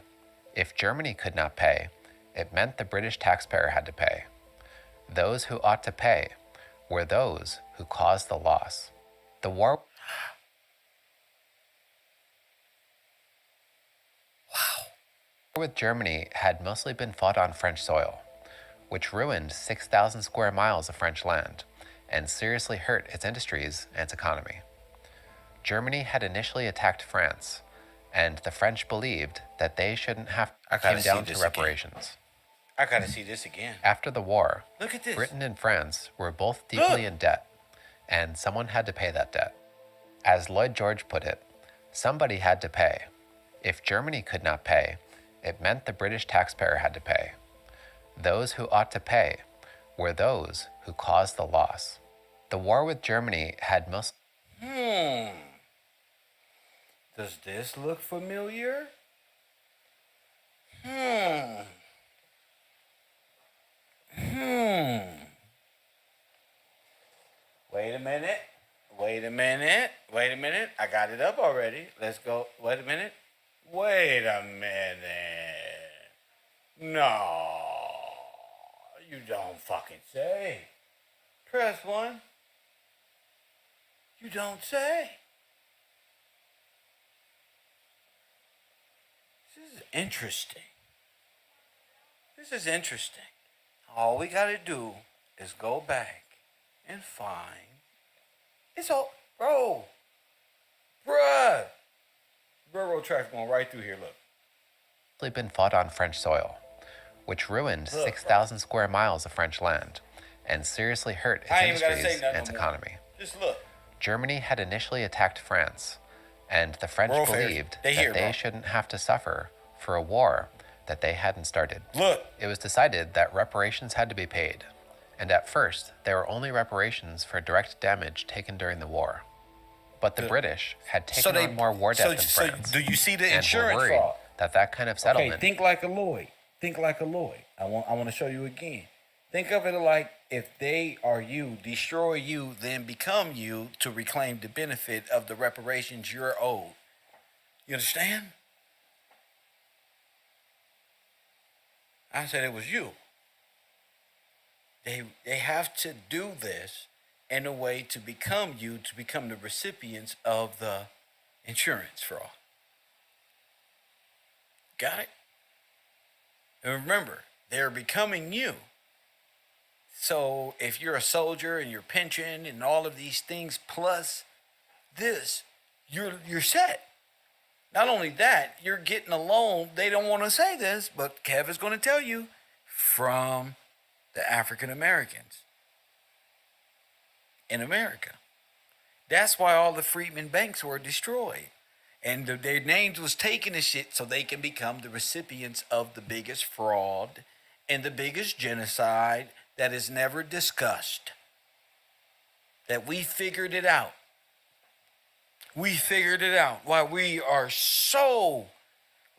If Germany could not pay, it meant the British taxpayer had to pay. Those who ought to pay were those who caused the loss. The war with Germany had mostly been fought on French soil, which ruined 6,000 square miles of French land and seriously hurt its industries and its economy. Germany had initially attacked France, and the French believed that they shouldn't have came down to reparations. I gotta see this again. After the war, Look at this. Britain and France were both deeply in debt, and someone had to pay that debt. As Lloyd George put it, somebody had to pay. If Germany could not pay, it meant the British taxpayer had to pay. Those who ought to pay were those who caused the loss. The war with Germany had most... Does this look familiar? Wait a minute. I got it up already. Let's go. Wait a minute. No. You don't fucking say. Press 1. You don't say. This is interesting. All we gotta do is go back and find. It's all, bruh. Railroad tracks going right through here, look. been fought on French soil, which ruined 6,000 square miles of French land and seriously hurt its industries and its economy. Just look. Germany had initially attacked France, and the French believed that they shouldn't have to suffer for a war that they hadn't started. Look. It was decided that reparations had to be paid, and at first, there were only reparations for direct damage taken during the war. But the British had taken on more war debt than France. So do you see the and insurance were worried fraud? that kind of settlement... Okay, think like a Lloyd. I want to show you again. Think of it like if they are you, destroy you, then become you to reclaim the benefit of the reparations you're owed. You understand? I said it was you. They have to do this and a way to become the recipients of the insurance fraud. Got it? And remember, they're becoming you. So if you're a soldier and your pension and all of these things plus this, you're set. Not only that, you're getting a loan. They don't want to say this, but Kev is going to tell you, from the African Americans in America. That's why all the Freedmen banks were destroyed. And their names was taken and shit so they can become the recipients of the biggest fraud and the biggest genocide that is never discussed. That we figured it out. We figured it out. Why we are so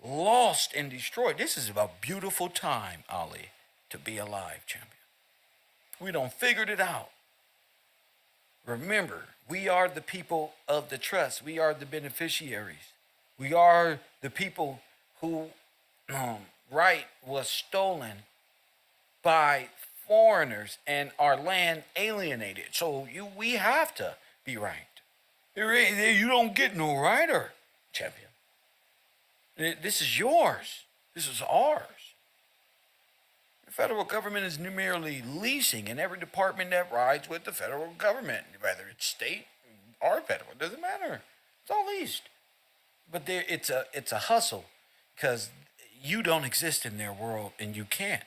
lost and destroyed. This is a beautiful time, Ali, to be alive, champion. We done figured it out. Remember, we are the people of the trust. We are the beneficiaries. We are the people who right was stolen by foreigners and our land alienated. So we have to be ranked. You don't get no righter, champion. This is yours. This is ours. The federal government is merely leasing, and every department that rides with the federal government, whether it's state or federal, it doesn't matter. It's all leased. But it's a hustle, because you don't exist in their world, and you can't.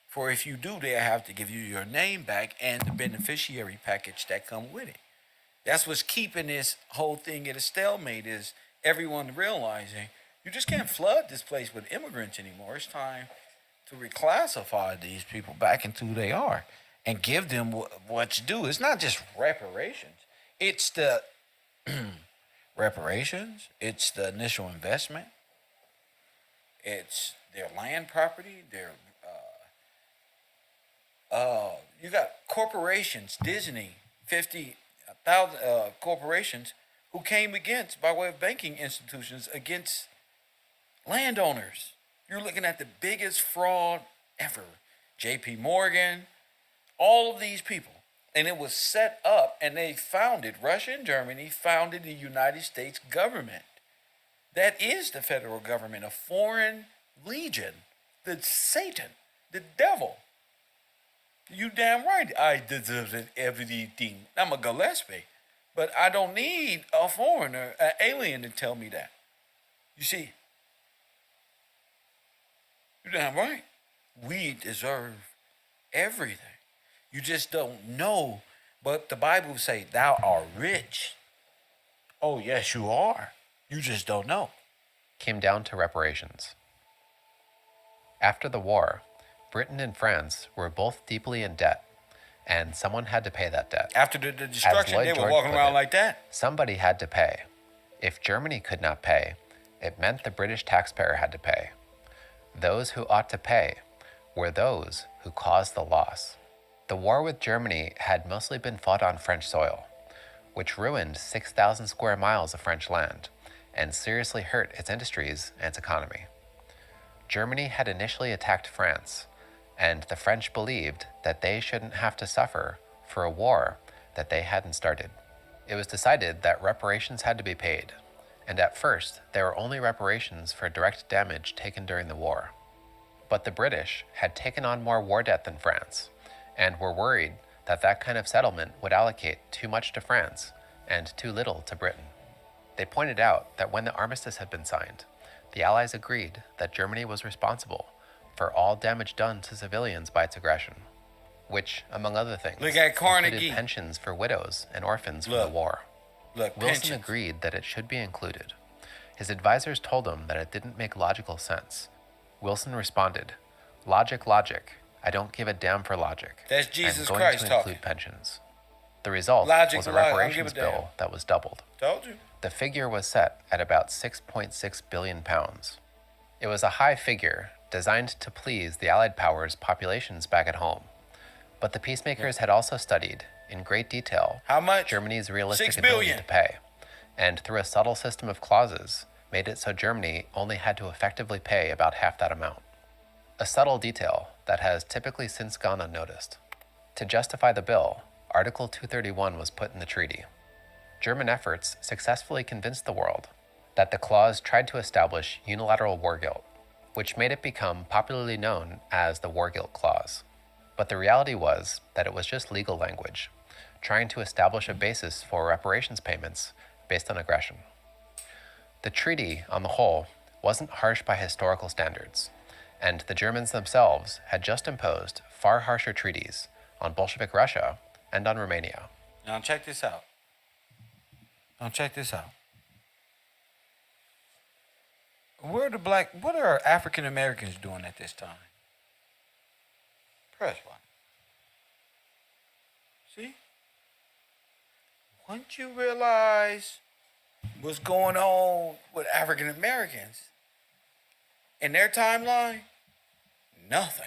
For if you do, they have to give you your name back and the beneficiary package that come with it. That's what's keeping this whole thing at a stalemate, is everyone realizing you just can't flood this place with immigrants anymore. It's time to reclassify these people back into who they are and give them what's due. It's not just reparations. It's the reparations. It's the initial investment. It's their land property. You got corporations, Disney, 50,000 corporations who came against, by way of banking institutions, against landowners. You're looking at the biggest fraud ever. J.P. Morgan, all of these people. And it was set up, and they founded, Russia and Germany founded the United States government. That is the federal government, a foreign legion, the Satan, the devil. You damn right I deserve everything. I'm a Gillespie, but I don't need a foreigner, an alien to tell me that. You see, you're damn right. We deserve everything. You just don't know. But the Bible say, thou art rich. Oh, yes, you are. You just don't know. Came down to reparations. After the war, Britain and France were both deeply in debt, and someone had to pay that debt. After the destruction, they were walking around like that. Somebody had to pay. If Germany could not pay, it meant the British taxpayer had to pay. Those who ought to pay were those who caused the loss. The war with Germany had mostly been fought on French soil, which ruined 6,000 square miles of French land and seriously hurt its industries and its economy. Germany had initially attacked France, and the French believed that they shouldn't have to suffer for a war that they hadn't started. It was decided that reparations had to be paid, and at first there were only reparations for direct damage taken during the war. But the British had taken on more war debt than France, and were worried that that kind of settlement would allocate too much to France and too little to Britain. They pointed out that when the armistice had been signed, the Allies agreed that Germany was responsible for all damage done to civilians by its aggression, which, among other things, Look at Carnegie. included pensions for widows and orphans from the war. Wilson pensions. agreed that it should be included. His advisors told him that it didn't make logical sense. Wilson responded, "Logic, logic. I don't give a damn for logic. That's Jesus I'm going Christ to talking. include pensions." The result Logic, was a logic, I don't reparations give a damn. bill that was doubled. Told you. The figure was set at about 6.6 billion pounds. It was a high figure designed to please the Allied powers' populations back at home. But the peacemakers had also studied, in great detail, How much? Germany's realistic 6 ability billion. to pay, and through a subtle system of clauses, made it so Germany only had to effectively pay about half that amount. A subtle detail that has typically since gone unnoticed. To justify the bill, Article 231 was put in the treaty. German efforts successfully convinced the world that the clause tried to establish unilateral war guilt, which made it become popularly known as the War Guilt Clause. But the reality was that it was just legal language, trying to establish a basis for reparations payments based on aggression. The treaty, on the whole, wasn't harsh by historical standards, and the Germans themselves had just imposed far harsher treaties on Bolshevik Russia and on Romania. Now check this out. What are African Americans doing at this time? Press one. See? Once you realize what's going on with African Americans in their timeline, nothing.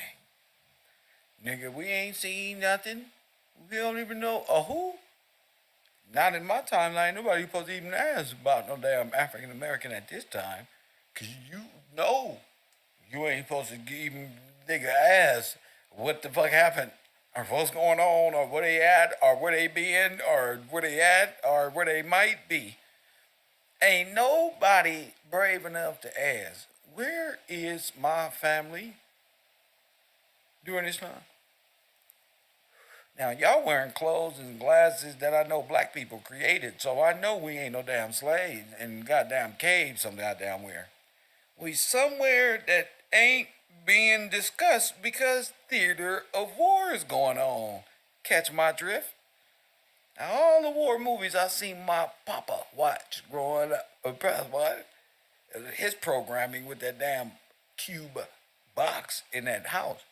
Nigga, we ain't seen nothing. We don't even know a who. Not in my timeline. Nobody supposed to even ask about no damn African American at this time. Cause you know you ain't supposed to even nigga ask what the fuck happened or what's going on or where they at or where they been or where they at or where they might be. Ain't nobody brave enough to ask, where is my family during this time? Now, y'all wearing clothes and glasses that I know black people created, so I know we ain't no damn slaves in goddamn caves some goddamn where. We somewhere that ain't being discussed because theater of war is going on. Catch my drift? Now, all the war movies I seen my papa watch growing up, what? His programming with that damn cube box in that house.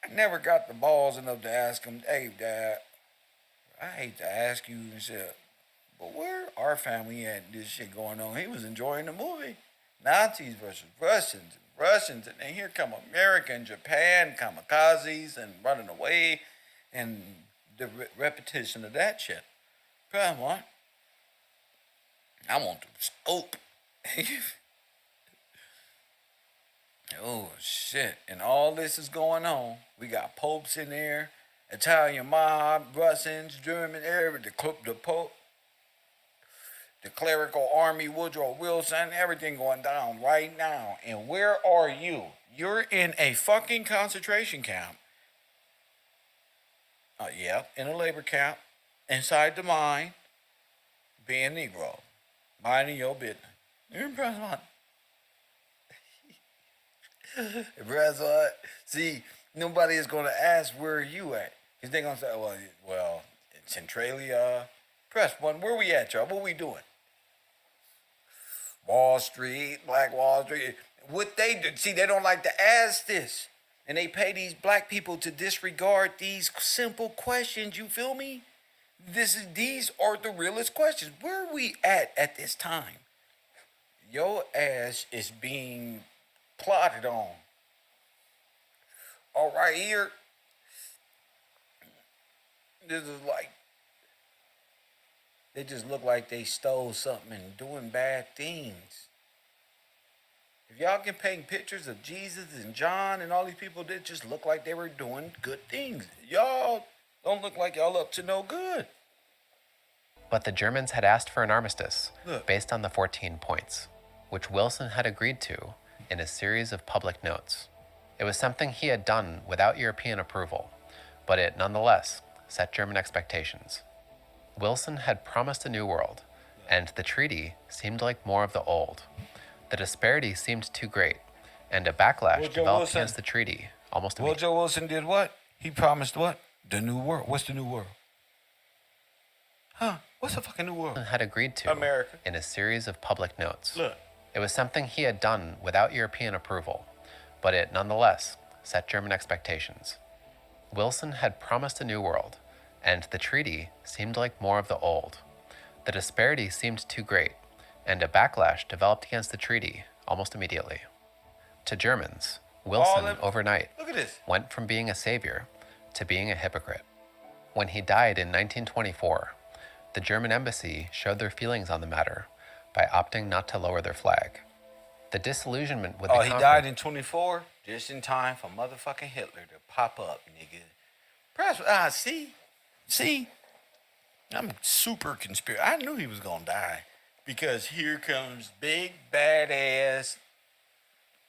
I never got the balls enough to ask him, hey, Dad, I hate to ask you and shit, but where our family at this shit going on? He was enjoying the movie. Nazis versus Russians, and then here come America and Japan, kamikazes and running away, and the repetition of that shit. Come on. I want to scope. Oh, shit. And all this is going on. We got popes in there, Italian mob, Russians, German, everything, the pope, the clerical army, Woodrow Wilson, everything going down right now. And where are you? You're in a fucking concentration camp. Yeah, in a labor camp, inside the mine, being Negro, minding your business. You're in press one. Press one. See, nobody is going to ask where are you at. Because they're going to say, well, Centralia. Press one. Where we at, y'all? What we doing? Wall Street, Black Wall Street. What they do? See, they don't like to ask this. And they pay these black people to disregard these simple questions, you feel me? These are the realest questions. Where are we at this time? Your ass is being plotted on. All right, here. This is like, they just look like they stole something and doing bad things. If y'all can paint pictures of Jesus and John and all these people, they just look like they were doing good things. Y'all don't look like y'all up to no good. But the Germans had asked for an armistice based on the 14 points, which Wilson had agreed to in a series of public notes. It was something he had done without European approval, but it nonetheless set German expectations. Wilson had promised a new world, and the treaty seemed like more of the old. The disparity seemed too great, and a backlash developed against the treaty almost immediately. Woodrow Wilson did what? He promised what? The new world. What's the new world? Huh? What's the fucking new world? Wilson had agreed to America. In a series of public notes. Look. It was something he had done without European approval, but it nonetheless set German expectations. Wilson had promised a new world, and the treaty seemed like more of the old. The disparity seemed too great, and a backlash developed against the treaty almost immediately. To Germans, Wilson overnight went from being a savior to being a hypocrite. When he died in 1924, the German embassy showed their feelings on the matter by opting not to lower their flag. The disillusionment with the he died in 24? Just in time for motherfucking Hitler to pop up, nigga. Press. See, I'm super conspiracy. I knew he was gonna die because here comes big badass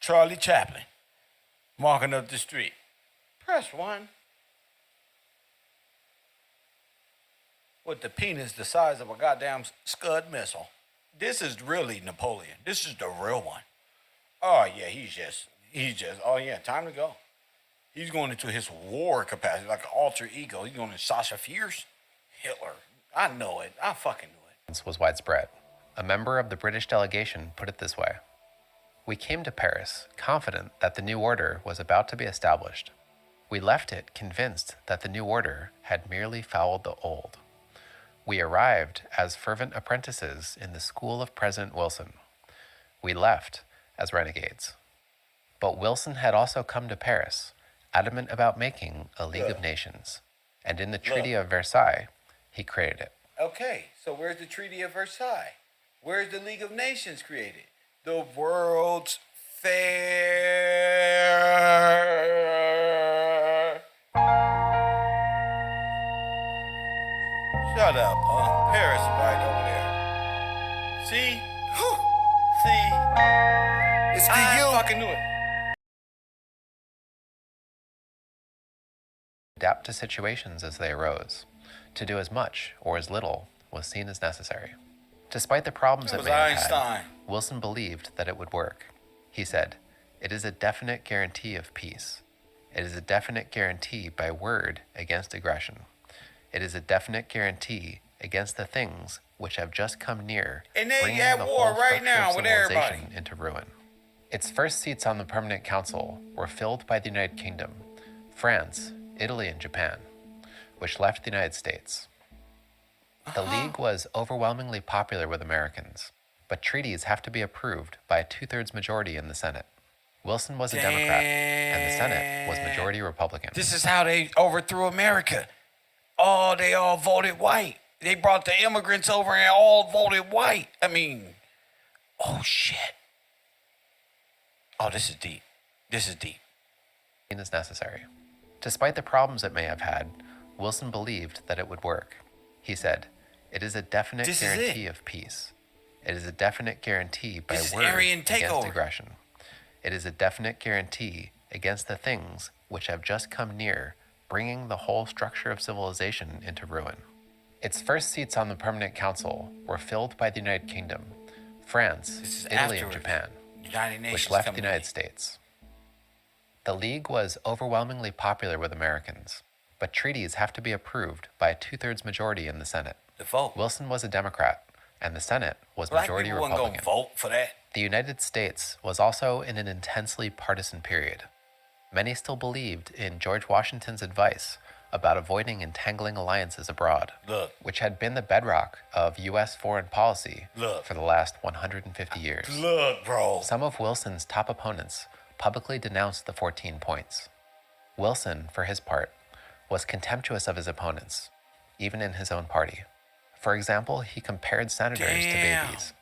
Charlie Chaplin walking up the street. Press 1. With the penis the size of a goddamn Scud missile. This is really Napoleon. This is the real one. Oh yeah, oh yeah, time to go. He's going into his war capacity, like an alter ego. He's going to Sasha Fierce, Hitler. I know it. I fucking knew it. Was widespread. A member of the British delegation put it this way: "We came to Paris confident that the new order was about to be established. We left it convinced that the new order had merely fouled the old. We arrived as fervent apprentices in the school of President Wilson. We left as renegades." But Wilson had also come to Paris, adamant about making a League of Nations. And in the Treaty of Versailles, he created it. Okay, so where's the Treaty of Versailles? Where's the League of Nations created? The World's Fair. Shut up, huh? Paris right over there. See? See? It's I you. fucking knew it. Adapt to situations as they arose. To do as much or as little was seen as necessary. Despite the problems That it was may have Einstein. had, Wilson believed that it would work. He said, "It is a definite guarantee of peace. It is a definite guarantee by word against aggression. It is a definite guarantee against the things which have just come near, And they bringing at the war whole right structure now of with civilization everybody." into ruin." Its first seats on the Permanent Council were filled by the United Kingdom, France, Italy, and Japan, which left the United States. The League was overwhelmingly popular with Americans, but treaties have to be approved by a 2/3 majority in the Senate. Wilson was a Democrat, and the Senate was majority Republican. This is how they overthrew America. Oh, they all voted white. They brought the immigrants over and all voted white. I mean, oh shit. Oh, this is deep. This is deep. Is necessary. Despite the problems it may have had, Wilson believed that it would work. He said, "It is a definite This is guarantee of peace. It is a definite guarantee by This is word Aryan against takeover. aggression. It is a definite guarantee against the things which have just come near, bringing the whole structure of civilization into ruin." Its first seats on the Permanent Council were filled by the United Kingdom, France, This is Italy, and afterwards. Japan, United Nations which left the coming United in. States. The League was overwhelmingly popular with Americans, but treaties have to be approved by a 2/3 majority in the Senate. The vote. Wilson was a Democrat, and the Senate was Black majority people wasn't Republican. gonna vote for that. The United States was also in an intensely partisan period. Many still believed in George Washington's advice about avoiding entangling alliances abroad, Look. which had been the bedrock of U.S. foreign policy Look. for the last 150 years. Look, bro. Some of Wilson's top opponents publicly denounced the 14 points. Wilson, for his part, was contemptuous of his opponents, even in his own party. For example, he compared senators to Damn. babies,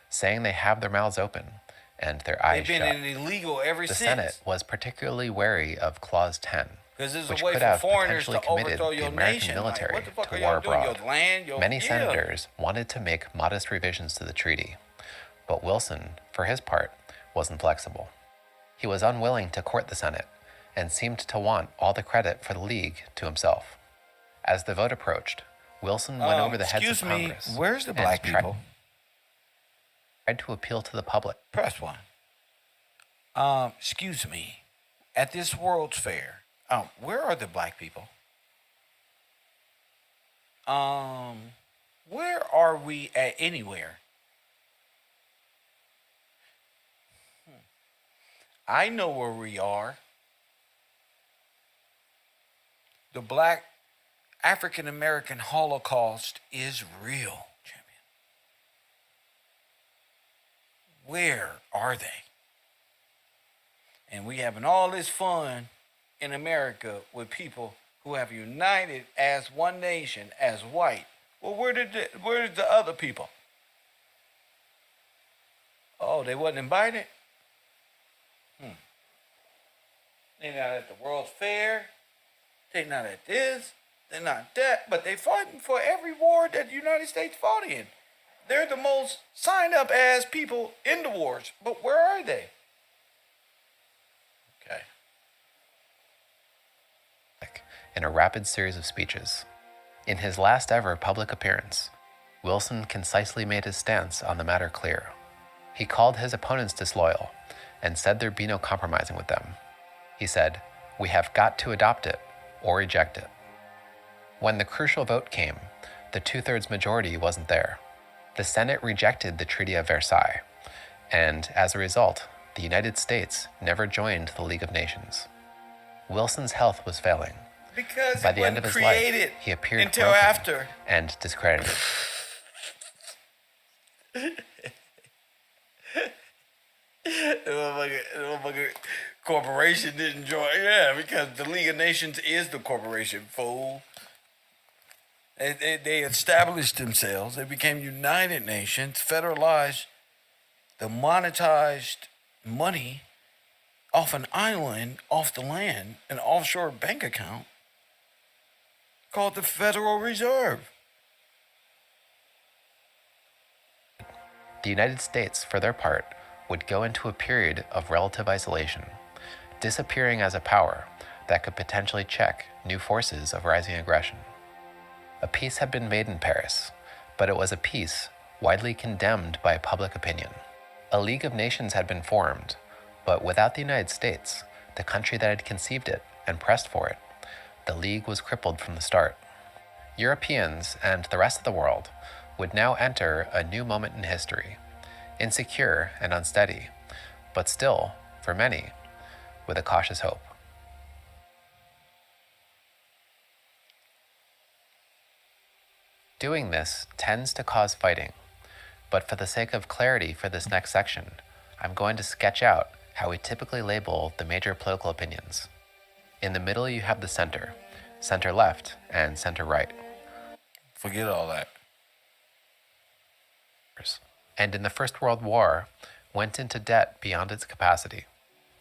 saying they have their mouths open and their eyes They've been shut. illegal ever The since. Senate was particularly wary of Clause 10, Because there's which a way could for have foreigners potentially to committed overthrow the your American nation. military Like, what the fuck to are war y'all doing? abroad. Your land, your Many yeah. senators wanted to make modest revisions to the treaty, but Wilson, for his part, was inflexible. He was unwilling to court the Senate and seemed to want all the credit for the League to himself. As the vote approached, Wilson went over the heads of Excuse me, Congress. where's the and black people? tried to appeal to the public. Press 1. Excuse me. At this World's Fair, where are the black people? Where are we at anywhere? I know where we are. The black African American Holocaust is real, champion. Where are they? And we having all this fun in America with people who have united as one nation, as white. Well, where's the other people? Oh, they wasn't invited? They not at the World's Fair. They're not at this. They're not that. But they fighting for every war that the United States fought in. They're the most signed up as people in the wars. But where are they? Okay. In a rapid series of speeches. In his last ever public appearance, Wilson concisely made his stance on the matter clear. He called his opponents disloyal and said there'd be no compromising with them. He said, "We have got to adopt it or reject it." When the crucial vote came, the 2/3 majority wasn't there. The Senate rejected the Treaty of Versailles, and as a result, the United States never joined the League of Nations. Wilson's health was failing. Because by the end of his life, he appeared until broken after and discredited. The corporation didn't join. Yeah, because the League of Nations is the corporation, fool. They established themselves. They became United Nations, federalized the monetized money off an island, off the land, an offshore bank account called the Federal Reserve. The United States, for their part, would go into a period of relative isolation, disappearing as a power that could potentially check new forces of rising aggression. A peace had been made in Paris, but it was a peace widely condemned by public opinion. A League of Nations had been formed, but without the United States, the country that had conceived it and pressed for it, the League was crippled from the start. Europeans and the rest of the world would now enter a new moment in history, insecure and unsteady, but still, for many, with a cautious hope. Doing this tends to cause fighting, but for the sake of clarity for this next section, I'm going to sketch out how we typically label the major political opinions. In the middle you have the center left, and center right. Forget all that. And in the First World War, went into debt beyond its capacity.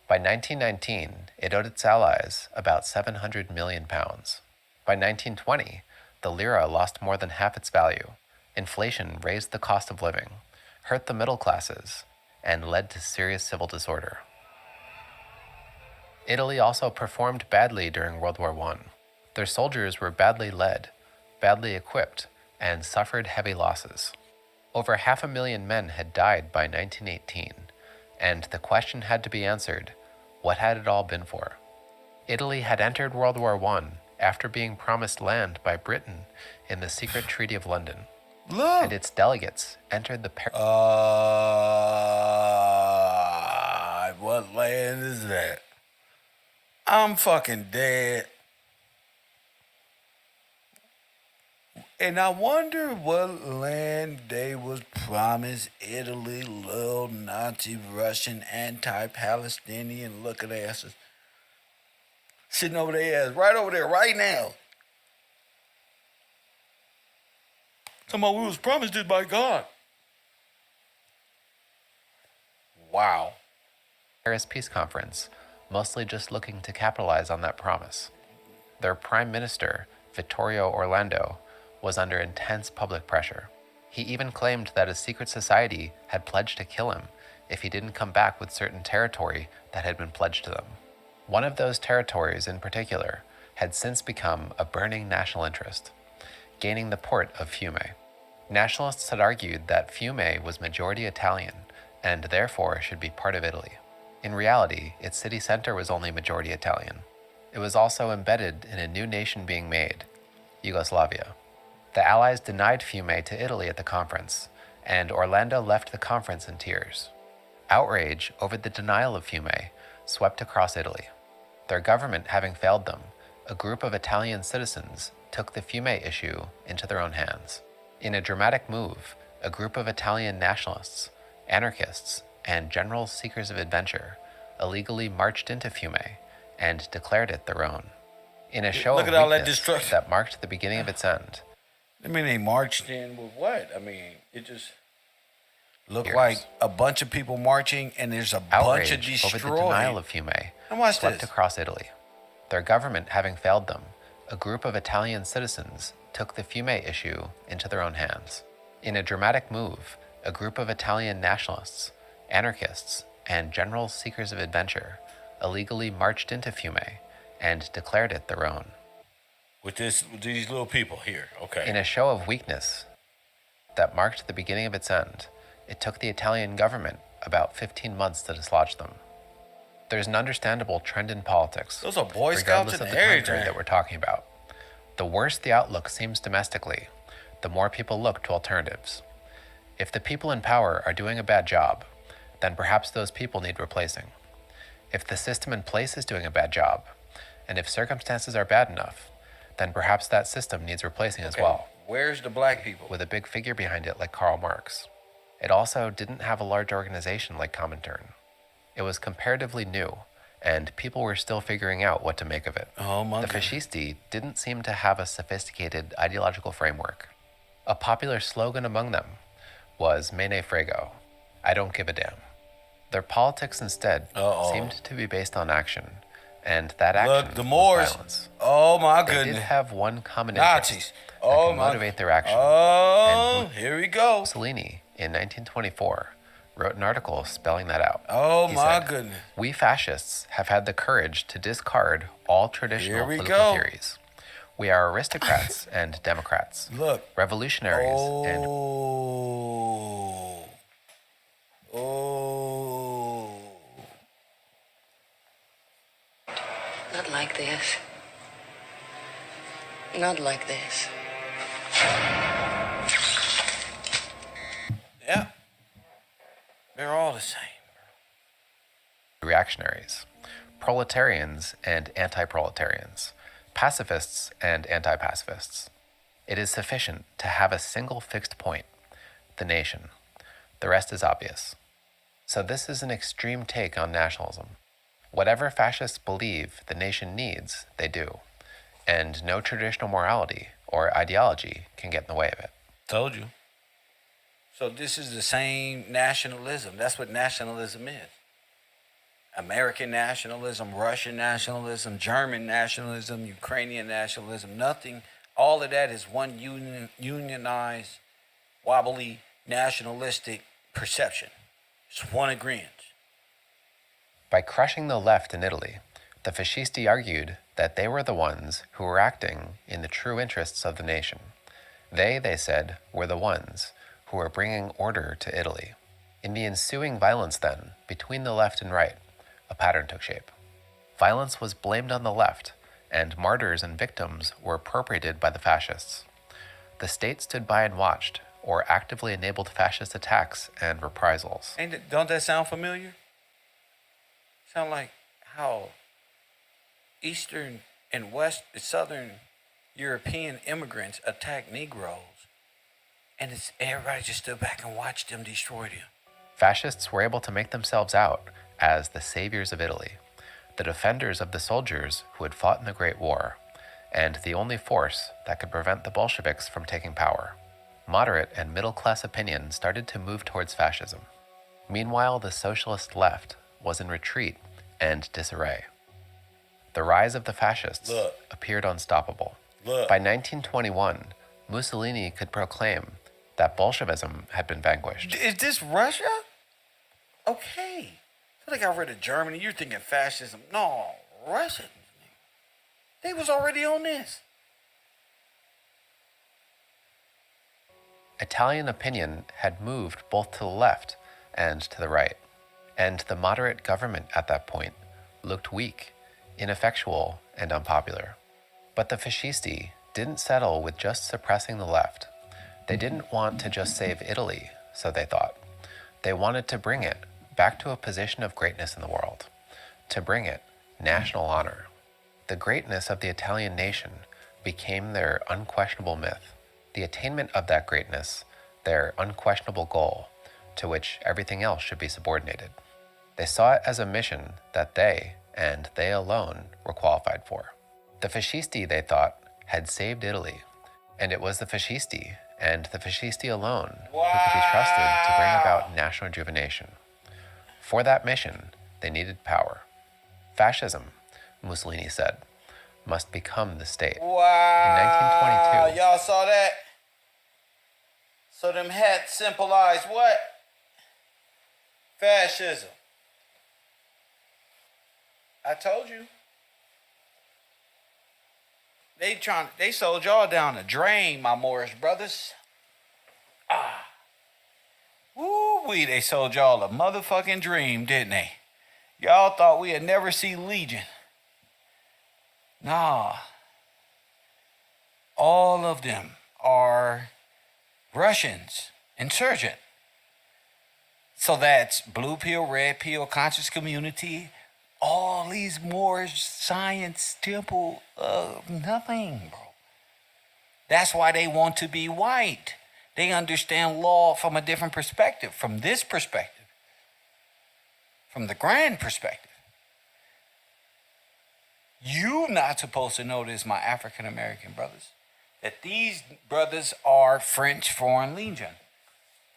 By 1919, it owed its allies about £700 million. By 1920, the lira lost more than half its value. Inflation raised the cost of living, hurt the middle classes, and led to serious civil disorder. Italy also performed badly during World War I. Their soldiers were badly led, badly equipped, and suffered heavy losses. Over 500,000 men had died by 1918, and the question had to be answered, what had it all been for? Italy had entered World War I after being promised land by Britain in the secret Treaty of London. Look. And its delegates entered the what land is that? I'm fucking dead. And I wonder what land they was promised Italy, little Nazi, Russian, anti-Palestinian looking asses. Sitting over their ass, right over there, right now. Somebody we was promised it by God. Wow. Paris Peace Conference, mostly just looking to capitalize on that promise. Their Prime Minister, Vittorio Orlando, was under intense public pressure. He even claimed that a secret society had pledged to kill him if he didn't come back with certain territory that had been pledged to them. One of those territories in particular had since become a burning national interest, gaining the port of Fiume. Nationalists had argued that Fiume was majority Italian and therefore should be part of Italy. In reality, its city center was only majority Italian. It was also embedded in a new nation being made, Yugoslavia. The Allies denied Fiume to Italy at the conference, and Orlando left the conference in tears. Outrage over the denial of Fiume swept across Italy. Their government having failed them, a group of Italian citizens took the Fiume issue into their own hands. In a dramatic move, a group of Italian nationalists, anarchists, and general seekers of adventure illegally marched into Fiume and declared it their own. In a show of weakness that marked the beginning of its end. I mean, they marched in with what? I mean, it just looked like a bunch of people marching, and there's a bunch of destroyed. Over the denial of Fiume and watch swept this. Across Italy. Their government having failed them, a group of Italian citizens took the Fiume issue into their own hands. In a dramatic move, a group of Italian nationalists, anarchists, and general seekers of adventure illegally marched into Fiume and declared it their own. With these little people here, okay. In a show of weakness that marked the beginning of its end, it took the Italian government about 15 months to dislodge them. There's an understandable trend in politics, Those are Boy Scouts regardless and of the time everything. period that we're talking about. The worse the outlook seems domestically, the more people look to alternatives. If the people in power are doing a bad job, then perhaps those people need replacing. If the system in place is doing a bad job, and if circumstances are bad enough, then perhaps that system needs replacing as well. Where's the black people? With a big figure behind it like Karl Marx. It also didn't have a large organization like Comintern. It was comparatively new, and people were still figuring out what to make of it. Oh my The God. fascisti didn't seem to have a sophisticated ideological framework. A popular slogan among them was "Me ne frego," I don't give a damn. Their politics instead seemed to be based on action, and that action Look, the was Moors. violence. Oh my They did goodness. have one common interest Nazis. that Oh could my. motivate their action. Oh, And here we go. Mussolini, in 1924, wrote an article spelling that out. Oh He my said, goodness. "We fascists have had the courage to discard all traditional Here we political go. theories. We are aristocrats and democrats, Look. revolutionaries and..." Oh. Oh. Not like this. Not like this. Yeah. They're all the same. Reactionaries, proletarians and anti-proletarians, pacifists and anti-pacifists. It is sufficient to have a single fixed point, the nation. The rest is obvious. So this is an extreme take on nationalism. Whatever fascists believe the nation needs, they do. And no traditional morality or ideology can get in the way of it. Told you. So this is the same nationalism. That's what nationalism is. American nationalism, Russian nationalism, German nationalism, Ukrainian nationalism, nothing. All of that is one unionized, wobbly, nationalistic perception. It's one agreement. By crushing the left in Italy, the fascisti argued that they were the ones who were acting in the true interests of the nation. They said, were the ones who were bringing order to Italy. In the ensuing violence, then, between the left and right, a pattern took shape. Violence was blamed on the left, and martyrs and victims were appropriated by the fascists. The state stood by and watched, or actively enabled fascist attacks and reprisals. Don't that sound familiar? Sound like how Eastern and Southern European immigrants attacked Negroes, and everybody just stood back and watched them destroy them. Fascists were able to make themselves out as the saviors of Italy, the defenders of the soldiers who had fought in the Great War, and the only force that could prevent the Bolsheviks from taking power. Moderate and middle-class opinion started to move towards fascism. Meanwhile, the socialist left was in retreat and disarray. The rise of the fascists appeared unstoppable. By 1921, Mussolini could proclaim that Bolshevism had been vanquished. Is this Russia? Okay. I think I read of Germany. You're thinking fascism. No, Russia. They was already on this. Italian opinion had moved both to the left and to the right, and the moderate government at that point looked weak, ineffectual, and unpopular. But the fascisti didn't settle with just suppressing the left. They didn't want to just save Italy, so they thought. They wanted to bring it back to a position of greatness in the world, to bring it national honor. The greatness of the Italian nation became their unquestionable myth, the attainment of that greatness, their unquestionable goal, to which everything else should be subordinated. They saw it as a mission that they, and they alone, were qualified for. The fascisti, they thought, had saved Italy, and it was the fascisti, and the fascisti alone, who could be trusted to bring about national rejuvenation. For that mission, they needed power. Fascism, Mussolini said, must become the state. Wow. In 1922, Y'all saw that? So them hats symbolize what? Fascism. I told you. They sold y'all down the drain, my Morris brothers. Woo-wee, they sold y'all a motherfucking dream, didn't they? Y'all thought we'd never see Legion. Nah. All of them are Russians, insurgent. So that's blue pill, red pill, conscious community, all these Moorish science temple, nothing, bro. That's why they want to be white. They understand law from a different perspective, from this perspective, from the grand perspective. You not supposed to know this, my African American brothers, that these brothers are French Foreign Legion.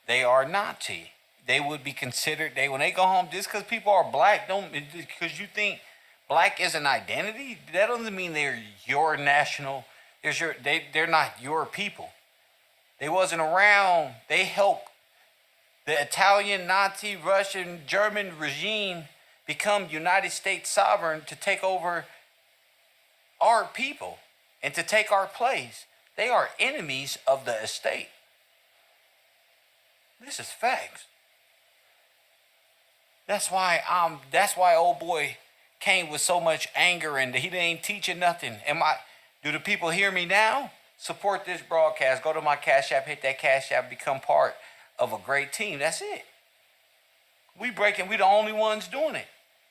They are Nazi. They would be considered, when they go home, just because people are black, because you think black is an identity, that doesn't mean they're your national, they're not your people. They wasn't around. They helped the Italian, Nazi, Russian, German regime become United States sovereign to take over our people and to take our place. They are enemies of the estate. This is facts. That's why old boy came with so much anger and he ain't teaching nothing. Do the people hear me now? Support this broadcast. Go to my Cash App, hit that Cash App, become part of a great team. That's it. We the only ones doing it.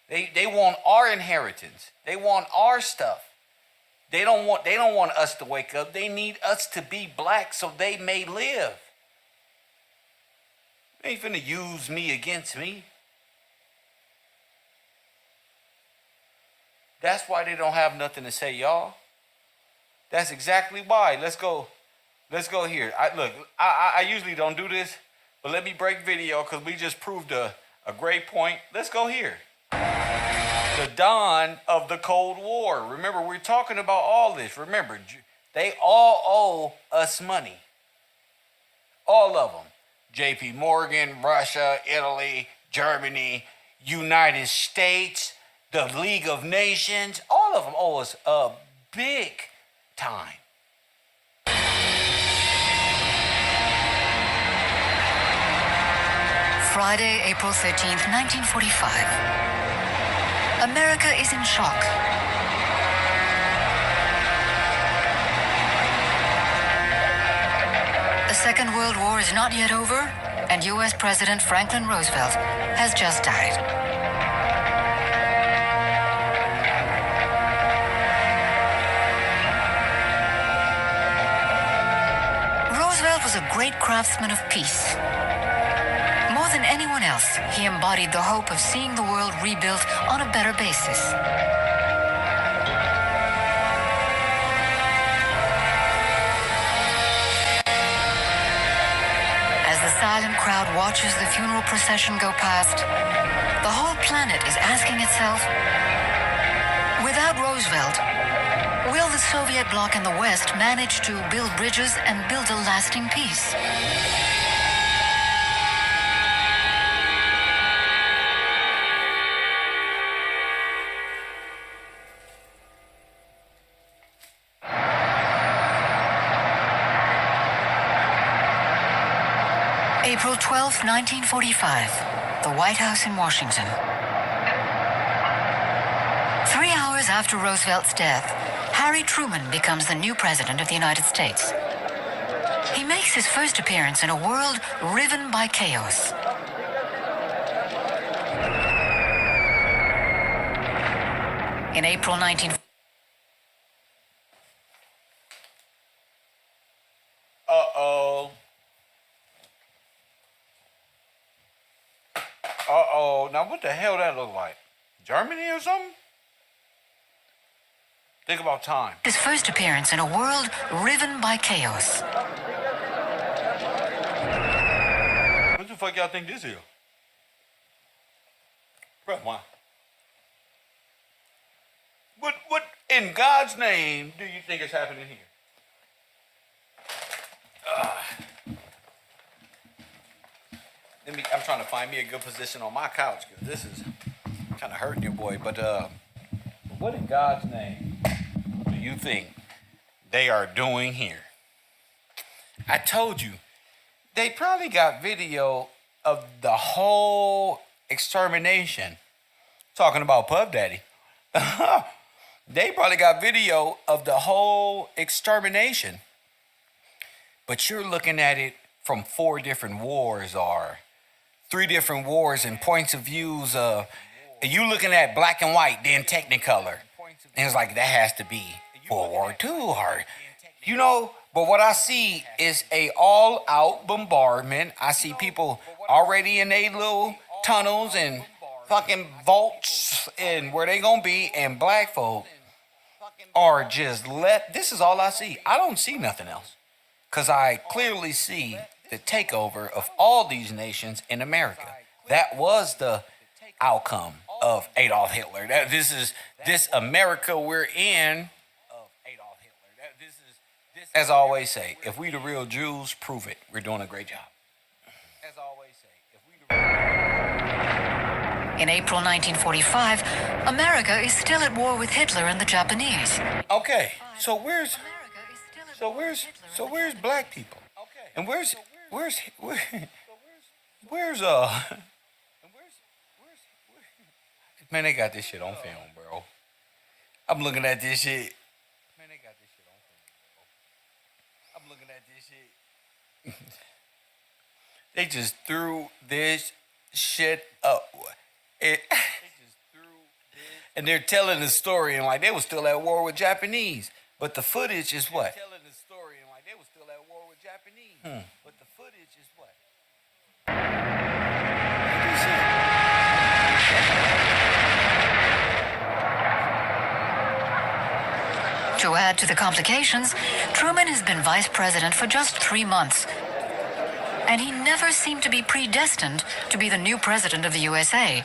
They want our inheritance. They want our stuff. They don't want us to wake up. They need us to be black so they may live. They ain't finna use me against me. That's why they don't have nothing to say, y'all. That's exactly why. Let's go here. I usually don't do this, but let me break video because we just proved a great point. Let's go here. The dawn of the Cold War. Remember, we're talking about all this. Remember, they all owe us money. All of them. J.P. Morgan, Russia, Italy, Germany, United States, the League of Nations, all of them owe us a big time. Friday, April 13th, 1945. America is in shock. The Second World War is not yet over, and U.S. President Franklin Roosevelt has just died. Roosevelt was a great craftsman of peace. More than anyone else, he embodied the hope of seeing the world rebuilt on a better basis. As the silent crowd watches the funeral procession go past, the whole planet is asking itself, without Roosevelt, will the Soviet bloc in the West manage to build bridges and build a lasting peace? April 12, 1945, the White House in Washington. 3 hours after Roosevelt's death, Harry Truman becomes the new president of the United States. He makes his first appearance in a world riven by chaos. In April 19... Now what the hell that look like? Germany or something? Think about time. His first appearance in a world riven by chaos. What the fuck y'all think this is? Bro, why? What in God's name do you think is happening here? I'm trying to find me a good position on my couch because this is kind of hurting your boy. But what in God's name do you think they are doing here? I told you, they probably got video of the whole extermination. Talking about Puff Daddy. They probably got video of the whole extermination. But you're looking at it from 4 different wars or 3 different wars and points of views. And you looking at black and white, then Technicolor. And it's like, that has to be World War II or, you know. But what I see is a all-out bombardment. I see people already in their little tunnels and fucking vaults and where they gonna be, and black folk are just left. This is all I see. I don't see nothing else. Because I clearly see the takeover of all these nations in America. That was the outcome of Adolf Hitler. This America we're in. As I always say, if we the real Jews, prove it. We're doing a great job. As I always say, if we the In April 1945, America is still at war with Hitler and the Japanese. Okay, so where's black people? And where's man, they got this shit on film, bro. I'm looking at this shit. Man, they got this shit on film, bro. I'm looking at this shit. They just threw this shit up. And they're telling the story and like they were still at war with Japanese. But the footage is what? Telling the story and like they were still at war with Japanese. But the footage is what? To add to the complications, Truman has been vice president for just 3 months. And he never seemed to be predestined to be the new president of the USA.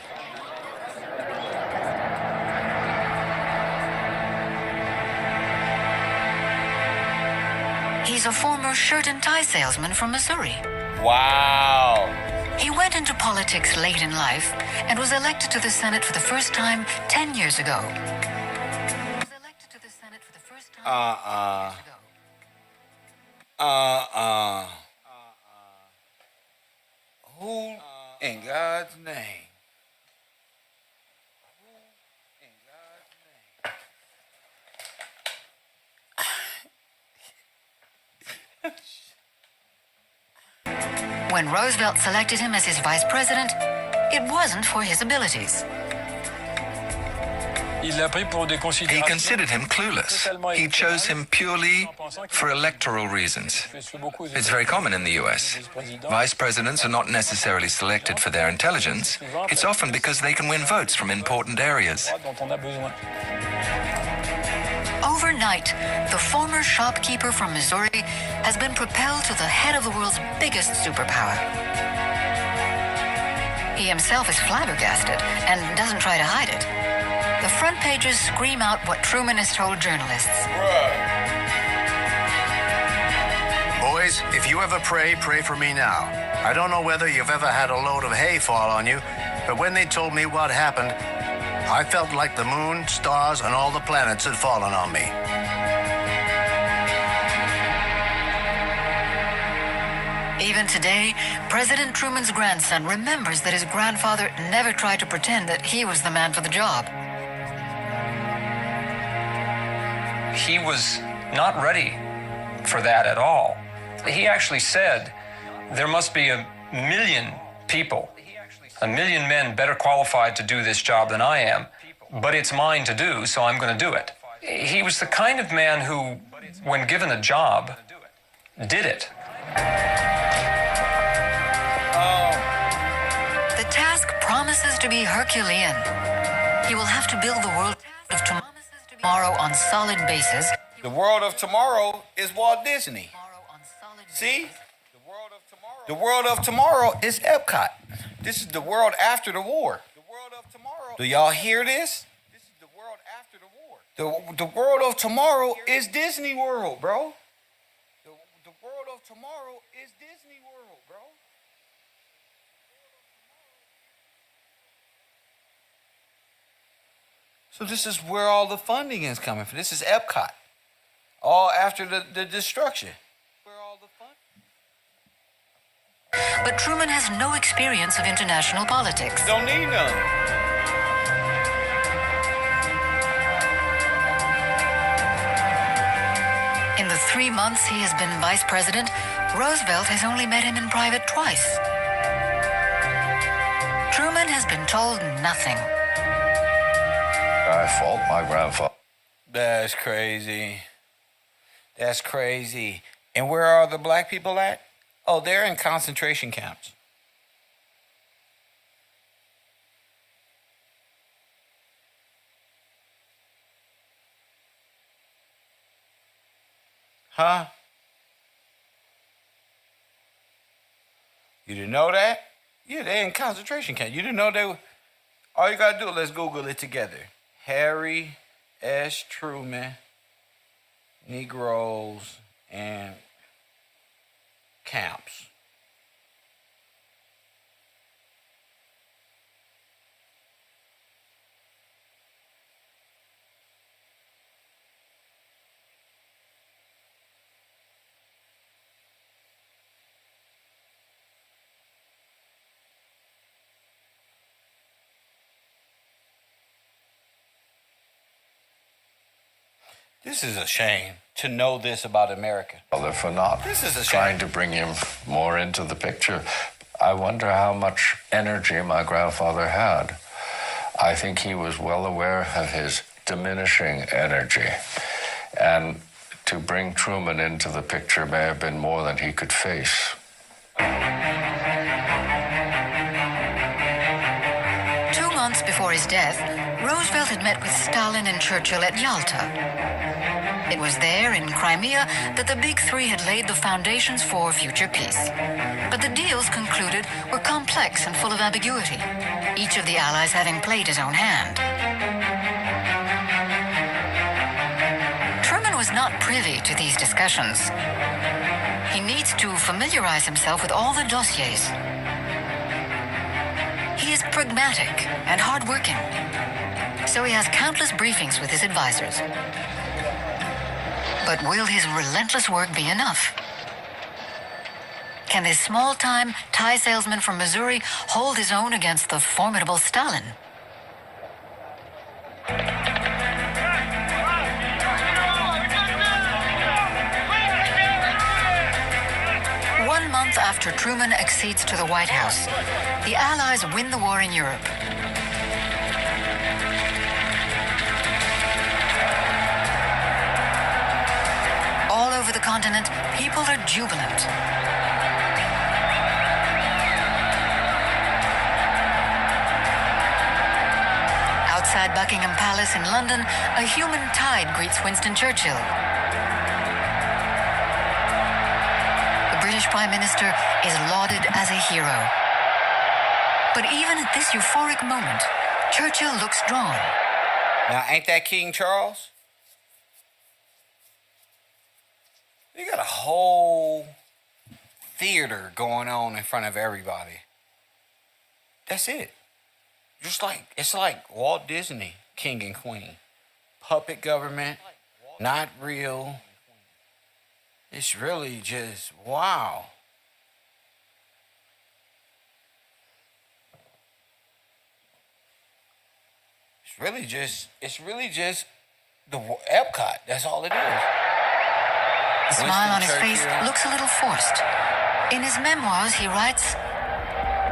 He's a former shirt and tie salesman from Missouri. Wow. He went into politics late in life and was elected to the Senate for the first time 10 years ago. Who in God's name? When Roosevelt selected him as his vice president, it wasn't for his abilities. He considered him clueless. He chose him purely for electoral reasons. It's very common in the US. Vice presidents are not necessarily selected for their intelligence. It's often because they can win votes from important areas. Overnight, the former shopkeeper from Missouri has been propelled to the head of the world's biggest superpower. He himself is flabbergasted and doesn't try to hide it. The front pages scream out what Truman has told journalists. Boys, if you ever pray, pray for me now. I don't know whether you've ever had a load of hay fall on you, but when they told me what happened, I felt like the moon, stars, and all the planets had fallen on me. Even today, President Truman's grandson remembers that his grandfather never tried to pretend that he was the man for the job. He was not ready for that at all. He actually said, there must be 1 million people, 1 million men better qualified to do this job than I am, but it's mine to do, so I'm going to do it. He was the kind of man who, when given a job, did it. The task promises to be Herculean. He will have to build the world of tomorrow on solid bases. The world of tomorrow is Walt Disney. See? The world of tomorrow is Epcot. This is the world after the war. Do y'all hear this? This is the world after the war. The world of tomorrow is Disney World, bro. The world of tomorrow is Disney World, bro. So this is where all the funding is coming from. This is Epcot. All after the destruction. But Truman has no experience of international politics. Don't need none. In the 3 months he has been vice president, Roosevelt has only met him in private twice. Truman has been told nothing. I fault my grandfather. That's crazy. That's crazy. And where are the black people at? Oh, they're in concentration camps. Huh? You didn't know that? Yeah, they're in concentration camp. You didn't know they were... All you gotta do, let's Google it together. Harry S. Truman, Negroes, and camps. This is a shame to know this about America. For not This is a trying shame. to bring him more into the picture. I wonder how much energy my grandfather had. I think he was well aware of his diminishing energy. And to bring Truman into the picture may have been more than he could face. 2 months before his death, Roosevelt had met with Stalin and Churchill at Yalta. It was there, in Crimea, that the Big Three had laid the foundations for future peace. But the deals concluded were complex and full of ambiguity, each of the allies having played his own hand. Truman was not privy to these discussions. He needs to familiarize himself with all the dossiers. He is pragmatic and hardworking, so he has countless briefings with his advisors. But will his relentless work be enough? Can this small-time tie salesman from Missouri hold his own against the formidable Stalin? One month after Truman accedes to the White House, the Allies win the war in Europe. All over the continent, people are jubilant. Outside Buckingham Palace in London, a human tide greets Winston Churchill. The British Prime Minister is lauded as a hero. But even at this euphoric moment, Churchill looks drawn. Now, ain't that King Charles? You got a whole theater going on in front of everybody. That's it. It's like Walt Disney, King and Queen. Puppet government, not real. It's really just wow. It's really just the Epcot. That's all it is. The smile on his face looks a little forced. In his memoirs, he writes,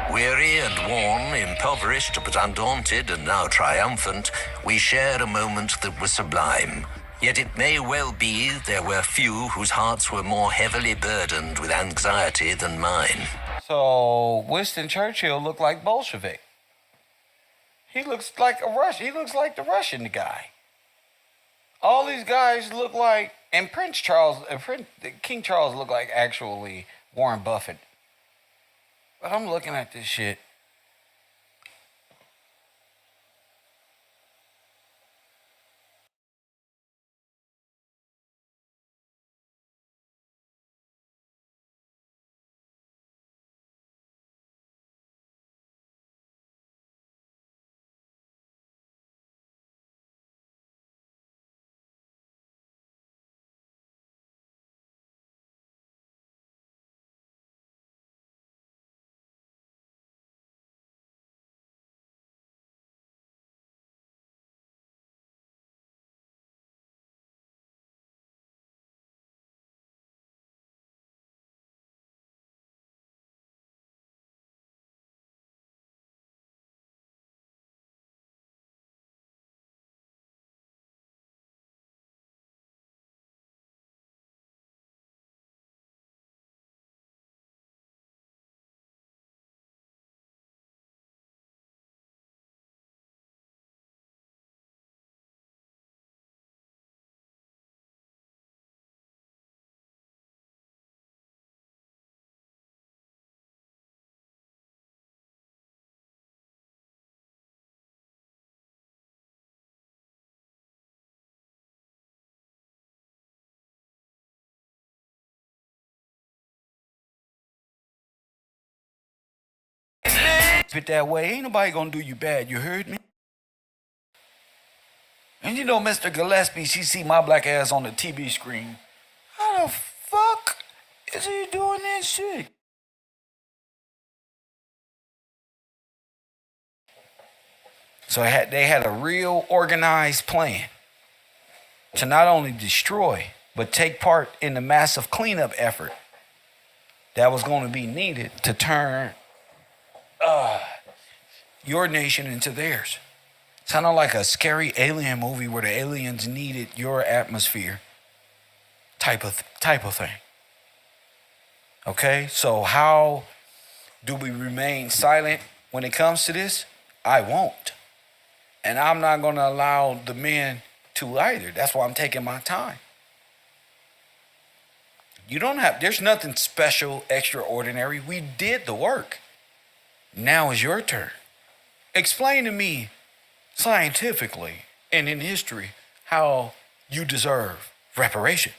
Weary and worn, impoverished but undaunted and now triumphant, we shared a moment that was sublime. Yet it may well be there were few whose hearts were more heavily burdened with anxiety than mine. So Winston Churchill looked like Bolshevik. He looks like a Russian. He looks like the Russian guy. All these guys look like, and King Charles looked like actually Warren Buffett. But I'm looking at this shit. it that way. Ain't nobody gonna do you bad. You heard me? And you know, Mr. Gillespie, she see my black ass on the TV screen. How the fuck is he doing this shit? So they had a real organized plan to not only destroy, but take part in the massive cleanup effort that was going to be needed to turn your nation into theirs. Sounded like a scary alien movie where the aliens needed your atmosphere type of thing. Okay, so how do we remain silent when it comes to this? I won't. And I'm not going to allow the men to either. That's why I'm taking my time. There's nothing special, extraordinary. We did the work. Now is your turn. Explain to me scientifically and in history how you deserve reparation.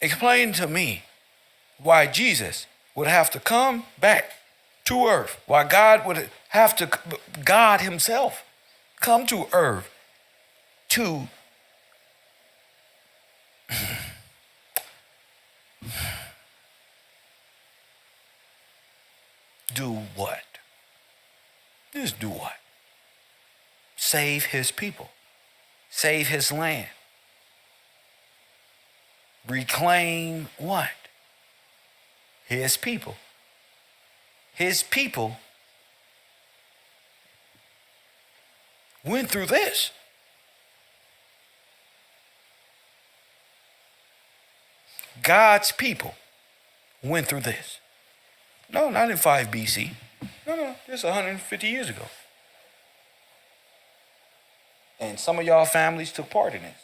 Explain to me why Jesus would have to come back to earth, why God himself come to earth to do what? Just do what? Save his people. Save his land. Reclaim what? His people. His people went through this. God's people went through this. No, not in 5 BC. No, just 150 years ago. And some of y'all families took part in this.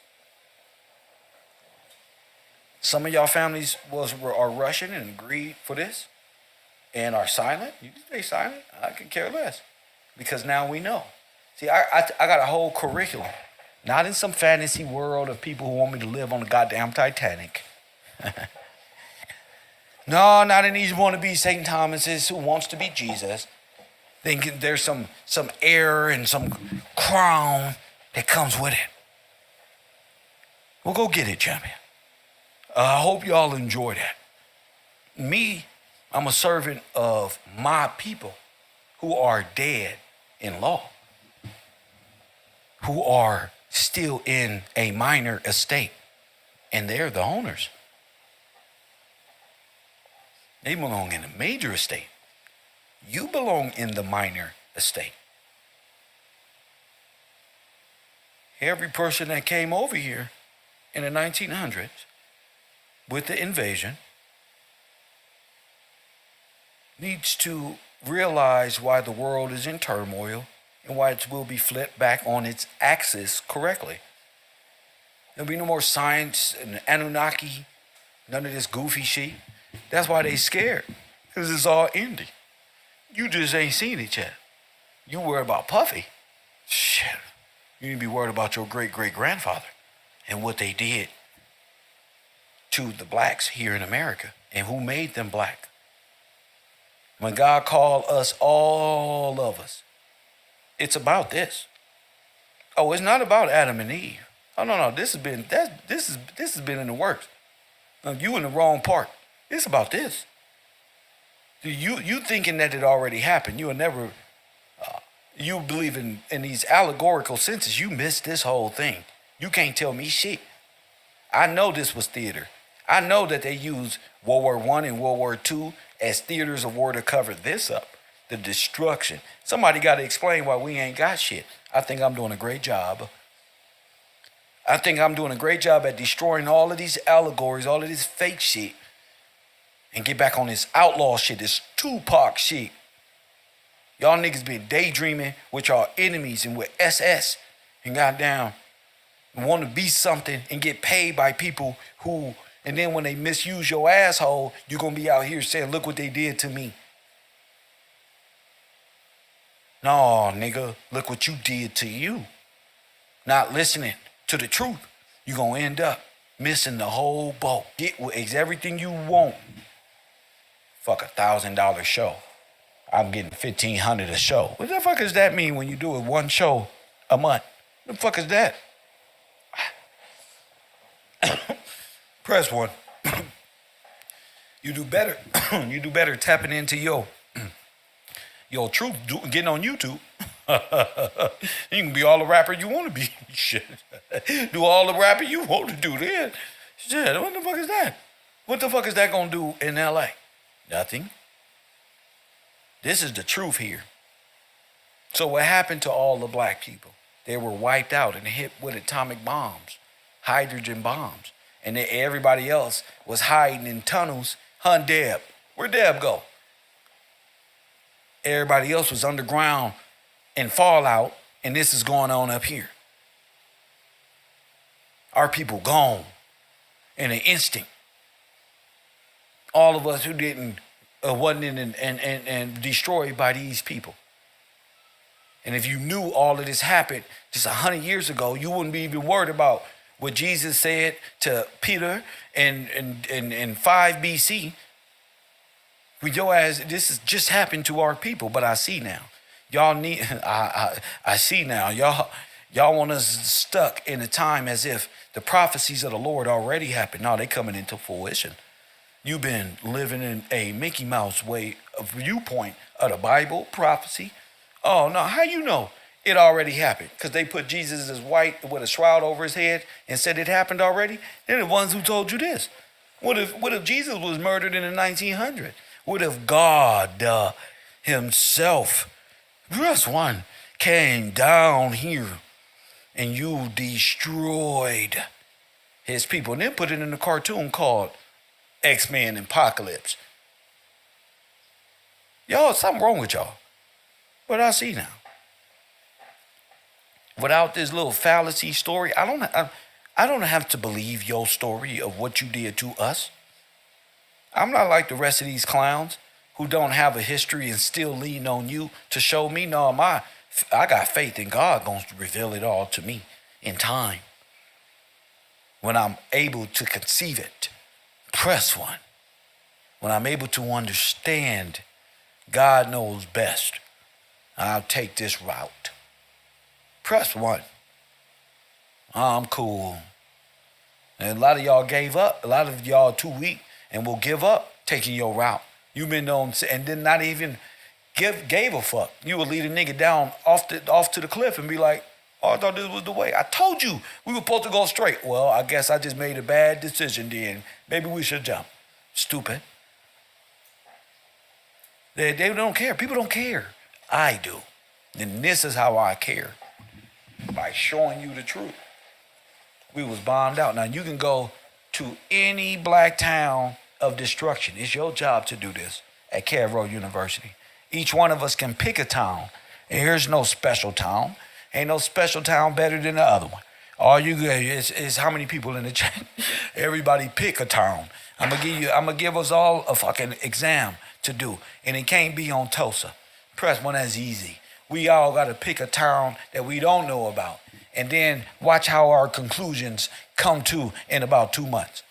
Some of y'all families are Russian and agreed for this and are silent. You can stay silent. I could care less. Because now we know. See, I got a whole curriculum. Not in some fantasy world of people who want me to live on the goddamn Titanic. No, not in these wannabe St. Thomases who wants to be Jesus. Thinking there's some air and some crown that comes with it. Well, go get it, champion. I hope y'all enjoy that. Me, I'm a servant of my people who are dead in law, who are still in a minor estate, and they're the owners. They belong in a major estate. You belong in the minor estate. Every person that came over here in the 1900s with the invasion needs to realize why the world is in turmoil and why it will be flipped back on its axis correctly. There'll be no more science and Anunnaki, none of this goofy shit. That's why they scared, because it's all ending. You just ain't seen it yet. You worried about Puffy. Shit. You need to be worried about your great-great-grandfather and what they did to the blacks here in America and who made them black. When God called us, all of us, it's about this. Oh, it's not about Adam and Eve. Oh no, this has been in the works. You in the wrong part. It's about this. You thinking that it already happened. You will never. You believe in these allegorical senses. You missed this whole thing. You can't tell me shit. I know this was theater. I know that they used World War I and World War II as theaters of war to cover this up. The destruction. Somebody got to explain why we ain't got shit. I think I'm doing a great job. I think I'm doing a great job at destroying all of these allegories, all of this fake shit, and get back on this outlaw shit, this Tupac shit. Y'all niggas been daydreaming with y'all enemies and with SS and goddamn want to be something and get paid by people who, and then when they misuse your asshole, you're going to be out here saying, look what they did to me. No, nigga, look what you did to you. Not listening to the truth. You're going to end up missing the whole boat. Get everything you want. Fuck $1,000 show. I'm getting 1,500 a show. What the fuck does that mean when you do it one show a month? What the fuck is that? Press one. You do better. You do better tapping into your truth, getting on YouTube. You can be all the rapper you want to be. Shit. Do all the rapper you want to do then. Shit, what the fuck is that? What the fuck is that gonna do in LA? Nothing. This is the truth here. So what happened to all the black people? They were wiped out and hit with atomic bombs, hydrogen bombs. And then everybody else was hiding in tunnels. Hun Deb. Where'd Deb go? Everybody else was underground in fallout, and this is going on up here. Our people gone in an instant. All of us who wasn't in and destroyed by these people. And if you knew all of this happened just 100 years ago, you wouldn't be even worried about what Jesus said to Peter in 5 BC. With your ass, this has just happened to our people, but I see now. Y'all need, I see now. Y'all want us stuck in a time as if the prophecies of the Lord already happened. No, they coming into fruition. You've been living in a Mickey Mouse way of viewpoint of the Bible prophecy. Oh no, how you know it already happened? Because they put Jesus as white with a shroud over his head and said it happened already? They're the ones who told you this. What if Jesus was murdered in the 1900s? What if God himself, verse 1, came down here and you destroyed his people? And then put it in a cartoon called X-Men Apocalypse. Y'all, something wrong with y'all. But I see now. Without this little fallacy story, I don't have to believe your story of what you did to us. I'm not like the rest of these clowns who don't have a history and still lean on you to show me. No, I got faith in God going to reveal it all to me in time. When I'm able to conceive it. Press one. When I'm able to understand God knows best, I'll take this route. Press one. I'm cool. And a lot of y'all gave up. A lot of y'all too weak and will give up taking your route. You've been on and then not even gave a fuck. You would lead a nigga down off to the cliff and be like, oh, I thought this was the way. I told you we were supposed to go straight. Well, I guess I just made a bad decision then. Maybe we should jump. Stupid. They don't care. People don't care. I do. And this is how I care. By showing you the truth. We was bombed out. Now you can go to any black town of destruction. It's your job to do this at KevRow University. Each one of us can pick a town. And here's no special town. Ain't no special town better than the other one. All you get is how many people in the chat. Everybody pick a town. I'm gonna give us all a fucking exam to do. And it can't be on Tulsa. Press one, that's easy. We all gotta pick a town that we don't know about. And then watch how our conclusions come to in about 2 months.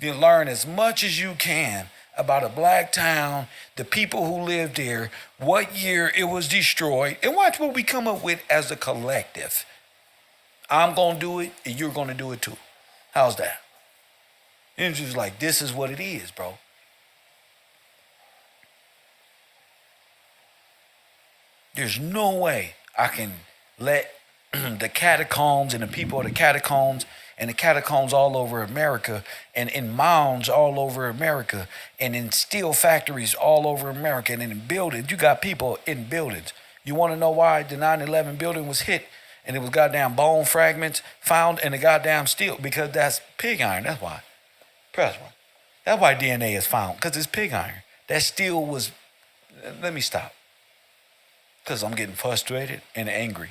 Then learn as much as you can about a black town, the people who lived there, what year it was destroyed, and watch what we come up with as a collective. I'm gonna do it, and you're gonna do it too. How's that? And it's just like, this is what it is, bro. There's no way I can let the catacombs and the people of the catacombs and the catacombs all over America and in mounds all over America and in steel factories all over America and in buildings. You got people in buildings. You want to know why the 9/11 building was hit and it was goddamn bone fragments found in the goddamn steel? Because that's pig iron. That's why. Press one. That's why DNA is found, because it's pig iron. That steel was... Let me stop. Because I'm getting frustrated and angry.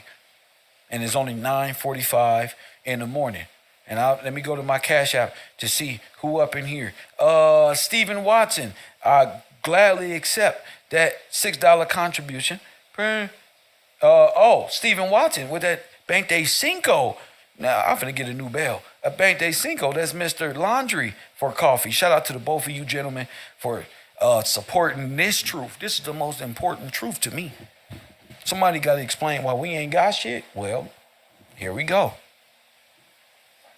And it's only 9:45 in the morning. And let me go to my Cash App to see who up in here. Stephen Watson, I gladly accept that $6 contribution. Stephen Watson with that Bank de Cinco. Now, I'm finna get a new bell. A Bank de Cinco, that's Mr. Laundry for coffee. Shout out to the both of you gentlemen for supporting this truth. This is the most important truth to me. Somebody got to explain why we ain't got shit. Well, here we go.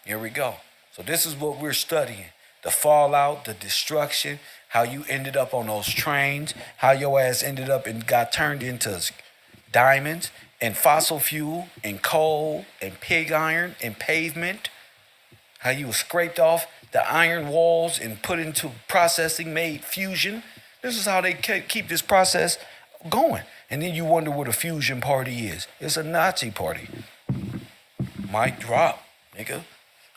Here we go. So this is what we're studying. The fallout, the destruction, how you ended up on those trains, how your ass ended up and got turned into diamonds and fossil fuel and coal and pig iron and pavement, how you were scraped off the iron walls and put into processing, made fusion. This is how they keep this process going. And then you wonder what a fusion party is. It's a Nazi party. Mic drop, nigga.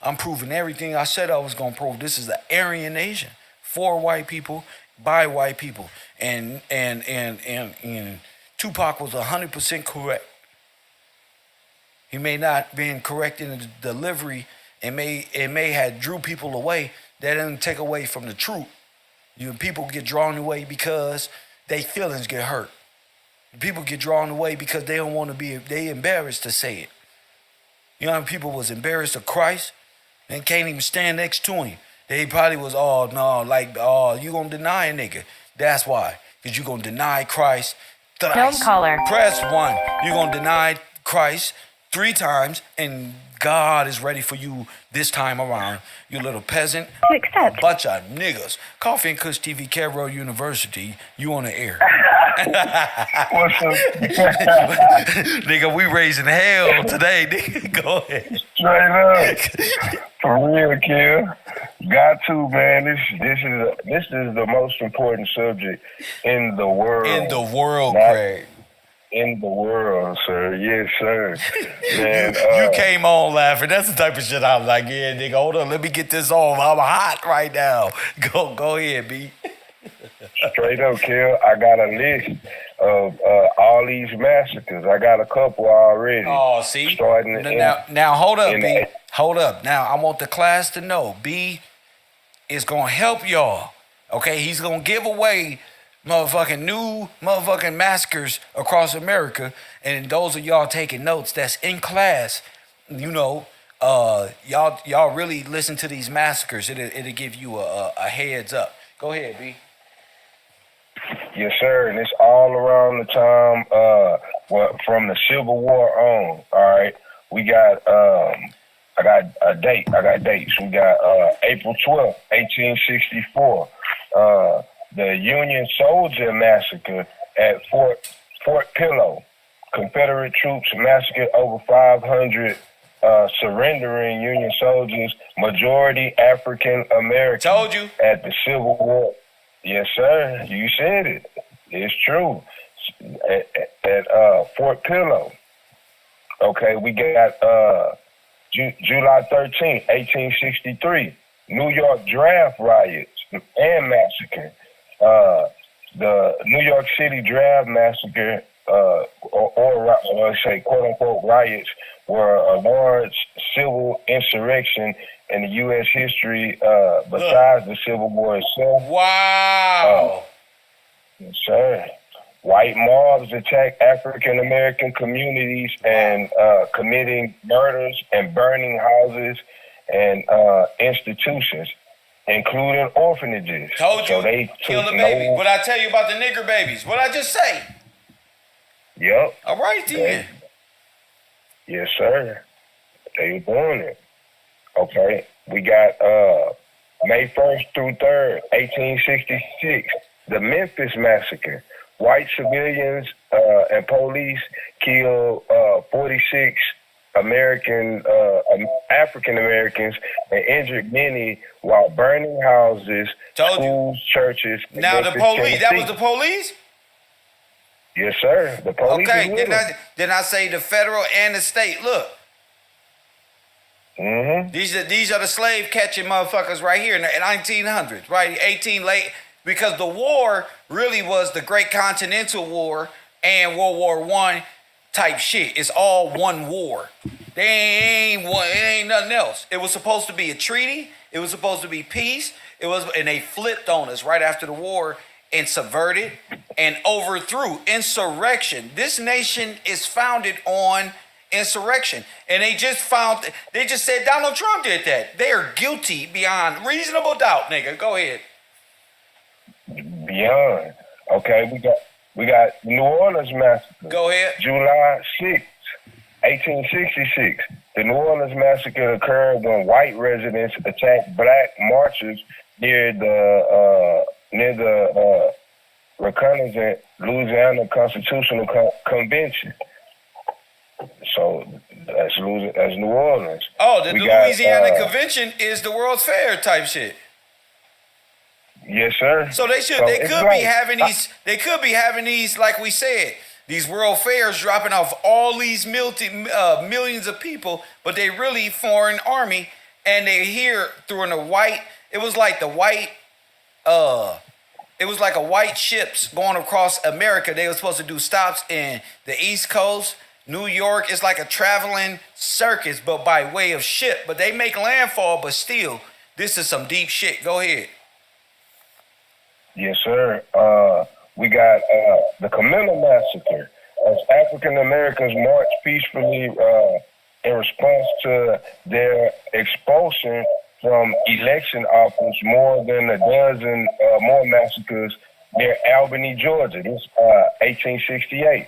I'm proving everything I said I was gonna prove. This is the Aryan nation. For white people, by white people. And Tupac was 100% correct. He may not been correct in the delivery. It may have drew people away. That doesn't take away from the truth. People get drawn away because their feelings get hurt. People get drawn away because they don't want to be, they embarrassed to say it. You know how many people was embarrassed of Christ and can't even stand next to him? They probably was, you gonna deny a nigga. That's why. Because you gonna deny Christ thrice. Film caller. Press 1. You gonna deny Christ 3 times, and God is ready for you this time around. You little peasant. A bunch of niggas. Coffee and Kush TV, KevRow University. You on the air. What's up? Nigga, we raising hell today. Nigga, go ahead. Straight up. For real, Kev. Got to, man. This is the most important subject in the world. In the world, Craig. In the world, sir. Yes, sir. Man, you came on laughing. That's the type of shit I was like, yeah, nigga, hold on. Let me get this off. I'm hot right now. Go ahead, B. Straight up, Kel. I got a list of all these massacres. I got a couple already. Oh, see? Now, hold up, B. Hold up. Now, I want the class to know, B is going to help y'all. Okay? He's going to give away new massacres across America, and those of y'all taking notes that's in class, y'all really listen to these massacres. It'll give you a heads up. Go ahead, B. Yes, sir, and it's all around the time from the Civil War on. All right, we got I got a date. I got dates. We got April 12th, 1864. The Union Soldier Massacre at Fort Pillow. Confederate troops massacred over 500 surrendering Union soldiers, majority African American. Told you. At the Civil War. Yes, sir. You said it. It's true. At Fort Pillow. Okay, we got July 13th, 1863. New York draft riots and massacre. The New York City draft massacre, or let's say quote-unquote riots, were a large civil insurrection in the U.S. history besides the Civil War itself. Wow. Yes, sir. White mobs attacked African-American communities and committing murders and burning houses and institutions, including orphanages. Told you. So they kill the baby. What I tell you about the nigger babies? What I just say? Yep. All right, then. Yes, sir. They were doing it. Okay. We got May 1st through 3rd, 1866, the Memphis Massacre. White civilians and police killed 46 African Americans and injured many while burning houses, schools, churches. Now the police, that was the police? Yes, sir. The police. Okay, then I say the federal and the state. Look. Mm-hmm. These are the slave catching motherfuckers right here in the 1900s, right? 18 late, because the war really was the Great Continental War and World War I type shit. It's all one war. It ain't nothing else. It was supposed to be a treaty. It was supposed to be peace. And they flipped on us right after the war and subverted and overthrew insurrection. This nation is founded on insurrection. And they just said Donald Trump did that. They are guilty beyond reasonable doubt, nigga. Go ahead. Beyond. Okay, we got New Orleans massacre. Go ahead. July 6th, 1866. The New Orleans massacre occurred when white residents attacked black marchers near the reconnaissance Louisiana Constitutional Convention. So that's New Orleans. Oh, the Louisiana Convention is the World's Fair type shit. Yes, sir. So they should. So They could be having these. They could be having these, like we said, these world fairs dropping off all these millions of people, but they really foreign army, and they're here through the white. It was like the white. It was like a white ships going across America. They were supposed to do stops in the East Coast, New York. It's like a traveling circus, but by way of ship. But they make landfall, but still, this is some deep shit. Go ahead. Yes, sir. We got the Camilla Massacre, as African Americans marched peacefully in response to their expulsion from election office. More than a dozen more massacres near Albany, Georgia. This 1868.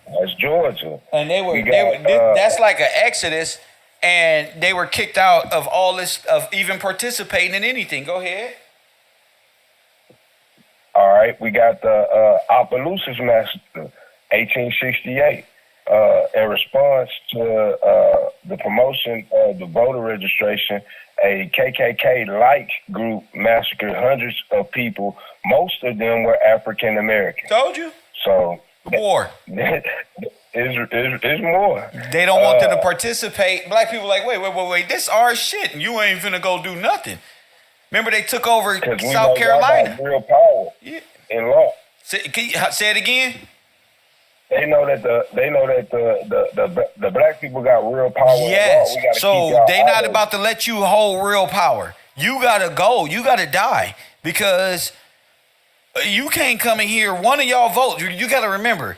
That's Georgia. And that's like an exodus, and they were kicked out of all this, of even participating in anything. Go ahead. All right, we got the Opelousas Massacre, 1868. In response to the promotion of the voter registration, a KKK-like group massacred hundreds of people. Most of them were African American. Told you. So more. It's more. They don't want them to participate. Black people like, wait. This our shit, and you ain't finna go do nothing. Remember, they took over South Carolina. Real power in law. Can you say it again? They know that the black people got real power. Yes. In law. So they not about to let you hold real power. You gotta go. You gotta die, because you can't come in here. One of y'all votes. You gotta remember,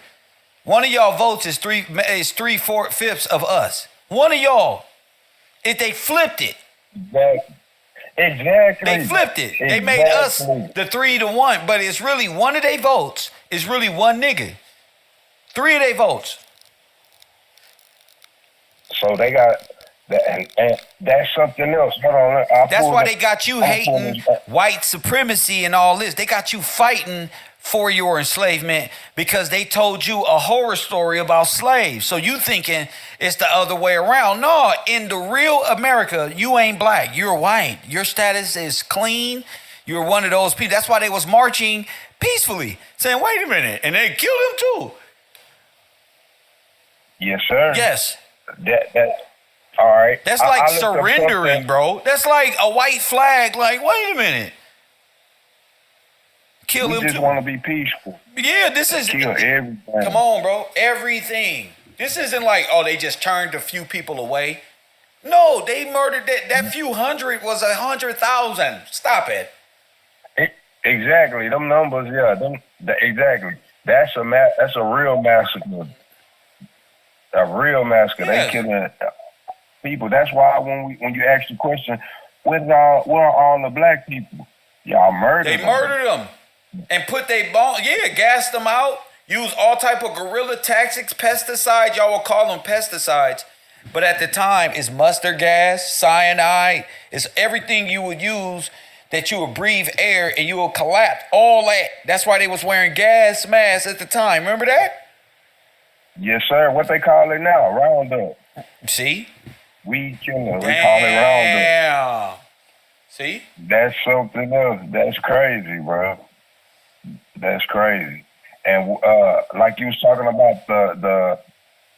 one of y'all votes is 3/4 of us. One of y'all. If they flipped it. Exactly. They flipped it. Exactly. They made us the 3-1, but it's really one of their votes is really one nigga. 3 of their votes. So they got that, and that's something else. Hold on. That's why they got you hating white supremacy and all this. They got you fighting for your enslavement because they told you a horror story about slaves. So you thinking it's the other way around. No, in the real America, you ain't black. You're white. Your status is clean. You're one of those people. That's why they was marching peacefully, saying, wait a minute. And they killed him too. Yes, sir. Yes. That all right. That's like surrendering, bro. That's like a white flag. Like, wait a minute. Kill him too. We just want to be peaceful. Yeah, this is. Kill everything. Come on, bro. Everything. This isn't like, oh, they just turned a few people away. No, they murdered that few hundred was 100,000. Stop it. Exactly. Them numbers, yeah. Exactly. That's a real massacre. A real massacre. Yes. They killing people. That's why when you ask the question, where are all the black people? Y'all murdered them. They murdered them and put their bomb. Yeah, gassed them out. Use all type of guerrilla tactics, pesticides. Y'all will call them pesticides, but at the time, it's mustard gas, cyanide. It's everything you would use that you would breathe air and you will collapse. All that. That's why they was wearing gas masks at the time. Remember that? Yes, sir. What they call it now? Roundup. See? Weed killer. We call it Roundup. See? That's something else. That's crazy, bro. That's crazy. And like you was talking about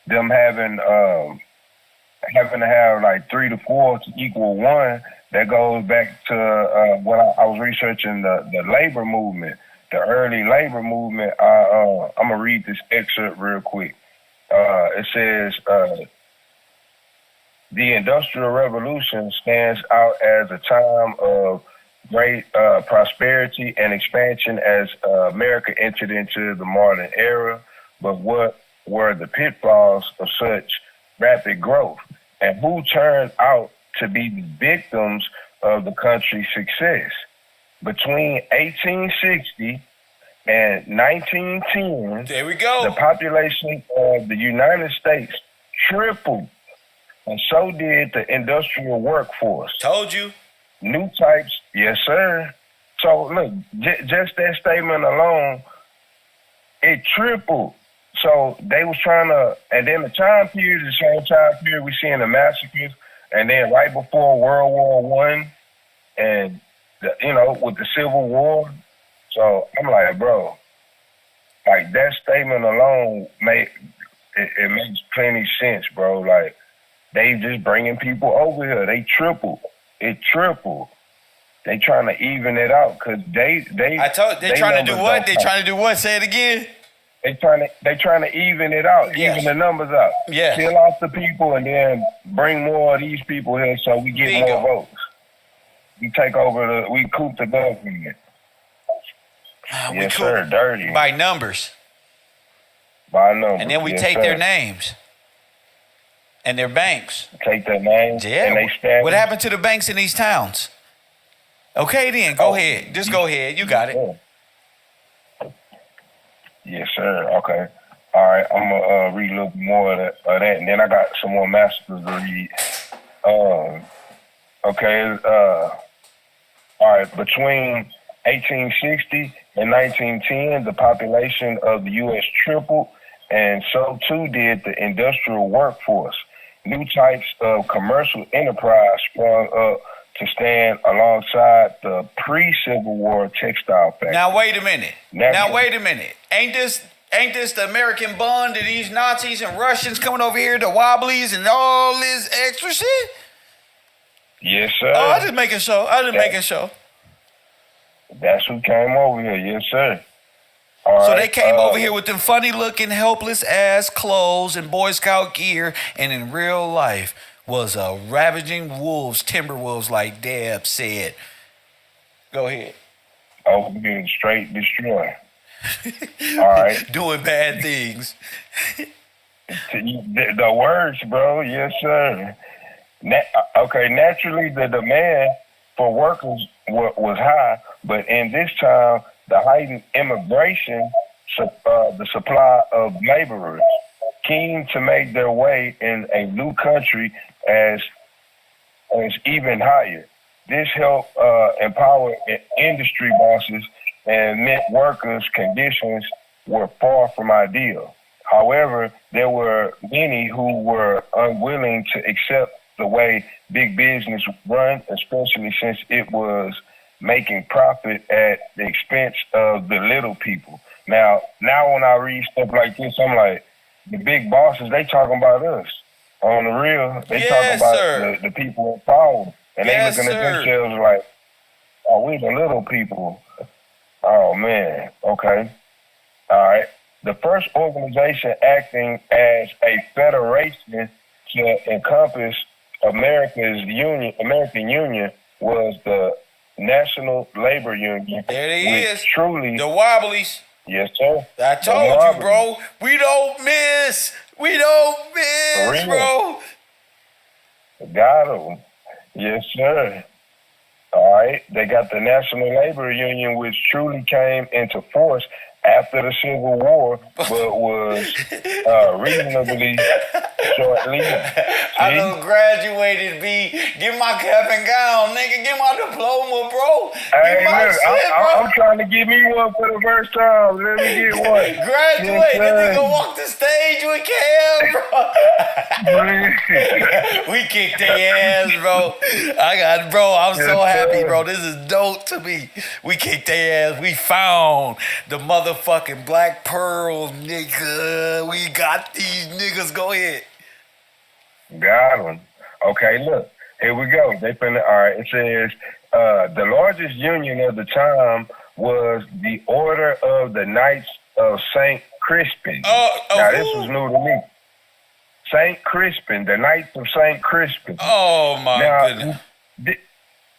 them having to have like 3 to 4 to equal 1. That goes back to what I was researching the labor movement, the early labor movement. I'm gonna read this excerpt real quick. It says, the Industrial Revolution stands out as a time of great prosperity and expansion as America entered into the modern era. But what were the pitfalls of such rapid growth? And who turned out to be the victims of the country's success? between 1860 and 1910, there we go. The population of the United States tripled, and so did the industrial workforce. Told you. New types, yes, sir. So look, just that statement alone, it tripled. So they was trying to, and then the time period, the same time period, we seeing the massacres, and then right before World War I, and with the Civil War. So I'm like, bro, like that statement alone makes plenty sense, bro. Like they just bringing people over here. They tripled. It tripled. They trying to even it out because they trying to do what? They trying to do what? Say it again. They trying to even it out, even the numbers out. Yeah. Kill off the people and then bring more of these people here so we get more votes. We take over we coup the government. Yes, sir. Dirty. By numbers. By numbers. And then we take their names. And their banks. Take their names. Yeah. And they stand. What happened to the banks in these towns? Okay, then. Go ahead. Just go ahead. You got it. Yes, sir. Okay. All right. I'm going to read a little more of that. And then I got some more massacres to read. Okay. All right. Between 1860 and 1910, the population of the U.S. tripled, and so too did the industrial workforce. New types of commercial enterprise sprung up to stand alongside the pre-Civil War textile factory. Now wait a minute. Ain't this the American bond to these Nazis and Russians coming over here, the Wobblies and all this extra shit? Yes, sir. Oh, I just making sure. That's who came over here. Yes, sir. So they came over here with them funny-looking, helpless-ass clothes and Boy Scout gear, and in real life was ravaging wolves, timber wolves, like Deb said. Go ahead. Over here, straight destroy. All right. Doing bad things. The words, bro. Yes, sir. Naturally, the demand for workers was high, but in this time, the heightened immigration, the supply of laborers, keen to make their way in a new country as even higher. This helped empower industry bosses and meant workers' conditions were far from ideal. However, there were many who were unwilling to accept the way big business run, especially since it was making profit at the expense of the little people. Now when I read stuff like this, I'm like, the big bosses, they talking about us. On the real, they talking about the people in power. And they looking at themselves like, oh, we the little people. Oh, man. Okay. All right. The first organization acting as a federation to encompass American Union was the National Labor Union. There it is. Truly, the Wobblies. Yes, sir. I told you, bro. We don't miss. Bro. Got them. Yes, sir. All right. They got the National Labor Union, which truly came into force after the Civil War, but was reasonably short-lived. I done graduated, B. Get my cap and gown, nigga. Get my diploma, bro. Hey, look, I'm trying to get me one for the first time. Let me get one. Graduate. This nigga walk the stage with Kev, bro. We kicked their ass, bro. I'm so happy, bro. This is dope to me. We kicked their ass. We found the motherfucking Black Pearl, nigga. We got these niggas. Go ahead. Got them. Okay, look. Here we go. All right, it says, the largest union of the time was the Order of the Knights of St. Crispin. Now, this was new to me. St. Crispin, the Knights of St. Crispin. Oh, my goodness.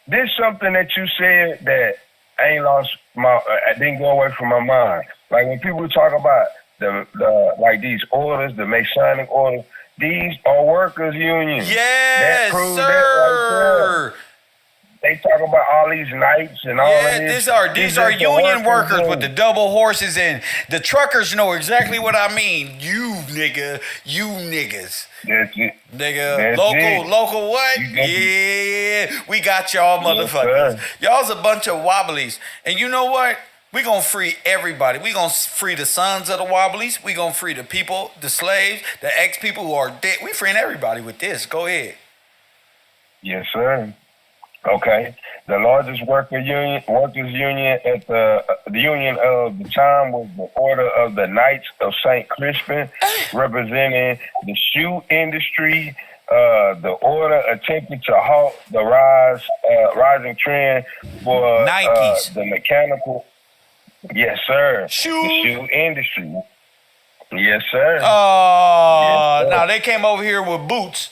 This is something that you said that I didn't go away from my mind. Like when people talk about the like these orders, the Masonic orders, these are workers' unions. Yes, sir. they talk about all these nights and all of this. These are union workers with the double horses, and the truckers know exactly what I mean. You niggas. That's it. Nigga, That's local what? Yeah, we got y'all motherfuckers. Y'all's a bunch of wobblies. And you know what? We gonna free everybody. We gonna free the sons of the wobblies. We gonna free the people, the slaves, the ex-people who are dead. We freeing everybody with this. Go ahead. Yes, sir. Okay. The largest workers union at the union of the time was the Order of the Knights of St. Crispin, representing the shoe industry. The order attempted to halt the rising trend for the mechanical. Yes, sir. The shoe industry. Yes, sir. Oh, now they came over here with boots.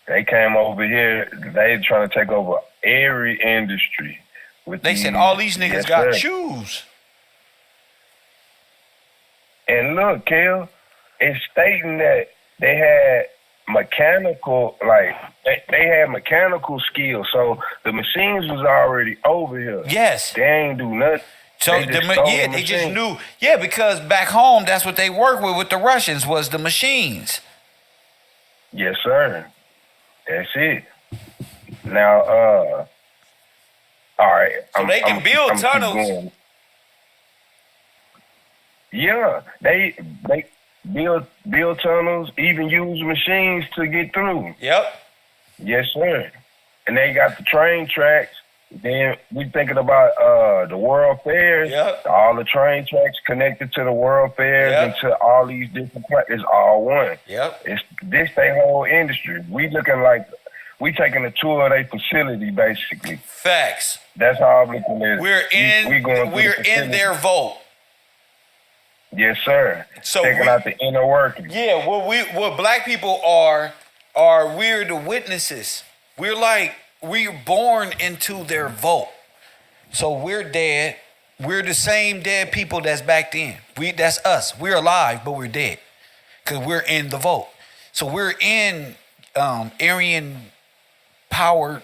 They came over here. They trying to take over every industry. They said all these niggas got shoes. And look, Kel, it's stating that they had mechanical, they had mechanical skills. So the machines was already over here. Yes. They ain't do nothing. So they just knew. Yeah, because back home, that's what they work with the Russians was the machines. Yes, sir. That's it. Now, all right. So they can build tunnels. Yeah, they build tunnels, even use machines to get through. Yep. Yes, sir. And they got the train tracks. Then we thinking about the World Fairs. Yep. All the train tracks connected to the World Fairs and to all these different it's all one. Yep. It's this their whole industry. We looking like we taking a tour of their facility basically. Facts. That's how I'm looking at it. We're in their vault. Yes, sir. So checking out the inner workings. Yeah, what black people are we're the witnesses. We're born into their vault. So we're dead. We're the same dead people that's back then. That's us. We're alive, but we're dead. Because we're in the vault. So we're in Aryan powered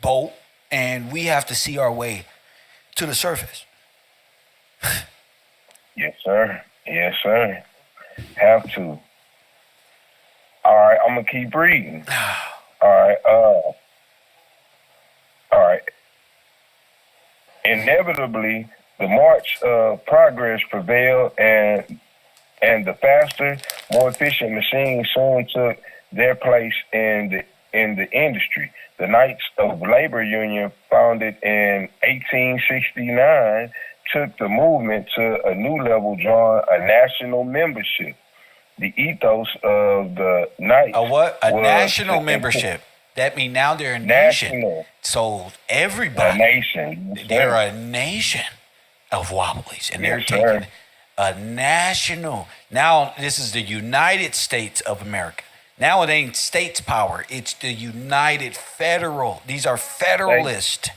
boat, and we have to see our way to the surface. Yes, sir. Yes, sir. Have to. All right, I'm gonna keep reading. All right. All right. Inevitably, the march of progress prevailed, and the faster, more efficient machines soon took their place in the industry. The Knights of Labor Union, founded in 1869, took the movement to a new level, drawing a national membership. The ethos of the Knights. A what? A national membership. That means now they're a nation. So everybody. A nation. They're a nation of wobblies. And they're taking a national. Now this is the United States of America. Now it ain't states power. It's the United Federal. These are federalist.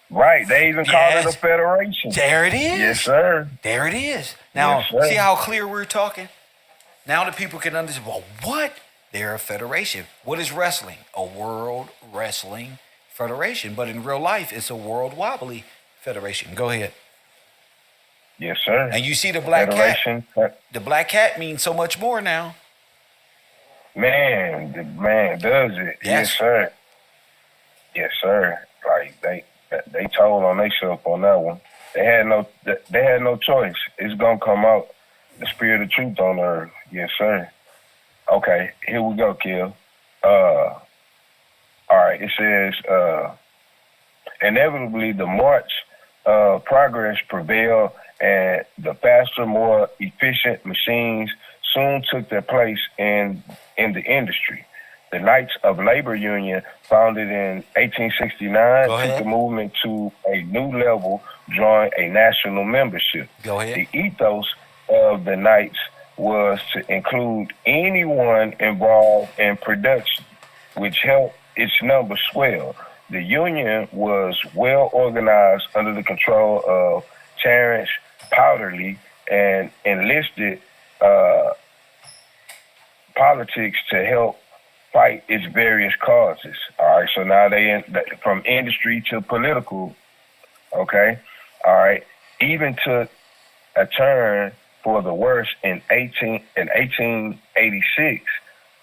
Right. They even call it a federation. There it is. Yes, sir. There it is. Now, see how clear we're talking? Now the people can understand, well, what? They're a federation. What is wrestling? A World Wrestling Federation. But in real life, it's a World Wobbly Federation. Go ahead. Yes, sir. And you see the black cat. The black cat means so much more now. Man, does it. Yes, sir. Yes, sir. Like they told on themselves on that one. They had no choice. It's gonna come out. The spirit of truth on earth. Yes, sir. Okay, here we go, Kill. All right, it says, inevitably the march of progress prevailed, and the faster, more efficient machines soon took their place in the industry. The Knights of Labor Union, founded in 1869, took the movement to a new level, drawing a national membership. Go ahead. The ethos of the Knights was to include anyone involved in production, which helped its numbers swell. The union was well organized under the control of Terence Powderly and enlisted politics to help fight its various causes. All right, so now from industry to political. Okay, all right, even took a turn for the worse in 1886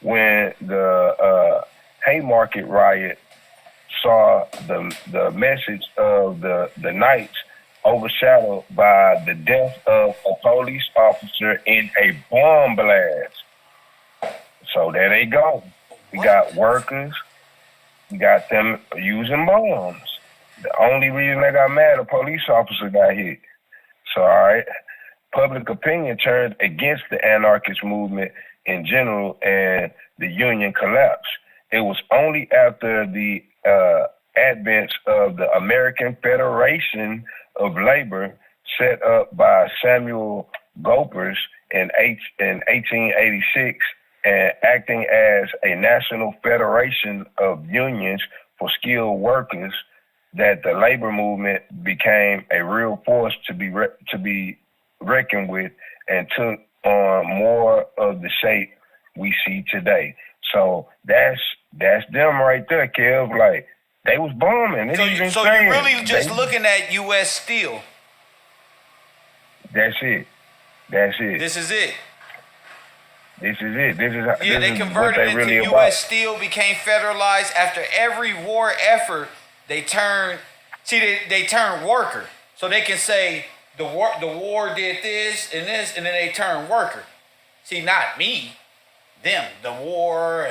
when the Haymarket riot saw the message of the Knights overshadowed by the death of a police officer in a bomb blast. So there they go. We got workers. We got them using bombs. The only reason they got mad, a police officer got hit. So, all right, public opinion turned against the anarchist movement in general, and the Union collapsed. It was only after the advent of the American Federation of Labor, set up by Samuel Gompers in 1886, and acting as a national federation of unions for skilled workers, that the labor movement became a real force to be reckoned with, and took on more of the shape we see today. So that's them right there, Kev. Like, they was bombing. So you're really just looking at U.S. Steel. That's it. This is it. This is it. They converted into really U.S. Steel, became federalized. After every war effort, they turned worker. So they can say the war did this, and then they turn worker. See, not me, them, the war.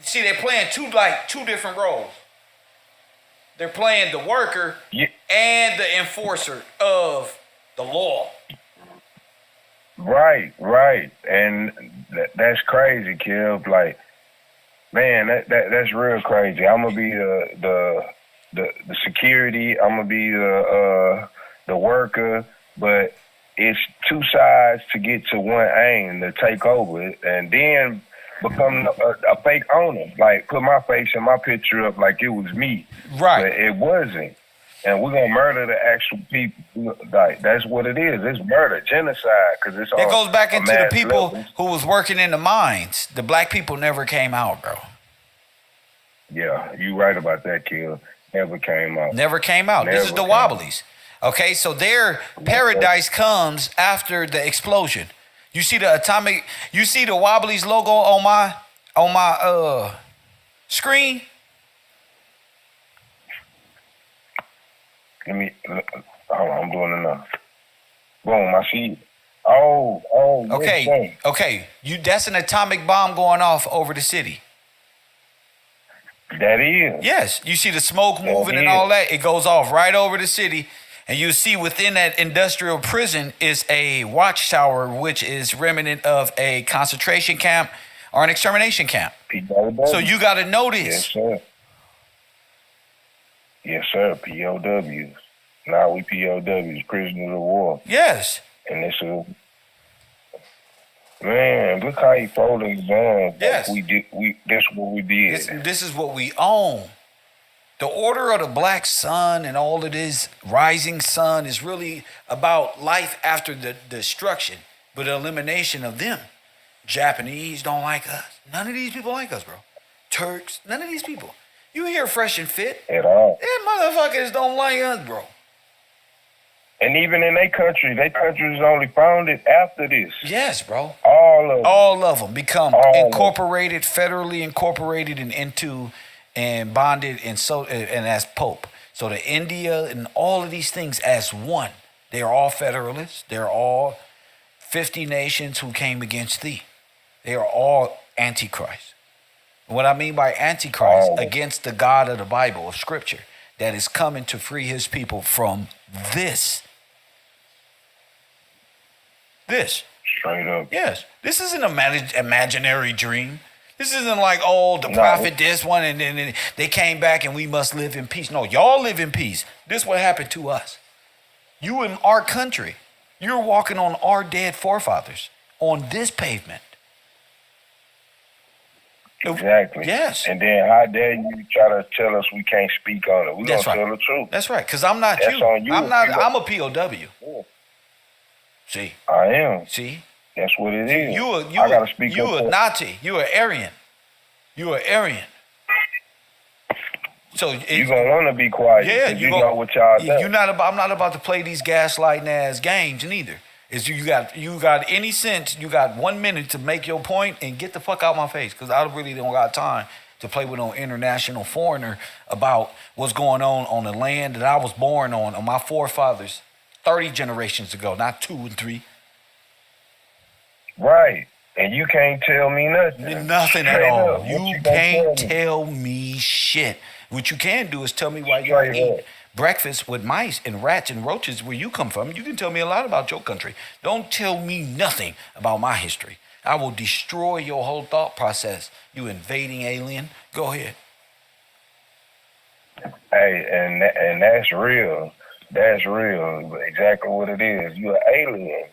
See, they're playing two different roles. They're playing the worker and the enforcer of the law. Right, and that's crazy, Kev. Like, man, that's real crazy. I'm gonna be the security. I'm gonna be the worker, but it's two sides to get to one aim to take over, and then become a fake owner. Like, put my face and my picture up like it was me, right? But it wasn't. And we're gonna murder the actual people. Like, that's what it is. It's murder, genocide. Because it goes back into the people who was working in the mines. The black people never came out, bro. Yeah, you right about that, kid. Never came out. This is the Wobblies. Okay, so their paradise comes after the explosion. You see the Wobblies logo on my screen? Hold on, I'm doing enough. Boom, I see it. Oh. Okay. That's an atomic bomb going off over the city. That is. Yes, you see the smoke moving and all that. It goes off right over the city, and you see within that industrial prison is a watchtower, which is remnant of a concentration camp or an extermination camp. So you got to know this. Yes, sir. POWs. Now we POWs, prisoners of war. Yes. And this is, man, look how he folded his arms. Yes. That's what we did. This is what we own. The Order of the Black Sun and all of this rising sun is really about life after the destruction, but the elimination of them. Japanese don't like us. None of these people like us, bro. Turks, none of these people. You hear Fresh and Fit? At all. Them motherfuckers don't like us, bro. And even in their country was only founded after this. Yes, bro. All of them become incorporated, federally incorporated and bonded and as Pope. So the India and all of these things as one. They are all federalists. They're all 50 nations who came against thee. They are all antichrist. What I mean by antichrist, against the God of the Bible, of Scripture, that is coming to free his people from this. Straight up. Yes. This isn't an imaginary dream. This isn't like, the prophet this one, and then they came back and we must live in peace. No, y'all live in peace. This is what happened to us. You in our country. You're walking on our dead forefathers on this pavement. Exactly. Yes. And then how dare you try to tell us we can't speak on it? We're going to tell the truth. That's right, because I'm not That's you. On you. I'm a POW. Yeah. See? I am. See? That's what it is. I got to speak up. You a Nazi. You an Aryan. You are Aryan. So You gonna want to be quiet. Yeah, you know what y'all do. You're not about. I'm not about to play these gaslighting ass games neither. Is you got any sense? You got 1 minute to make your point and get the fuck out my face, because I really don't got time to play with no international foreigner about what's going on the land that I was born on my forefathers 30 generations ago, not 2 and 3. Right. And you can't tell me nothing. Nothing at all. Up. You can't tell me shit. What you can do is tell me why you eat breakfast with mice and rats and roaches where you come from. You can tell me a lot about your country. Don't tell me nothing about my history. I will destroy your whole thought process, you invading alien. Go ahead. Hey, and that's real. That's real. Exactly what it is. You're an alien.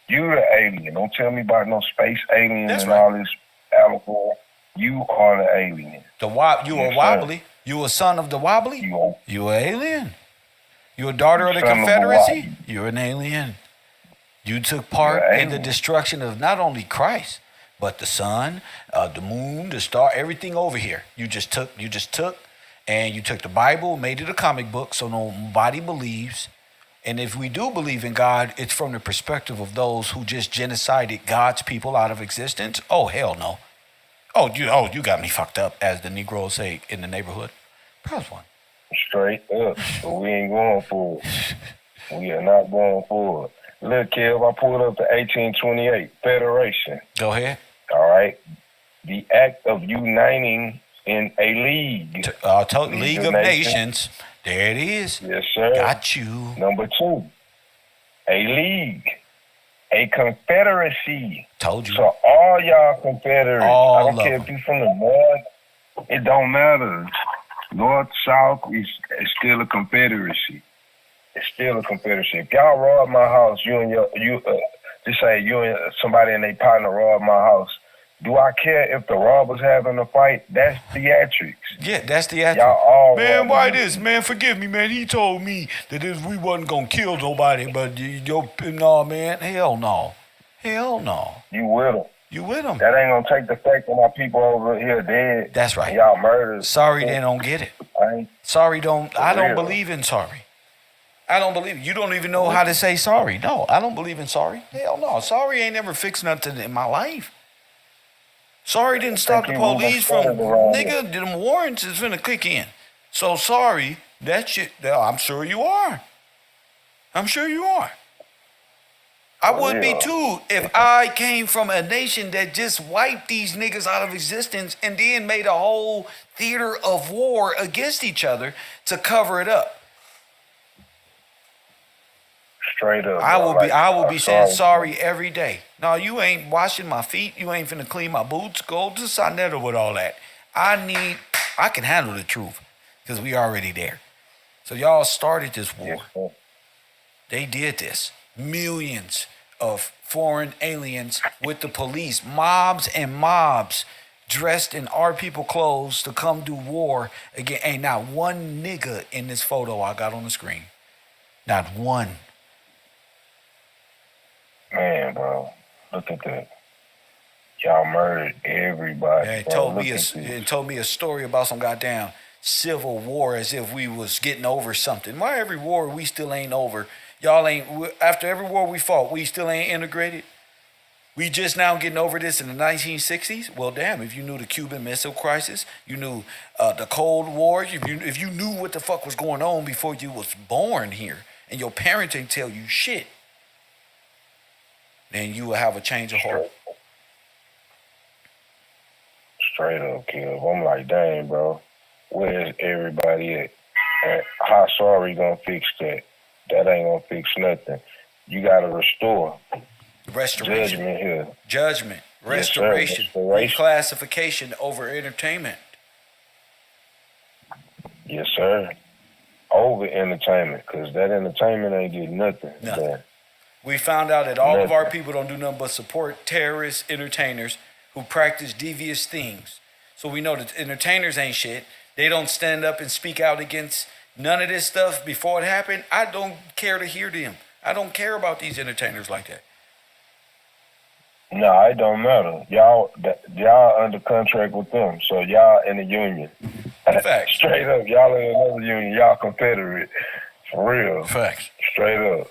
You the alien. Don't tell me about no space aliens and all this allegory. You are the alien. You are wobbly. You a son of the wobbly. You an alien. You a daughter of the Confederacy. You're an alien. You took part in the destruction of not only Christ, but the sun, the moon, the star, everything over here. You just took, and you took the Bible, made it a comic book, so nobody believes. And if we do believe in God, it's from the perspective of those who just genocided God's people out of existence. Oh, hell no. You got me fucked up, as the Negroes say in the neighborhood. Press one. Straight up. But we ain't going for it. We are not going for it. Look, Kev, I pulled up the 1828 Federation. Go ahead. All right. The act of uniting in a league. League of Nations. There it is. Yes, sir. Got you. Number 2, a league, a confederacy. Told you. So all y'all Confederates, I don't care if you're from the north, it don't matter. North, south, it's still a confederacy. It's still a confederacy. If y'all rob my house, just say you and somebody and they partner rob my house, do I care if the robbers having a fight? That's theatrics. Yeah, that's theatrics. Y'all all man, why this? Man, forgive me, man. He told me that we wasn't going to kill nobody, but no, man. Hell no. Hell no. You with them. You with them. That ain't going to take the fact that my people over here dead. That's right. Y'all murdered. Sorry they don't get it. I don't believe in sorry. I don't believe it. You don't even know how to say sorry. No, I don't believe in sorry. Hell no. Sorry ain't never fixed nothing in my life. Sorry didn't stop the police from, nigga, them warrants is finna kick in. So sorry, that shit, I'm sure you are. I'm sure you are. I would be too if I came from a nation that just wiped these niggas out of existence and then made a whole theater of war against each other to cover it up. Straight up. I will be saying sorry every day. No, you ain't washing my feet. You ain't finna clean my boots. Go to Sonetta with all that. I can handle the truth because we already there. So y'all started this war. They did this. Millions of foreign aliens with the police, mobs and mobs dressed in our people clothes to come do war again. Ain't not one nigga in this photo I got on the screen. Not one. Man, bro, look at that. Y'all murdered everybody. Yeah, it told me a story about some goddamn civil war as if we was getting over something. Why every war we still ain't over? Y'all ain't, after every war we fought, we still ain't integrated? We just now getting over this in the 1960s? Well, damn, if you knew the Cuban Missile Crisis, you knew the Cold War, if you knew what the fuck was going on before you was born here, and your parents ain't tell you shit, then you will have a change of heart. Straight up, kid. I'm like, dang, bro, where's everybody at? And how sorry gonna fix that? That ain't gonna fix nothing. You gotta restore. Restoration. Judgment here. Judgment. Restoration. Yes, restoration. Reclassification over entertainment. Yes, sir. Over entertainment, because that entertainment ain't getting nothing. Nothing. We found out that all of our people don't do nothing but support terrorist entertainers who practice devious things. So we know that entertainers ain't shit. They don't stand up and speak out against none of this stuff before it happened. I don't care to hear them. I don't care about these entertainers like that. No, it don't matter. Y'all under contract with them, so y'all in the union. Facts. Straight up, y'all in another union. Y'all Confederate. For real. Facts. Straight up.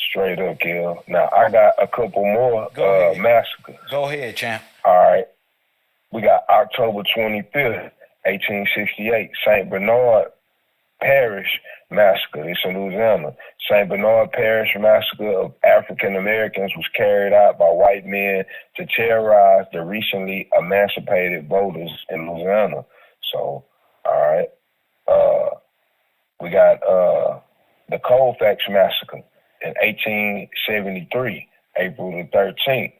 Straight up, Kill. Now, I got a couple more massacres. Go ahead, champ. All right. We got October 25th, 1868, St. Bernard Parish Massacre. It's in Louisiana. St. Bernard Parish Massacre of African Americans was carried out by white men to terrorize the recently emancipated voters in Louisiana. So, all right. We got the Colfax Massacre in 1873, April the 13th.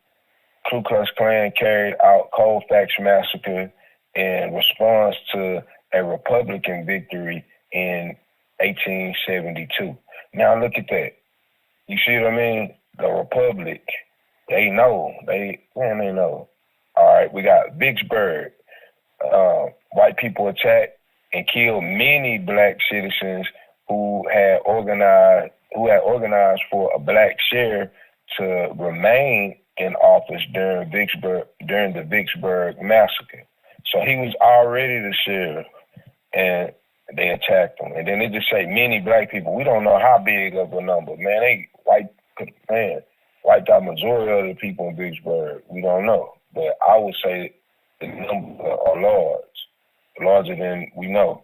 Ku Klux Klan carried out Colfax Massacre in response to a Republican victory in 1872. Now look at that. You see what I mean? The Republic, they know. They know. All right, we got Vicksburg. White people attacked and killed many black citizens who had organized for a black sheriff to remain in office during the Vicksburg massacre. So he was already the sheriff, and they attacked him. And then they just say many black people. We don't know how big of a number, man. They wiped out majority of the people in Vicksburg. We don't know, but I would say the number are larger than we know.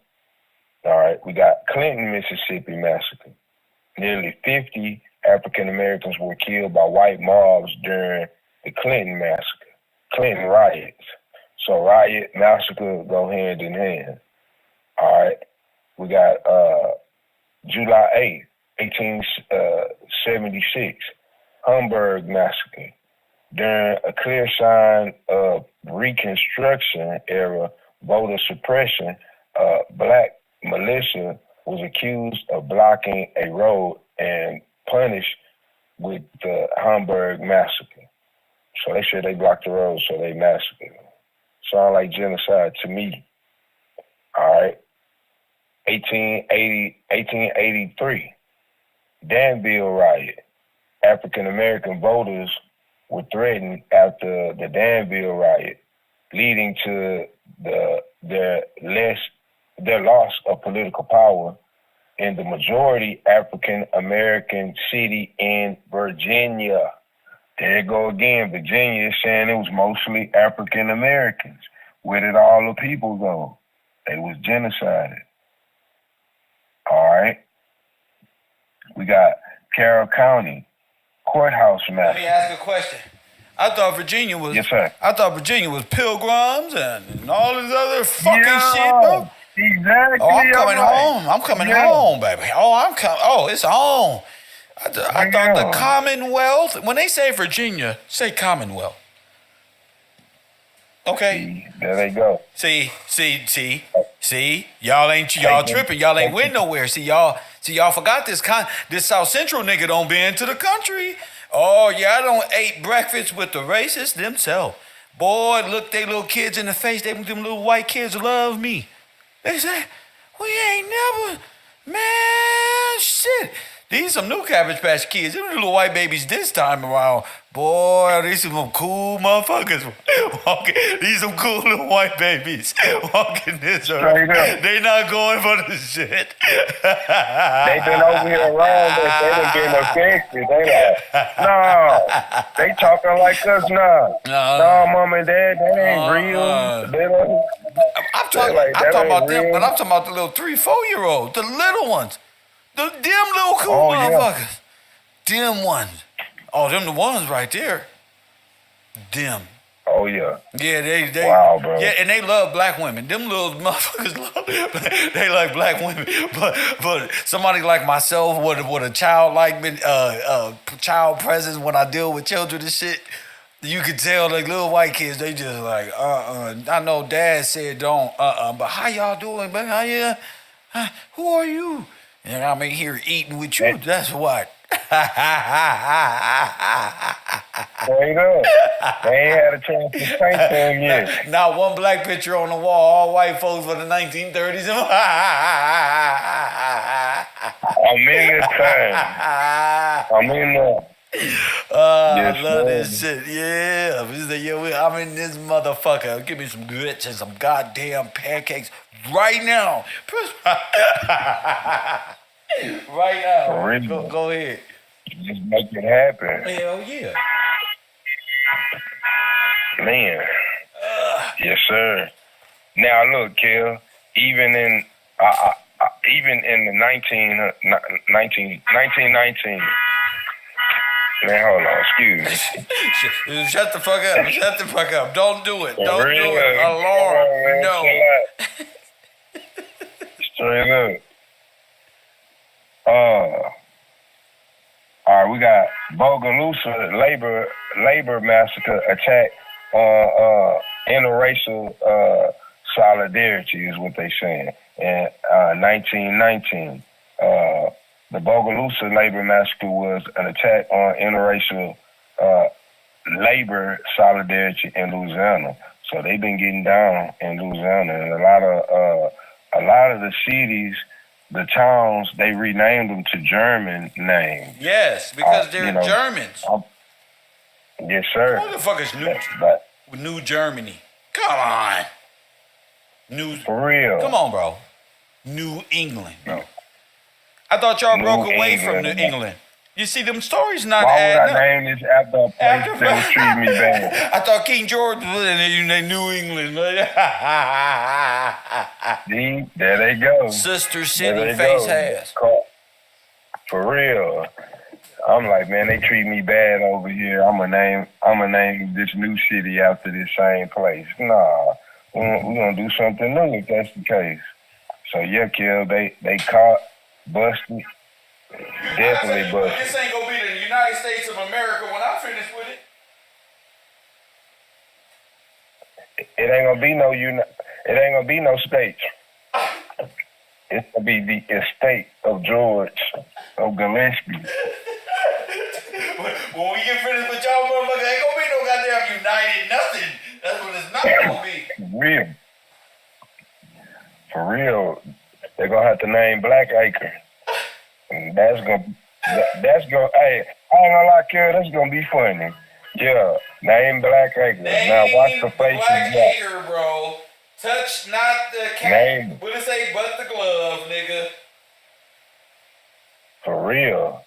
All right, we got Clinton, Mississippi massacre. Nearly 50 African Americans were killed by white mobs during the Clinton massacre, Clinton riots. So riot, massacre go hand in hand. All right, we got July 8th, 1876, Hamburg massacre. During a clear sign of Reconstruction era voter suppression, black militia was accused of blocking a road and punished with the Hamburg massacre. So they said they blocked the road, so they massacred them. Sound like genocide to me. All right. 1883, Danville riot. African American voters were threatened after the Danville riot, leading to their loss of political power in the majority African American city in Virginia. There you go again. Virginia is saying it was mostly African Americans. Where did all the people go? They was genocided. All right. We got Carroll County Courthouse massacre. Let me ask a question. I thought Virginia was. Yes, sir. I thought Virginia was pilgrims and all this other fucking shit, bro. Exactly. Oh, I'm coming home. I'm coming home, baby. Oh, I'm coming. Oh, it's home. I thought the Commonwealth. When they say Virginia, say Commonwealth. Okay. There they go. See. Y'all tripping. Y'all ain't went nowhere. See, y'all forgot this South Central nigga don't be into the country. Oh, y'all don't ate breakfast with the racists themselves. Boy, look they little kids in the face. Them little white kids love me. They say, we ain't never, man, shit. These some new Cabbage Patch Kids. Them little white babies this time around. Boy, these some cool motherfuckers walking. These some cool little white babies walking this earth. They not going for the shit. They been over here around us. They done been affected. They like, no. They talking like us now. No, mom and dad, that ain't real. They don't. I'm talking about them, but I'm talking about the little 3-4-year-olds, the little ones. Them little cool motherfuckers. Yeah. Them ones. Oh, them the ones right there. Them. Oh, yeah. Yeah, they wow, bro. Yeah, and they love black women. Them little motherfuckers they like black women. But somebody like myself with a child child presence when I deal with children and shit, you could tell like little white kids, they just like, I know dad said don't, but how y'all doing, man? How you? Who are you? And I'm in here eating with you. That's what. Straight up. They ain't had a chance to say them yet. Not one black picture on the wall. All white folks for the 1930s. I'm in this time. I'm in there. I love this shit. Yeah. I'm in this motherfucker. Give me some grits and some goddamn pancakes right now. Right now. Go ahead. Just make it happen. Hell yeah. Man. Yes, sir. Now look, Kel, even in the 1919. Man, hold on, excuse me. Shut the fuck up. Shut the fuck up. Don't do it. Don't do it. Alarm. No. Straight up. All right, we got Bogalusa labor massacre attack on interracial solidarity is what they saying. In 1919, the Bogalusa labor massacre was an attack on interracial labor solidarity in Louisiana. So they've been getting down in Louisiana, and a lot of the cities, the towns, they renamed them to German names. Yes, because they're Germans. Yes, sir. Motherfuckers New Germany. Come on. For real. Come on, bro. New England, bro. I thought y'all broke away from New England. You see, them stories not adding up. Why would I name this after a place that was treating me bad? I thought King George was in New England. See, there they go. Sister City face ass. For real. I'm like, man, they treat me bad over here. I'm gonna name this new city after this same place. Nah, we're gonna do something new if that's the case. So yeah, Kel, they caught, busted, definitely busted. This ain't gonna be the United States of America when I finish with it. It ain't gonna be no states. It's gonna be the estate of George of Gillespie. When we get finished with y'all motherfuckers, ain't gonna be no goddamn united nothing. That's what it's not gonna be. For real. They're gonna have to name Blackacre. And that's gonna hey, I ain't gonna lie, Kel, that's gonna be funny. Yeah, name Blackacre. Now watch the face Blackacre, bro. Touch not the cat. What it say but the glove, nigga? For real.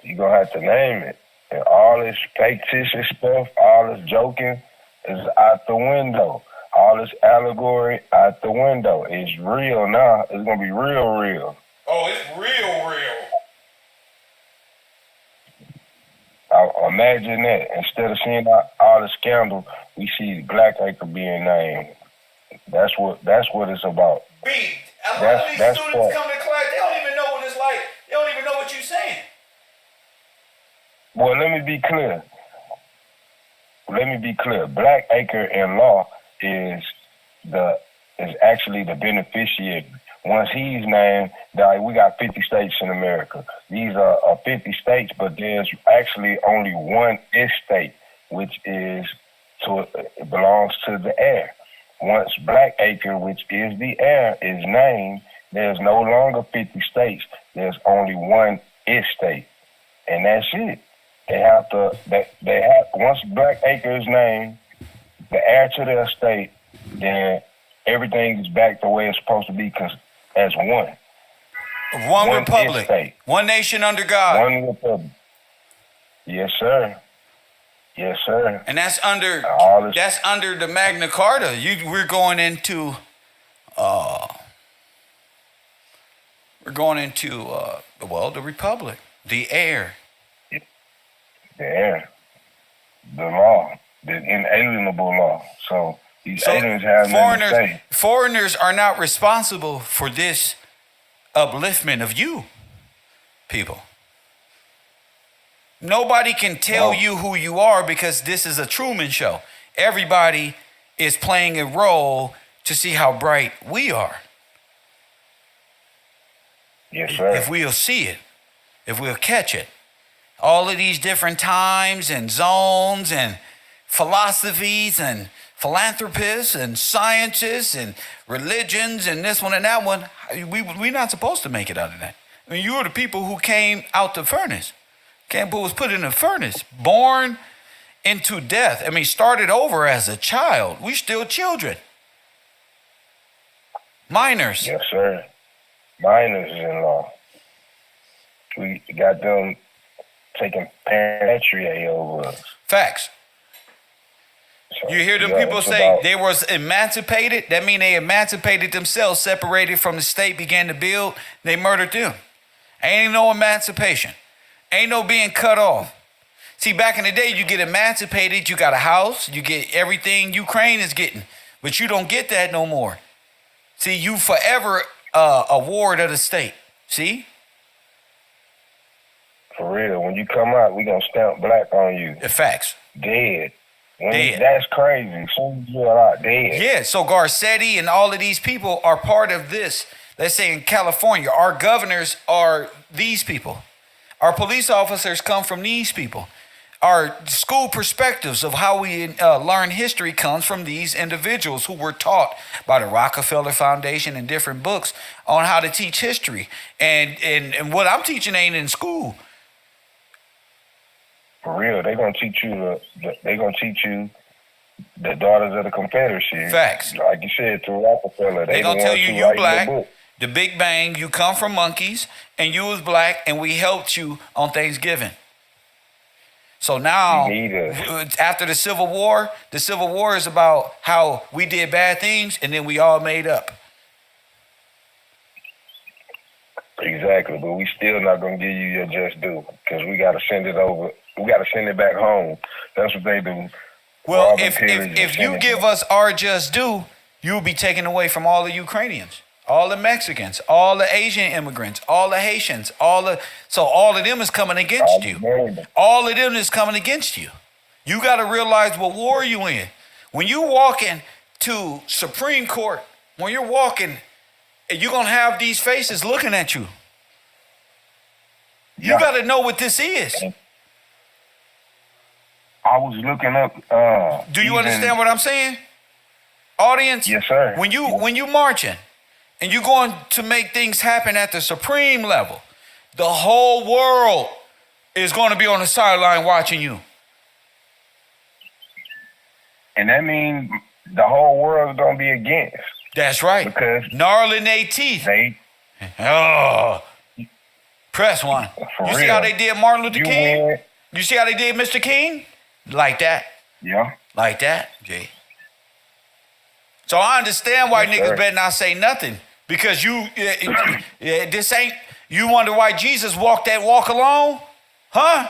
You gonna have to name it. And all this fictitious stuff, all this joking is out the window. All this allegory out the window. It's real now. It's gonna be real. Oh, it's real. Imagine that. Instead of seeing all the scandal, we see Blackacre being named. That's what it's about. A lot of these students come to class, they don't even know what it's like. They don't even know what you're saying. Well, let me be clear. Blackacre in law is actually the beneficiary. Once he's named, we got 50 states in America. These are 50 states, but there's actually only one estate, which it belongs to the heir. Once Blackacre, which is the heir, is named, there's no longer 50 states. There's only one estate, and that's it. Once Blackacre is named, the heir to the estate, then everything is back the way it's supposed to be as one. One republic. Estate. One nation under God. One republic. Yes, sir. And that's under the Magna Carta. We're going into the republic, the heir. The heir. The law, the inalienable law. So these aliens have nothing to say. Foreigners are not responsible for this upliftment of you, people. Nobody can tell you who you are because this is a Truman Show. Everybody is playing a role to see how bright we are. Yes, sir. If we'll see it, if we'll catch it. All of these different times and zones and philosophies and philanthropists and scientists and religions and this one and that one, we're not supposed to make it out of that. I mean, you are the people who came out the furnace, Campbell was put in a furnace, born into death. I mean, started over as a child. We still children. Minors. Yes, sir. Minors-in-law. We got them taking patriarchy over us. Facts. So, you hear them people say they was emancipated? That mean they emancipated themselves, separated from the state, began to build. They murdered them. Ain't no emancipation. Ain't no being cut off. See, back in the day, you get emancipated, you got a house, you get everything Ukraine is getting. But you don't get that no more. See, you forever a ward of the state. See? For real, when you come out, we gonna stamp black on you. The facts. Dead. Dead. That's crazy. Soon as you're out, dead. Yeah, so Garcetti and all of these people are part of this. Let's say in California, our governors are these people. Our police officers come from these people. Our school perspectives of how we learn history comes from these individuals who were taught by the Rockefeller Foundation and different books on how to teach history. And what I'm teaching ain't in school. For real, they're gonna teach you the daughters of the Confederacy. Facts. Like you said, through Rockefeller. They're gonna tell you black, the Big Bang, you come from monkeys, and you was black, and we helped you on Thanksgiving. So now, after the Civil War is about how we did bad things, and then we all made up. Exactly, but we still not gonna give you your just due because we gotta send it over. We gotta send it back home. That's what they do. Well, if you give us our just due, you'll be taken away from all the Ukrainians, all the Mexicans, all the Asian immigrants, all the Haitians, so all of them is coming against you. All of them is coming against you. You got to realize what war you in. When you walking to Supreme Court, when you're walking, you're gonna have these faces looking at you. You got to know what this is. I was looking up. Do you understand what I'm saying, audience? Yes, sir. When you marching and you're going to make things happen at the supreme level, the whole world is going to be on the sideline watching you. And that means the whole world is going to be against. That's right. Because gnarling their teeth. Press one. You see how they did Martin Luther King? You see how they did Mr. King? Like that. Yeah. Like that, Jay. So I understand why niggas better not say nothing. Because this ain't, you wonder why Jesus walked that walk alone? Huh?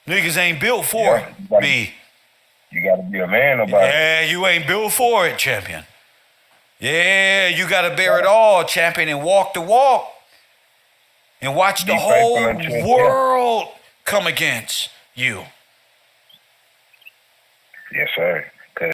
Niggas ain't built for it, B. You got to be a man about it. Yeah, you ain't built for it, champion. Yeah, you got to bear it all, champion, and walk the walk. And watch the whole world come against you. Yes, sir.